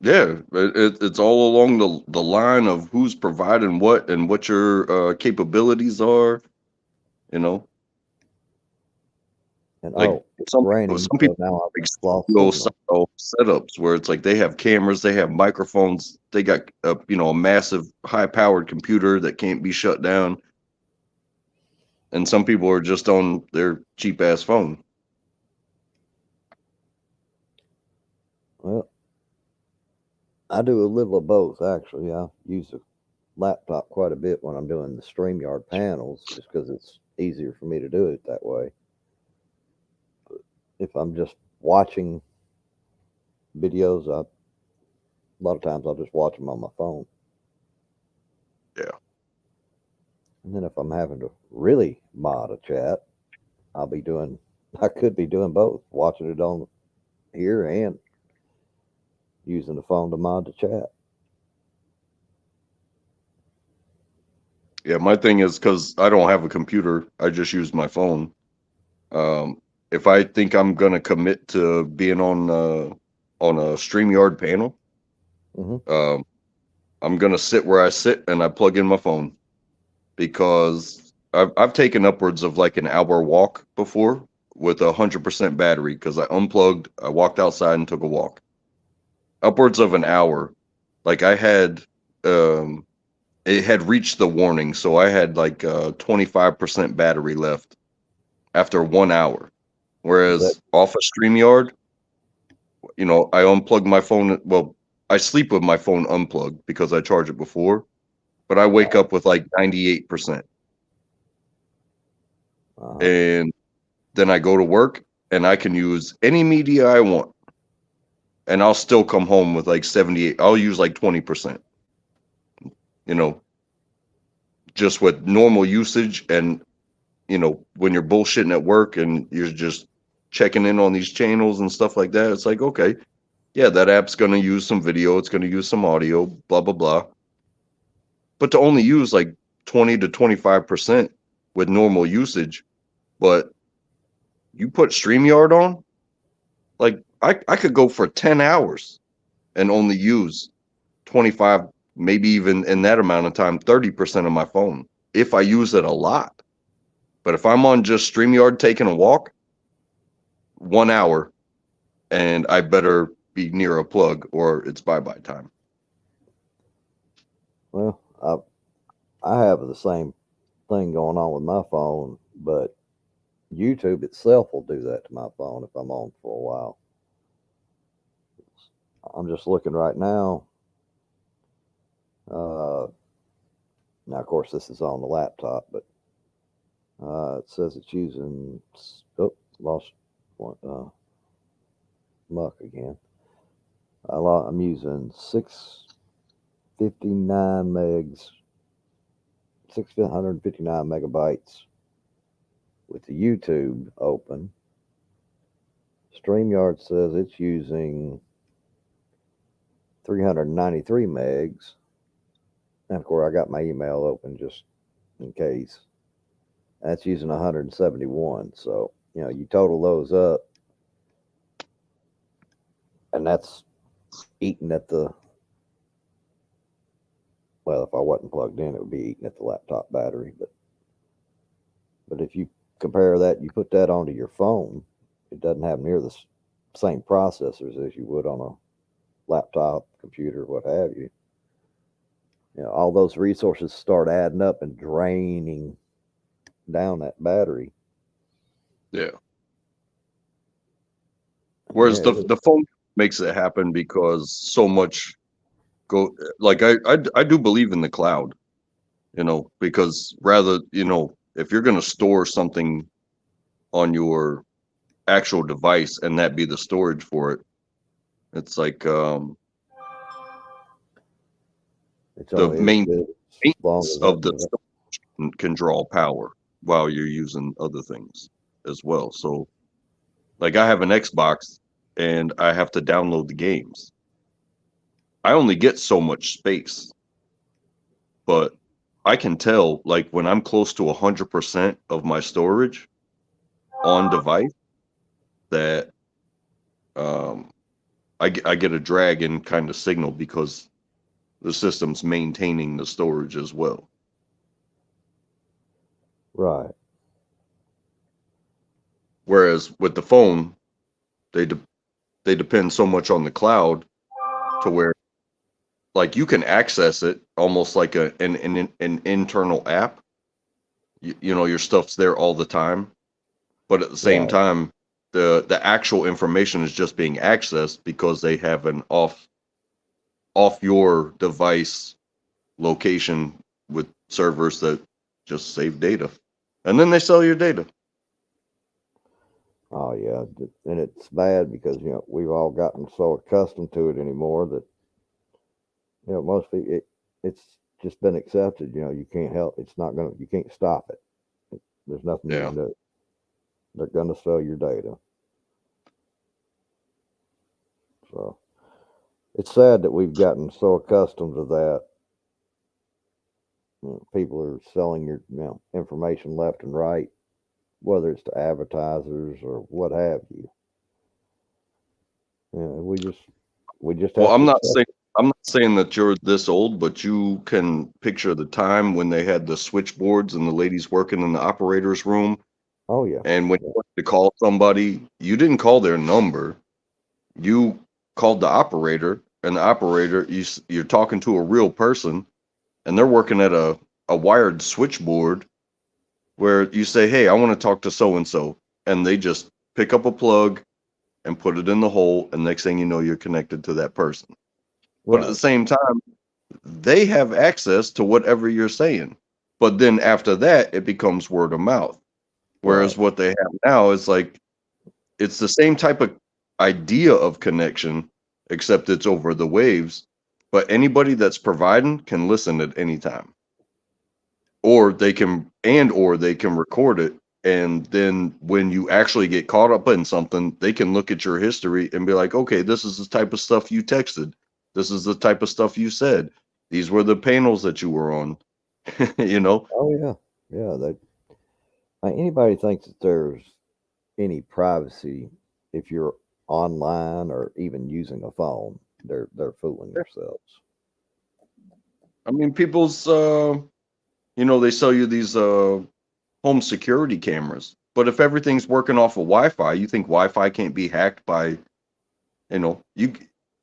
Yeah, it's all along the line of who's providing what and what your capabilities are, you know. And Like some raining, some so people now I've like lost studio signal. style setups where it's like they have cameras, they have microphones, they got a massive high powered computer that can't be shut down, and some people are just on their cheap ass phone. Well, I do a little of both, actually. I use a laptop quite a bit when I'm doing the StreamYard panels just because it's easier for me to do it that way. But if I'm just watching videos, a lot of times I'll just watch them on my phone. Yeah. And then if I'm having to really mod a chat, I could be doing both, watching it on here and using the phone to mod the chat. Yeah, my thing is because I don't have a computer, I just use my phone. If I think I'm gonna commit to being on a StreamYard panel, I'm gonna sit where I sit and I plug in my phone because I've taken upwards of like an hour walk before with 100% battery because I unplugged, I walked outside and took a walk. Upwards of an hour, like I had it had reached the warning, so I had like 25% battery left after 1 hour. Whereas off a StreamYard, I unplug my phone. Well, I sleep with my phone unplugged because I charge it before, but I wake up with like 98%. And then I go to work and I can use any media I want. And I'll still come home with like 78. I'll use like 20%. Just with normal usage and when you're bullshitting at work and you're just checking in on these channels and stuff like that, it's like, okay, yeah, that app's going to use some video, it's going to use some audio, blah, blah, blah. But to only use like 20 to 25% with normal usage, but you put StreamYard on, like I could go for 10 hours and only use 25, maybe even in that amount of time, 30% of my phone if I use it a lot. But if I'm on just StreamYard taking a walk, 1 hour, and I better be near a plug or it's bye-bye time. Well, I have the same thing going on with my phone, but YouTube itself will do that to my phone if I'm on for a while. I'm just looking right now. Now, of course, this is on the laptop, but it says it's using lost one, Muck again. I'm using 659 megs, 659 megabytes with the YouTube open. StreamYard says it's using 393 megs. And of course, I got my email open just in case. That's using 171. So, you total those up, and that's eating at well, if I wasn't plugged in, it would be eating at the laptop battery. But if you compare that, you put that onto your phone, it doesn't have near the same processors as you would on a laptop, computer, what have you. All those resources start adding up and draining down that battery. Yeah. Whereas the phone makes it happen because so much like I do believe in the cloud, because rather, if you're going to store something on your actual device and that be the storage for it, it's like the maintenance of the storage can draw power while you're using other things as well. So like I have an Xbox and I have to download the games. I only get so much space, but I can tell, like, when I'm close to 100% of my storage on device, that I get a drag in kind of signal because the system's maintaining the storage as well. Right. Whereas with the phone, they depend so much on the cloud to where, like, you can access it almost like an internal app. Your stuff's there all the time, but at the same time, the actual information is just being accessed because they have an off your device location with servers that just save data, and then they sell your data. Oh yeah, and it's bad because we've all gotten so accustomed to it anymore that most people it's just been accepted. You can't help. You can't stop it. There's nothing you can do. They're going to sell your data. So it's sad that we've gotten so accustomed to that. People are selling your information left and right, whether it's to advertisers or what have you. We just Well, have I'm to not accept saying that you're this old, but you can picture the time when they had the switchboards and the ladies working in the operator's room. Oh yeah. And when you wanted to call somebody, you didn't call their number. You called the operator, and the operator, you're talking to a real person, and they're working at a wired switchboard where you say, "Hey, I want to talk to so and so," and they just pick up a plug and put it in the hole, and next thing you know, you're connected to that person. But at the same time, they have access to whatever you're saying. But then after that, it becomes word of mouth. Whereas what they have now is like, it's the same type of idea of connection, except it's over the waves. But anybody that's providing can listen at any time. Or they can record it. And then when you actually get caught up in something, they can look at your history and be like, okay, this is the type of stuff you texted. This is the type of stuff you said. These were the panels that you were on. Oh yeah. Yeah. Anybody thinks that there's any privacy if you're online or even using a phone, they're fooling themselves. I mean, people's they sell you these home security cameras. But if everything's working off of Wi-Fi, you think Wi-Fi can't be hacked by, you.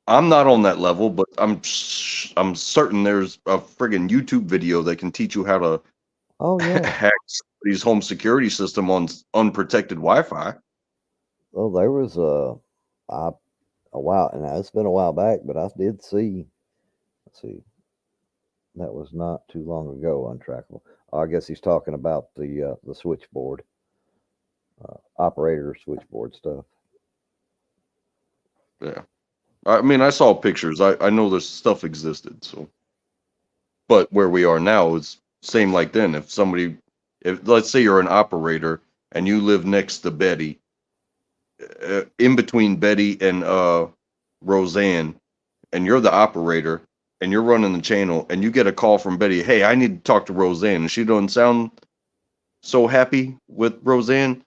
I'm not on that level, but I'm certain there's a friggin' YouTube video that can teach you how to hack somebody's home security system on unprotected Wi-Fi. Well, there was a while, and it's been a while back, but I did see. Let's see, that was not too long ago. Untrackable. I guess he's talking about the switchboard. operator switchboard stuff. Yeah. I mean, I saw pictures. I know this stuff existed. So, but where we are now is same like then. If let's say you're an operator and you live next to Betty, in between Betty and Roseanne, and you're the operator and you're running the channel and you get a call from Betty, hey, I need to talk to Roseanne, and she doesn't sound so happy with Roseanne,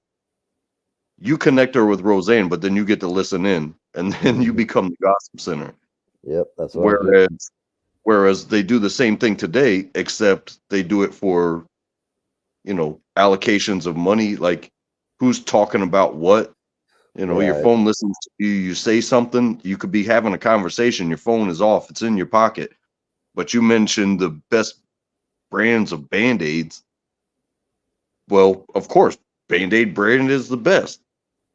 you connect her with Roseanne, but then you get to listen in, and then you become the gossip center. Yep, that's what I'm getting. Whereas they do the same thing today, except they do it for, allocations of money, like who's talking about what. Your Yeah, phone listens to you, you say something, you could be having a conversation, your phone is off, it's in your pocket, but you mentioned the best brands of Band-Aids. Well, of course, Band-Aid brand is the best.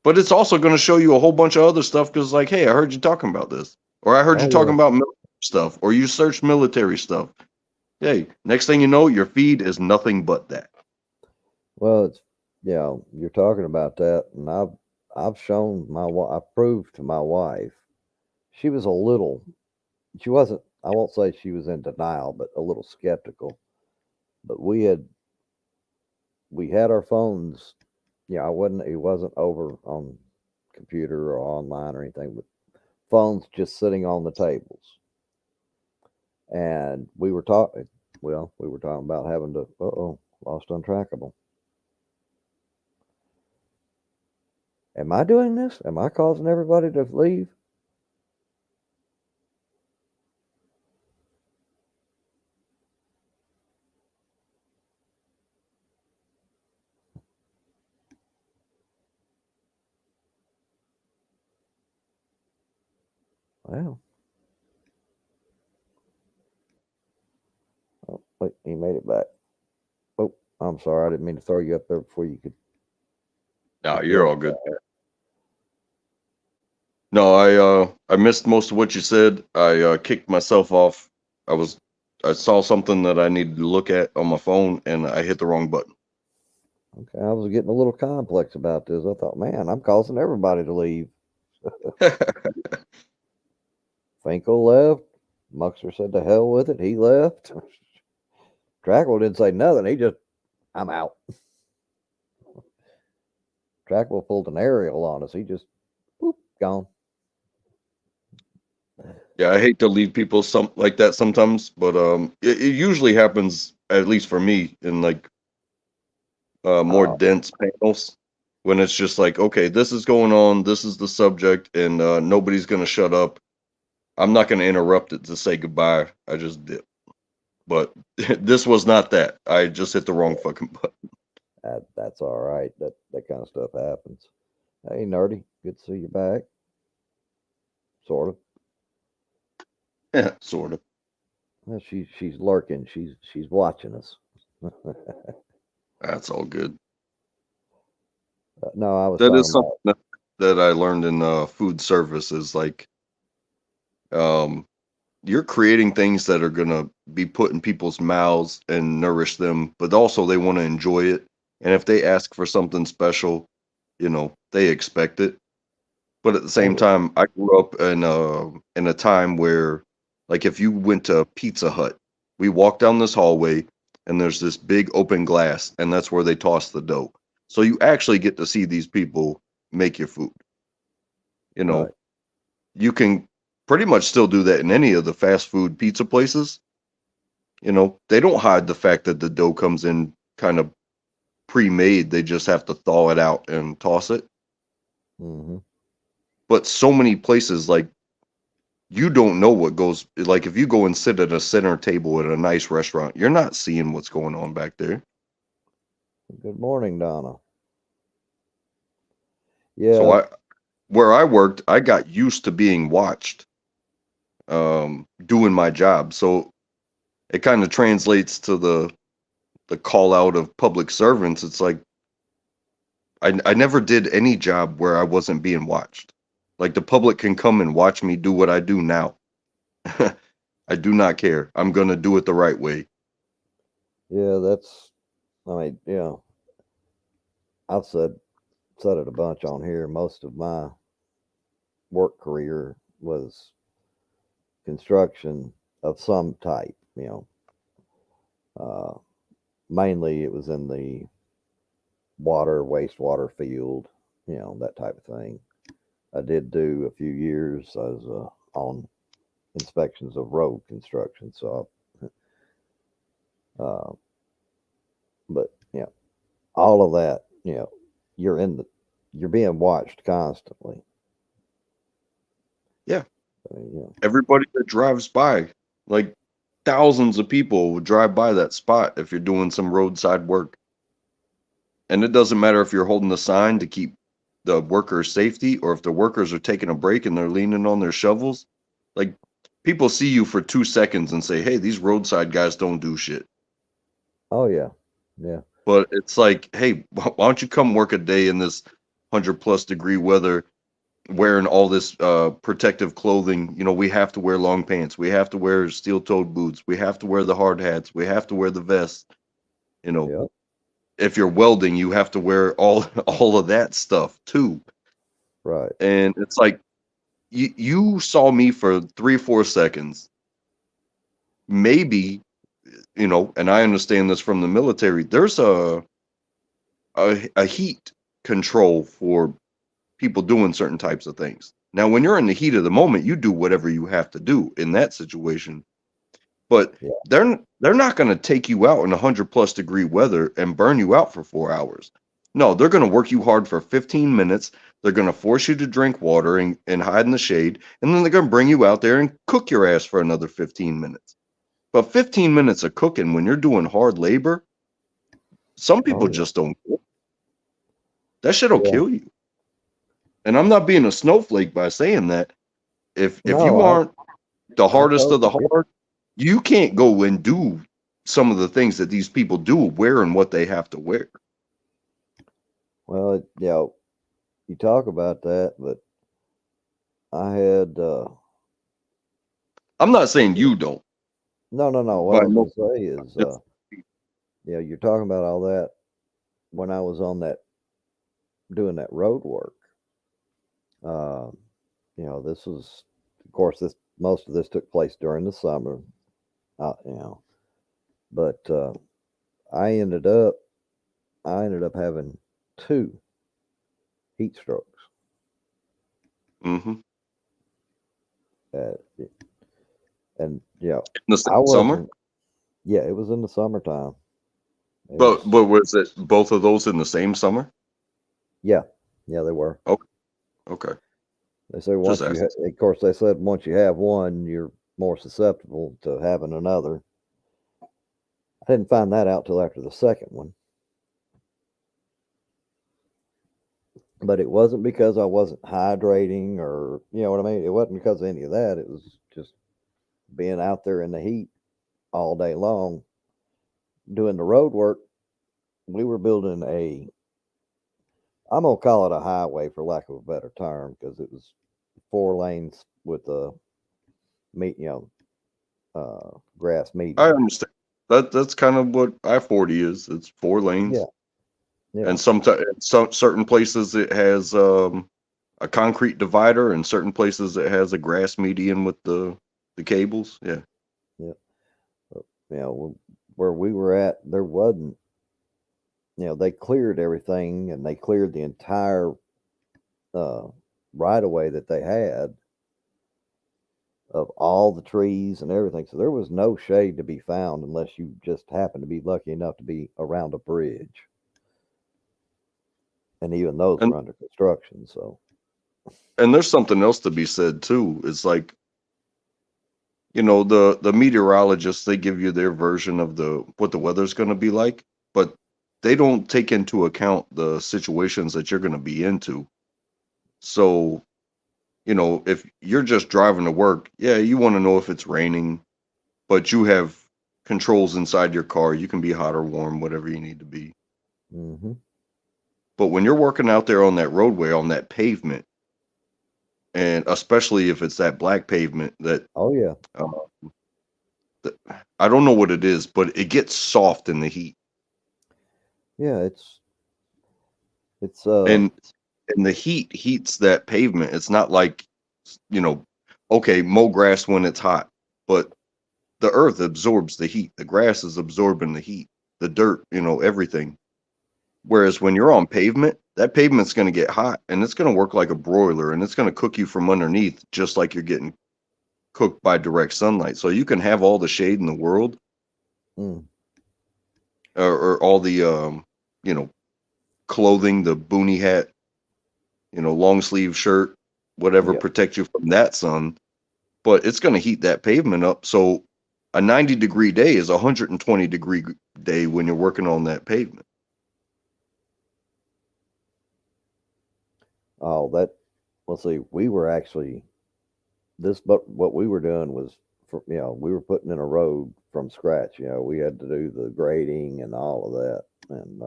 But it's also going to show you a whole bunch of other stuff because, like, hey, I heard you talking about this. Or I heard you talking about military stuff. Or you searched military stuff. Hey, next thing you know, your feed is nothing but that. Well, you're talking about that, and I've shown I proved to my wife. She was she wasn't, I won't say she was in denial, but a little skeptical. But we had our phones, it wasn't over on computer or online or anything, but phones just sitting on the tables. And we were talking about having to, lost untrackable. Am I doing this? Am I causing everybody to leave? Well. Oh, wait, he made it back. Oh, I'm sorry. I didn't mean to throw you up there before you could. No, you're all good. No, I missed most of what you said. I kicked myself off. I saw something that I needed to look at on my phone, and I hit the wrong button. Okay, I was getting a little complex about this. I thought, man, I'm causing everybody to leave. Finkel left. Muckster said to hell with it. He left. Trackwell didn't say nothing. He just, I'm out. Trackwell pulled an aerial on us. He just, gone. Yeah, I hate to leave people like that sometimes, but it usually happens, at least for me, in like more dense panels when it's just like, okay, this is going on, this is the subject, and nobody's gonna shut up. I'm not gonna interrupt it to say goodbye. I just dip. But this was not that. I just hit the wrong fucking button. That's all right. That kind of stuff happens. Hey, Nerdy, good to see you back. Sort of. Yeah, sort of. Well, she's lurking. She's watching us. That's all good. No, I was that talking is something that I learned in food service is like, you're creating things that are gonna be put in people's mouths and nourish them, but also they want to enjoy it. And if they ask for something special, they expect it. But at the same time, I grew up in a time where, like, if you went to Pizza Hut, we walk down this hallway and there's this big open glass, and that's where they toss the dough. So you actually get to see these people make your food. Right. You can pretty much still do that in any of the fast food pizza places. They don't hide the fact that the dough comes in kind of pre-made. They just have to thaw it out and toss it. Mm-hmm. But so many places, like, you don't know what goes, like, if you go and sit at a center table at a nice restaurant, you're not seeing what's going on back there. Good morning, Donna. Yeah. So where I worked, I got used to being watched, doing my job. So it kind of translates to the call out of public servants. It's like, I never did any job where I wasn't being watched. Like, the public can come and watch me do what I do now. I do not care. I'm going to do it the right way. Yeah, I've said said it a bunch on here. Most of my work career was construction of some type, mainly it was in the water, wastewater field, that type of thing. I did do a few years as on inspections of road construction. So, but all of that, you're being watched constantly. Yeah. I mean, Everybody that drives by, like thousands of people would drive by that spot if you're doing some roadside work. And it doesn't matter if you're holding a sign to keep the workers' safety, or if the workers are taking a break and they're leaning on their shovels. Like, people see you for 2 seconds and say, hey, these roadside guys don't do shit. oh yeah, yeah. But it's like, hey, why don't you come work a day in this 100+ degree weather, wearing all this protective clothing? We have to wear long pants. We have to wear steel-toed boots. We have to wear the hard hats. We have to wear the vests. Yep. If you're welding, you have to wear all of that stuff too. Right. And it's like, you saw me for 3-4 seconds. Maybe, and I understand this from the military, there's a heat control for people doing certain types of things. Now, when you're in the heat of the moment, you do whatever you have to do in that situation. But Yeah. they're not going to take you out in 100+ degree weather and burn you out for 4 hours. No, they're going to work you hard for 15 minutes. They're going to force you to drink water and hide in the shade. And then they're going to bring you out there and cook your ass for another 15 minutes. But 15 minutes of cooking when you're doing hard labor, some people just don't care. That shit'll Yeah. kill you. And I'm not being a snowflake by saying that. If No, you aren't the hardest of the totally get hard, you can't go and do some of the things that these people do, wearing what they have to wear. Well, you talk about that, but I had I'm not saying you don't. no. What But I was gonna say is, you're talking about all that when I was on that doing that road work. This was, of course, most of this took place during the summer. But I ended up having 2 heat strokes. Mm-hmm. And In the I summer? wasn't. Yeah, it was in the summertime. But was it both of those in the same summer? Yeah, they were. Okay. They say once you, of course, they said once you have one, you're more susceptible to having another. I didn't find that out till after the second one. But it wasn't because I wasn't hydrating, or you know what I mean. It wasn't because of any of that. It was just being out there in the heat all day long doing the road work. We were building I'm gonna call it a highway for lack of a better term, because it was 4 lanes with a grass median. I understand. That's kind of what I-40 is. It's 4 lanes. Yeah. And sometimes certain places it has a concrete divider, and certain places it has a grass median with the cables. Yeah. Where we were at, there wasn't. They cleared everything, and they cleared the entire right of way that they had of all the trees and everything. So there was no shade to be found unless you just happened to be lucky enough to be around a bridge. And even those were under construction. So, and there's something else to be said too. It's like, the meteorologists, they give you their version of what the weather's going to be like, but they don't take into account the situations that you're going to be into. So, if you're just driving to work, yeah, you want to know if it's raining, but you have controls inside your car. You can be hot or warm, whatever you need to be. mm-hmm. But when you're working out there on that roadway, on that pavement, and especially if it's that black pavement that, oh yeah, I don't know what it is, but it gets soft in the heat. Yeah, It's and the heat heats that pavement. It's not like, okay, mow grass when it's hot, but the earth absorbs the heat. The grass is absorbing the heat, the dirt, everything. Whereas when you're on pavement, that pavement's going to get hot and it's going to work like a broiler and it's going to cook you from underneath, just like you're getting cooked by direct sunlight. So you can have all the shade in the world, or all the clothing, the boonie hat, long sleeve shirt, whatever, protect you from that sun, but it's going to heat that pavement up. So a 90-degree day is a 120-degree day when you're working on that pavement. Oh, let's see, we were actually but what we were doing was, we were putting in a road from scratch. We had to do the grading and all of that. And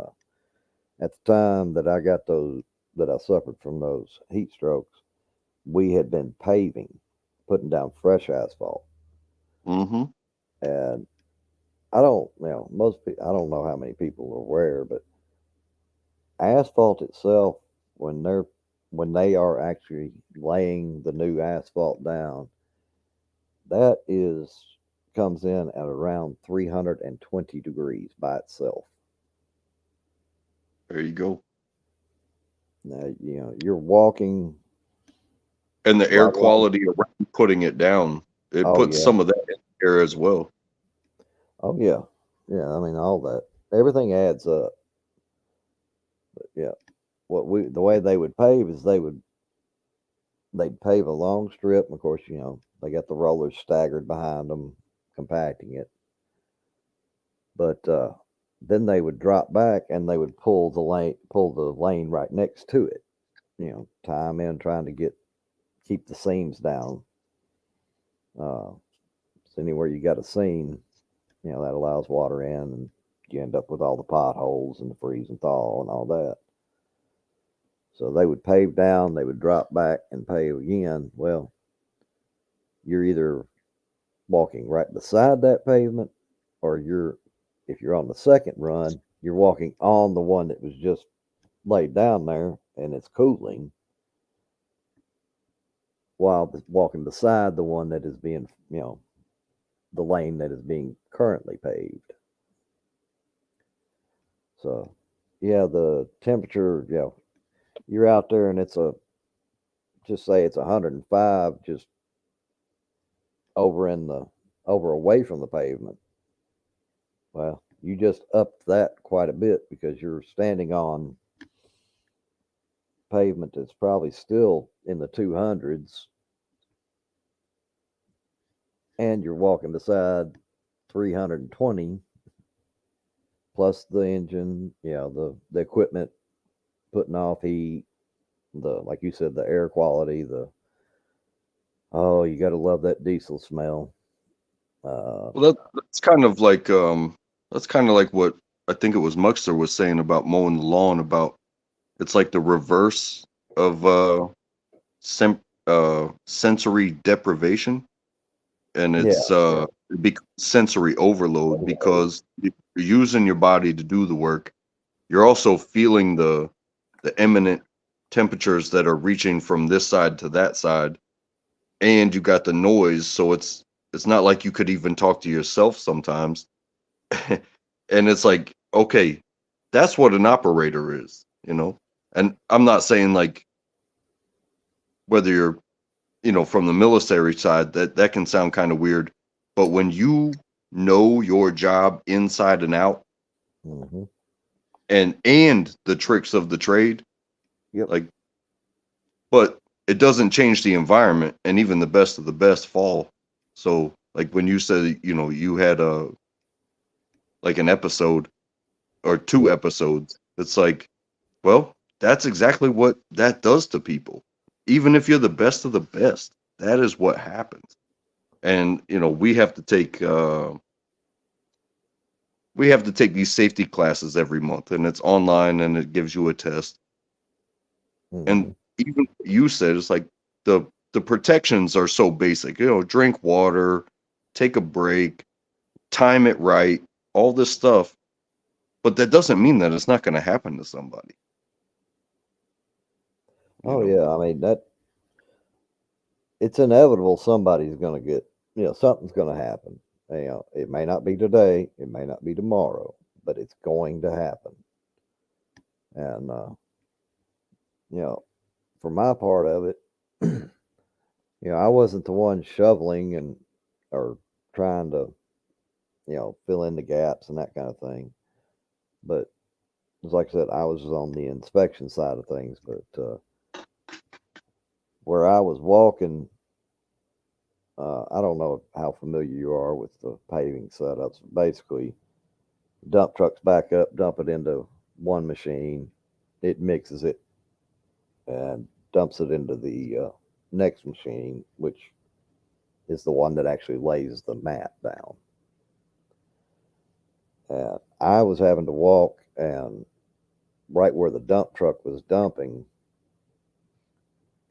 at the time that I suffered from those heat strokes, we had been putting down fresh asphalt. Mm-hmm. And I don't know how many people are aware, but asphalt itself, when they are actually laying the new asphalt down, that comes in at around 320 degrees by itself. There you go. Now, you're walking, and the air quality around putting it down, it puts some of that in the air as well. Oh yeah, I mean, all that, everything adds up. But yeah, the way they would pave is they'd pave a long strip, and of course, they got the rollers staggered behind them, compacting it. But then they would drop back and they would pull the lane right next to it. Tie them in, trying to keep the seams down. So anywhere you got a seam, that allows water in, and you end up with all the potholes and the freeze and thaw and all that. So they would pave down, they would drop back and pave again. Well, you're either walking right beside that pavement, or if you're on the second run, you're walking on the one that was just laid down there and it's cooling, while walking beside the one that is being, the lane that is being currently paved. So, yeah, the temperature, you're out there and just say it's 105, just over away from the pavement. Well, you just upped that quite a bit, because you're standing on pavement that's probably still in the 200s, and you're walking beside 320, plus the engine, the equipment putting off heat, like you said, the air quality, you got to love that diesel smell. Well, that's kind of like what I think it was Muckster was saying about mowing the lawn. About, it's like the reverse of sensory deprivation, and it's sensory overload, because you're using your body to do the work. You're also feeling the imminent temperatures that are reaching from this side to that side, and you got the noise. So it's not like you could even talk to yourself sometimes. And it's like, okay, that's what an operator is, and I'm not saying, like, whether you're from the military side, that can sound kind of weird, but when you know your job inside and out, and the tricks of the trade, like, but it doesn't change the environment, and even the best of the best fall. So, like, when you said, you had an episode or 2 episodes, it's like, well, that's exactly what that does to people. Even if you're the best of the best, that is what happens. And we have to take these safety classes every month, and it's online, and it gives you a test. And even you said, it's like the protections are so basic. Drink water, take a break, time it right, all this stuff. But that doesn't mean that it's not going to happen to somebody. Oh yeah, I mean that it's inevitable somebody's going to get, something's going to happen. It may not be today, it may not be tomorrow, but it's going to happen. And for my part of it, I wasn't the one shoveling and or trying to, fill in the gaps and that kind of thing. But like I said, I was on the inspection side of things. But where I was walking, I don't know how familiar you are with the paving setups. Basically, dump trucks back up, dump it into one machine, it mixes it, and dumps it into the next machine, which is the one that actually lays the mat down. And I was having to walk, and right where the dump truck was dumping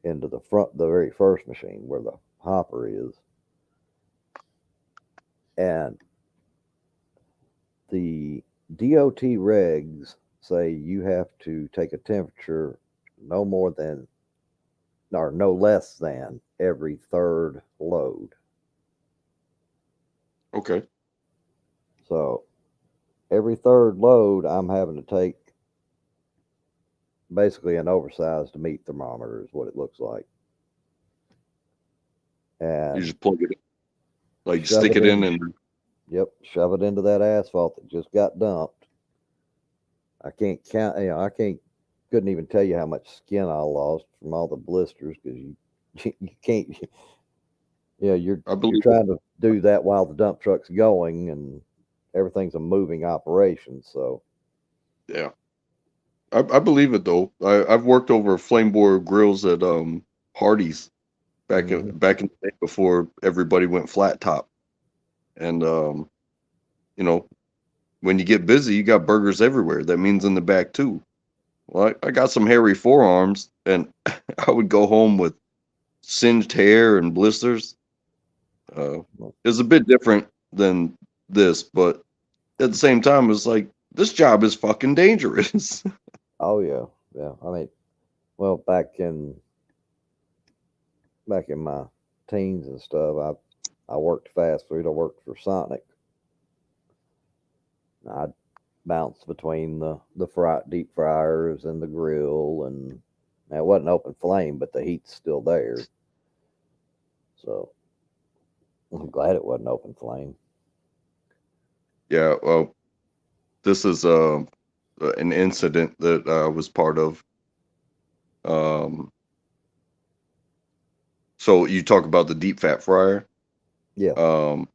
into the very first machine where the hopper is, and the DOT regs say you have to take a temperature no more than or no less than every third load. Okay. So every third load, I'm having to take basically an oversized meat thermometer is what it looks like. And You just plug it in, like shove stick it in, in. and Yep, shove it into that asphalt that just got dumped. I can't count. Couldn't even tell you how much skin I lost from all the blisters because you can't. You're trying to do that while the dump truck's going, and everything's a moving operation. So yeah, I believe it though. I've worked over flame borer grills at Hardee's back in the day before everybody went flat top, and when you get busy, you got burgers everywhere. That means in the back too. Well, I got some hairy forearms, and I would go home with singed hair and blisters. It's a bit different than this, but at the same time, it's like this job is fucking dangerous. oh yeah. I mean, well, back in my teens and stuff, I worked fast food. I worked for Sonic. I'd bounce between the deep fryers and the grill, and it wasn't open flame, but the heat's still there. So I'm glad it wasn't open flame. Yeah, well, this is an incident that I was part of. So you talk about the deep fat fryer. Yeah.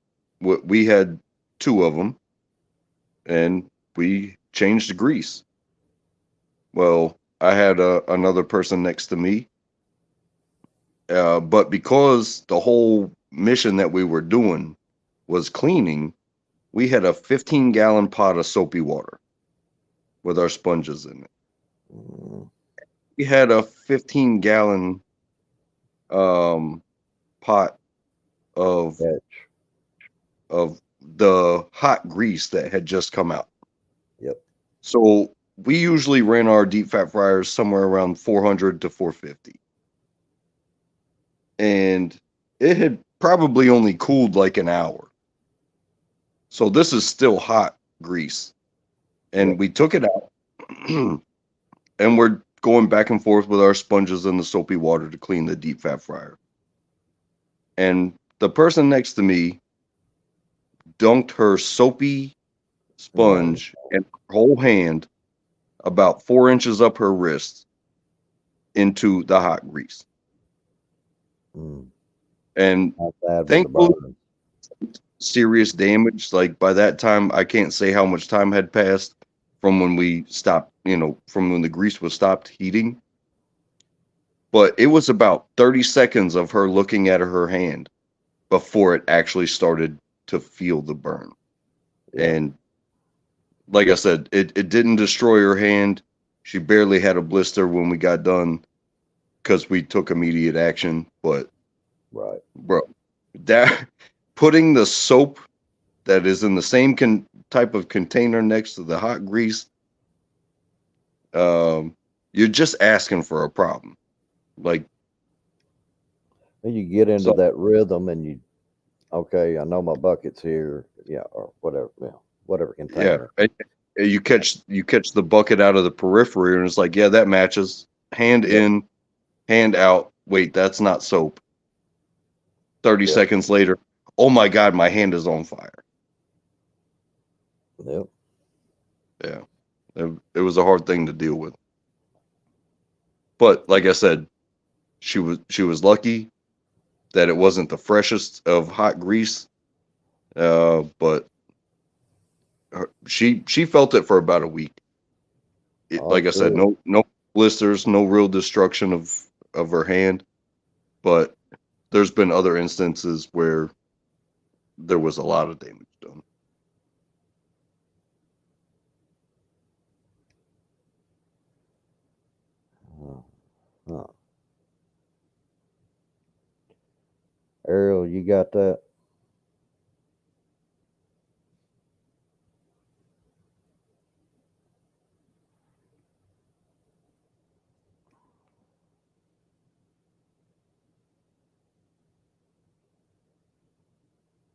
We had two of them, and we changed the grease. Well, I had another person next to me, but because the whole mission that we were doing was cleaning, we had a 15-gallon pot of soapy water with our sponges in it. We had a 15-gallon pot of the hot grease that had just come out. Yep. So we usually ran our deep fat fryers somewhere around 400 to 450. And it had probably only cooled like an hour. So this is still hot grease. And we took it out and we're going back and forth with our sponges and the soapy water to clean the deep fat fryer. And the person next to me dunked her soapy sponge and her whole hand about 4 inches up her wrist into the hot grease. And thankfully, serious damage. Like by that time, I can't say how much time had passed from when we stopped, from when the grease was stopped heating. But it was about 30 seconds of her looking at her hand before it actually started to feel the burn. Yeah. And like I said, it didn't destroy her hand. She barely had a blister when we got done because we took immediate action. But bro, that putting the soap that is in the same type of container next to the hot grease, you're just asking for a problem. Like, And you get into so, that rhythm, and you, okay, I know my bucket's here, yeah, or whatever, whatever yeah, container. and you catch the bucket out of the periphery, and it's like, yeah, that matches. Hand Yep. in, hand out. Wait, that's not soap. 30 Yep. seconds later, oh my God, my hand is on fire. Yep. Yeah, it was a hard thing to deal with. But like I said, she was lucky that it wasn't the freshest of hot grease. But she felt it for about a week. Oh, Like I said, sure. no blisters, no real destruction of her hand. But there's been other instances where there was a lot of damage done. Huh. Ariel, you got that?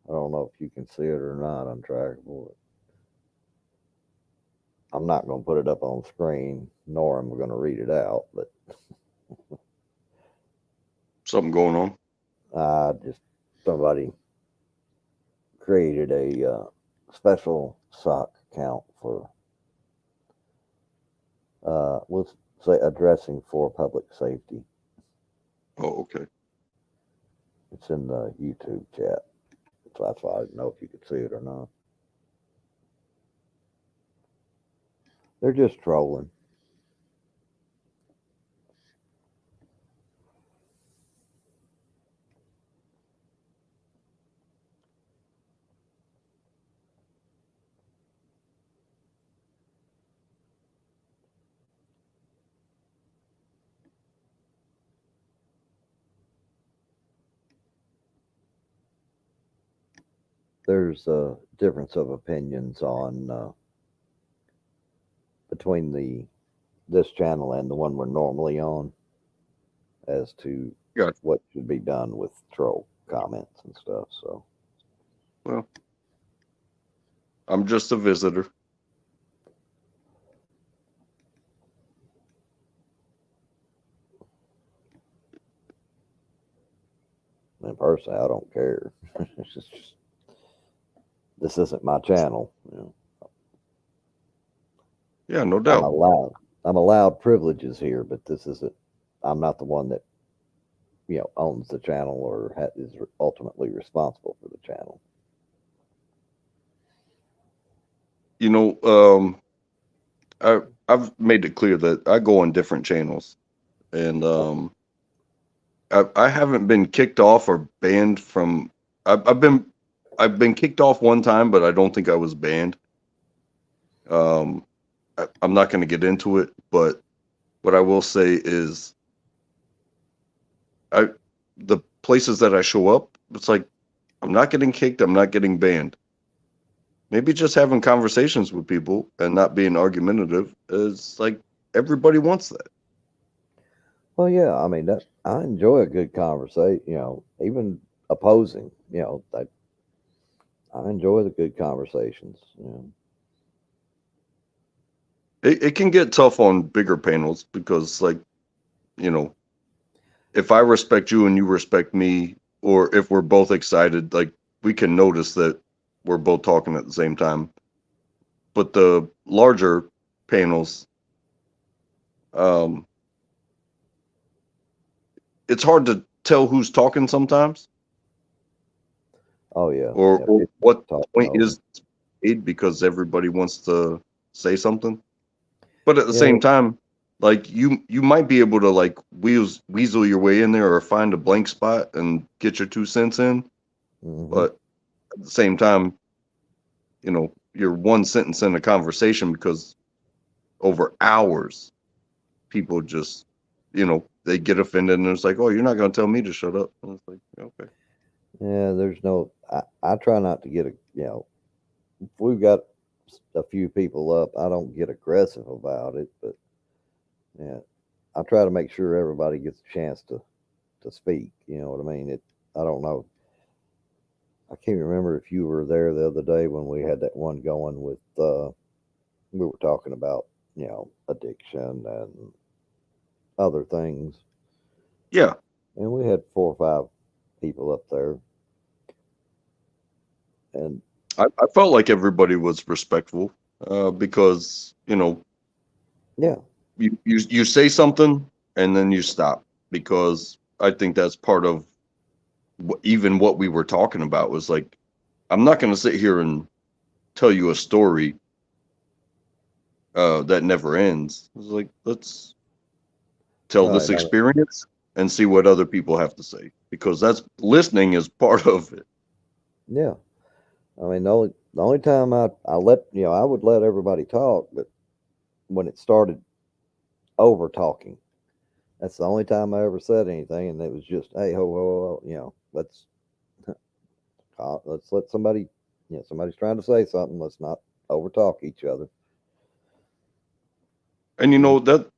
I don't know if you can see it or not, Untrackable. I'm not going to put it up on screen, nor am I going to read it out, but Something going on. just somebody created a special sock account for, we'll say, addressing for public safety. Oh, okay. It's in the YouTube chat. So that's why I didn't know if you could see it or not. They're just trolling. There's a difference of opinions on between this channel and the one we're normally on as to Gotcha. what should be done with troll comments and stuff. So, Well, I'm just a visitor. and personally, I don't care. It's just, this isn't my channel. You know. Yeah, no doubt. I'm allowed privileges here, but this isn't. I'm not the one that owns the channel or is ultimately responsible for the channel. You know, I've made it clear that I go on different channels, and I haven't been kicked off or banned from. I've been kicked off one time, but I don't think I was banned. I'm not going to get into it, but what I will say is, the places that I show up, it's like I'm not getting kicked, I'm not getting banned. Maybe just having conversations with people and not being argumentative is like everybody wants that. Well, yeah, I mean I enjoy a good conversation. Even opposing. I enjoy the good conversations. It can get tough on bigger panels because, like, if I respect you and you respect me, or if we're both excited, like, we can notice that we're both talking at the same time. But the larger panels, it's hard to tell who's talking sometimes. Oh yeah. Or what point over. is made because everybody wants to say something. But at the Yeah. same time, like, you might be able to, like, weasel your way in there or find a blank spot and get your 2 cents in. But at the same time, you're one sentence in a conversation because over hours, people just, they get offended and it's like, oh, you're not going to tell me to shut up. And it's like, okay. Yeah, there's no. I try not to get if we've got a few people up, I don't get aggressive about it, but yeah, I try to make sure everybody gets a chance to speak. You know what I mean? I don't know. I can't remember if you were there the other day when we had that one going with. We were talking about addiction and other things. Yeah. And we had 4 or 5 people up there, and I felt like everybody was respectful because yeah, you say something and then you stop, because I think that's part of even what we were talking about was like, I'm not going to sit here and tell you a story that never ends. It's like, let's tell this right. experience and see what other people have to say, because that's listening is part of it. Yeah, I mean the only time I let I would let everybody talk, but when it started over talking, that's the only time I ever said anything, and it was just, hey, ho, let's let's let somebody, somebody's trying to say something. Let's not over talk each other. And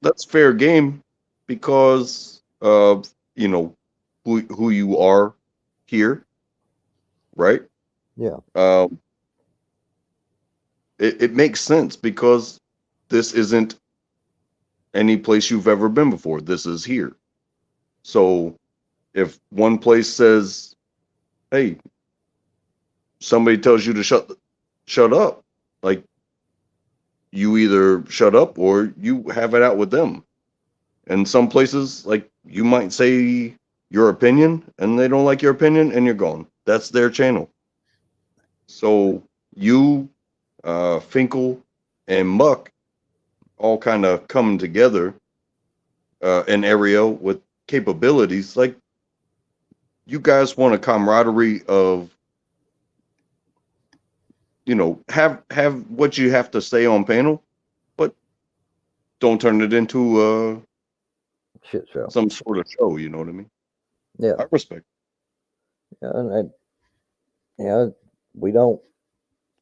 that's fair game, because of who you are here, right? Yeah. It makes sense, because this isn't any place you've ever been before. This is here. So if one place says, hey, somebody tells you to shut up, like, you either shut up or you have it out with them. And some places, like, you might say your opinion and they don't like your opinion and you're gone. That's their channel. So you, Finkel, and Muck all kind of come together, an area with capabilities. Like, you guys want a camaraderie of, have what you have to say on panel, but don't turn it into shit show, some sort of show. You know what I mean? Yeah. I respect. Yeah, and we don't,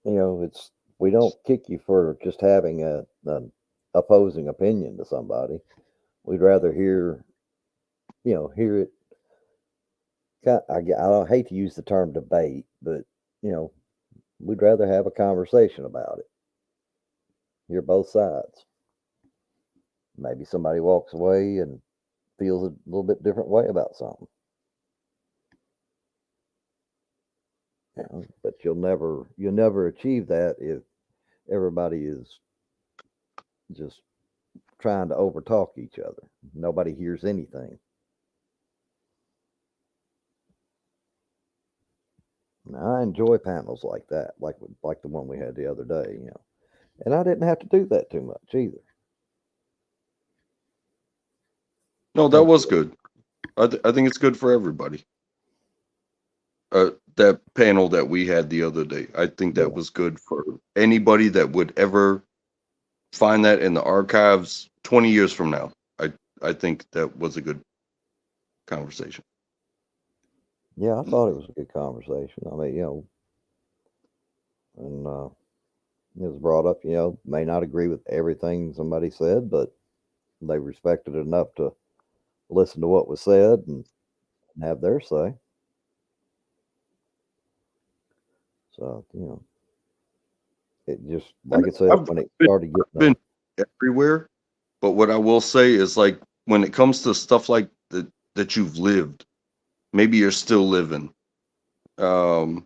we don't kick you for just having an opposing opinion to somebody. We'd rather hear it. I don't hate to use the term debate, but we'd rather have a conversation about it. Hear both sides. Maybe somebody walks away and feels a little bit different way about something. But you'll never achieve that if everybody is just trying to overtalk each other. Nobody hears anything. Now, I enjoy panels like that, like the one we had the other day, and I didn't have to do that too much either. No, that was good. I think it's good for everybody. That panel that we had the other day, I think that was good for anybody that would ever find that in the archives 20 years from now. I think that was a good conversation. Yeah, I thought it was a good conversation. I mean, and it was brought up, may not agree with everything somebody said, but they respected it enough to listen to what was said and have their say. So, it just, like I said, when it started getting everywhere, but what I will say is, like, when it comes to stuff like that you've lived, maybe you're still living, and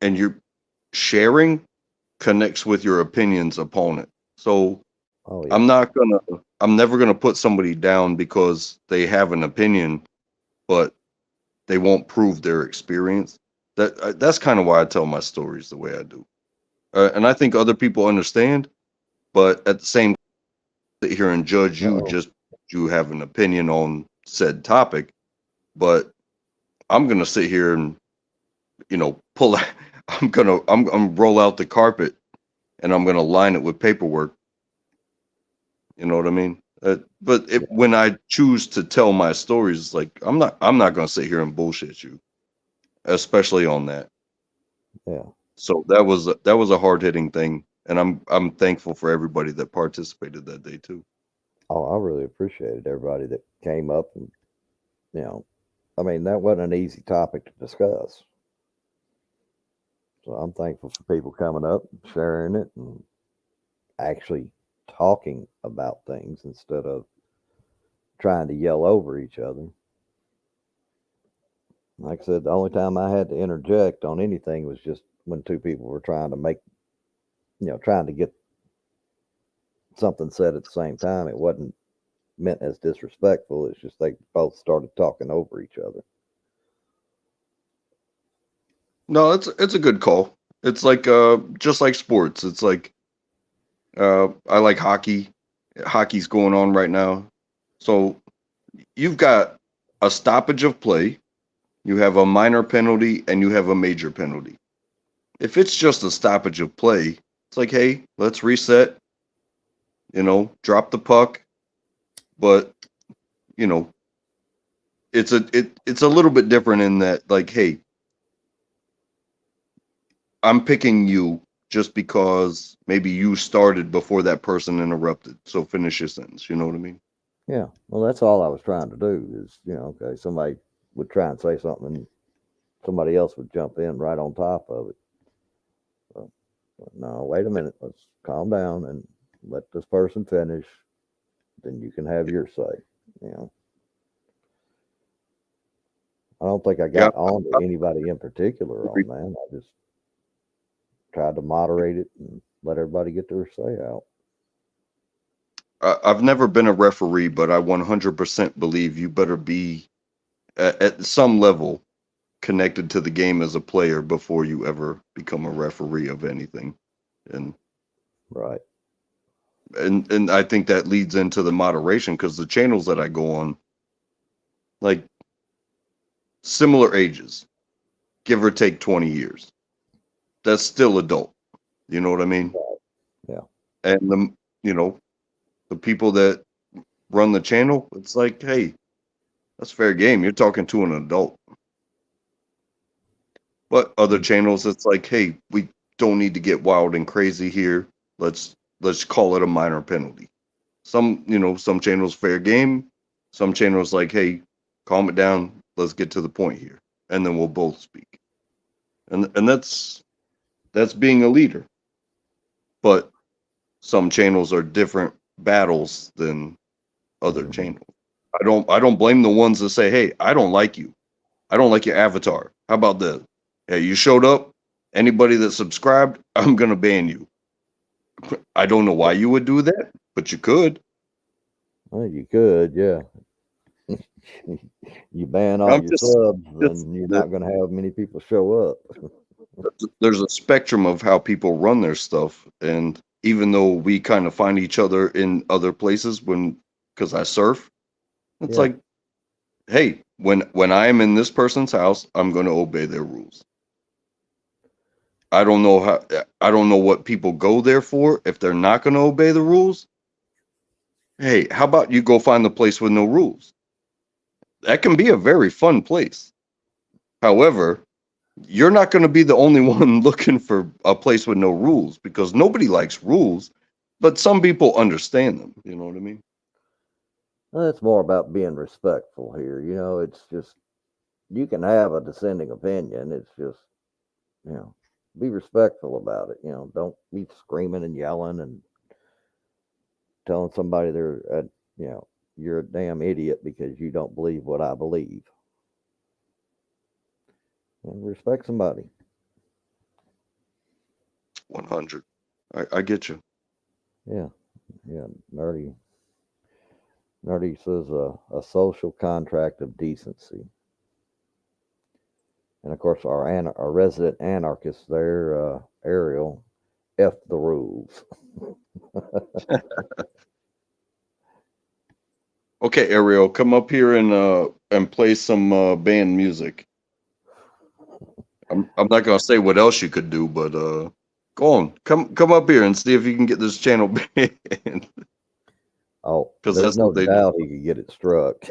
you're sharing connects with your opinions upon it. So I'm never gonna put somebody down because they have an opinion, but they won't prove their experience. That's kind of why I tell my stories the way I do, and I think other people understand. But at the same time, sit here and judge you just because you have an opinion on said topic. But I'm gonna sit here and pull. I'm gonna roll out the carpet and I'm gonna line it with paperwork. You know what I mean? But when I choose to tell my stories, like, I'm not gonna sit here and bullshit you, especially on that. Yeah. So that was a hard hitting thing, and I'm thankful for everybody that participated that day too. Oh, I really appreciated everybody that came up and, you know, I mean, that wasn't an easy topic to discuss. So I'm thankful for people coming up, sharing it, and actually talking about things instead of trying to yell over each other. Like I said, the only time I had to interject on anything was just when two people were trying to make, trying to get something said at the same time. It wasn't meant as disrespectful. It's just they both started talking over each other. No, it's a good call. It's like just like sports. It's like I like hockey. Hockey's going on right now. So you've got a stoppage of play, you have a minor penalty, and you have a major penalty. If it's just a stoppage of play, it's like, hey, let's reset, drop the puck. But, you know, it's a little bit different in that, like, hey, I'm picking you just because maybe you started before that person interrupted. So finish your sentence. You know what I mean? Yeah. Well, that's all I was trying to do is, okay, somebody would try and say something and somebody else would jump in right on top of it. So, no, wait a minute. Let's calm down and let this person finish. Then you can have your say. I don't think I got on to anybody in particular on that. I just tried to moderate it and let everybody get their say out. I've never been a referee, but I 100% believe you better be at some level connected to the game as a player before you ever become a referee of anything. And right. And I think that leads into the moderation, because the channels that I go on, like, similar ages, give or take 20 years. That's still adult. You know what I mean? Yeah. And the people that run the channel, it's like, hey, that's fair game. You're talking to an adult. But other channels, it's like, hey, we don't need to get wild and crazy here. Let's call it a minor penalty. Some channels fair game. Some channels like, hey, calm it down. Let's get to the point here, and then we'll both speak. And that's being a leader. But some channels are different battles than other channels. I don't blame the ones that say, hey, I don't like you. I don't like your avatar. How about that? Hey, you showed up. Anybody that subscribed, I'm gonna ban you. I don't know why you would do that, but you could. Well, you could, yeah. You ban all your subs, then you're not going to have many people show up. There's a spectrum of how people run their stuff, and even though we kind of find each other in other places because I surf, it's like, hey, when I am in this person's house, I'm going to obey their rules. I don't know what people go there for if they're not going to obey the rules. Hey, how about you go find the place with no rules? That can be a very fun place. However, you're not going to be the only one looking for a place with no rules, because nobody likes rules, but some people understand them. You know what I mean? Well, it's more about being respectful here. It's just, you can have a dissenting opinion. It's just, be respectful about it. Don't be screaming and yelling and telling somebody you're a damn idiot because you don't believe what I believe. And respect somebody. 100. I get you. Yeah. Nerdy says a social contract of decency. And of course, our resident anarchist there, Ariel, F the rules. Okay, Ariel, come up here and play some band music. I'm not gonna say what else you could do, but go on, come up here and see if you can get this channel banned. Oh, because there's that's no what they doubt do. he could get it struck.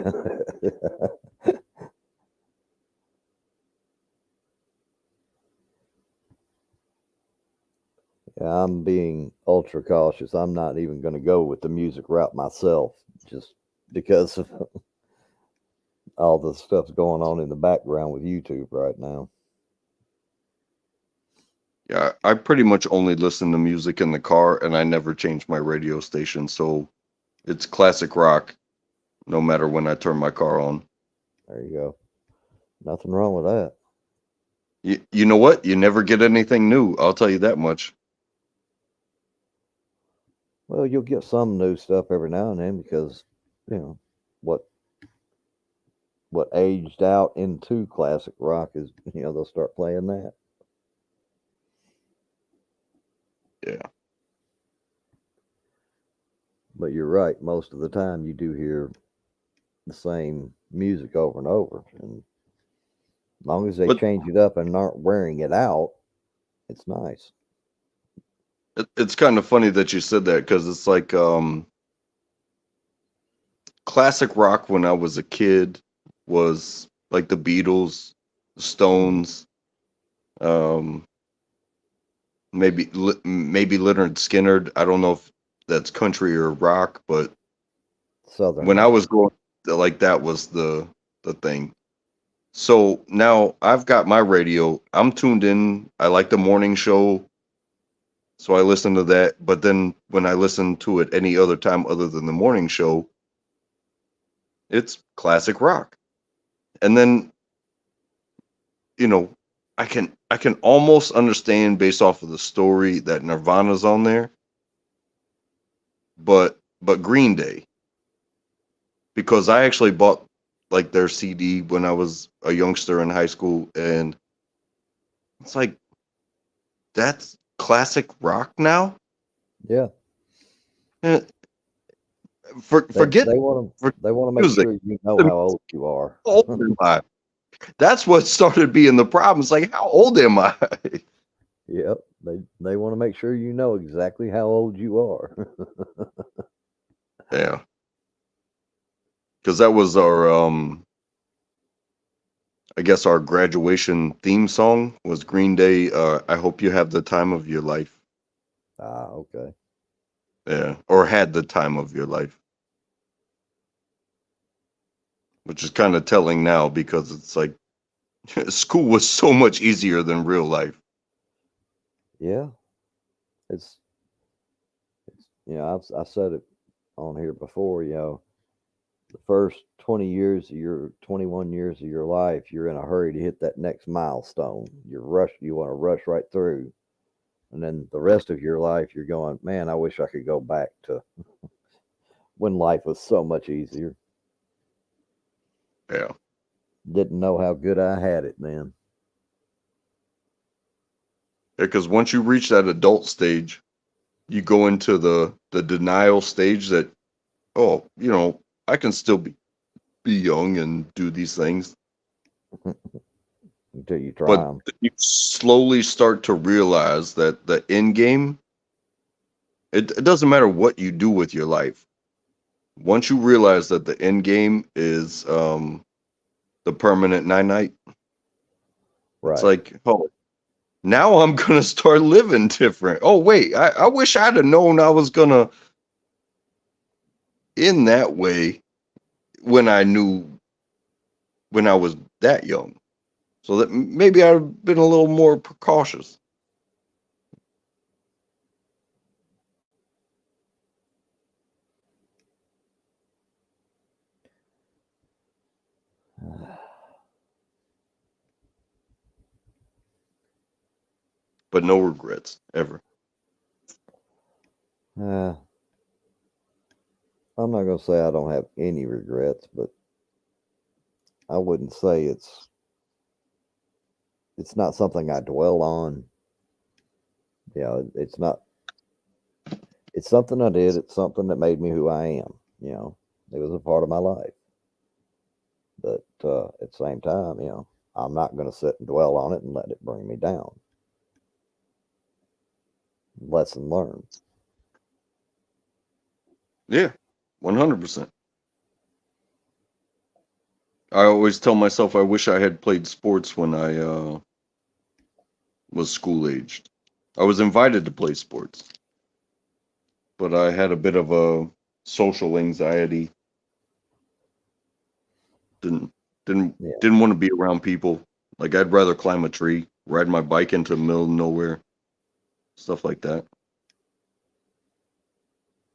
Yeah, I'm being ultra cautious. I'm not even going to go with the music route myself, just because of all the stuff's going on in the background with YouTube right now. Yeah, I pretty much only listen to music in the car, and I never change my radio station. So it's classic rock, no matter when I turn my car on. There you go. Nothing wrong with that. You know what? You never get anything new. I'll tell you that much. Well, you'll get some new stuff every now and then because, you know, what aged out into classic rock is, they'll start playing that. Yeah. But you're right. Most of the time, you do hear the same music over and over, and as long as they change it up and aren't wearing it out, it's nice. It's kind of funny that you said that because it's like classic rock when I was a kid was like the Beatles, the Stones, maybe Leonard Skinner. I don't know if that's country or rock, but Southern when I rock. was growing, like that was the thing. So now I've got my radio. I'm tuned in. I like the morning show, so I listen to that. But then when I listen to it any other time other than the morning show, it's classic rock. And then, you know, I can almost understand based off of the story that Nirvana's on there, but Green Day, because I actually bought like their CD when I was a youngster in high school, and it's like that's classic rock now. Yeah. Eh, They forget want to make music. sure you know how old you are. How old am I? That's what started being the problem. It's like, how old am I? Yep. They want to make sure you know exactly how old you are. Yeah. Because that was our I guess our graduation theme song was Green Day, I Hope You Have the Time of Your Life. Ah, okay. Yeah. Or had the time of your life. Which is kind of telling now because it's like school was so much easier than real life. Yeah. It's I've said it on here before, the first 21 years of your life, you're in a hurry to hit that next milestone. You want to rush right through. And then the rest of your life, you're going, man, I wish I could go back to when life was so much easier. Yeah. Didn't know how good I had it then. Because once you reach that adult stage, you go into the denial stage that, oh, I can still be young and do these things. Until you try But them. you slowly start to realize that the end game, it doesn't matter what you do with your life. Once you realize that the end game is the permanent night, Right. it's like, oh, now I'm gonna start living different. Oh wait, I wish I'd have known I was gonna end that way when I was that young. So that maybe I've been a little more precautious. But no regrets ever. I'm not going to say I don't have any regrets, but I wouldn't say it's not something I dwell on. It's not. It's something I did. It's something that made me who I am. It was a part of my life. But at the same time, I'm not going to sit and dwell on it and let it bring me down. Lesson learned. Yeah, 100%. I always tell myself I wish I had played sports when I was school aged. I was invited to play sports, but I had a bit of a social anxiety. Didn't didn't want to be around people. Like I'd rather climb a tree, ride my bike into the middle of nowhere, stuff like that.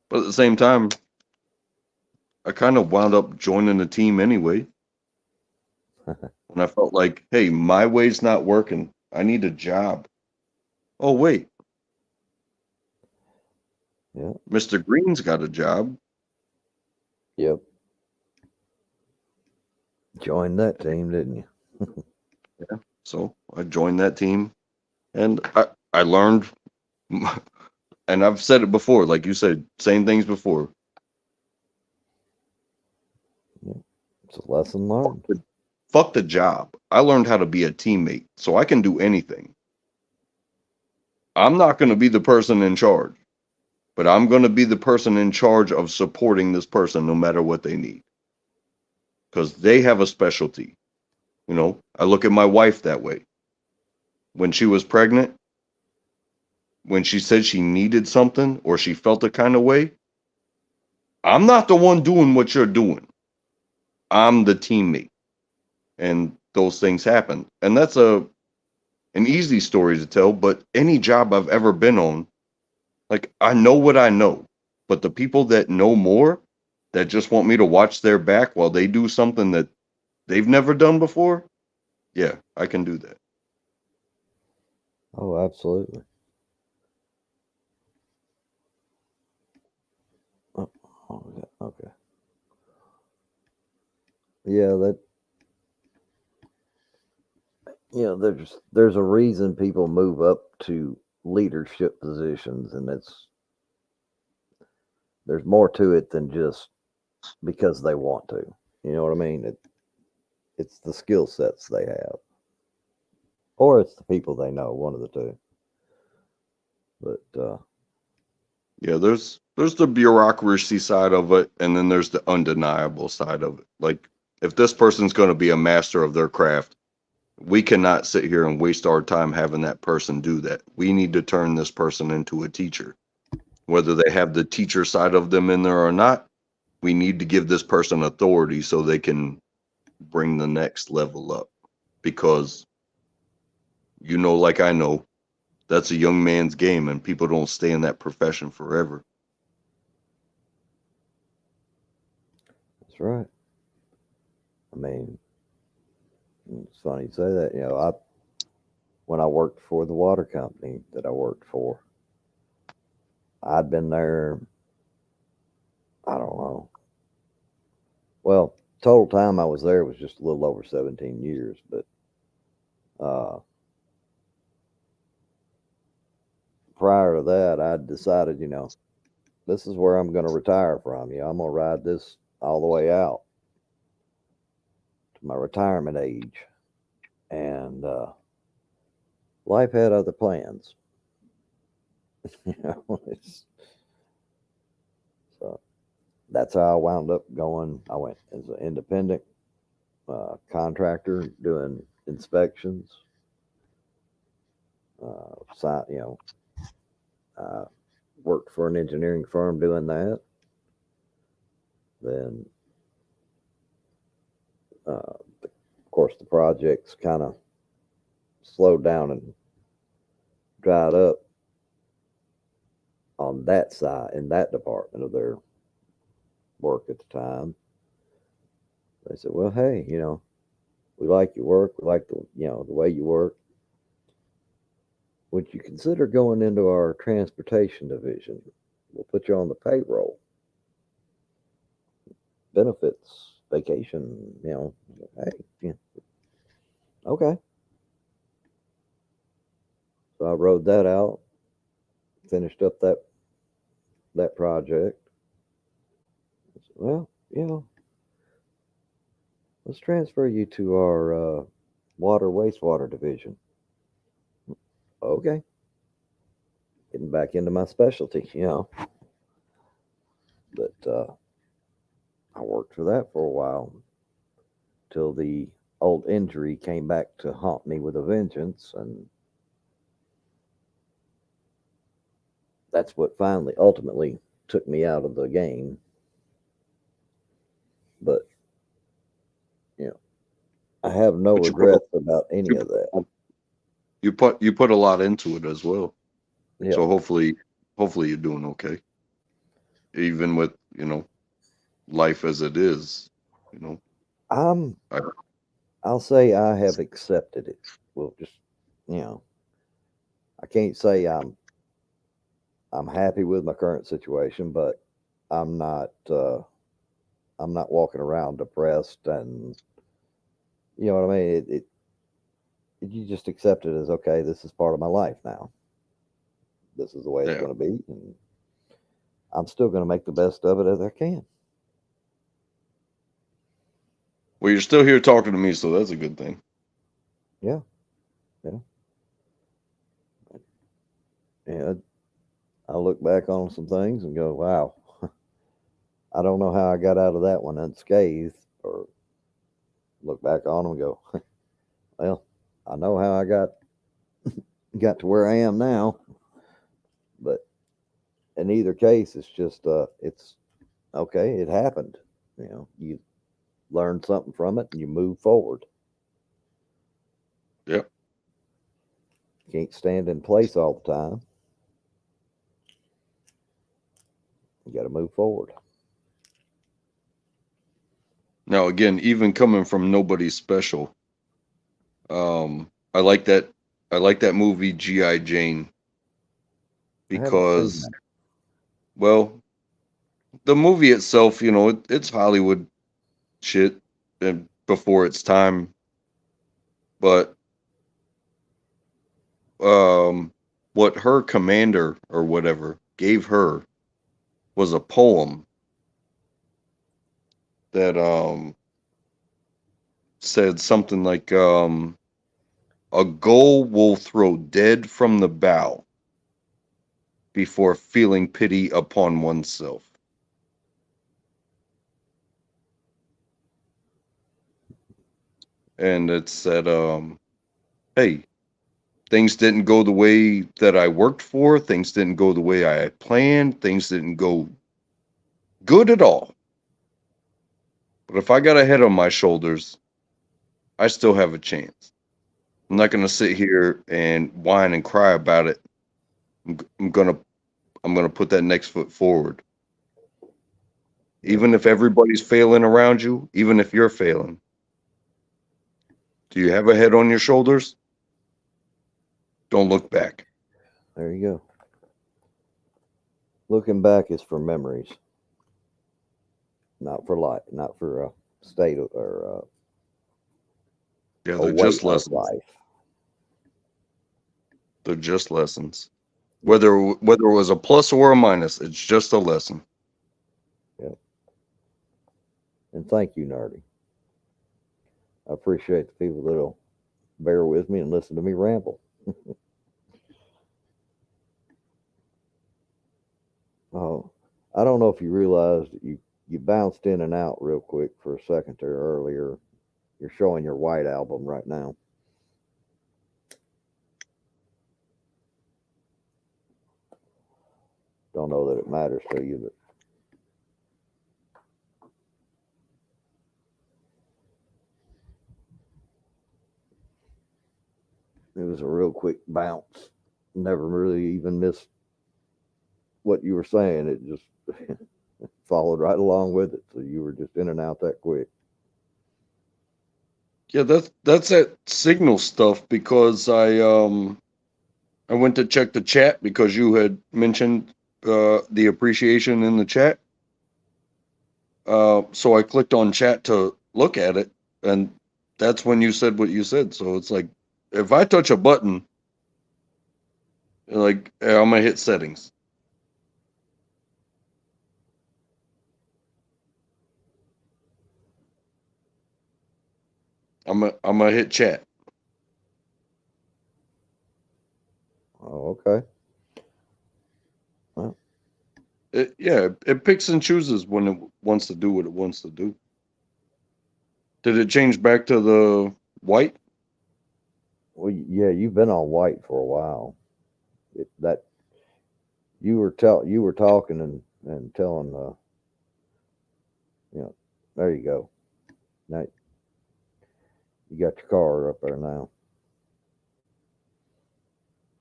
But at the same time, I kind of wound up joining the team anyway. When I felt like, hey, my way's not working. I need a job. Oh, wait. Yeah. Mr. Green's got a job. Yep. Joined that team, didn't you? Yeah. So I joined that team and I learned, and I've said it before, like you said, same things before. It's a lesson learned. Fuck the job. I learned how to be a teammate, so I can do anything. I'm not going to be the person in charge, but I'm going to be the person in charge of supporting this person no matter what they need. Because they have a specialty. You know, I look at my wife that way. When she was pregnant, when she said she needed something or she felt a kind of way, I'm not the one doing what you're doing. I'm the teammate. And those things happen. And that's an easy story to tell, but any job I've ever been on, like I know what I know, but the people that know more, that just want me to watch their back while they do something that they've never done before, yeah, I can do that. Oh, absolutely. Oh, okay. Yeah, there's a reason people move up to leadership positions, and there's more to it than just because they want to. You know what I mean? It's the skill sets they have, or it's the people they know. One of the two. But Yeah, there's the bureaucracy side of it, and then there's the undeniable side of it. Like if this person's going to be a master of their craft, we cannot sit here and waste our time having that person do that. We need to turn this person into a teacher. Whether they have the teacher side of them in there or not, we need to give this person authority so they can bring the next level up. Because, you know, like I know, that's a young man's game and people don't stay in that profession forever. that's right. I mean, it's funny you say that. You know, when I worked for the water company that I worked for, I'd been there, I don't know. Well, total time I was there was just a little over 17 years, but prior to that, I decided, this is where I'm going to retire from. I'm going to ride this all the way out to my retirement age. And life had other plans. So that's how I wound up going. I went as an independent contractor doing inspections. Worked for an engineering firm doing that. Then, of course, the projects kind of slowed down and dried up on that side, in that department of their work at the time. They said, well, hey, we like your work. We like the way you work. Would you consider going into our transportation division? We'll put you on the payroll. Benefits, vacation, hey, yeah. Okay. So I rode that out, finished up that project. Well, let's transfer you to our water wastewater division. Okay. Getting back into my specialty, But I worked for that for a while till the old injury came back to haunt me with a vengeance, and that's what finally, ultimately took me out of the game. But, you know, I have no But regrets about any of that. you put a lot into it as well. Yeah. So hopefully you're doing okay. Even with, life as it is, I'm I, I'll say I have accepted it. Well, just, I can't say I'm happy with my current situation, but I'm not I'm not walking around depressed, and you know what I mean. You just accept it as, okay, this is part of my life now. This is the way it's yeah. going to be, and I'm still going to make the best of it as I can. Well, you're still here talking to me, so that's a good thing. Yeah. I look back on some things and go, wow, I don't know how I got out of that one unscathed, or look back on them and go, well, I know how I got to where I am now. But in either case, it's just it's okay, it happened. You learn something from it and you move forward. Yep. You can't stand in place all the time. You got to move forward. Now, again, even coming from nobody special, I like that. I like that movie G.I. Jane because, well, the movie itself, it's Hollywood shit and before its time, but what her commander or whatever gave her was a poem that said something like a gull will throw dead from the bow before feeling pity upon oneself. And it said, hey, things didn't go the way that I worked for, things didn't go the way I had planned, things didn't go good at all. But if I got a head on my shoulders, I still have a chance. I'm not going to sit here and whine and cry about it. I'm going to put that next foot forward. Even if everybody's failing around you, even if you're failing. Do you have a head on your shoulders? Don't look back. There you go. Looking back is for memories, not for life, not for state or Yeah, a they're weight just of lessons. life. They're just lessons. Whether it was a plus or a minus, it's just a lesson. Yep. And thank you, Nerdy. I appreciate the people that'll bear with me and listen to me ramble. Oh, I don't know if you realized that you bounced in and out real quick for a second there earlier. You're showing your white album right now. Don't know that it matters to you, but it was a real quick bounce. Never really even missed what you were saying. It just followed right along with it. So you were just in and out that quick. Yeah, that's that signal stuff because I went to check the chat because you had mentioned the appreciation in the chat. So I clicked on chat to look at it, and that's when you said what you said. So it's like if I touch a button, like I'm gonna hit settings. I'm gonna hit chat. Oh, okay. Well, It picks and chooses when it wants to do what it wants to do. Did it change back to the white? well, yeah, you've been on white for a while. you were talking and telling there you go. Now you got your car up there now.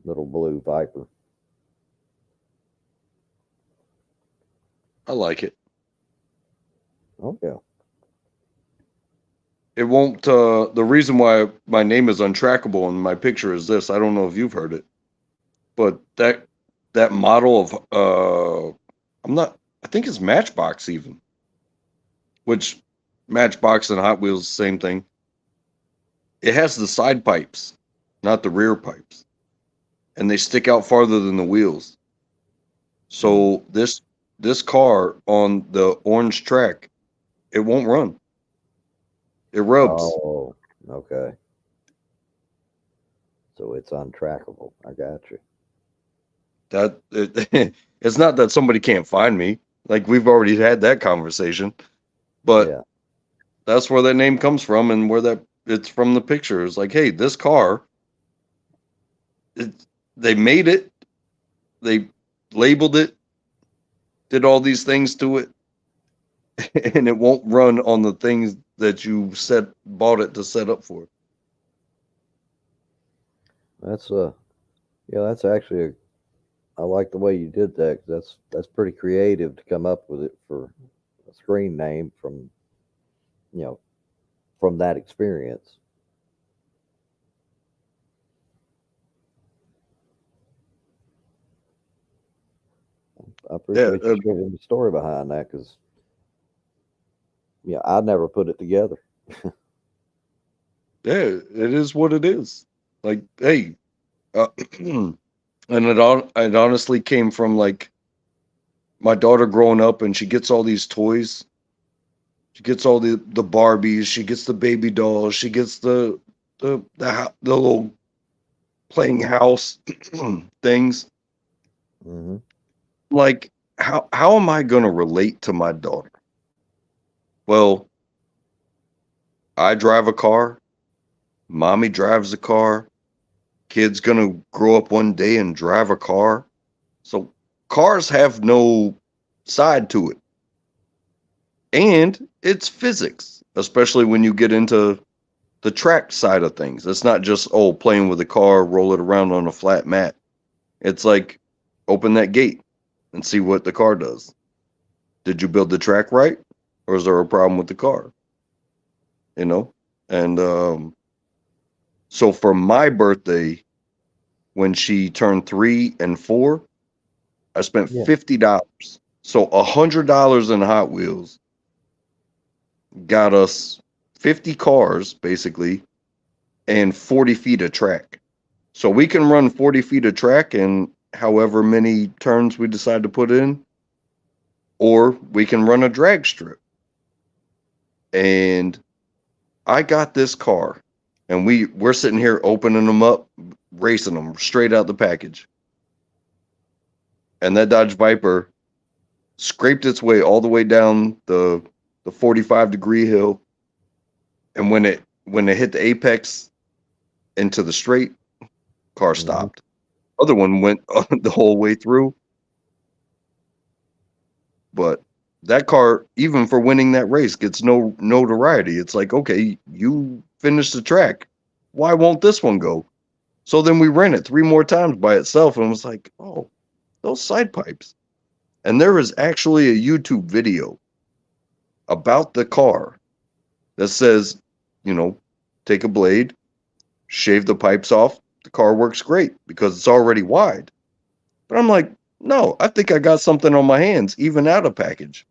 Little blue Viper. I like it. Oh yeah. It won't. The reason why my name is untrackable and my picture is this. I don't know if you've heard it, but that model of I think it's Matchbox even, which Matchbox and Hot Wheels same thing. It has the side pipes, not the rear pipes, and they stick out farther than the wheels. So this car on the orange track, it won't run. It rubs. Oh, okay. So it's untrackable. I got you. It's not that somebody can't find me. Like we've already had that conversation, but Yeah. that's where that name comes from, and where it's from the picture. It's like, hey, this car, they made it, they labeled it, did all these things to it, and it won't run on the things that you bought it to set up for. That's that's actually I like the way you did that. 'Cause that's pretty creative to come up with it for a screen name from from that experience. I appreciate you sharing the story behind that because I never put it together. Yeah, it is what it is. Like, hey, and it honestly came from like my daughter growing up, and she gets all these toys. She gets all the Barbies. She gets the baby dolls. She gets the little playing house things. Mm-hmm. Like, how am I gonna relate to my daughter? Well, I drive a car. Mommy drives a car. Kid's gonna grow up one day and drive a car. So cars have no side to it. And it's physics, especially when you get into the track side of things. It's not just, playing with a car, roll it around on a flat mat. It's like, open that gate and see what the car does. Did you build the track right? Or is there a problem with the car? And so for my birthday, when she turned 3 and 4, I spent $50. So $100 in Hot Wheels got us 50 cars, basically, and 40 feet of track. So we can run 40 feet of track in however many turns we decide to put in, or we can run a drag strip. And I got this car, and we're sitting here opening them up, racing them straight out the package. And that Dodge Viper scraped its way all the way down the 45-degree hill. And when it hit the apex into the straight, car stopped. Other one went the whole way through. But that car, even for winning that race, gets no notoriety. It's like, okay, you finished the track. Why won't this one go? So then we ran it 3 more times by itself and was like, oh, those side pipes. And there is actually a YouTube video about the car that says, take a blade, shave the pipes off. The car works great because it's already wide. But I'm like, no, I think I got something on my hands, even out of package.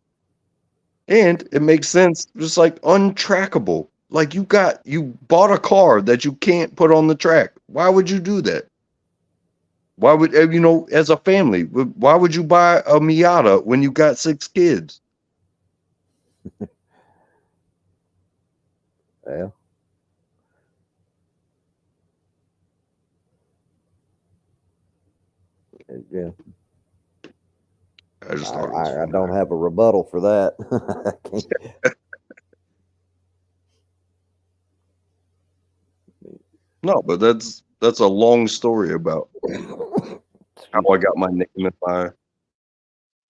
And it makes sense, just like untrackable. Like you bought a car that you can't put on the track. Why would you do that? Why would, as a family, why would you buy a Miata when you got 6 kids? Yeah. Yeah. I just thought I don't have a rebuttal for that. No, but that's a long story about how I got my name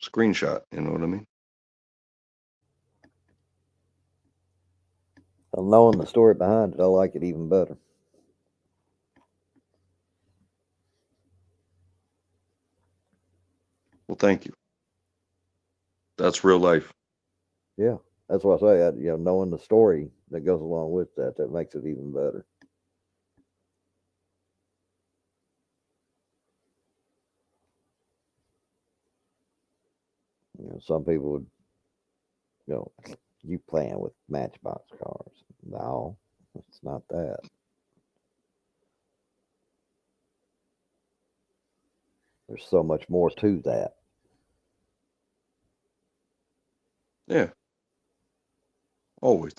screenshot. You know what I mean? Well, knowing the story behind it, I like it even better. Well, thank you. That's real life. Yeah, that's what I say. Knowing the story that goes along with that, that makes it even better. Some people would, you playing with Matchbox cars. No, it's not that. There's so much more to that. Yeah. Always.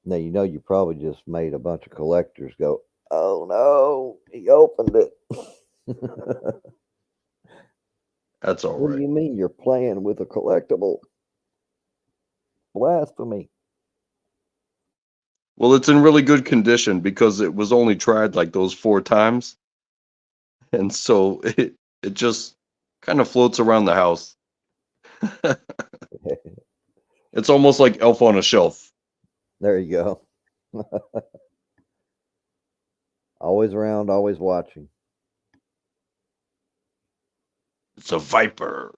Now, you probably just made a bunch of collectors go, oh no, he opened it. That's all What right. do you mean you're playing with a collectible? Blasphemy. Well, it's in really good condition because it was only tried like those 4 times. And so it just kind of floats around the house. It's almost like Elf on a Shelf. There you go. Always around, always watching. It's a Viper.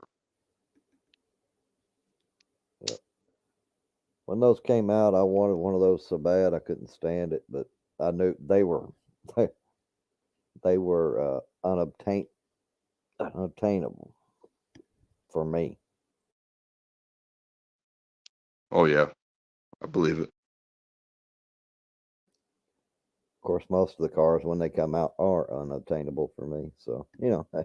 When those came out, I wanted one of those so bad I couldn't stand it, but I knew they were unobtainable for me. Oh yeah, I believe it. Of course, most of the cars when they come out are unobtainable for me. So hey,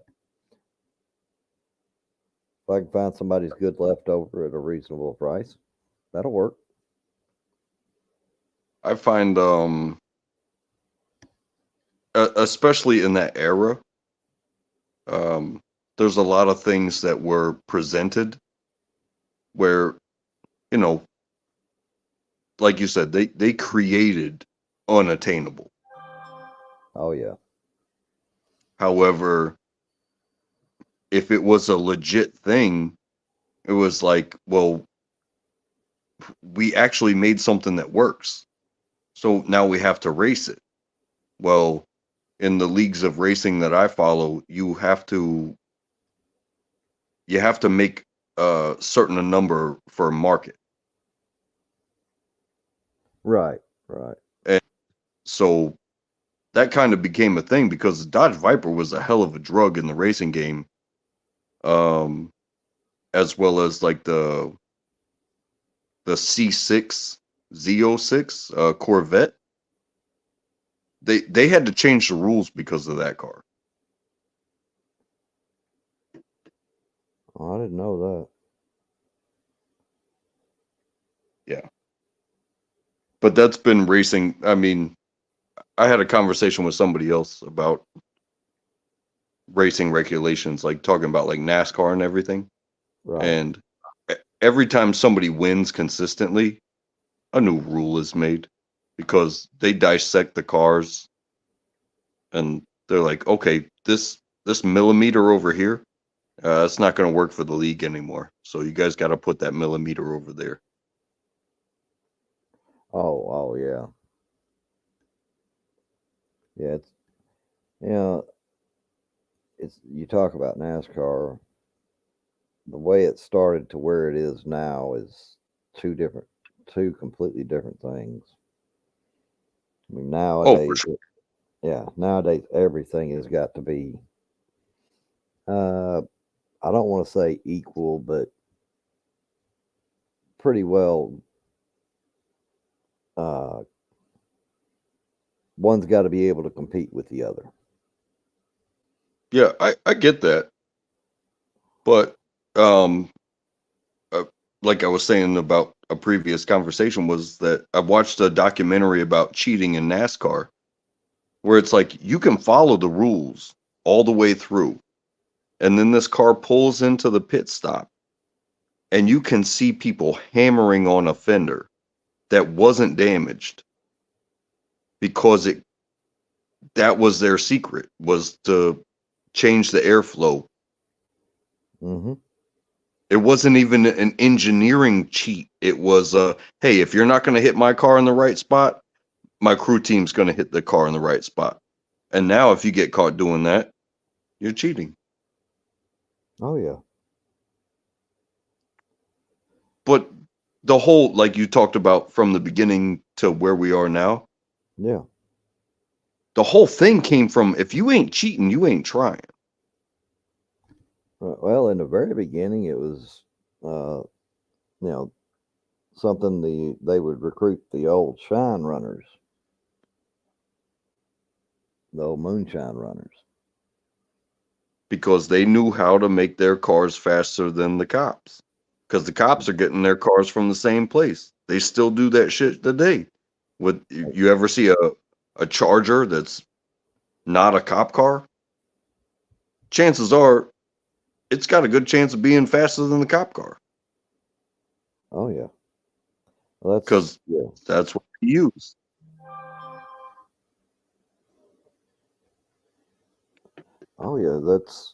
if I can find somebody's good leftover at a reasonable price, that'll work. I find especially in that era, there's a lot of things that were presented where, like you said, they created unattainable. Oh yeah. However, if it was a legit thing, it was like, well, we actually made something that works. So now we have to race it. Well, in the leagues of racing that I follow, you have to make a certain number for a market. Right. And so that kind of became a thing because the Dodge Viper was a hell of a drug in the racing game. As well as like the C6 Z06 Corvette. They had to change the rules because of that car. Oh, I didn't know that. Yeah. But that's been racing. I mean, I had a conversation with somebody else about racing regulations, like talking about like NASCAR and everything. Right. And every time somebody wins consistently, a new rule is made because they dissect the cars and they're like, okay, this millimeter over here, it's not going to work for the league anymore. So you guys got to put that millimeter over there. Oh yeah. Yeah, it's you talk about NASCAR. The way it started to where it is now is two completely different things. I mean, nowadays, nowadays everything has got to be. I don't want to say equal, but pretty well. One's got to be able to compete with the other. Yeah, I get that. But like I was saying about a previous conversation was that I watched a documentary about cheating in NASCAR where it's like you can follow the rules all the way through. And then this car pulls into the pit stop and you can see people hammering on a fender that wasn't damaged because that was their secret, was to change the airflow. Mm-hmm. It wasn't even an engineering cheat. It was hey, if you're not going to hit my car in the right spot, my crew team's going to hit the car in the right spot. And now if you get caught doing that, you're cheating. Oh yeah. But the whole, like you talked about from the beginning to where we are now, Yeah. the whole thing came from, if you ain't cheating, you ain't trying. Well, in the very beginning, it was, you know, something they would recruit the old shine runners, the old moonshine runners. Because they knew how to make their cars faster than the cops. Because the cops are getting their cars from the same place. They still do that shit today. Would you ever see a Charger that's not a cop car? Chances are it's got a good chance of being faster than the cop car. Oh yeah. Well, Because that's what we use. Oh yeah, that's,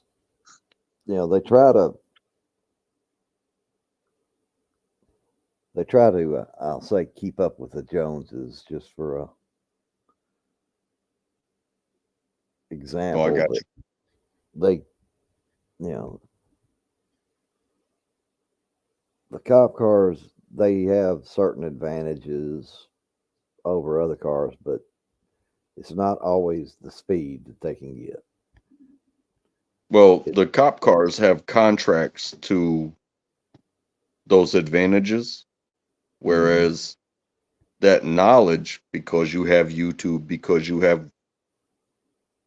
they try to I'll say, keep up with the Joneses, just for a example. Oh, I got but you. They, you know, the cop cars, they have certain advantages over other cars, but it's not always the speed that they can get. Well, the cop cars have contracts to those advantages, whereas that knowledge, because you have YouTube, because you have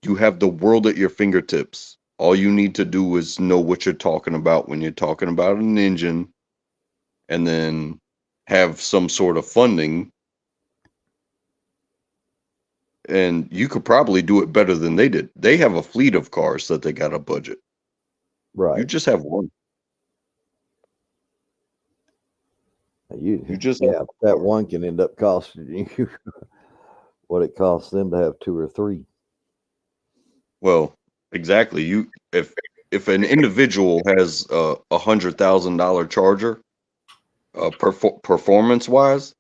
the world at your fingertips. All you need to do is know what you're talking about when you're talking about an engine, and then have some sort of funding, and you could probably do it better than they did. They have a fleet of cars that they got a budget. Right. You just have one. You just that one can end up costing you what it costs them to have two or three. Well, exactly. If an individual has a $100,000 Charger, performance wise,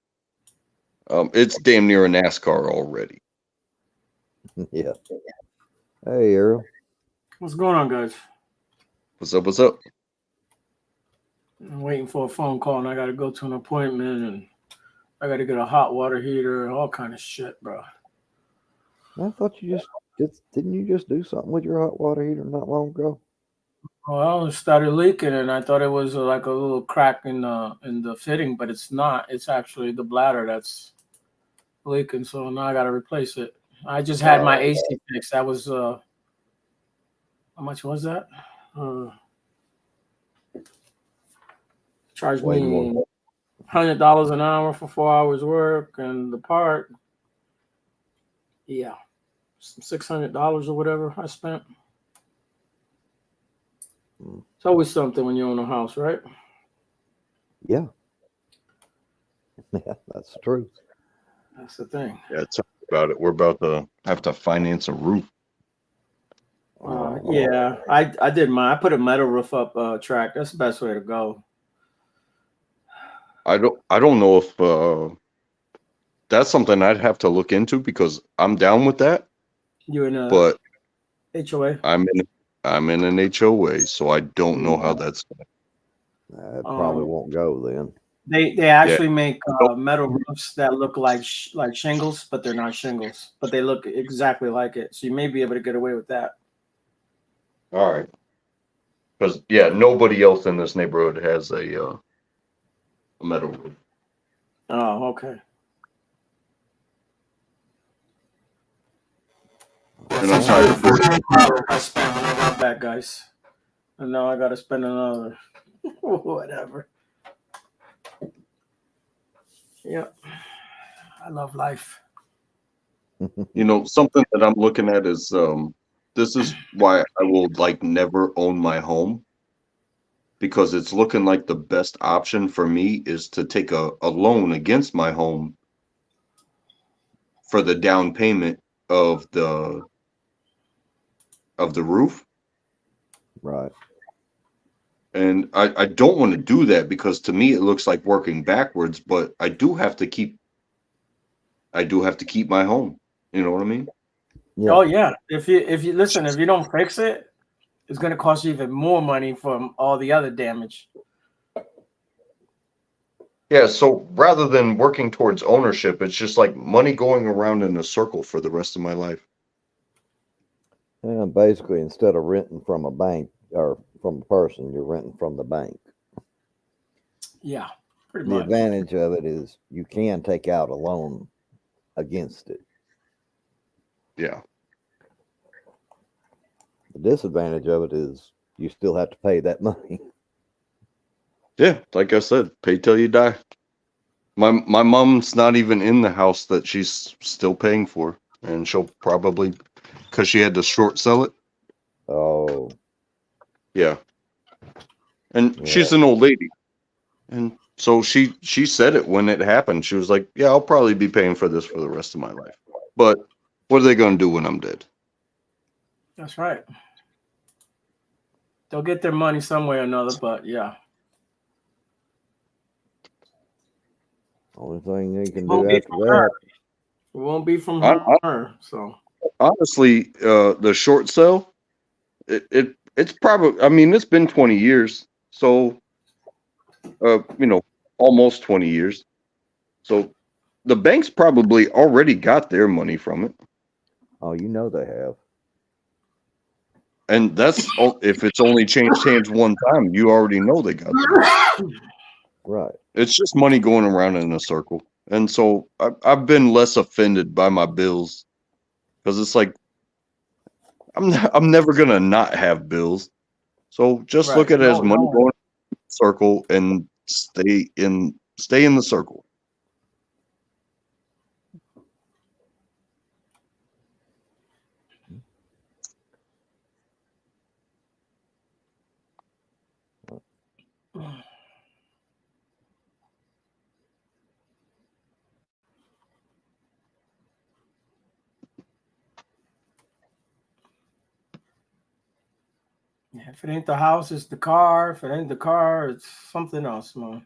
it's damn near a NASCAR already. Yeah. Hey, Errol. What's going on, guys? What's up? What's up? I'm waiting for a phone call, and I got to go to an appointment, and I got to get a hot water heater, all kind of shit, bro. I thought didn't you just do something with your hot water heater not long ago? Well, it started leaking, and I thought it was like a little crack in the fitting, but it's not. It's actually the bladder that's leaking, so now I got to replace it. I just had my AC fixed. That was how much was that? Charged me $100 an hour for 4 hours work, and the part, yeah, some $600 or whatever I spent. It's always something when you own a house, right? Yeah. Yeah, that's the truth. That's the thing. Yeah, tell me about it. We're about to have to finance a roof. Yeah, I did mine. I put a metal roof up track. That's the best way to go. I don't know if that's something I'd have to look into, because I'm down with that. You in a HOA? I'm in an HOA, so I don't know how that's going. It probably won't go then. They actually make metal roofs that look like shingles, but they're not shingles, but they look exactly like it. So you may be able to get away with that. All right. Because nobody else in this neighborhood has a metal roof. Oh, okay. And I'm tired for it. I spent on that, guys, and now I got to spend another. Whatever. Yeah, I love life. Something that I'm looking at is this is why I will never own my home, because it's looking like the best option for me is to take a loan against my home for the down payment of the roof, Right. And I don't want to do that because to me it looks like working backwards, but I do have to keep my home. You know what I mean? Yeah. Oh yeah. If you listen, if you don't fix it, it's going to cost you even more money from all the other damage. Yeah, so rather than working towards ownership, it's just like money going around in a circle for the rest of my life. And basically, instead of renting from a bank or from a person, you're renting from the bank. Yeah, pretty The much. advantage of it is you can take out a loan against it. Yeah. The disadvantage of it is you still have to pay that money. Yeah, like I said, pay till you die. My mom's not even in the house that she's still paying for, and she'll probably, because she had to short sell it. Oh, Yeah. And yeah. she's an old lady. And so she said it when it happened. She was like, "Yeah, I'll probably be paying for this for the rest of my life. But what are they going to do when I'm dead?" That's right. They'll get their money some way or another, but yeah. Only thing they can It do won't be after from that. her. It won't be from her. So Honestly, the short sale, it's probably, I mean, it's been 20 years. So, almost 20 years. So the bank's probably already got their money from it. Oh, you know they have. And that's if it's only changed hands one time, you already know they got it. Right. It's just money going around in a circle. And so I've been less offended by my bills because it's like I'm never gonna not have bills. So just look right. at it as No, money no. going in a circle and stay in the circle. Yeah, if it ain't the house, it's the car. If it ain't the car, it's something else, man.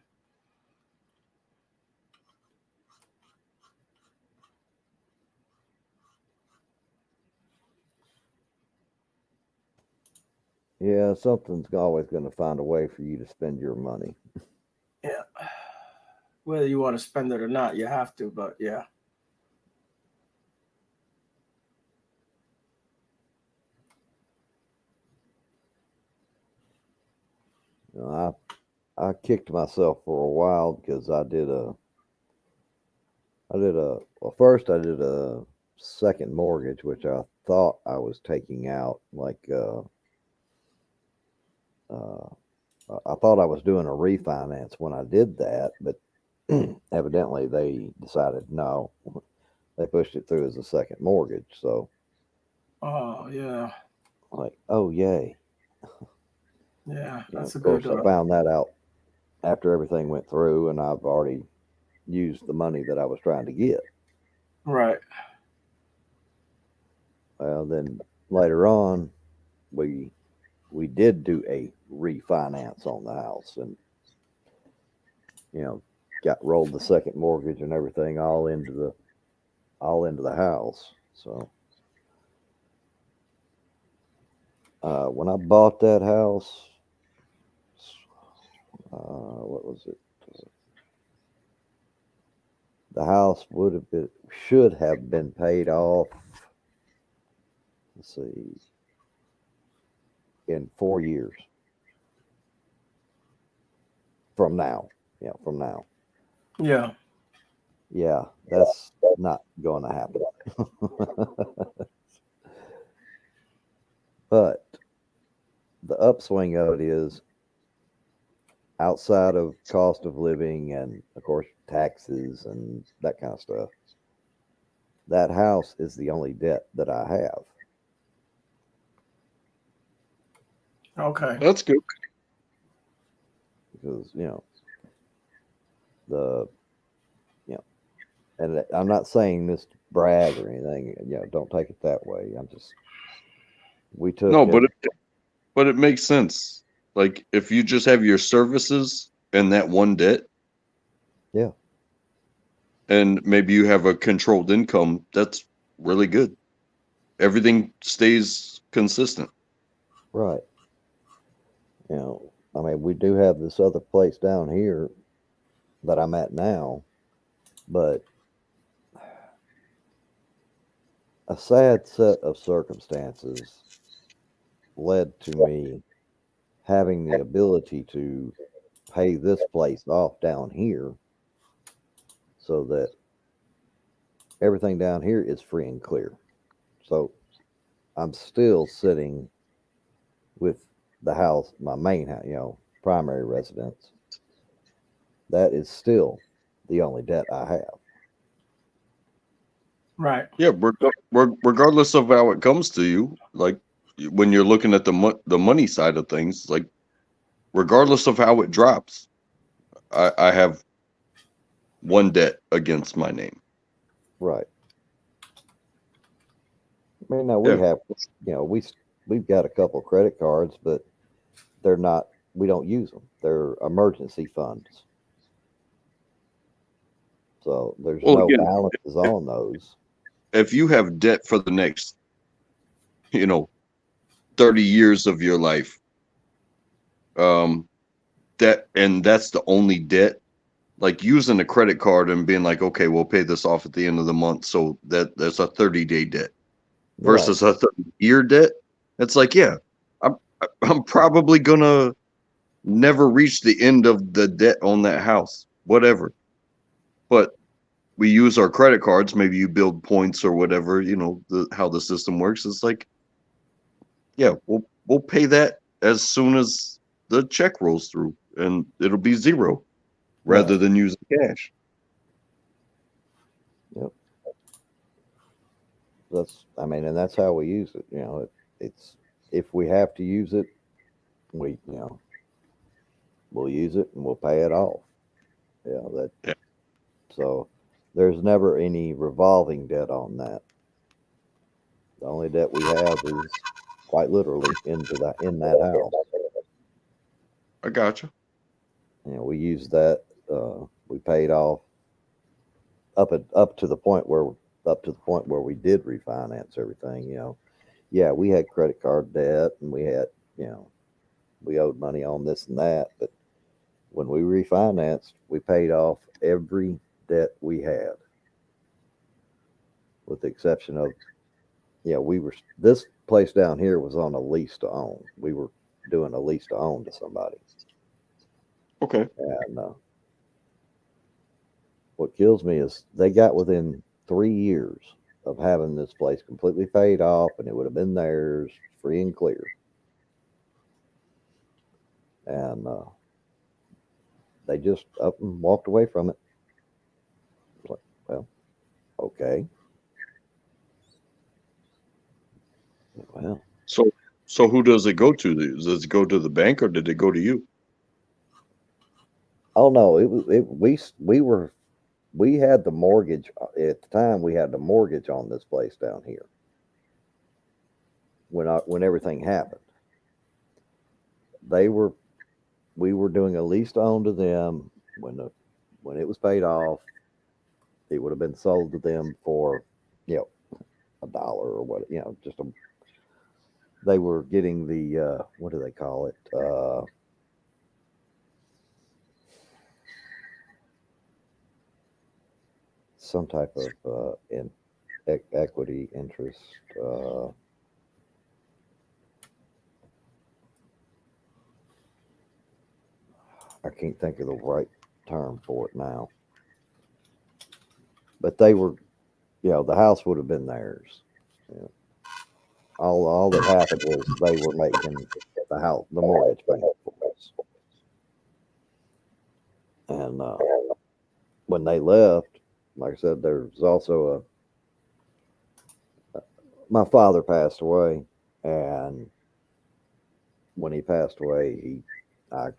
Yeah, something's always going to find a way for you to spend your money. Yeah. Whether you want to spend it or not, you have to, but yeah. You know, I kicked myself for a while because I did a first I did a second mortgage, which I thought I was taking out I thought I was doing a refinance when I did that, but evidently they decided no. They pushed it through as a second mortgage. So, Oh yeah. like, oh yay. Yeah, that's Of a course, good I found that out after everything went through, and I've already used the money that I was trying to get. right. Well, then later on, we did do a refinance on the house, and got rolled the second mortgage and everything all into the house. So when I bought that house, what was it? The house should have been paid off. Let's see, in 4 years from now. Yeah, from now. Yeah. Yeah, that's not going to happen. But the upswing of it is outside of cost of living and, of course, taxes and that kind of stuff. That house is the only debt that I have. Okay. That's good. Because, and I'm not saying this to brag or anything, don't take it that way. We took No, it. But it makes sense. Like if you just have your services and that one debt, Yeah. and maybe you have a controlled income, that's really good. Everything stays consistent. Right. You know, I mean, we do have this other place down here that I'm at now, but a sad set of circumstances led to me having the ability to pay this place off down here so that everything down here is free and clear. So I'm still sitting with the house, my main house, primary residence. That is still the only debt I have. Right. Yeah, regardless of how it comes to you, like when you're looking at the money side of things, like regardless of how it drops, I have one debt against my name. Right. I mean, now we Yeah. have, we've got a couple credit cards, but they're not. We don't use them. They're emergency funds. So there's Well, no again, balances on those. if you have debt for the next, 30 years of your life, that's the only debt, like using a credit card and being like, okay, we'll pay this off at the end of the month. So that's a 30-day debt versus a 30-year debt. It's like, yeah, I'm probably gonna never reach the end of the debt on that house, whatever. But we use our credit cards. Maybe you build points or whatever. How the system works. It's like, yeah, we'll pay that as soon as the check rolls through, and it'll be zero rather than using cash. Yep. And that's how we use it. It's if we have to use it, we'll use it and we'll pay it off. Yeah. So there's never any revolving debt on that. The only debt we have is quite literally in that house. I gotcha. We used that. We paid off up to the point where we did refinance everything. Yeah, we had credit card debt and we had we owed money on this and that, but when we refinanced, we paid off every debt we had, with the exception of this place down here was on a lease to own. We were doing a lease to own to somebody. Okay. And what kills me is they got within 3 years of having this place completely paid off, and it would have been theirs free and clear. And they just up and walked away from it. Like, well, okay. Well, so who does it go to? Does it go to the bank or did it go to you? oh no, we had the mortgage at the time. We had the mortgage on this place down here when everything happened. We were doing a lease to own to them. When it was paid off, it would have been sold to them for $1 or what, they were getting the what do they call it, some type of equity interest. I can't think of the right term for it now. But they were, the house would have been theirs. All that happened was they were making the mortgage payment for us. And when they left, like I said, there's also my father passed away, and when he passed away, I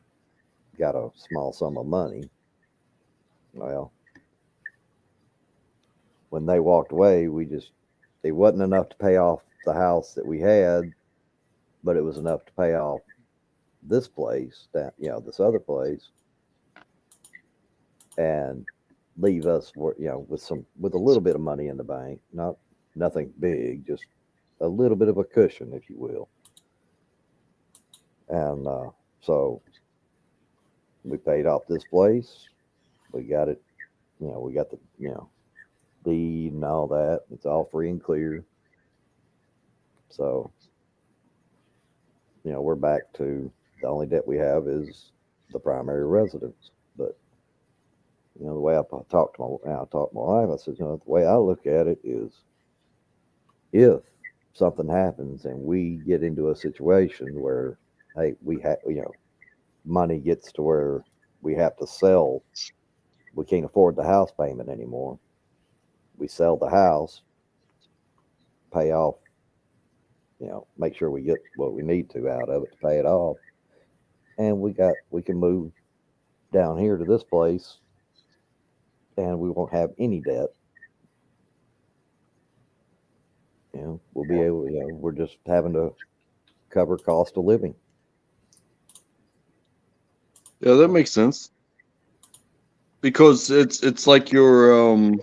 got a small sum of money. Well, when they walked away, it wasn't enough to pay off the house that we had, but it was enough to pay off this place, that this other place, and leave us with a little bit of money in the bank, nothing big, just a little bit of a cushion, if you will. And so we paid off this place. We got it, we got the deed and all that. It's all free and clear. So we're back to the only debt we have is the primary residence. But the way I talked to my wife, I said, the way I look at it is, if something happens and we get into a situation where, hey, we have, money gets to where we have to sell, we can't afford the house payment anymore. We sell the house, pay off, make sure we get what we need to out of it to pay it off, and we can move down here to this place, and we won't have any debt. We'll be able, we're just having to cover cost of living. Yeah, that makes sense. Because it's like your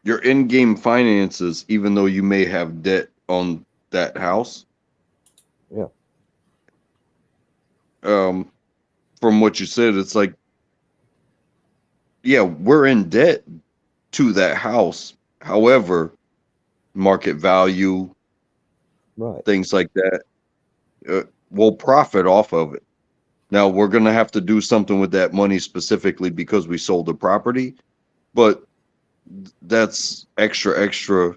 in-game finances, even though you may have debt on that house. Yeah. From what you said, it's like, yeah, we're in debt to that house. However, market value, right, things like that, we'll profit off of it. Now, we're going to have to do something with that money specifically because we sold the property, but that's extra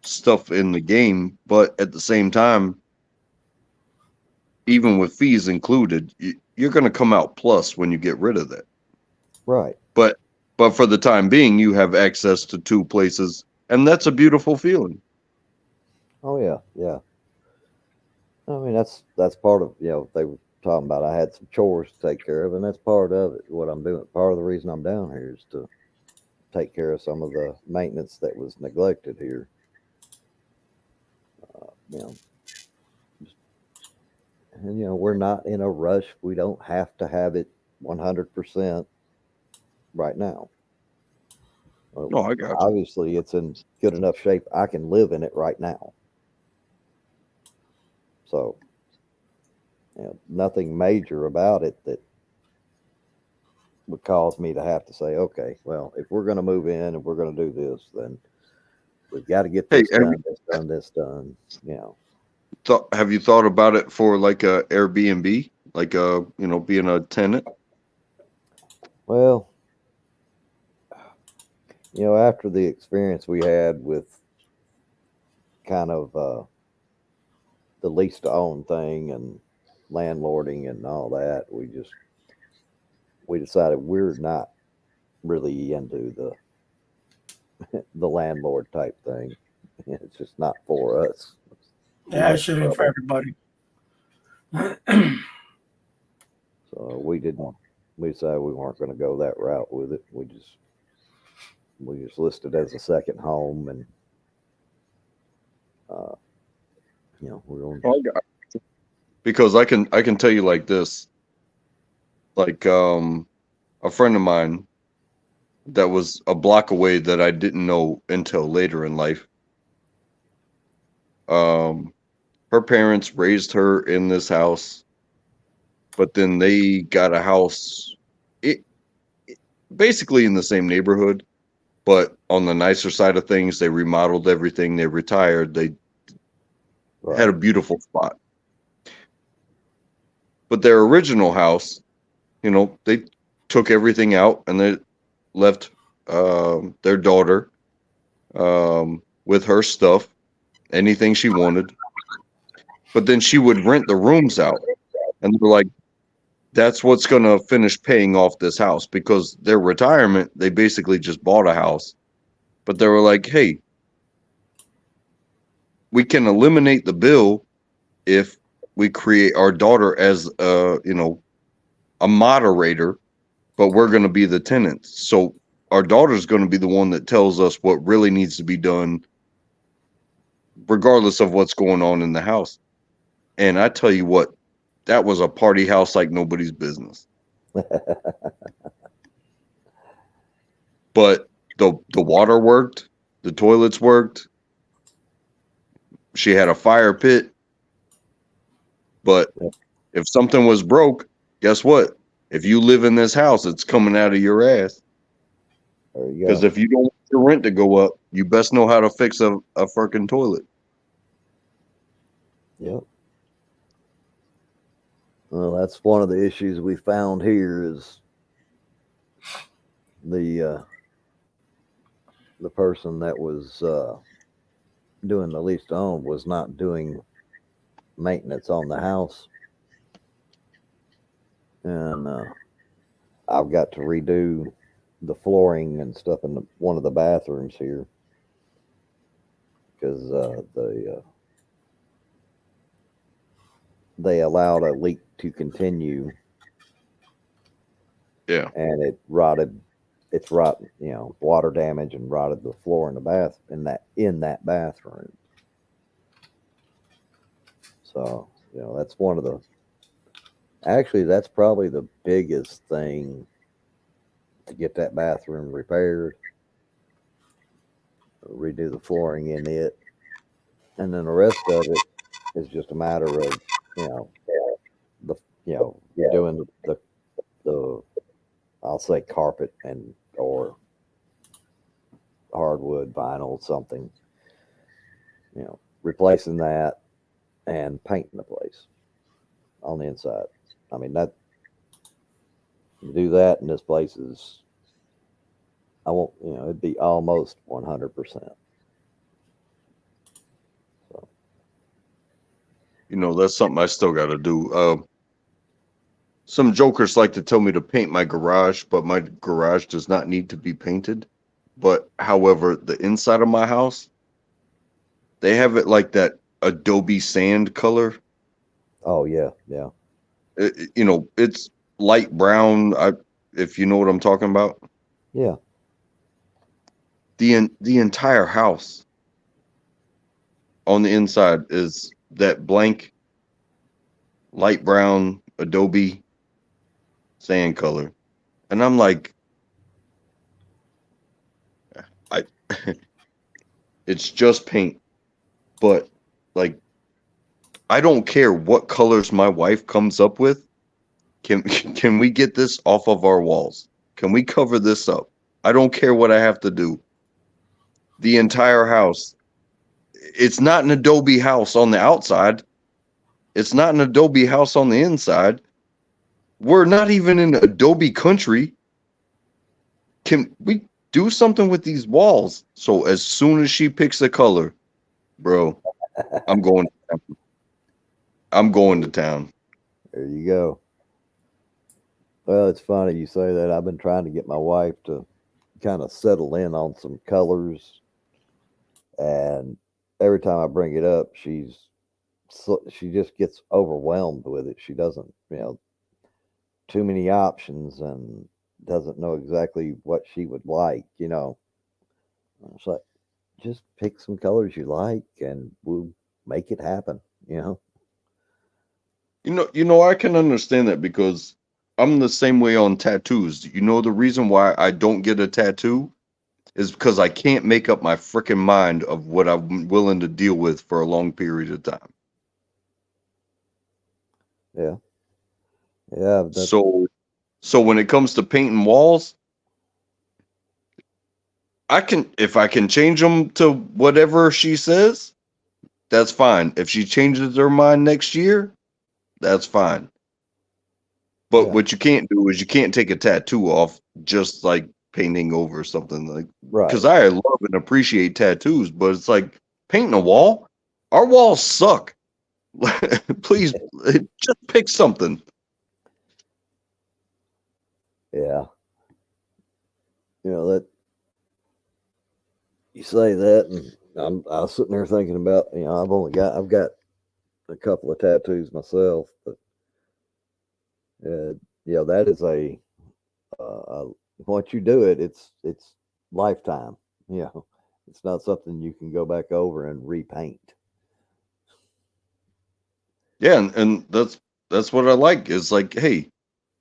stuff in the game. But at the same time, even with fees included, you're going to come out plus when you get rid of that. Right. But for the time being, you have access to two places, and that's a beautiful feeling. Oh yeah, yeah. I mean, that's part of, they were talking about, I had some chores to take care of, and that's part of it, what I'm doing. Part of the reason I'm down here is to take care of some of the maintenance that was neglected here. And we're not in a rush. We don't have to have it 100% right now. No, I got you. Obviously, it's in good enough shape I can live in it right now. So, nothing major about it that would cause me to have to say, okay, well, if we're going to move in and we're going to do this, then we've got to get this done. Have you thought about it for like a Airbnb, like being a tenant? Well, after the experience we had with kind of the lease to own thing and landlording and all that, we decided we're not really into the landlord type thing. It's just not for us. Yeah, it shouldn't for everybody. So we decided we weren't going to go that route with it. We just listed as a second home, and we're going. Because I can tell you like this, like a friend of mine that was a block away that I didn't know until later in life. Her parents raised her in this house, but then they got a house basically in the same neighborhood, but on the nicer side of things. They remodeled everything. They retired. They had a beautiful spot. But their original house, they took everything out and they left their daughter with her stuff, anything she wanted. But then she would rent the rooms out. And they were like, that's what's going to finish paying off this house, because their retirement, they basically just bought a house. But they were like, hey, we can eliminate the bill if we create our daughter as a moderator, but we're going to be the tenants. So our daughter's going to be the one that tells us what really needs to be done, regardless of what's going on in the house. And I tell you what, that was a party house like nobody's business. But the water worked, the toilets worked. She had a fire pit. But if something was broke, guess what? If you live in this house, it's coming out of your ass. There you Because go. if you don't want your rent to go up, you best know how to fix a freaking toilet. Yep. Well, that's one of the issues we found here is the person that was doing the lease to own was not doing maintenance on the house, and I've got to redo the flooring and stuff in one of the bathrooms here because they allowed a leak to continue. Yeah. And it's rotten, water damage and rotted the floor in the in that bathroom. So, that's that's probably the biggest thing to get that bathroom repaired, redo the flooring in it. And then the rest of it is just a matter of, doing the I'll say carpet or hardwood, vinyl, something, replacing that and painting the place on the inside. I mean, do that, and this place is, I won't, it'd be almost 100%. So. That's something I still got to do. Some jokers like to tell me to paint my garage, but my garage does not need to be painted. But however, the inside of my house, they have it like that Adobe sand color. Oh yeah, yeah. It's light brown. If you know what I'm talking about. Yeah. The entire house on the inside is that blank light brown Adobe sand color, and I'm like, it's just paint, but like, I don't care what colors my wife comes up with. Can we get this off of our walls? Can we cover this up? I don't care what I have to do. The entire house. It's not an Adobe house on the outside. It's not an Adobe house on the inside. We're not even in Adobe country. Can we do something with these walls? So as soon as she picks a color, bro, I'm going to town. There you go. Well, it's funny you say that. I've been trying to get my wife to kind of settle in on some colors, and every time I bring it up, she just gets overwhelmed with it. She doesn't, too many options and doesn't know exactly what she would like. It's like, just pick some colors you like, and we'll make it happen. I can understand that because I'm the same way on tattoos. The reason why I don't get a tattoo is because I can't make up my freaking mind of what I'm willing to deal with for a long period of time. Yeah. Yeah. So when it comes to painting walls, if I can change them to whatever she says, that's fine. If she changes her mind next year, that's fine. But what you can't do is you can't take a tattoo off just like painting over something like, because I love and appreciate tattoos, but it's like painting a wall. Our walls suck. Please just pick something. Yeah. That you say that, and I was sitting there thinking about, I've got a couple of tattoos myself, but that is once you do it, it's lifetime. It's not something you can go back over and repaint. Yeah, and that's what I like. Is like, hey,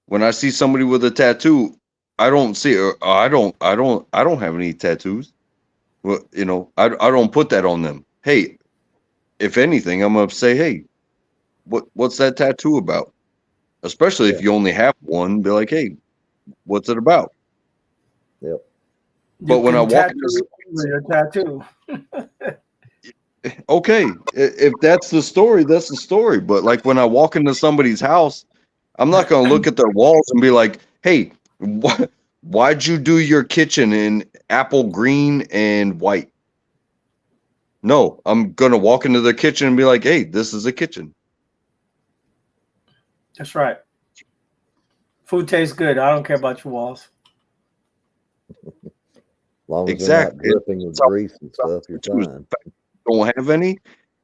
when I see somebody with a tattoo, I don't see. I don't have any tattoos. Well, I don't put that on them. Hey, if anything, I'm gonna say, hey, what's that tattoo about? Especially if you only have one, be like, hey, what's it about? Yep. But You when I can walk tattoo with your tattoo. okay, if that's the story, that's the story. But like when I walk into somebody's house, I'm not gonna look at their walls and be like, hey, why'd you do your kitchen in apple green and white? No, I'm gonna walk into their kitchen and be like, hey, this is a kitchen. That's right. Food tastes good. I don't care about your walls. As long as Exactly. they're not dripping with grease and stuff, you're fine. Don't have any,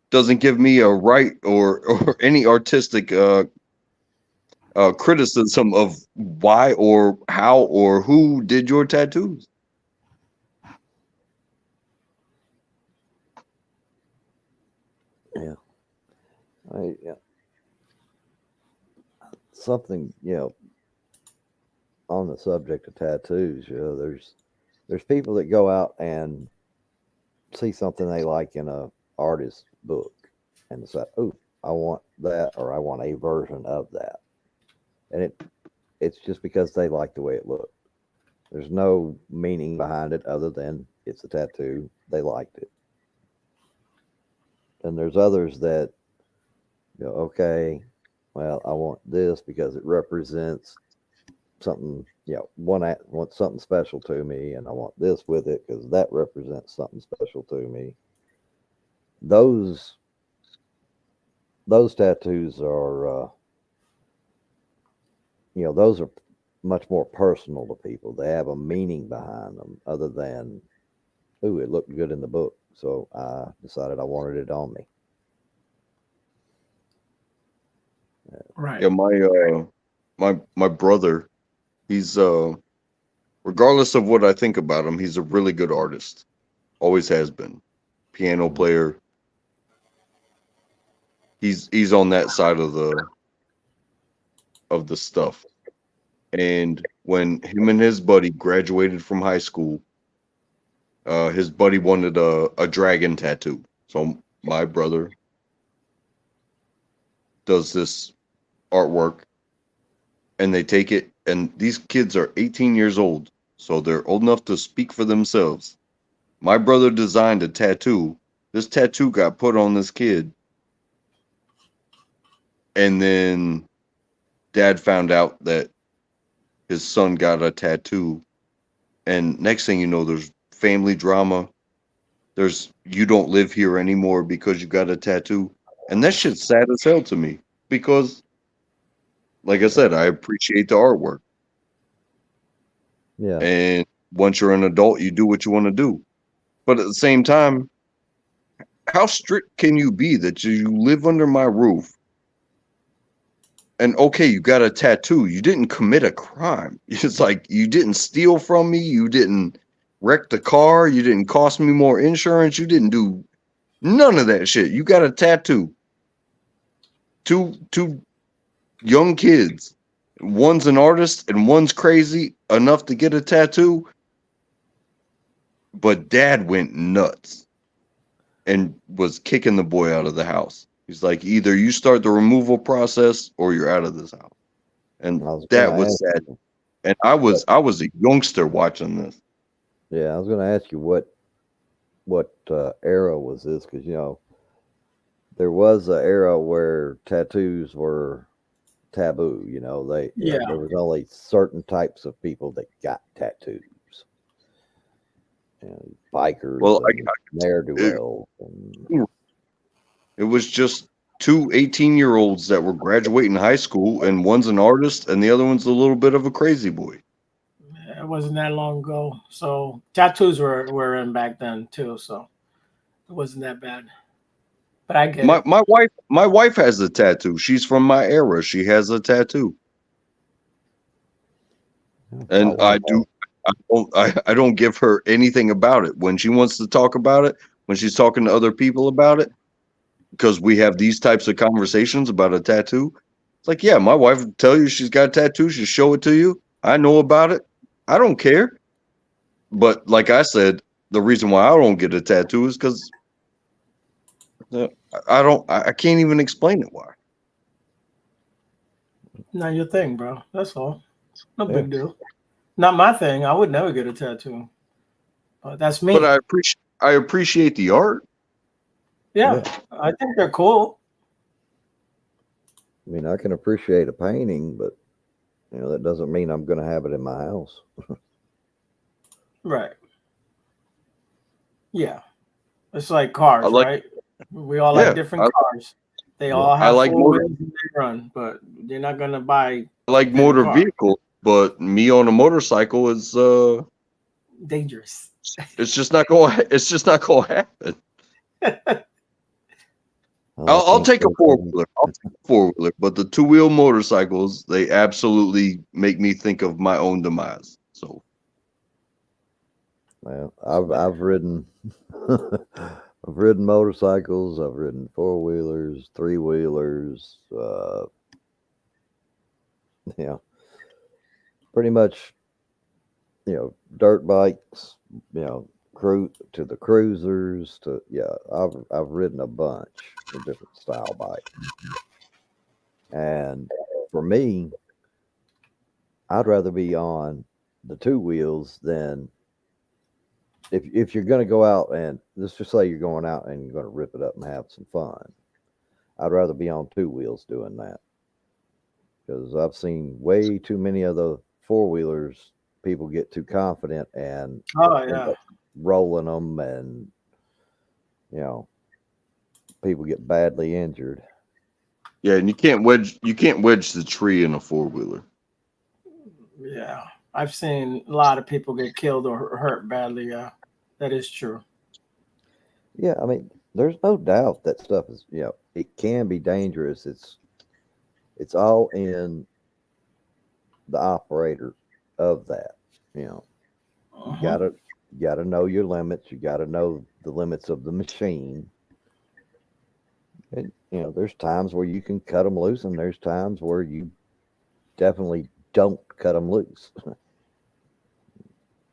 doesn't give me a right or any artistic criticism of why or how or who did your tattoos. Yeah. Yeah. Something, on the subject of tattoos, there's people that go out and see something they like in a artist's book and say, "Oh, I want that," or "I want a version of that," and it's just because they like the way it looked. There's no meaning behind it other than it's a tattoo. They liked it. And there's others that go, okay, well, I want this because it represents something, want something special to me, and I want this with it because that represents something special to me. Those tattoos are, those are much more personal to people. They have a meaning behind them other than, ooh, it looked good in the book, so I decided I wanted it on me. Right. Yeah, my brother, he's regardless of what I think about him, he's a really good artist. Always has been. Piano player. He's on that side of the stuff. And when him and his buddy graduated from high school, his buddy wanted a dragon tattoo. So my brother does this artwork, and they take it, and these kids are 18 years old, so they're old enough to speak for themselves. My brother designed a tattoo. This tattoo got put on this kid, and then dad found out that his son got a tattoo, and next thing you know, there's family drama. There's you don't live here anymore because you got a tattoo, and that shit's sad as hell to me because, like I said, I appreciate the artwork. Yeah. And once you're an adult, you do what you want to do. But at the same time, how strict can you be that you live under my roof? And okay, you got a tattoo. You didn't commit a crime. It's like you didn't steal from me. You didn't wreck the car. You didn't cost me more insurance. You didn't do none of that shit. You got a tattoo. Two young kids. One's an artist and one's crazy enough to get a tattoo. But dad went nuts and was kicking the boy out of the house. He's like, either you start the removal process or you're out of this house. And that was sad. And I was a youngster watching this. Yeah, I was going to ask you what era was this? Because there was an era where tattoos were taboo. There was only certain types of people that got tattoos. And bikers, ne'er-do-wells. It was just two 18-year-olds that were graduating high school, and one's an artist, and the other one's a little bit of a crazy boy. It wasn't that long ago, so tattoos were in back then too, so it wasn't that bad. But I get it. My wife has a tattoo. She's from my era. She has a tattoo, and I don't give her anything about it. When she wants to talk about it, when she's talking to other people about it, because we have these types of conversations about a tattoo. It's like, yeah, my wife would tell you she's got a tattoo. She'll show it to you. I know about it. I don't care. But like I said, the reason why I don't get a tattoo is because I can't even explain it why. Not your thing, bro. That's all. No Yeah. big deal. Not my thing. I would never get a tattoo. But that's me. But I appreciate the art. Yeah, I think they're cool. I mean, I can appreciate a painting, but that doesn't mean I'm going to have it in my house. Right. Yeah. It's like cars, right? We all like different cars. They all have four wheels and they run, but they're not gonna buy. I like motor vehicles, but me on a motorcycle is dangerous. It's just not going. It's just not going to happen. I'll take a four-wheeler. I'll take a four-wheeler, but the two-wheel motorcycles, they absolutely make me think of my own demise. So, well, I've ridden I've ridden motorcycles. I've ridden four-wheelers, three-wheelers. Pretty much, dirt bikes. To the cruisers. I've ridden a bunch of different style bikes. And for me, I'd rather be on the two wheels than if you're going to go out and let's just say you're going out and you're going to rip it up and have some fun. I'd rather be on two wheels doing that because I've seen way too many of the four wheelers. People get too confident and end up rolling them, and people get badly injured. Yeah, and you can't wedge the tree in a four-wheeler. Yeah, I've seen a lot of people get killed or hurt badly. Yeah, that is true. Yeah, I mean, there's no doubt that stuff is, it can be dangerous. It's all in the operator of that. You gotta know your limits. You gotta know the limits of the machine. And there's times where you can cut them loose, and there's times where you definitely don't cut them loose.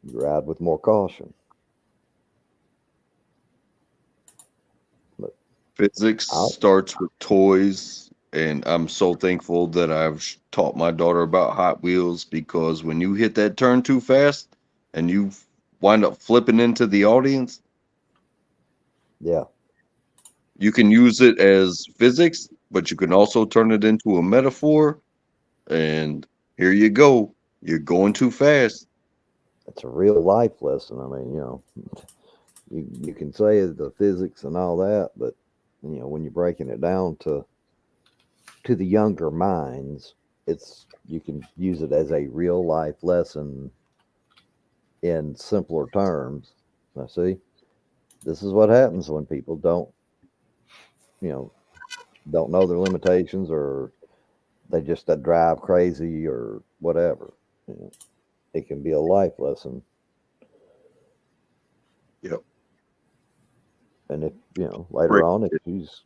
You ride with more caution. Physics starts with toys, and I'm so thankful that I've taught my daughter about Hot Wheels because when you hit that turn too fast and you wind up flipping into the audience, you can use it as physics, but you can also turn it into a metaphor. And here you go. You're going too fast. It's a real life lesson. I mean, you can say the physics and all that, but when you're breaking it down to the younger minds, you can use it as a real life lesson in simpler terms. Now, see, this is what happens when people don't know their limitations, or they just drive crazy or whatever. It can be a life lesson. Yep. And if later on, if she's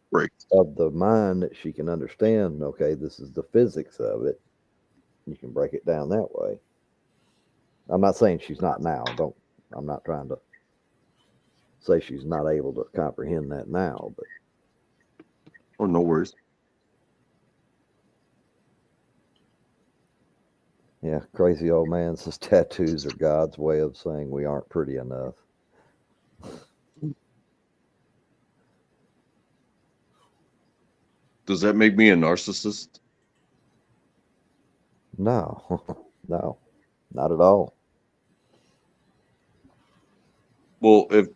of the mind that she can understand, okay, this is the physics of it, you can break it down that way. I'm not saying she's not now. I'm not trying to say she's not able to comprehend that now, but no worries. Yeah, crazy old man says tattoos are God's way of saying we aren't pretty enough. Does that make me a narcissist? No, no, not at all. Well, if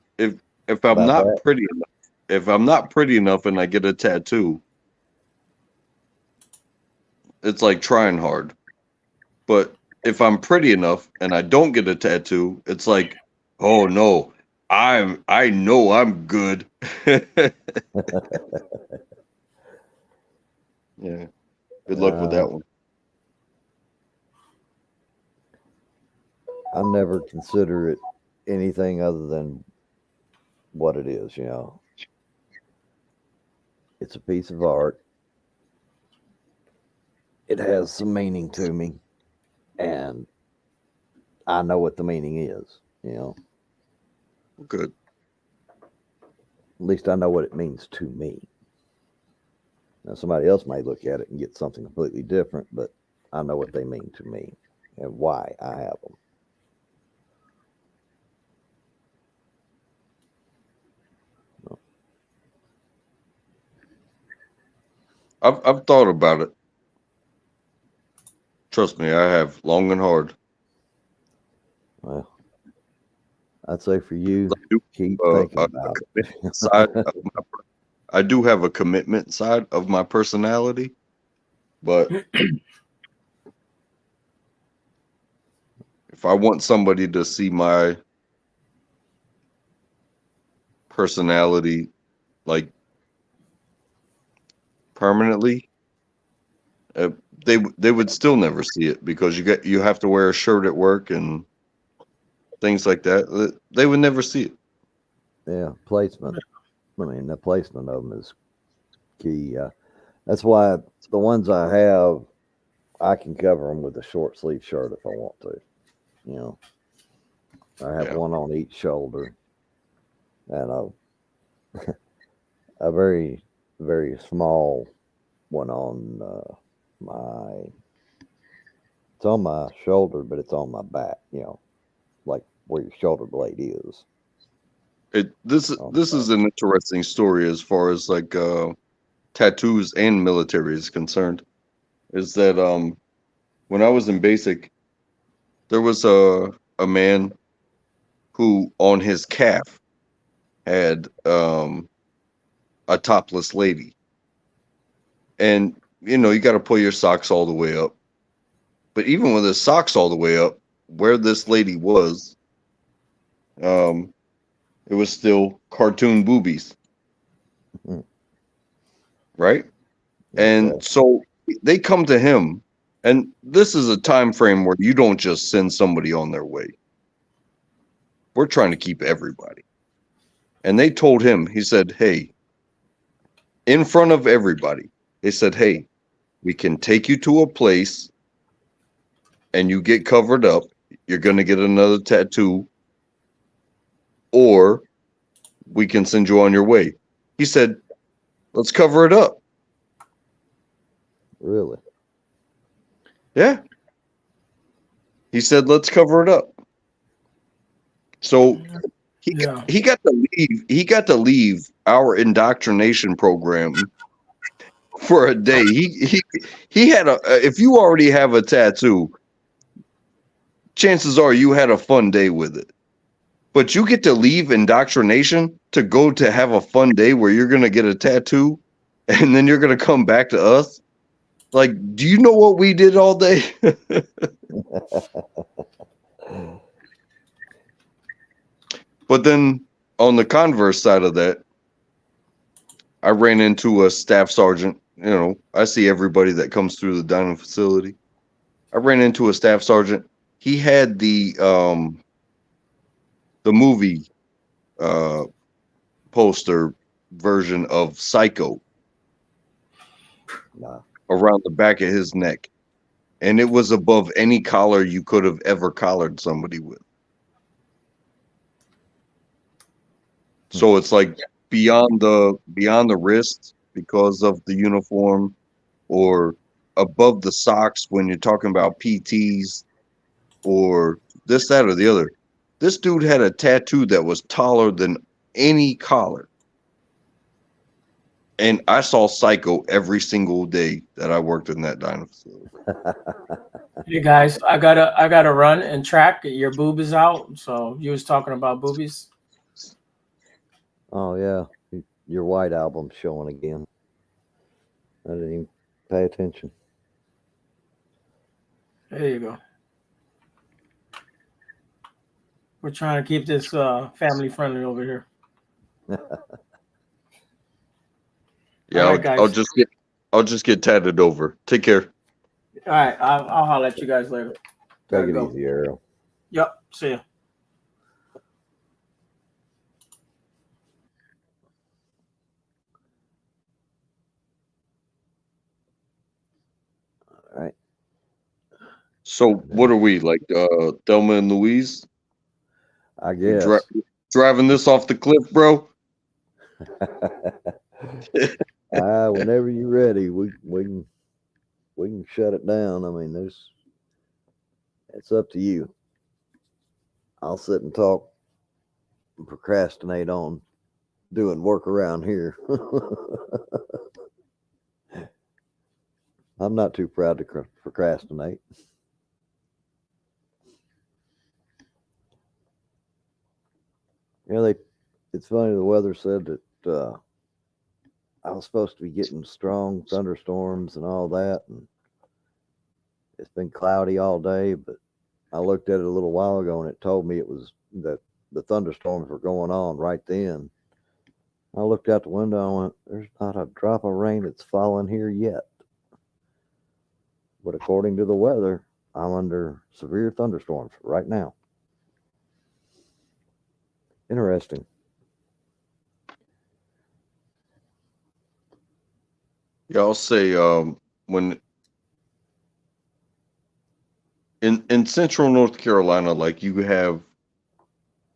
I'm not pretty enough, if I'm not pretty enough and I get a tattoo, it's like trying hard. But if I'm pretty enough and I don't get a tattoo, it's like, oh no, I know I'm good. Yeah. Good luck with that one. I never consider it anything other than what it is, It's a piece of art. It has some meaning to me, and I know what the meaning is. You know, Good. at least I know what it means to me. Now, somebody else may look at it and get something completely different, but I know what they mean to me and why I have them. I've thought about it. Trust me, I have long and hard. Well, I'd say for you, keep A thinking about commitment side of I do have a commitment side of my personality, but if I want somebody to see my personality like permanently, they would still never see it because you have to wear a shirt at work and things like that. They would never see it. Yeah, placement. I mean, the placement of them is key. That's why the ones I have, I can cover them with a short sleeve shirt if I want to. You know, I have one on each shoulder, and a very, very small one on it's on my shoulder, but it's on my back. You know, like where your shoulder blade is. This is an interesting story as far as like tattoos and military is concerned. Is that when I was in basic, there was a man who on his calf had a topless lady, and you know you got to pull your socks all the way up. But even with his socks all the way up, where this lady was, it was still cartoon boobies, right? And so they come to him, and this is a time frame where you don't just send somebody on their way. We're trying to keep everybody. And they told him, he said, hey, in front of everybody, they said, hey, we can take you to a place and you get covered up. You're going to get another tattoo, or we can send you on your way. He said, let's cover it up. Really? Yeah. He said, let's cover it up. So he got to leave. He got to leave our indoctrination program for a day. He had a. If you already have a tattoo, chances are you had a fun day with it. But you get to leave indoctrination to go to have a fun day where you're gonna get a tattoo, and then you're gonna come back to us. Like, do you know what we did all day? But then on the converse side of that, I ran into a staff sergeant. You know, I see everybody that comes through the dining facility. I ran into a staff sergeant. He had the movie poster version of Psycho around the back of his neck. And it was above any collar you could have ever collared somebody with. So it's like beyond the wrist because of the uniform, or above the socks when you're talking about PTs, or this, that, or the other. This dude had a tattoo that was taller than any collar. And I saw Psycho every single day that I worked in that dining facility. Hey guys, I gotta run and track. Your boob is out. So you was talking about boobies. Oh yeah, your white album's showing again. I didn't even pay attention. There you go. We're trying to keep this family friendly over here. Yeah, All right, guys. I'll just get tatted over. Take care. All right, I'll holler at you guys later. Take it easy, Ariel. Yep. See ya. So what are we like, Thelma and Louise? I We guess. driving this off the cliff, bro? Whenever you're ready, we can shut it down. I mean, it's up to you. I'll sit and talk and procrastinate on doing work around here. I'm not too proud to procrastinate. It's funny, the weather said that I was supposed to be getting strong thunderstorms and all that, and it's been cloudy all day, but I looked at it a little while ago and it told me it was that the thunderstorms were going on right then. I looked out the window and went, there's not a drop of rain that's fallen here yet. But according to the weather, I'm under severe thunderstorms right now. Interesting. Yeah, I'll say when in central North Carolina, like you have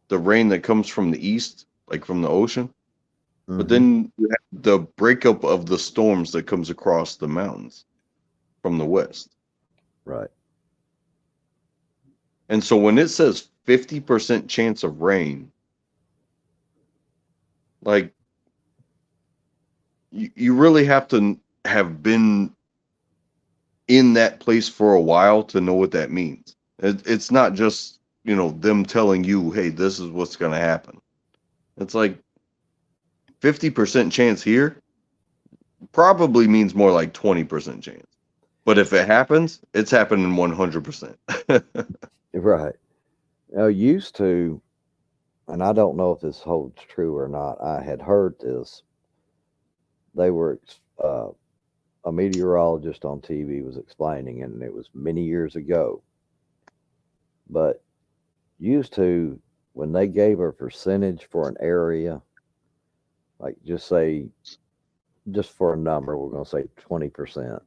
the rain that comes from the east, like from the ocean, but then you have the breakup of the storms that comes across the mountains from the west. Right. And so when it says 50% chance of rain, like you really have to have been in that place for a while to know what that means. It's not just, them telling you, hey, this is what's going to happen. It's like 50% chance here probably means more like 20% chance. But if it happens, it's happening 100%. Right. Now, used to, and I don't know if this holds true or not, I had heard this. They were, a meteorologist on TV was explaining, and it was many years ago. But used to, when they gave a percentage for an area, like just say, just for a number, we're going to say 20%.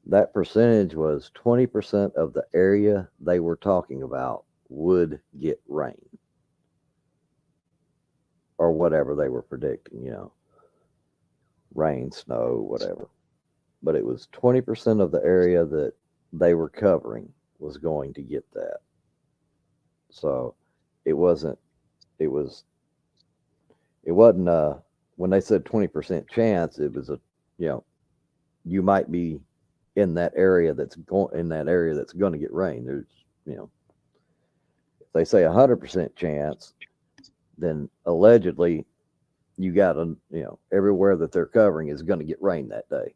That percentage was 20% of the area they were talking about would get rain or whatever they were predicting, rain, snow, whatever. But it was 20% of the area that they were covering was going to get that. So it wasn't when they said 20% chance, it was you might be in that area that's going to get rain. There's, if they say 100% chance, then allegedly you got everywhere that they're covering is going to get rain that day.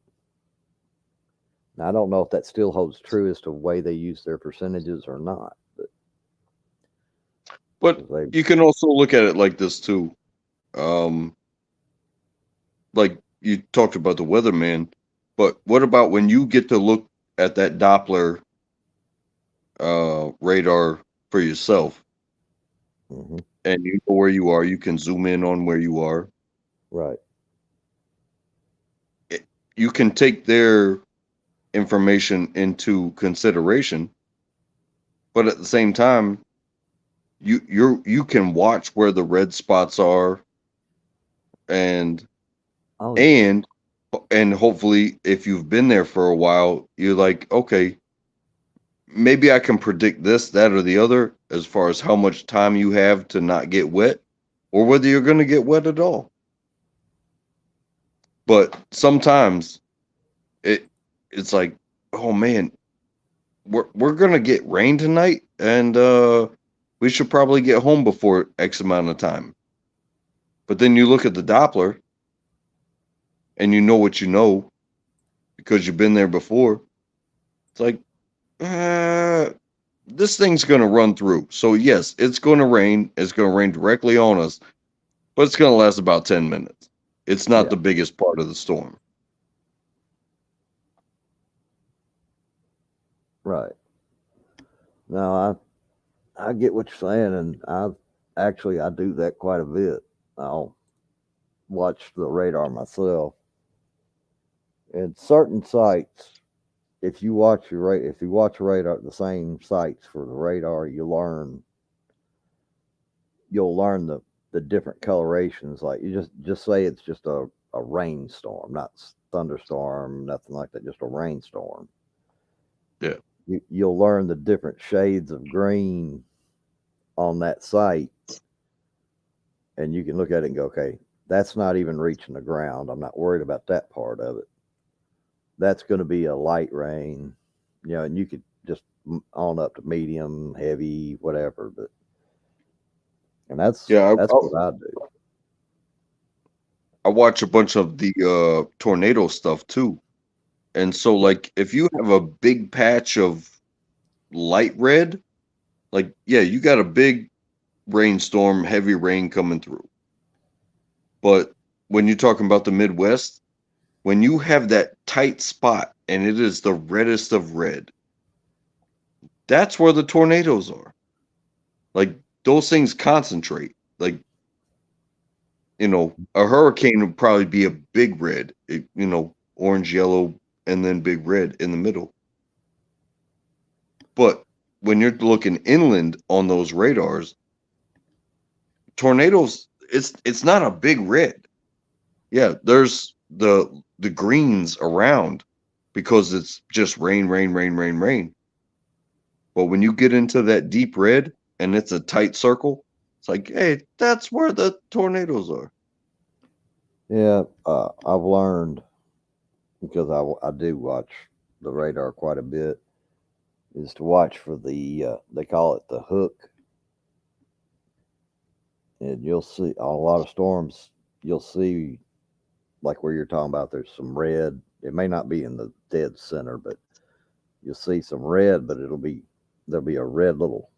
Now, I don't know if that still holds true as to the way they use their percentages or not, but you can also look at it like this too. Like you talked about the weatherman, but what about when you get to look at that Doppler radar for yourself, and you know where you are? You can zoom in on where you are. Right. You can take their information into consideration, but at the same time, you can watch where the red spots are, and hopefully, if you've been there for a while, you're like, okay, maybe I can predict this, that, or the other as far as how much time you have to not get wet, or whether you're going to get wet at all. But sometimes it's like, oh man, we're going to get rain tonight, and we should probably get home before X amount of time. But then you look at the Doppler, and you know what you know because you've been there before. It's like, this thing's going to run through. So yes, it's going to rain. It's going to rain directly on us, but it's going to last about 10 minutes. It's not the biggest part of the storm. Right. No, I get what you're saying, and I do that quite a bit. I'll watch the radar myself. At certain sites, if you watch radar, the same sites for the radar, you'll learn the different colorations. Like you just say it's just a rainstorm, not thunderstorm, nothing like that, just a rainstorm. Yeah. You'll learn the different shades of green on that site, and you can look at it and go, okay, that's not even reaching the ground. I'm not worried about that part of it. That's going to be a light rain, and you could just on up to medium, heavy, whatever. But and that's what I do. I watch a bunch of the tornado stuff too. And so like if you have a big patch of light red, like yeah, you got a big rainstorm, heavy rain coming through. But when you're talking about the Midwest, when you have that tight spot and it is the reddest of red, that's where the tornadoes are. Like those things concentrate. Like, a hurricane would probably be a big red, orange, yellow, and then big red in the middle. But when you're looking inland on those radars, tornadoes, it's not a big red. Yeah, there's the greens around because it's just rain, rain, rain, rain, rain. But when you get into that deep red and it's a tight circle, it's like, hey, that's where the tornadoes are. Yeah, I've learned because I do watch the radar quite a bit. Is to watch for they call it the hook, and you'll see on a lot of storms. You'll see like where you're talking about. There's some red. It may not be in the dead center, but you'll see some red. But there'll be a red little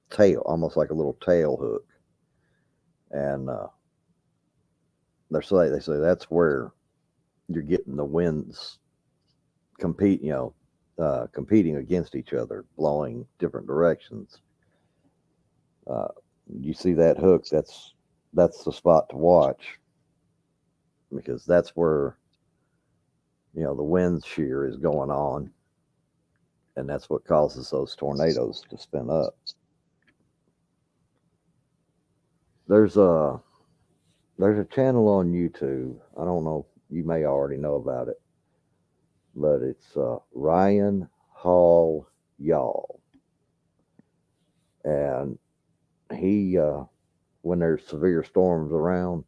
tail, almost like a little tail hook, and they say that's where you're getting the winds competing against each other, blowing different directions. You see that hook? That's the spot to watch because that's where the wind shear is going on, and that's what causes those tornadoes to spin up. There's a channel on YouTube. I don't know. You may already know about it, but it's Ryan Hall Y'all, and he when there's severe storms around,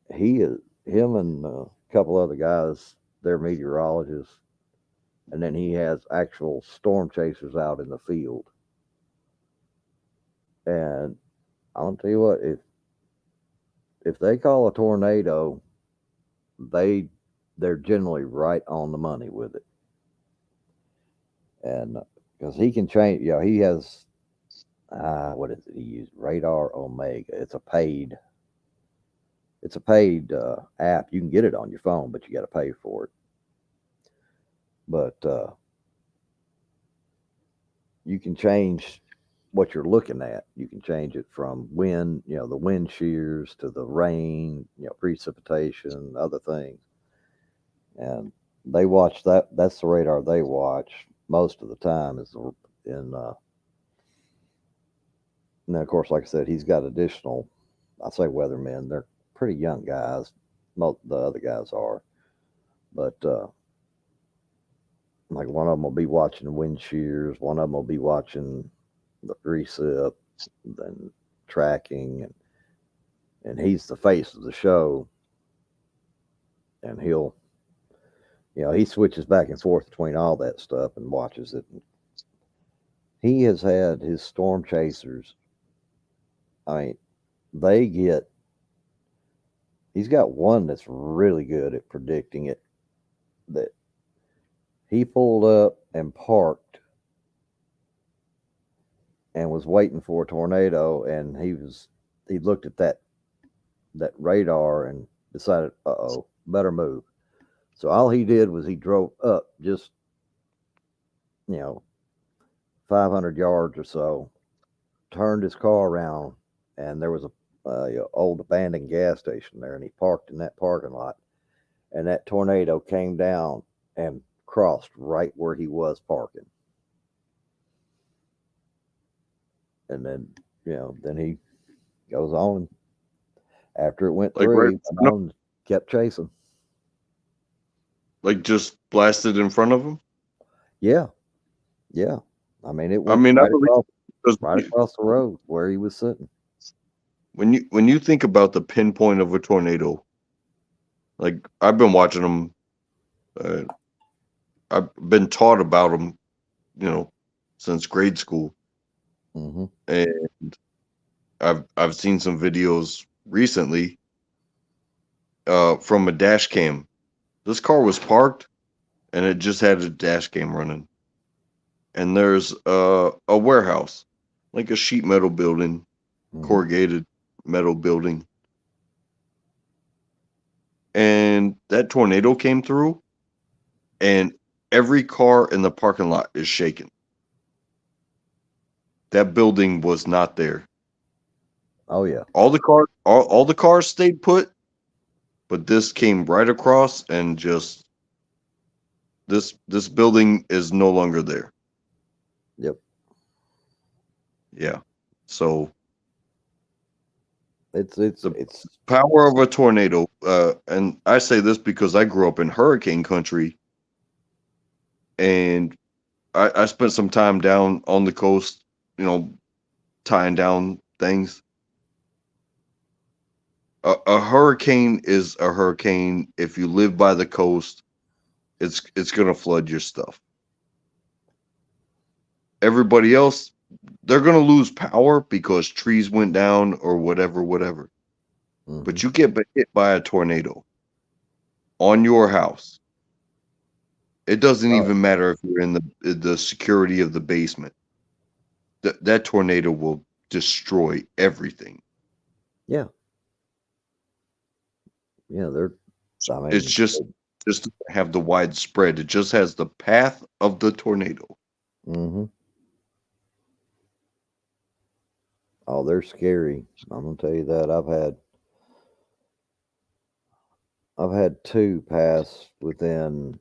him and a couple other guys, they're meteorologists, and then he has actual storm chasers out in the field. And I'll tell you what, if they call a tornado, they're generally right on the money with it. And because he can change, he has what is it? He used Radar Omega. It's a paid app. You can get it on your phone, but you got to pay for it. But you can change what you're looking at. You can change it from wind, the wind shears to the rain, precipitation, other things. And they watch that. That's the radar they watch most of the time. Is in. And then, of course, like I said, he's got additional. I say weathermen. They're pretty young guys. Most the other guys are, but like one of them will be watching the wind shears. One of them will be watching the precip, then tracking, and he's the face of the show. And he switches back and forth between all that stuff and watches it. He has had his storm chasers. I mean, he's got one that's really good at predicting it. That he pulled up and parked and was waiting for a tornado, and he looked at that radar and decided, better move. So all he did was he drove up just 500 yards or so, turned his car around, and there was a old abandoned gas station there, and he parked in that parking lot, and that tornado came down and crossed right where he was parking. And then, then he goes on. After it went Like through, right he in went front of- on and kept chasing. like just blasted in front of him. Yeah. Yeah. I mean, it I went mean, I right believe across the road where he was sitting. when you think about the pinpoint of a tornado, like I've been watching them, I've been taught about them, since grade school, Mm-hmm. and I've seen some videos recently from a dash cam. This car was parked, and it just had a dash cam running. And there's a warehouse, like a sheet metal building, corrugated metal building. And that tornado came through, and every car in the parking lot is shaking. That building was not there. Oh yeah. All the cars stayed put, but this came right across and just this building is no longer there. Yep. Yeah. So it's power of a tornado. And I say this because I grew up in hurricane country, and I spent some time down on the coast, tying down things. A hurricane is a hurricane. If you live by the coast, it's gonna flood your stuff. Everybody else, they're gonna lose power because trees went down or whatever. But you get hit by a tornado on your house. It doesn't even matter if you're in the security of the basement. That tornado will destroy everything. Yeah. Yeah, It's just to have the widespread. It just has the path of the tornado. Mm-hmm. Oh, they're scary. I'm gonna tell you that. I've had two pass within,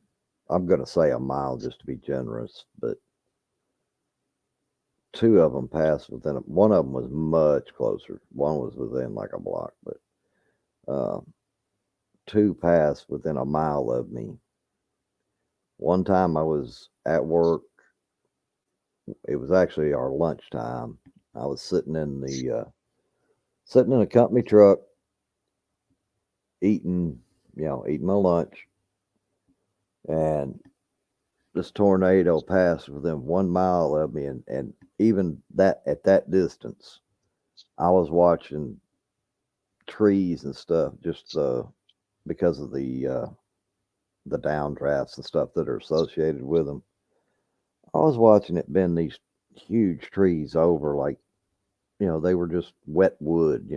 I'm gonna say a mile just to be generous, but two of them passed within. One of them was much closer. One was within like a block, but two passed within a mile of me. One time I was at work. It was actually our lunchtime. I was sitting in a company truck, eating my lunch, and this tornado passed within 1 mile of me, and even that at that distance, I was watching trees and stuff just because of the downdrafts and stuff that are associated with them. I was watching it bend these huge trees over like, they were just wet wood,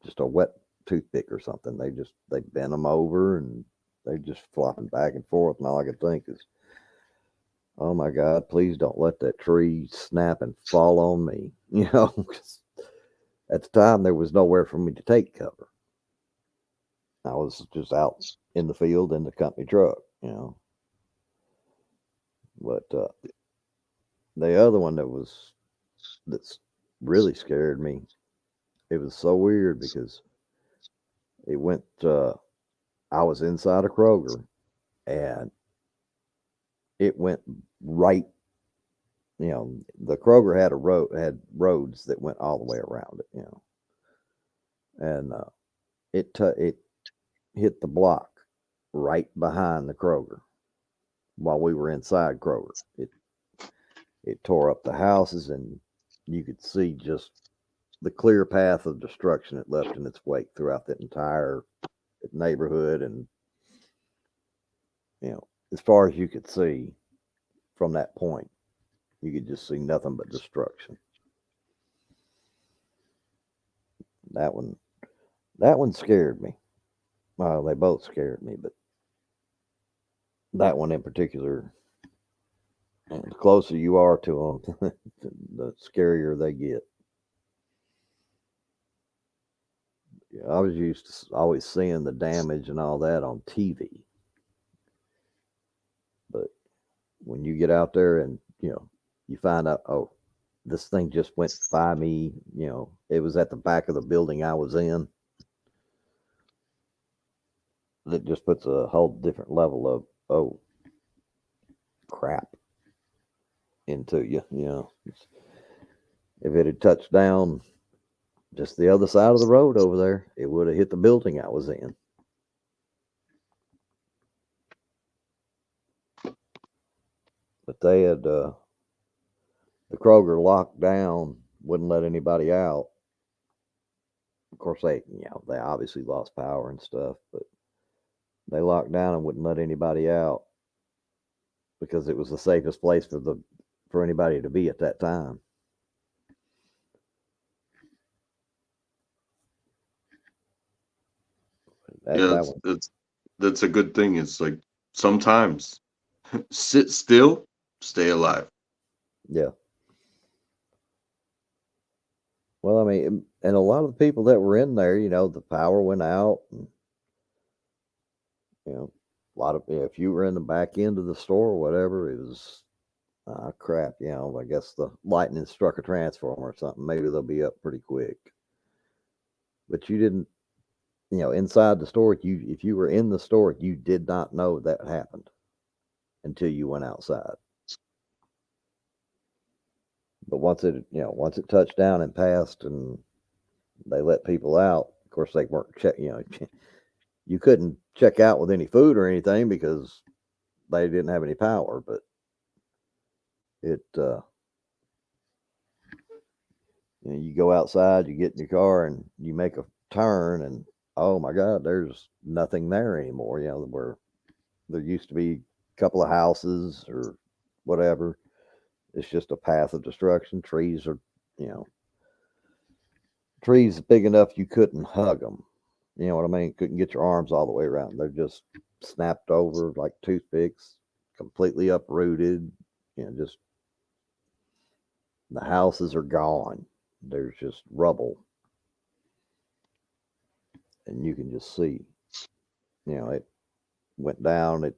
just a wet toothpick or something. They bent them over and they just flopping back and forth. And all I could think is, oh my God, please don't let that tree snap and fall on me. 'Cause at the time there was nowhere for me to take cover. I was just out in the field in the company truck, But the other one that's really scared me. It was so weird because it went. I was inside a Kroger, and it went right. The Kroger had roads that went all the way around it. And it hit the block right behind the Kroger while we were inside Kroger. It tore up the houses, and you could see just the clear path of destruction it left in its wake throughout that entire neighborhood. And as far as you could see from that point, you could just see nothing but destruction. That one scared me. Well, they both scared me, but that one in particular, the closer you are to them, the scarier they get. I was used to always seeing the damage and all that on TV, but when you get out there and you find out, oh, this thing just went by me. It was at the back of the building I was in. It just puts a whole different level of, oh, crap into you. If it had touched down just the other side of the road over there, it would have hit the building I was in. But they had the Kroger locked down, wouldn't let anybody out. Of course, they obviously lost power and stuff, but they locked down and wouldn't let anybody out because it was the safest place for anybody to be at that time. That's a good thing. It's like sometimes sit still, stay alive. Yeah. Well, I mean, and a lot of the people that were in there, the power went out, and a lot of, if you were in the back end of the store or whatever, it was crap. I guess the lightning struck a transformer or something. Maybe they'll be up pretty quick. But you didn't, inside the store, if you were in the store, you did not know that happened until you went outside. But once it touched down and passed, and they let people out, of course they weren't you couldn't check out with any food or anything because they didn't have any power. But it, you go outside, you get in your car, and you make a turn, and oh my God, there's nothing there anymore. Where there used to be a couple of houses or whatever. It's just a path of destruction. Trees are, trees big enough you couldn't hug them. You know what I mean? Couldn't get your arms all the way around. They're just snapped over like toothpicks, completely uprooted. Just the houses are gone. There's just rubble. And you can just see, it went down.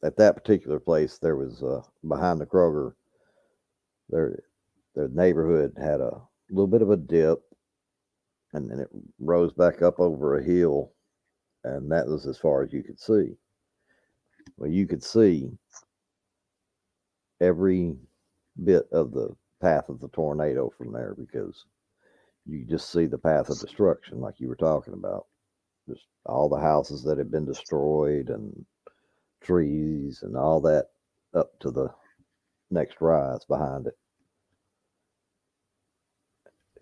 At that particular place, there was behind the Kroger, their neighborhood had a little bit of a dip, and then it rose back up over a hill, and that was as far as you could see. Well, you could see every bit of the path of the tornado from there because you just see the path of destruction like you were talking about. Just all the houses that had been destroyed and trees and all that up to the next rise behind it.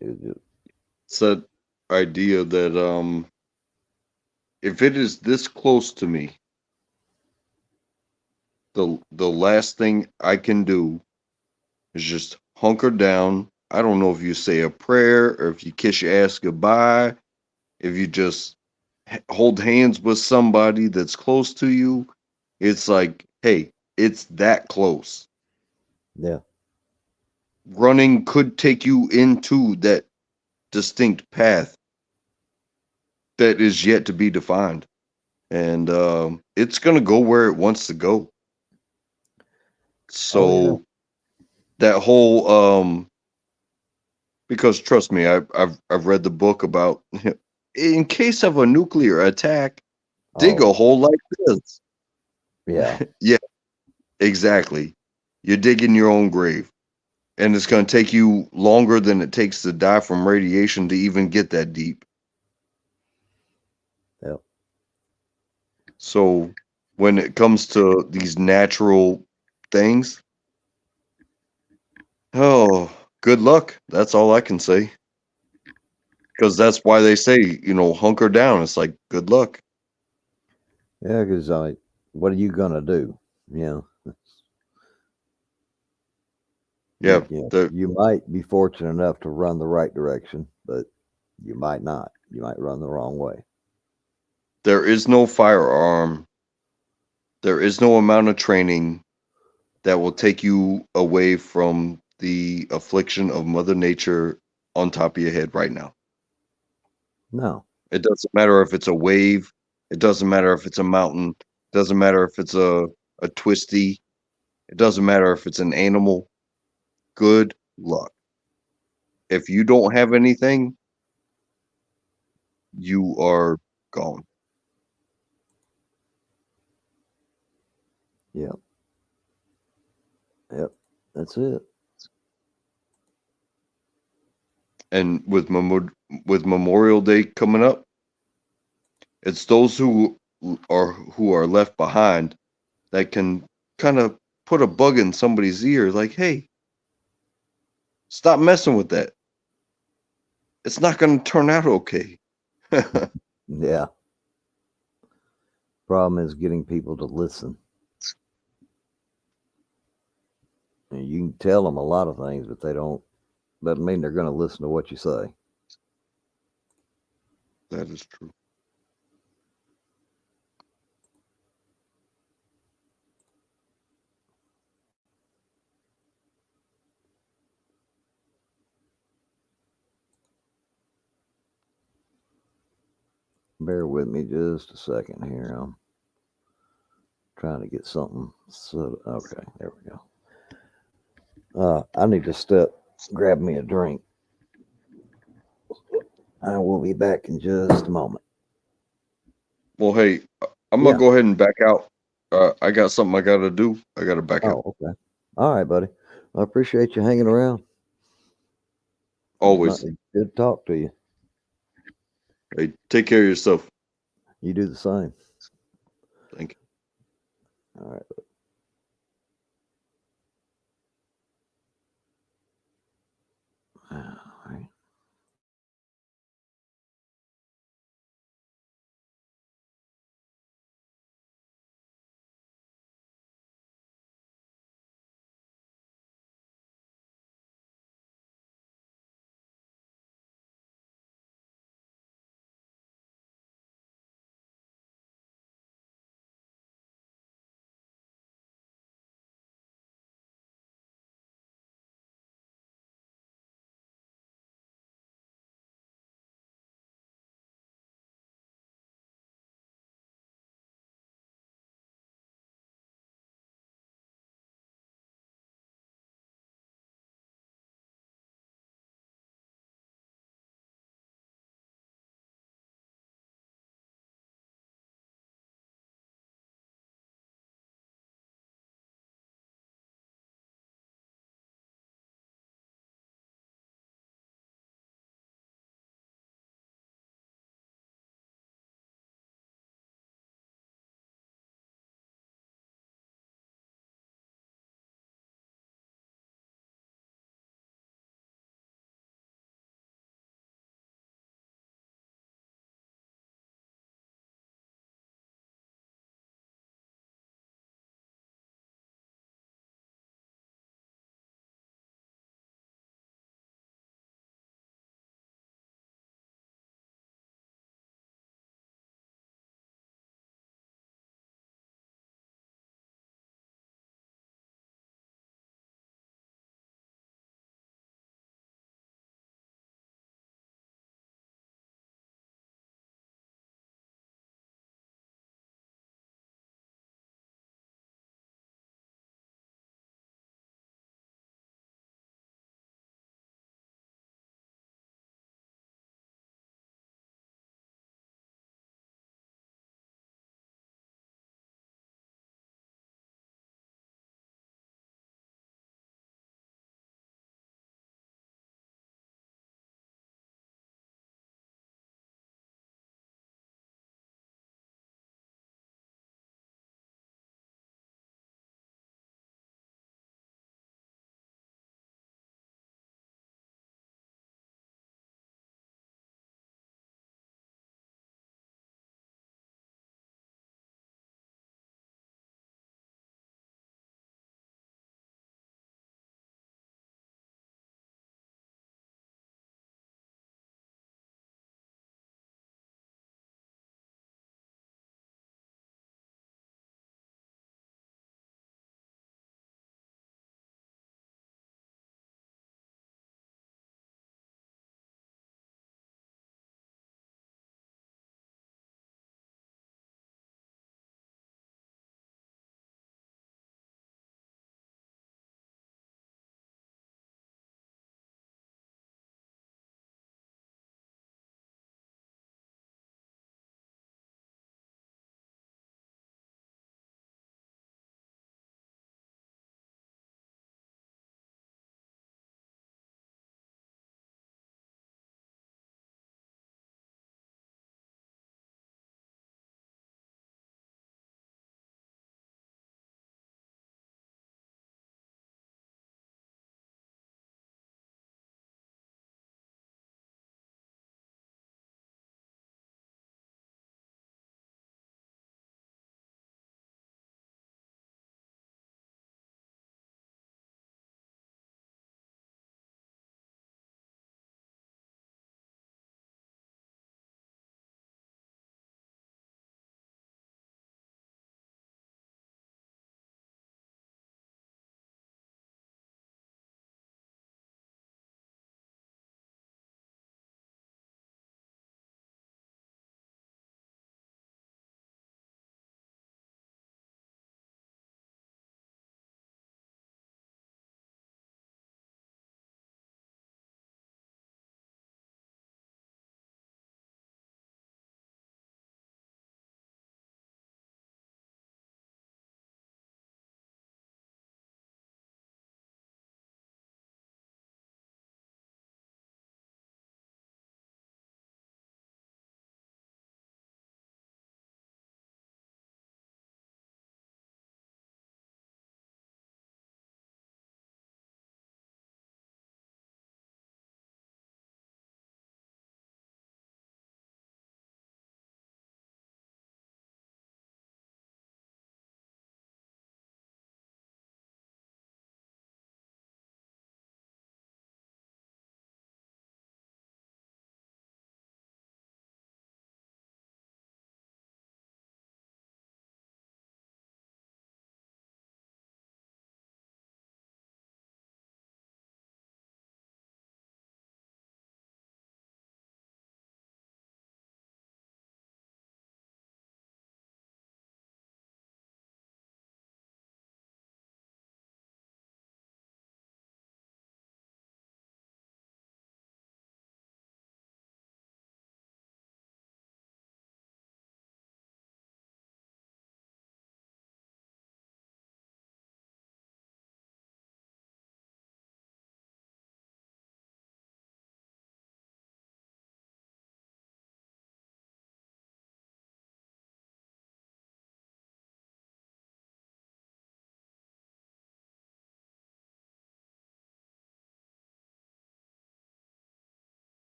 It's that idea that if it is this close to me, the last thing I can do is just hunker down. I don't know if you say a prayer or if you kiss your ass goodbye, if you just hold hands with somebody that's close to you. It's like, hey, it's that close. Yeah. Running could take you into that distinct path that is yet to be defined. And it's going to go where it wants to go. So that whole because trust me, I've read the book about in case of a nuclear attack, dig a hole like this. Yeah. Yeah, exactly. You're digging your own grave. And it's going to take you longer than it takes to die from radiation to even get that deep. Yeah. So when it comes to these natural things, oh, good luck. That's all I can say. Because that's why they say, hunker down. It's like, good luck. Yeah, because what are you going to do? Yeah. You might be fortunate enough to run the right direction, but you might not. You might run the wrong way. There is no firearm. There is no amount of training that will take you away from the affliction of Mother Nature on top of your head right now. No. It doesn't matter if it's a wave. It doesn't matter if it's a mountain. It doesn't matter if it's a twisty. It doesn't matter if it's an animal. Good luck. If you don't have anything, you are gone. Yep. Yep. That's it. And with Memorial Day coming up, it's those who are left behind that can kind of put a bug in somebody's ear, like, hey, stop messing with that. It's not going to turn out okay. Yeah. Problem is getting people to listen. And you can tell them a lot of things, but they don't. Doesn't mean they're going to listen to what you say. That is true. Bear with me just a second here. I'm trying to get something. So okay, there we go. I need to grab me a drink. I will be back in just a moment. Well, hey, I'm going to go ahead and back out. I got something I got to do. I got to back out. Oh, okay. All right, buddy. I appreciate you hanging around. Always. Good to talk to you. Hey, take care of yourself. You do the same. Thank you. All right.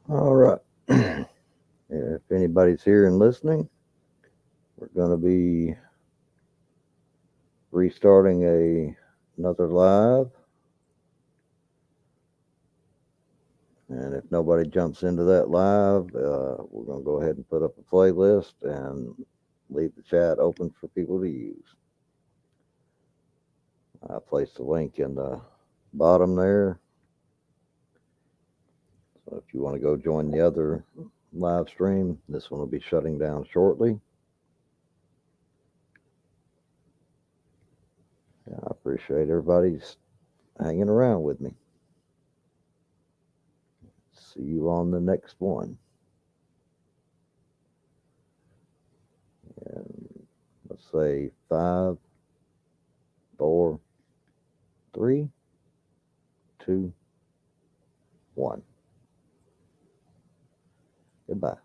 All right. If anybody's here and listening, we're going to be restarting another live. And if nobody jumps into that live, we're going to go ahead and put up a playlist and leave the chat open for people to use. I placed a link in the bottom there. So if you want to go join the other live stream, this one will be shutting down shortly. Yeah, I appreciate everybody's hanging around with me. See you on the next one. And let's say 5, 4, 3, 2, 1. Goodbye.